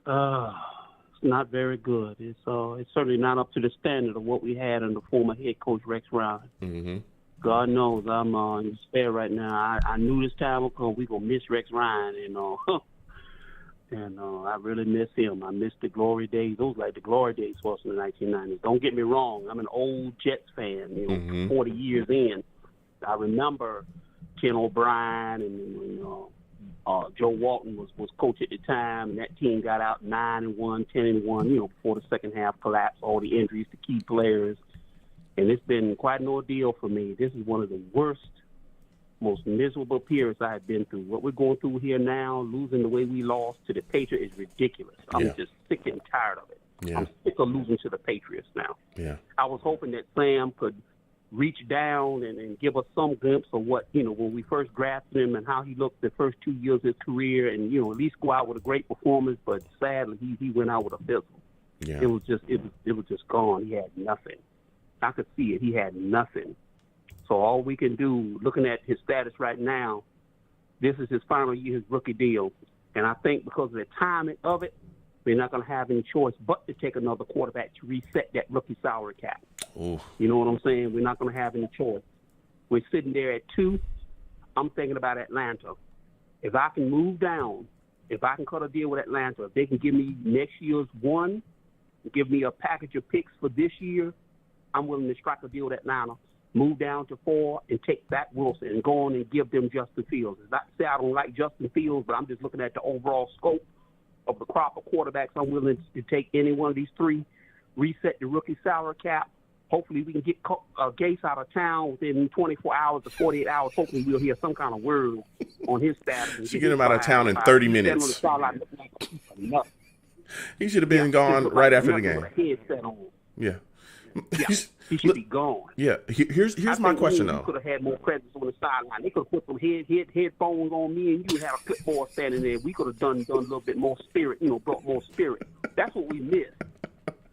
It's not very good. It's certainly not up to the standard of what we had under former head coach Rex Ryan. Mm-hmm. God knows I'm in despair right now. I knew this time would come. We're going to miss Rex Ryan, and I really miss him. I miss the glory days. Those like the glory days for us in the 1990s. Don't get me wrong. I'm an old Jets fan, 40 years in. I remember Ken O'Brien and Joe Walton was coach at the time, and that team got out 9-1, 10-1, before the second half collapsed, all the injuries to key players. And it's been quite an ordeal for me. This is one of the worst, most miserable periods I've been through. What we're going through here now, losing the way we lost to the Patriots, is ridiculous. I'm just sick and tired of it. Yeah. I'm sick of losing to the Patriots now. Yeah. I was hoping that Sam could reach down and give us some glimpse of what, when we first drafted him and how he looked the first 2 years of his career and, at least go out with a great performance. But sadly, he went out with a fizzle. Yeah. It was just gone. He had nothing. I could see it. He had nothing. So all we can do, looking at his status right now, this is his final year, his rookie deal. And I think because of the timing of it, we're not going to have any choice but to take another quarterback to reset that rookie salary cap. Ooh. You know what I'm saying? We're not going to have any choice. We're sitting there at 2. I'm thinking about Atlanta. If I can move down, if I can cut a deal with Atlanta, if they can give me next year's 1, give me a package of picks for this year, I'm willing to strike a deal with Atlanta, move down to 4, and take back Wilson and go on and give them Justin Fields. It's not to say I don't like Justin Fields, but I'm just looking at the overall scope of the crop of quarterbacks. I'm willing to take any one of these 3, reset the rookie salary cap. Hopefully we can get Gase out of town within 24 hours or 48 hours. Hopefully we'll hear some kind of word on his status. Should get him out of town in 30 minutes. He should have been gone right after the game. Yeah. Yeah, he should be gone. Yeah. Here's my question, though. You could have had more presence on the sideline. They could have put some headphones on me, and you had a clipboard standing there. We could have done a little bit more spirit, brought more spirit. That's what we missed.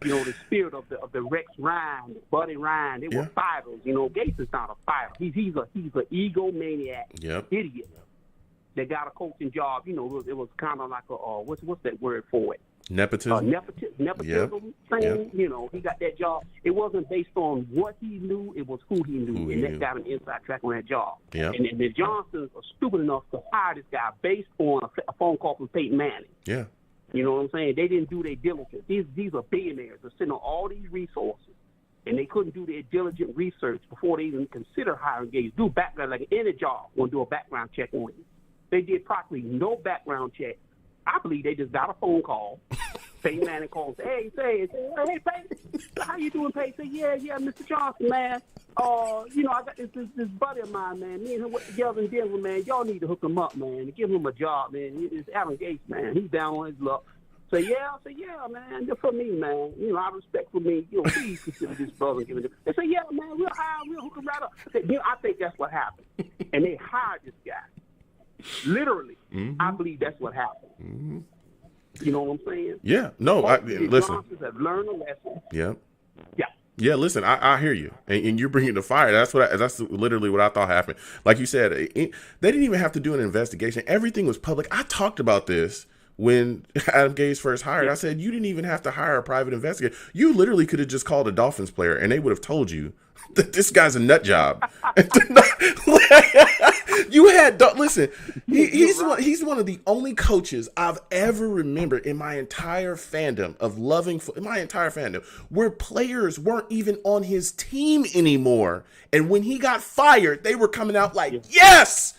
The spirit of the Rex Ryan, the Buddy Ryan. They were fighters. Gase is not a fighter. He's an egomaniac idiot that got a coaching job. It was kind of like a what's that word for it? Nepotism. Nepotism thing. He got that job. It wasn't based on what he knew. It was who he knew, and that got an inside track on that job. Yeah. And the Johnsons are stupid enough to hire this guy based on a phone call from Peyton Manning. Yeah. You know what I'm saying? They didn't do their diligence. These are billionaires. They're sitting on all these resources, and they couldn't do their diligent research before they even consider hiring Gase. Do background, like any job, want to do a background check on you. They did practically no background check. I believe they just got a phone call Peyton Manning calls, hey, Peyton, how you doing, Peyton? Say, yeah, Mr. Johnson, man. I got this buddy of mine, man. Me and him went together in Denver, man. Y'all need to hook him up, man, and give him a job, man. It's Adam Gates, man. He's down on his luck. So I say, yeah, man, just for me, man. I respect for me. Please consider this brother and give it. They say, yeah, man, we'll hook him right up. I said, I think that's what happened. And they hired this guy. Literally, I believe that's what happened. Mm-hmm. You know what I'm saying? Yeah. No, listen. Johnsons have learned a lesson. Yeah. Yeah. Yeah, listen, I hear you, and you're bringing the fire. That's literally what I thought happened. Like you said, they didn't even have to do an investigation. Everything was public. I talked about this when Adam Gase first hired. I said, you didn't even have to hire a private investigator. You literally could have just called a Dolphins player, and they would have told you that this guy's a nut job. You had listen. He's one of the only coaches I've ever remembered in my entire fandom of loving my entire fandom where players weren't even on his team anymore. And when he got fired, they were coming out like, "Yes,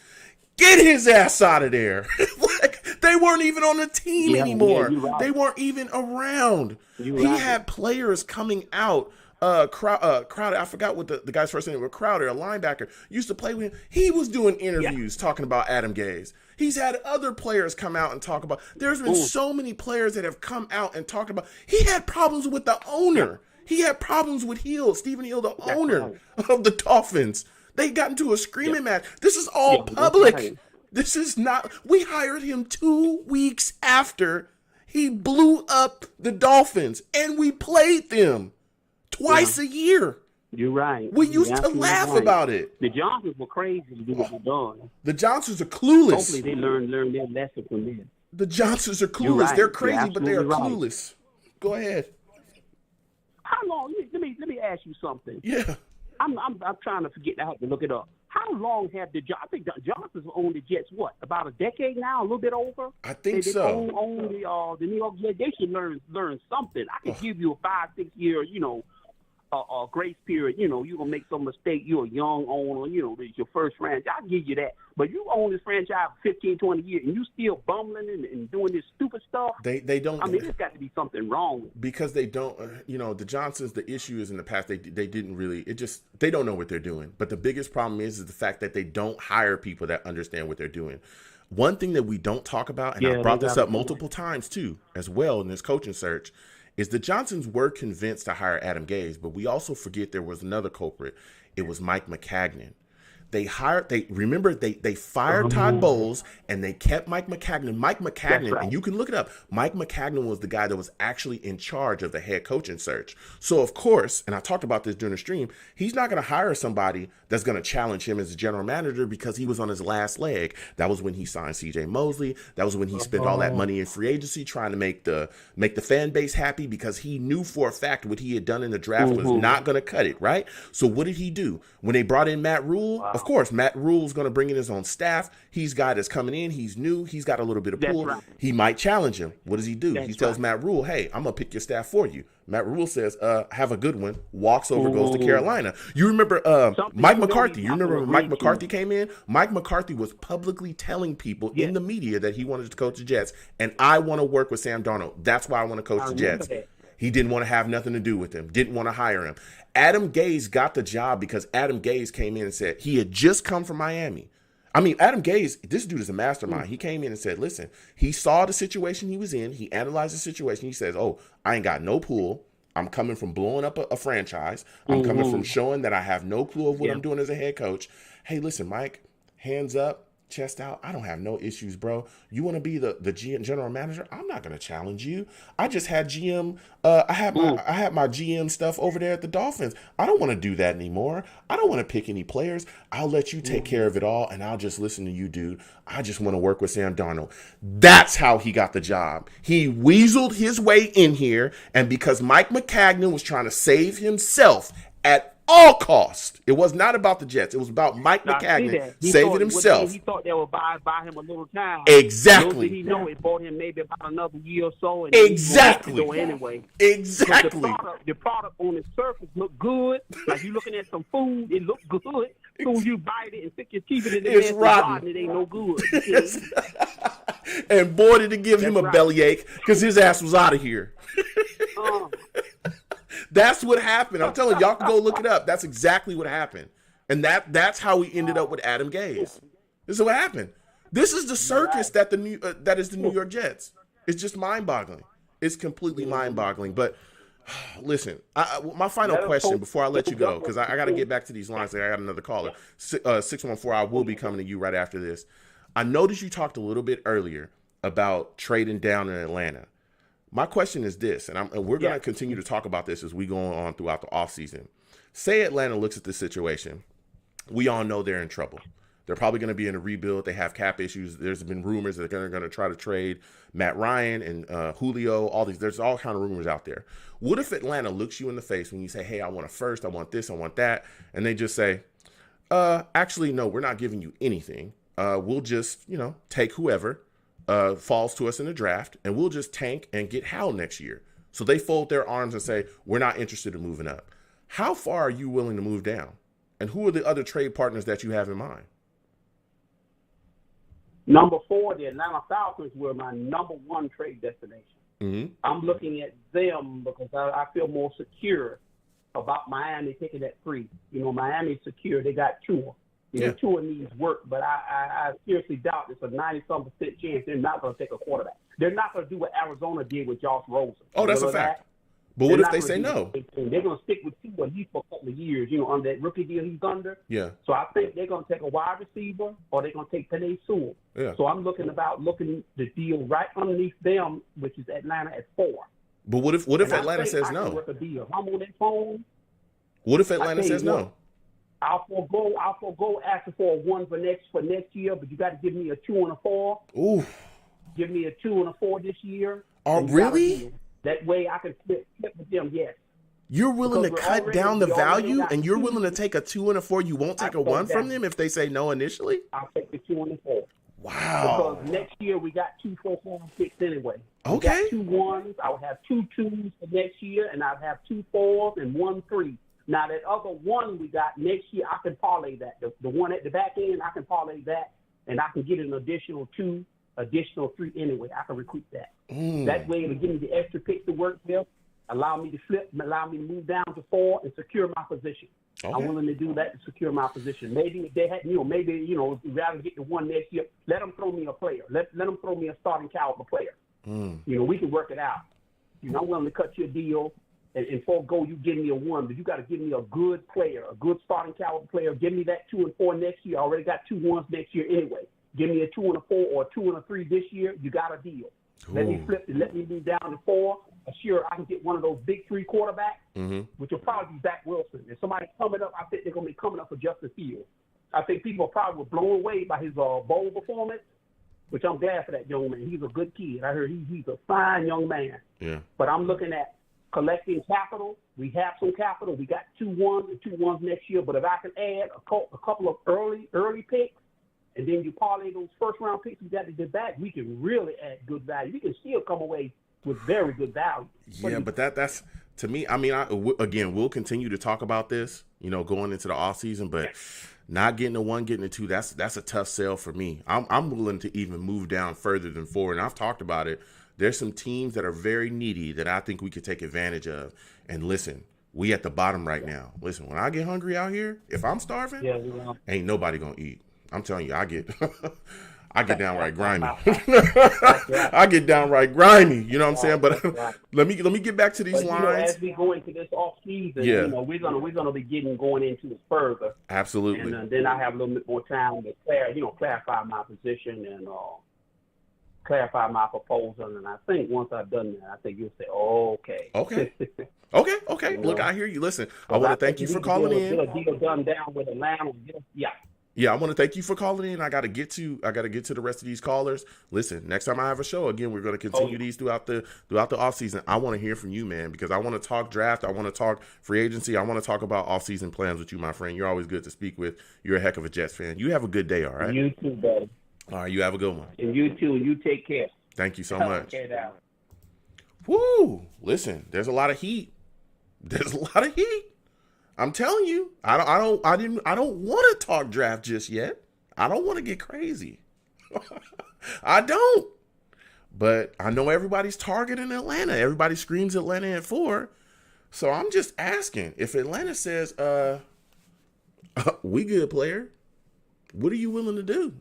get his ass out of there!" Like they weren't even on the team anymore. Right. They weren't even around. He had players coming out. Crowder, I forgot what the guy's first name was. Crowder, a linebacker, used to play with him. He was doing interviews talking about Adam Gase. He's had other players come out and talk about. There's been so many players that have come out and talked about. He had problems with the owner. He had problems with Stephen Hill, the owner of the Dolphins. They got into a screaming match. This is all public. This is not. We hired him 2 weeks after he blew up the Dolphins, and we played them. Twice a year. You're right. We used to laugh about it. The Johnsons were crazy to do what they're doing. The Johnsons are clueless. Hopefully they learn their lesson from this. The Johnsons are clueless. Right. They're crazy, but they are clueless. Go ahead. How long? Let me ask you something. Yeah. I'm trying to forget. I have to look it up. How long have I think the Johnsons owned the Jets, about a decade now, a little bit over? I think they so. Own the New York Jets. They should learn something. I can give you a 5-6 year, a grace period. You're going to make some mistake. You're a young owner. It's your first franchise. I'll give you that. But you own this franchise for 15, 20 years, and you still bumbling and doing this stupid stuff. They don't. I mean, there's got to be something wrong. Because they don't, the Johnsons, the issue is in the past, they didn't really, they don't know what they're doing. But the biggest problem is the fact that they don't hire people that understand what they're doing. One thing that we don't talk about, and I brought this up multiple times too, as well in this coaching search, is the Johnsons were convinced to hire Adam Gase, but we also forget there was another culprit. It was Mike McCagnon. They fired Todd Bowles, and they kept Mike McCagnon. Mike McCagnon, and you can look it up, Mike McCagnon was the guy that was actually in charge of the head coaching search. So, of course, and I talked about this during the stream, he's not going to hire somebody that's going to challenge him as a general manager because he was on his last leg. That was when he signed C.J. Mosley. That was when he spent all that money in free agency trying to make the fan base happy because he knew for a fact what he had done in the draft was not going to cut it, right? So what did he do? When they brought in Matt Rule, of course, Matt Rule's going to bring in his own staff. He's a guy that's coming in. He's new. He's got a little bit of pull. Right. He might challenge him. What does he do? He tells Matt Rule, hey, I'm going to pick your staff for you. Matt Rule says, have a good one. Walks over, goes to Carolina. You remember Mike McCarthy. You remember when Mike McCarthy came in? Mike McCarthy was publicly telling people in the media that he wanted to coach the Jets. And I want to work with Sam Darnold. That's why I want to coach the Jets. He didn't want to have nothing to do with him. Didn't want to hire him. Adam Gase got the job because Adam Gase came in and said he had just come from Miami. I mean, Adam Gase, this dude is a mastermind. He came in and said, listen, he saw the situation he was in. He analyzed the situation. He says, oh, I ain't got no pool. I'm coming from blowing up a franchise. I'm coming from showing that I have no clue of what I'm doing as a head coach. Hey, listen, Mike, hands up. Chest out. I don't have no issues, bro. You want to be the GM, general manager? I'm not going to challenge you. I just had GM. I had my GM stuff over there at the Dolphins. I don't want to do that anymore. I don't want to pick any players. I'll let you take care of it all, and I'll just listen to you, dude. I just want to work with Sam Darnold. That's how he got the job. He weaseled his way in here, and because Mike McCagnon was trying to save himself at all costs. It was not about the Jets. It was about Mike I see Maccagnan that. saving himself. He thought they would buy him a little time. Exactly. Little did he know it bought him maybe about another year or so. And Exactly. He was anyway. Exactly. The product on the surface looked good. Like you looking at some food, it looked good. Soon as you bite it and stick your teeth in it, It's rotten. It ain't no good. And boy, did it give him a bellyache because his ass was out of here. That's what happened. I'm telling y'all can go look it up. That's exactly what happened. And that's how we ended up with Adam Gase. This is what happened. This is the circus that that is the New York Jets. It's just mind-boggling. It's completely mind-boggling. But listen, my final question before I let you go, because I got to get back to these lines. I got another caller. 614, I will be coming to you right after this. I noticed you talked a little bit earlier about trading down in Atlanta. My question is this, and we're going to continue to talk about this as we go on throughout the offseason. Say Atlanta looks at this situation. We all know they're in trouble. They're probably going to be in a rebuild. They have cap issues. There's been rumors that they're going to try to trade Matt Ryan and Julio, all these. There's all kind of rumors out there. What if Atlanta looks you in the face when you say, hey, I want a first, I want this, I want that, and they just say, actually, no, we're not giving you anything. We'll just, take whoever falls to us in the draft, and we'll just tank and get Hal next year. So they fold their arms and say, we're not interested in moving up. How far are you willing to move down? And who are the other trade partners that you have in mind? Number 4, the Atlanta Falcons were my number 1 trade destination. Mm-hmm. I'm looking at them because I feel more secure about Miami taking that free. Miami's secure. They got Tua. Tua needs work, but I seriously doubt it's a 90-some% chance they're not going to take a quarterback. They're not going to do what Arizona did with Josh Rosen. Oh, that's a fact. But what if they say no? They're going to stick with Tua at least for a couple of years, on that rookie deal he's under. Yeah. So I think they're going to take a wide receiver or they're going to take Penei Sewell. Yeah. So I'm looking the deal right underneath them, which is Atlanta at 4. But what if Atlanta says no? Work a deal. I'm on that phone. What if Atlanta says no? I'll forego asking for a 1 for next year, but you got to give me a 2 and a 4. Ooh. Give me a 2 and a 4 this year. Oh, really? That way I can flip with them, yes. You're willing to cut down the value, and you're willing to take a 2 and a 4. You won't take a 1 from them if they say no initially? I'll take the 2 and a 4. Wow. Because next year we got 2 4 picks anyway. Okay. We got 2 1s. I will have 2 2s for next year, and I'll have 2 4s and 1 3. Now, that other 1 we got next year, I can parlay that. The one at the back end, I can parlay that, and I can get an additional 2, additional 3 anyway. I can recruit that. That way, it'll give me the extra pick to work with, allow me to flip, allow me to move down to 4 and secure my position. Okay. I'm willing to do that to secure my position. Maybe if they had, rather get the 1 next year, let them throw me a player. Let them throw me a starting caliber player. We can work it out. I'm willing to cut you a deal. And forego you give me a 1, but you got to give me a good player, a good starting caliber player. Give me that 2 and 4 next year. I already got 2 1s next year anyway. Give me a 2 and a 4 or a 2 and a 3 this year. You got a deal. Ooh. Let me flip and let me move down to 4. Sure, I can get one of those big 3 quarterbacks, which will probably be Zach Wilson. If somebody's coming up, I think they're going to be coming up for Justin Fields. I think people probably were blown away by his bowl performance, which I'm glad for that young man. He's a good kid. I heard he's a fine young man. Yeah. But I'm looking at collecting capital. We have some capital. We got 2 1s and 2 1s next year. But if I can add a couple of early picks, and then you parlay those first-round picks we got to get back, we can really add good value. We can still come away with very good value. Yeah, but that's to me. I mean, again, we'll continue to talk about this, going into the offseason, but not getting a 1, getting a 2, that's a tough sell for me. I'm willing to even move down further than 4, and I've talked about it. There's some teams that are very needy that I think we could take advantage of. And listen, we at the bottom right now. Listen, when I get hungry out here, if I'm starving, ain't nobody gonna eat. I'm telling you, I get downright grimy. I get downright grimy. You know what I'm saying? But let me get back to these lines. As we go into this off season, we're gonna be going into it further. Absolutely. And then I have a little bit more time to clarify my position and clarify my proposal. And I think once I've done that, I think you'll say, okay. Okay. Look, I hear you. Listen, I want to thank you for calling in. Get a deal done down with Atlanta. Yeah. Yeah, I want to thank you for calling in. I got to get to the rest of these callers. Listen, next time I have a show, again, we're going to continue these throughout the offseason. I want to hear from you, man, because I want to talk draft. I want to talk free agency. I want to talk about offseason plans with you, my friend. You're always good to speak with. You're a heck of a Jets fan. You have a good day, all right? You too, buddy. All right, you have a good one. And you too. You take care. Thank you so much. Okay, now. Woo! Listen, there's a lot of heat. I'm telling you, I don't want to talk draft just yet. I don't want to get crazy. I don't. But I know everybody's targeting Atlanta. Everybody screams Atlanta at 4. So I'm just asking, if Atlanta says, we good, player, what are you willing to do?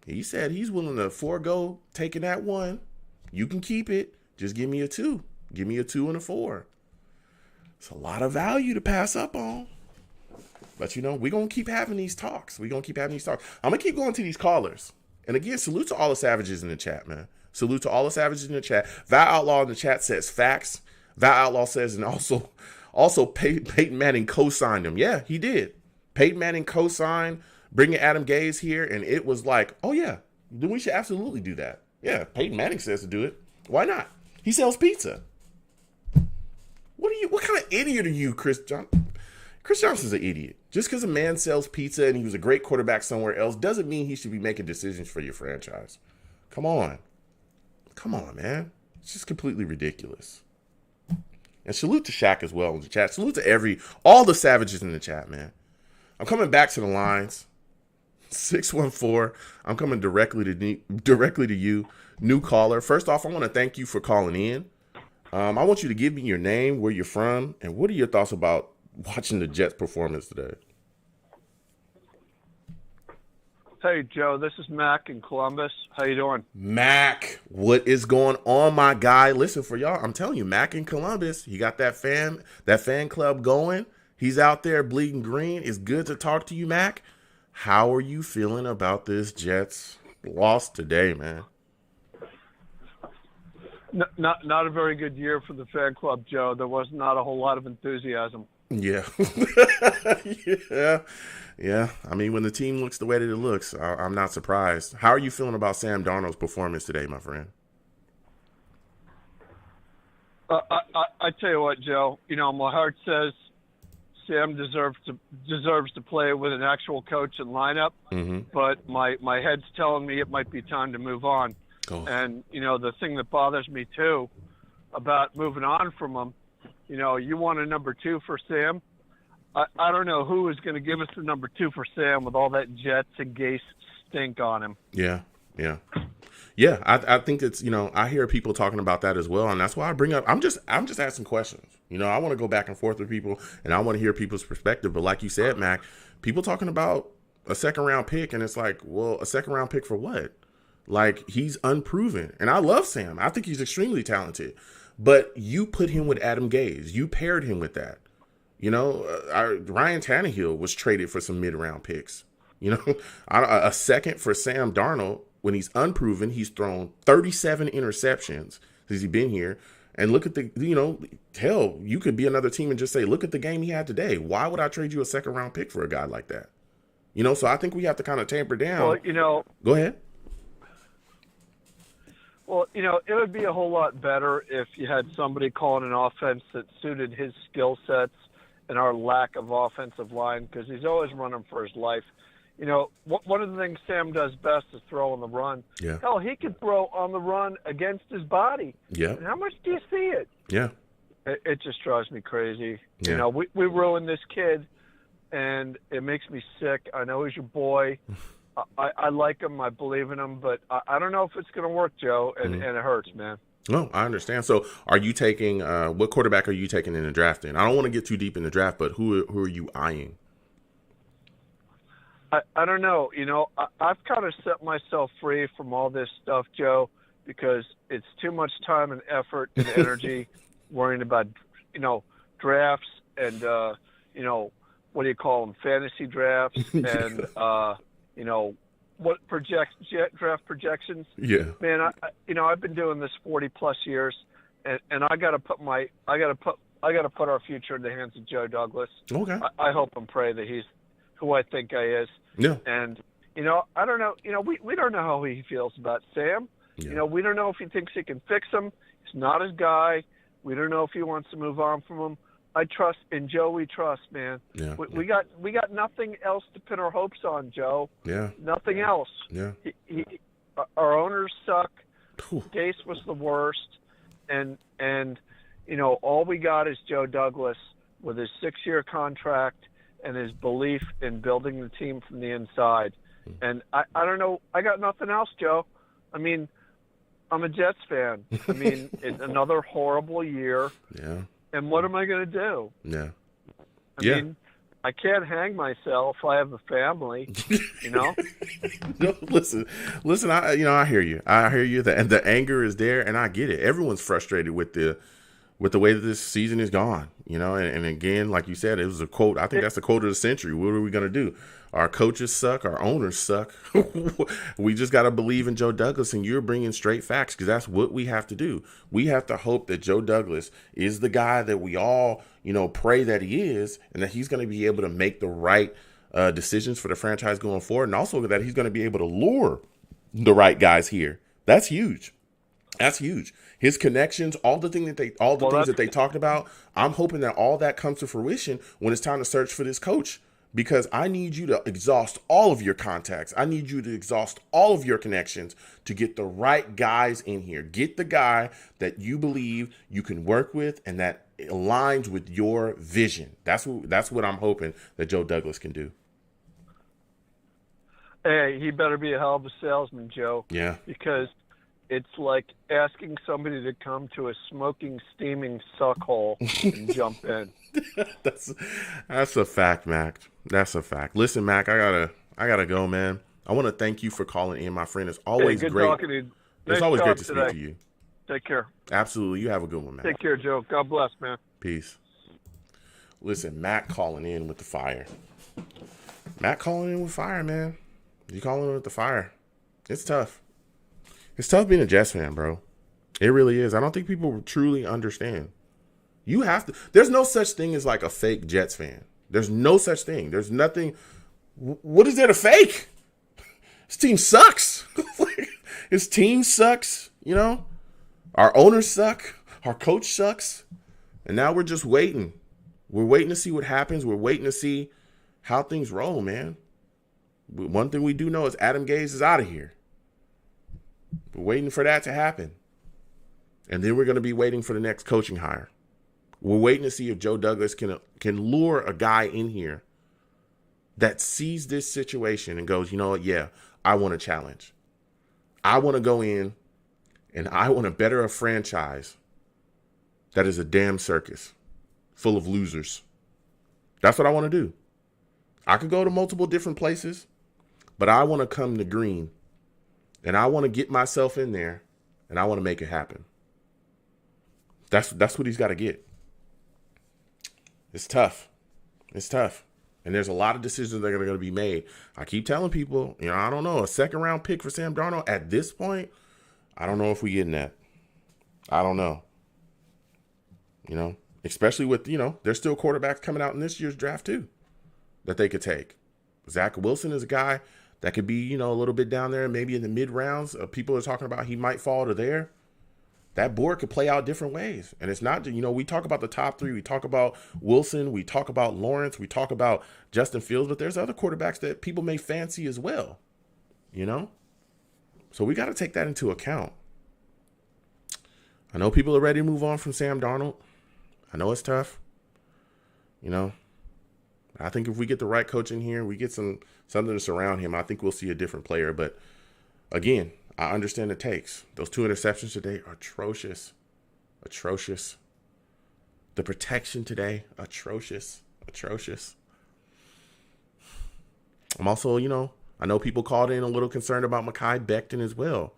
He said he's willing to forego taking that 1. You can keep it. Just give me a 2. Give me a 2 and a 4. It's a lot of value to pass up on. But, we're going to keep having these talks. I'm going to keep going to these callers. And again, salute to all the savages in the chat, man. Salute to all the savages in the chat. Val Outlaw in the chat says facts. Val Outlaw says, and also Peyton Manning co-signed him. Yeah, he did. Peyton Manning co-signed bringing Adam Gase here. And it was like, oh, yeah, then we should absolutely do that. Yeah, Peyton Manning says to do it. Why not? He sells pizza. What kind of idiot are you, Chris Johnson? Chris Johnson's an idiot. Just because a man sells pizza and he was a great quarterback somewhere else doesn't mean he should be making decisions for your franchise. Come on, man. It's just completely ridiculous. And salute to Shaq as well in the chat. Salute to all the savages in the chat, man. I'm coming back to the lines. 614. I'm coming directly to you, new caller. First off, I want to thank you for calling in. I want you to give me your name, where you're from, and what are your thoughts about watching the Jets' performance today? Hey, Joe, this is Mac in Columbus. How you doing? Mac, what is going on, my guy? Listen, for y'all, I'm telling you, Mac in Columbus, he got that fan club going. He's out there bleeding green. It's good to talk to you, Mac. How are you feeling about this Jets loss today, man? Not a very good year for the fan club, Joe. There was not a whole lot of enthusiasm. Yeah. Yeah. I mean, when the team looks the way that it looks, I'm not surprised. How are you feeling about Sam Darnold's performance today, my friend? I tell you what, Joe. My heart says Sam deserves to play with an actual coach and lineup, but my head's telling me it might be time to move on. Oh. And, the thing that bothers me, too, about moving on from him, you want a number 2 for Sam. I don't know who is going to give us the number 2 for Sam with all that Jets and Gase stink on him. Yeah. I think it's, I hear people talking about that as well. And that's why I bring up, I'm just asking questions. I want to go back and forth with people and I want to hear people's perspective. But like you said, Mac, people talking about a 2nd-round pick, and it's like, well, a 2nd-round pick for what? Like, he's unproven. And I love Sam. I think he's extremely talented. But you put him with Adam Gase. You paired him with that. Ryan Tannehill was traded for some mid-round picks. A second for Sam Darnold, when he's unproven, he's thrown 37 interceptions since he's been here. And look at hell, you could be another team and just say, look at the game he had today. Why would I trade you a 2nd-round pick for a guy like that? So I think we have to kind of tamper down. Well, go ahead. Well, it would be a whole lot better if you had somebody calling an offense that suited his skill sets and our lack of offensive line, because he's always running for his life. One of the things Sam does best is throw on the run. Yeah. Hell, he can throw on the run against his body. Yeah. And how much do you see it? Yeah. It just drives me crazy. Yeah. We ruined this kid, and it makes me sick. I know he's your boy. I like him. I believe in him, but I don't know if it's going to work, Joe, and it hurts, man. No, I understand. So are you taking what quarterback are you taking in the draft then? I don't want to get too deep in the draft, but who are you eyeing? I don't know. I've kind of set myself free from all this stuff, Joe, because it's too much time and effort and energy worrying about, drafts and, what do you call them, fantasy drafts and, what draft projections. Yeah. Man, I've been doing this 40 plus years, and I got to put our future in the hands of Joe Douglas. Okay. I hope and pray that he's who I think I is. Yeah. And, you know, I don't know. You know, we don't know how he feels about Sam. Yeah. You know, we don't know if he thinks he can fix him. He's not his guy. We don't know if he wants to move on from him. I trust in Joe. We trust, man. Yeah. We got nothing else to pin our hopes on, Joe. Yeah. Nothing else. Yeah. Our owners suck. Whew. Gase was the worst, and you know, all we got is Joe Douglas with his 6-year contract and his belief in building the team from the inside. And I don't know. I got nothing else, Joe. I mean, I'm a Jets fan. I mean, it's another horrible year. Yeah. And what am I going to do? Yeah. I mean, I can't hang myself. I have a family, you know. No, listen. I hear you. The anger is there, and I get it. Everyone's frustrated with the way that this season is gone, you know. And again, like you said, it was a quote. I think that's the quote of the century. What are we gonna do? Our coaches suck. Our owners suck. We just got to believe in Joe Douglas, and you're bringing straight facts because that's what we have to do. We have to hope that Joe Douglas is the guy that we all, you know, pray that he is, and that he's going to be able to make the right decisions for the franchise going forward, and also that he's going to be able to lure the right guys here. That's huge. That's huge. His connections, all the things that they talked about. I'm hoping that all that comes to fruition when it's time to search for this coach. Because I need you to exhaust all of your contacts. I need you to exhaust all of your connections to get the right guys in here. Get the guy that you believe you can work with and that aligns with your vision. That's what I'm hoping that Joe Douglas can do. Hey, he better be a hell of a salesman, Joe. Yeah. Because it's like asking somebody to come to a smoking, steaming suck hole and jump in. That's a fact, Mac. That's a fact. Listen, Mac, I gotta go, man. I want to thank you for calling in, my friend. It's always good great. Talking to you. It's Nice always great talk to speak today. to you. Take care. Absolutely. You have a good one, man. Take care, Joe. God bless, man. Peace. Listen, Mac calling in with the fire. Mac calling in with fire, man. You calling in with the fire. It's tough. It's tough being a Jets fan, bro. It really is. I don't think people truly understand. You have to. There's no such thing as like a fake Jets fan. There's no such thing. There's nothing. What is there to fake? His team sucks. His team sucks, you know? Our owners suck. Our coach sucks. And now we're just waiting. We're waiting to see what happens. We're waiting to see how things roll, man. One thing we do know is Adam Gase is out of here. We're waiting for that to happen. And then we're going to be waiting for the next coaching hire. We're waiting to see if Joe Douglas can lure a guy in here that sees this situation and goes, you know what, yeah, I want a challenge. I want to go in and I want to better a franchise that is a damn circus full of losers. That's what I want to do. I could go to multiple different places, but I want to come to Green and I want to get myself in there and I want to make it happen. That's what he's got to get. It's tough. It's tough. And there's a lot of decisions that are going to be made. I keep telling people, you know, I don't know, a second round pick for Sam Darnold at this point, I don't know if we're getting that. I don't know. You know, especially with, you know, there's still quarterbacks coming out in this year's draft too that they could take. Zach Wilson is a guy that could be, you know, a little bit down there, maybe in the mid rounds. People are talking about he might fall to there. That board could play out different ways. And it's not, you know, we talk about the top three. We talk about Wilson. We talk about Lawrence. We talk about Justin Fields. But there's other quarterbacks that people may fancy as well, you know? So we got to take that into account. I know people are ready to move on from Sam Darnold. I know it's tough, you know? I think if we get the right coach in here, we get something to surround him, I think we'll see a different player. But again, I understand the takes. Those 2 interceptions today are atrocious. Atrocious. The protection today, atrocious. Atrocious. I'm also, you know, I know people called in a little concerned about Mekhi Becton as well.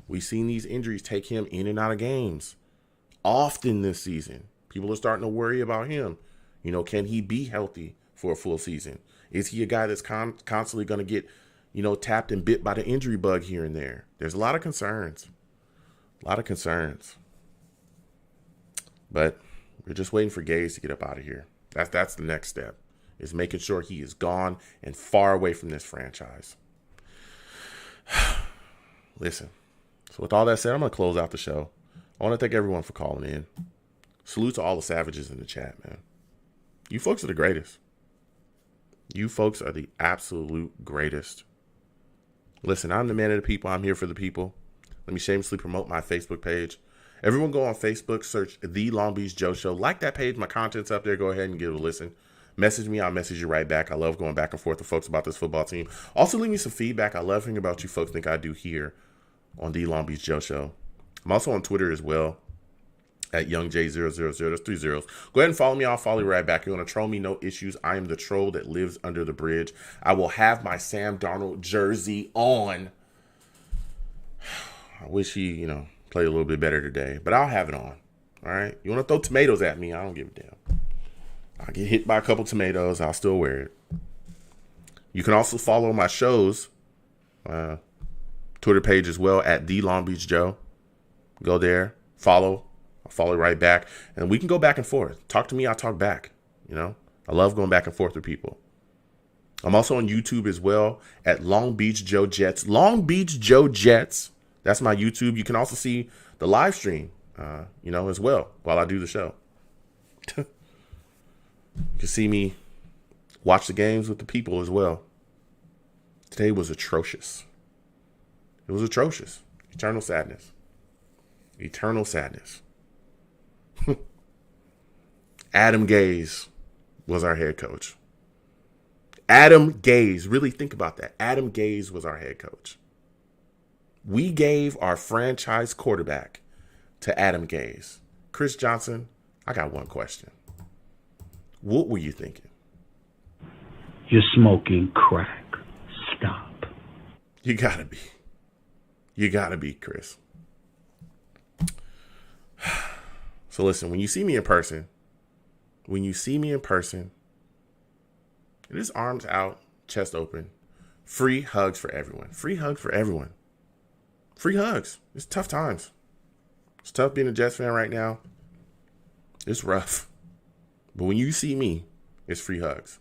We've seen these injuries take him in and out of games often this season. People are starting to worry about him. You know, can he be healthy for a full season? Is he a guy that's constantly going to get, you know, tapped and bit by the injury bug here and there? There's a lot of concerns. A lot of concerns. But we're just waiting for Gase to get up out of here. That's the next step. is making sure he is gone and far away from this franchise. Listen, so with all that said, I'm going to close out the show. I want to thank everyone for calling in. Salute to all the savages in the chat, man. You folks are the greatest. You folks are the absolute greatest. Listen, I'm the man of the people. I'm here for the people. Let me shamelessly promote my Facebook page. Everyone go on Facebook, search The Long Beach Joe Show. Like that page. My content's up there. Go ahead and give it a listen. Message me. I'll message you right back. I love going back and forth with folks about this football team. Also, leave me some feedback. I love hearing about you folks think I do here on The Long Beach Joe Show. I'm also on Twitter as well at YoungJ000. That's 3 zeros. Go ahead and follow me. I'll follow you right back. You're going to troll me. No issues. I am the troll that lives under the bridge. I will have my Sam Darnold jersey on. I wish he, played a little bit better today, but I'll have it on. All right. You want to throw tomatoes at me? I don't give a damn. I'll get hit by a couple tomatoes. I'll still wear it. You can also follow my show's Twitter page as well at The Long Beach Joe. Go there, follow. I'll follow right back, and we can go back and forth. Talk to me, I'll talk back. I love going back and forth with people. I'm also on YouTube as well at Long Beach Joe Jets. Long Beach Joe Jets. That's my YouTube. You can also see the live stream, as well while I do the show. You can see me watch the games with the people as well. Today was atrocious. It was atrocious. Eternal sadness. Eternal sadness. Adam Gase was our head coach. Adam Gase. Really think about that. Adam Gase was our head coach. We gave our franchise quarterback to Adam Gase. Chris Johnson, I got one question. What were you thinking? You're smoking crack. Stop. You gotta be. You gotta be, Chris. So listen, when you see me in person, it is arms out, chest open, free hugs for everyone. Free hugs for everyone. Free hugs. It's tough times. It's tough being a Jets fan right now. It's rough. But when you see me, it's free hugs.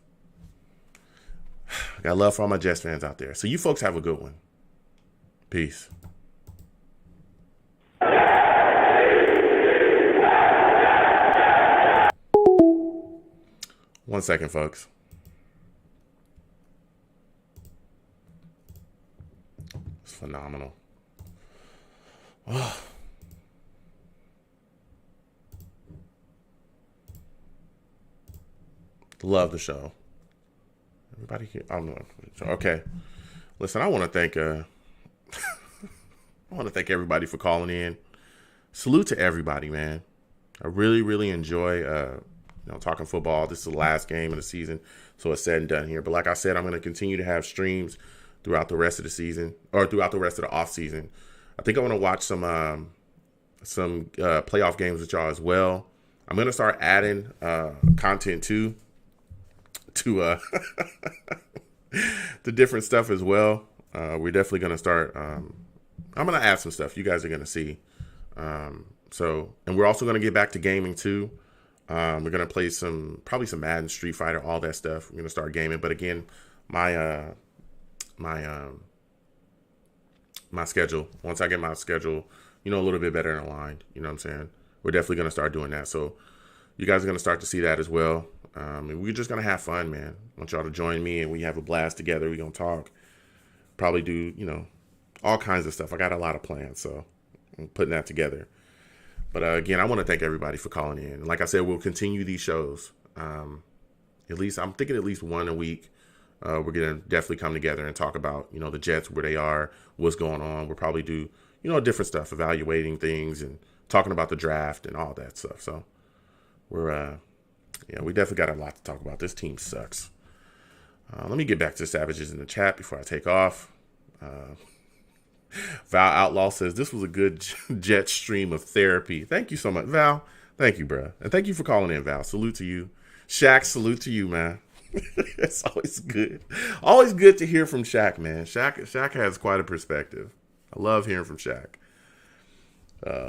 I got love for all my Jets fans out there. So you folks have a good one. Peace. One second, folks. It's phenomenal. Oh. Love the show. Everybody here? I don't know. Okay. Listen, I want to thank everybody for calling in. Salute to everybody, man. I really, really enjoy talking football. This is the last game of the season, so it's said and done here. But like I said, I'm going to continue to have streams throughout the rest of the season, or throughout the rest of the off season. I think I want to watch some playoff games with y'all as well. I'm going to start adding content to the different stuff as well. We're definitely going to start. I'm going to add some stuff. You guys are going to see. And we're also going to get back to gaming too. We're going to play probably some Madden, Street Fighter, all that stuff. We're going to start gaming. But again, my schedule, once I get my schedule, a little bit better in line, you know what I'm saying? We're definitely going to start doing that. So you guys are going to start to see that as well. And we're just going to have fun, man. I want y'all to join me and we have a blast together. We're going to talk, probably do, all kinds of stuff. I got a lot of plans, so I'm putting that together. But again, I want to thank everybody for calling in. And like I said, we'll continue these shows. I'm thinking at least one a week. We're going to definitely come together and talk about, the Jets, where they are, what's going on. We'll probably do, different stuff, evaluating things and talking about the draft and all that stuff. So we definitely got a lot to talk about. This team sucks. Let me get back to the Savages in the chat before I take off. Val Outlaw says, this was a good Jet stream of therapy. Thank you so much, Val. Thank you, bro. And thank you for calling in, Val. Salute to you. Shaq, salute to you, man. It's always good. Always good to hear from Shaq, man. Shaq has quite a perspective. I love hearing from Shaq.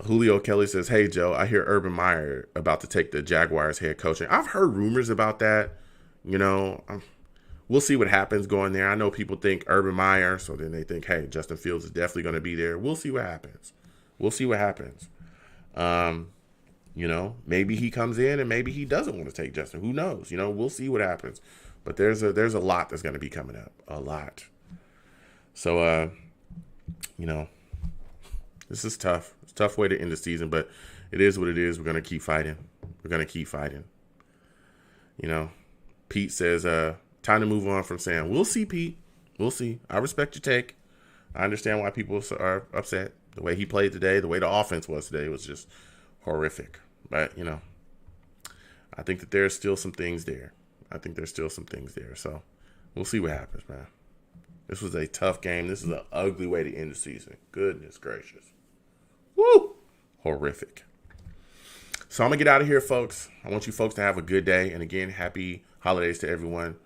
Julio Kelly says, hey, Joe, I hear Urban Meyer about to take the Jaguars head coaching. I've heard rumors about that. You know, we'll see what happens going there. I know people think Urban Meyer, so then they think, hey, Justin Fields is definitely going to be there. We'll see what happens. You know, maybe he comes in and maybe he doesn't want to take Justin. Who knows? You know, we'll see what happens. But there's a lot that's going to be coming up. A lot. So, you know, this is tough. It's a tough way to end the season, but it is what it is. We're going to keep fighting. You know, Pete says, time to move on from Sam. We'll see, Pete. We'll see. I respect your take. I understand why people are upset. The way he played today, the way the offense was today was just horrific. But, you know, I think that there's still some things there. So we'll see what happens, man. This was a tough game. This is an ugly way to end the season. Goodness gracious. Woo! Horrific. So I'm going to get out of here, folks. I want you folks to have a good day. And again, happy holidays to everyone.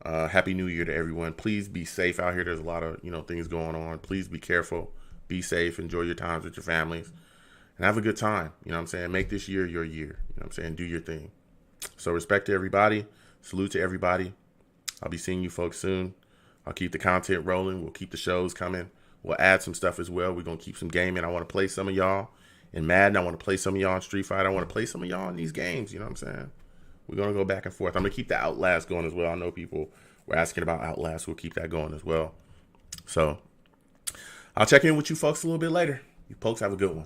Happy New Year to everyone. Please be safe out here. There's a lot of, you know, things going on. Please be careful. Be safe. Enjoy your times with your families. And have a good time. You know what I'm saying? Make this year your year. You know what I'm saying? Do your thing. So respect to everybody. Salute to everybody. I'll be seeing you folks soon. I'll keep the content rolling. We'll keep the shows coming. We'll add some stuff as well. We're going to keep some gaming. I want to play some of y'all in Madden. I want to play some of y'all in Street Fighter. I want to play some of y'all in these games. You know what I'm saying? We're going to go back and forth. I'm going to keep the Outlast going as well. I know people were asking about Outlast. We'll keep that going as well. So I'll check in with you folks a little bit later. You folks have a good one.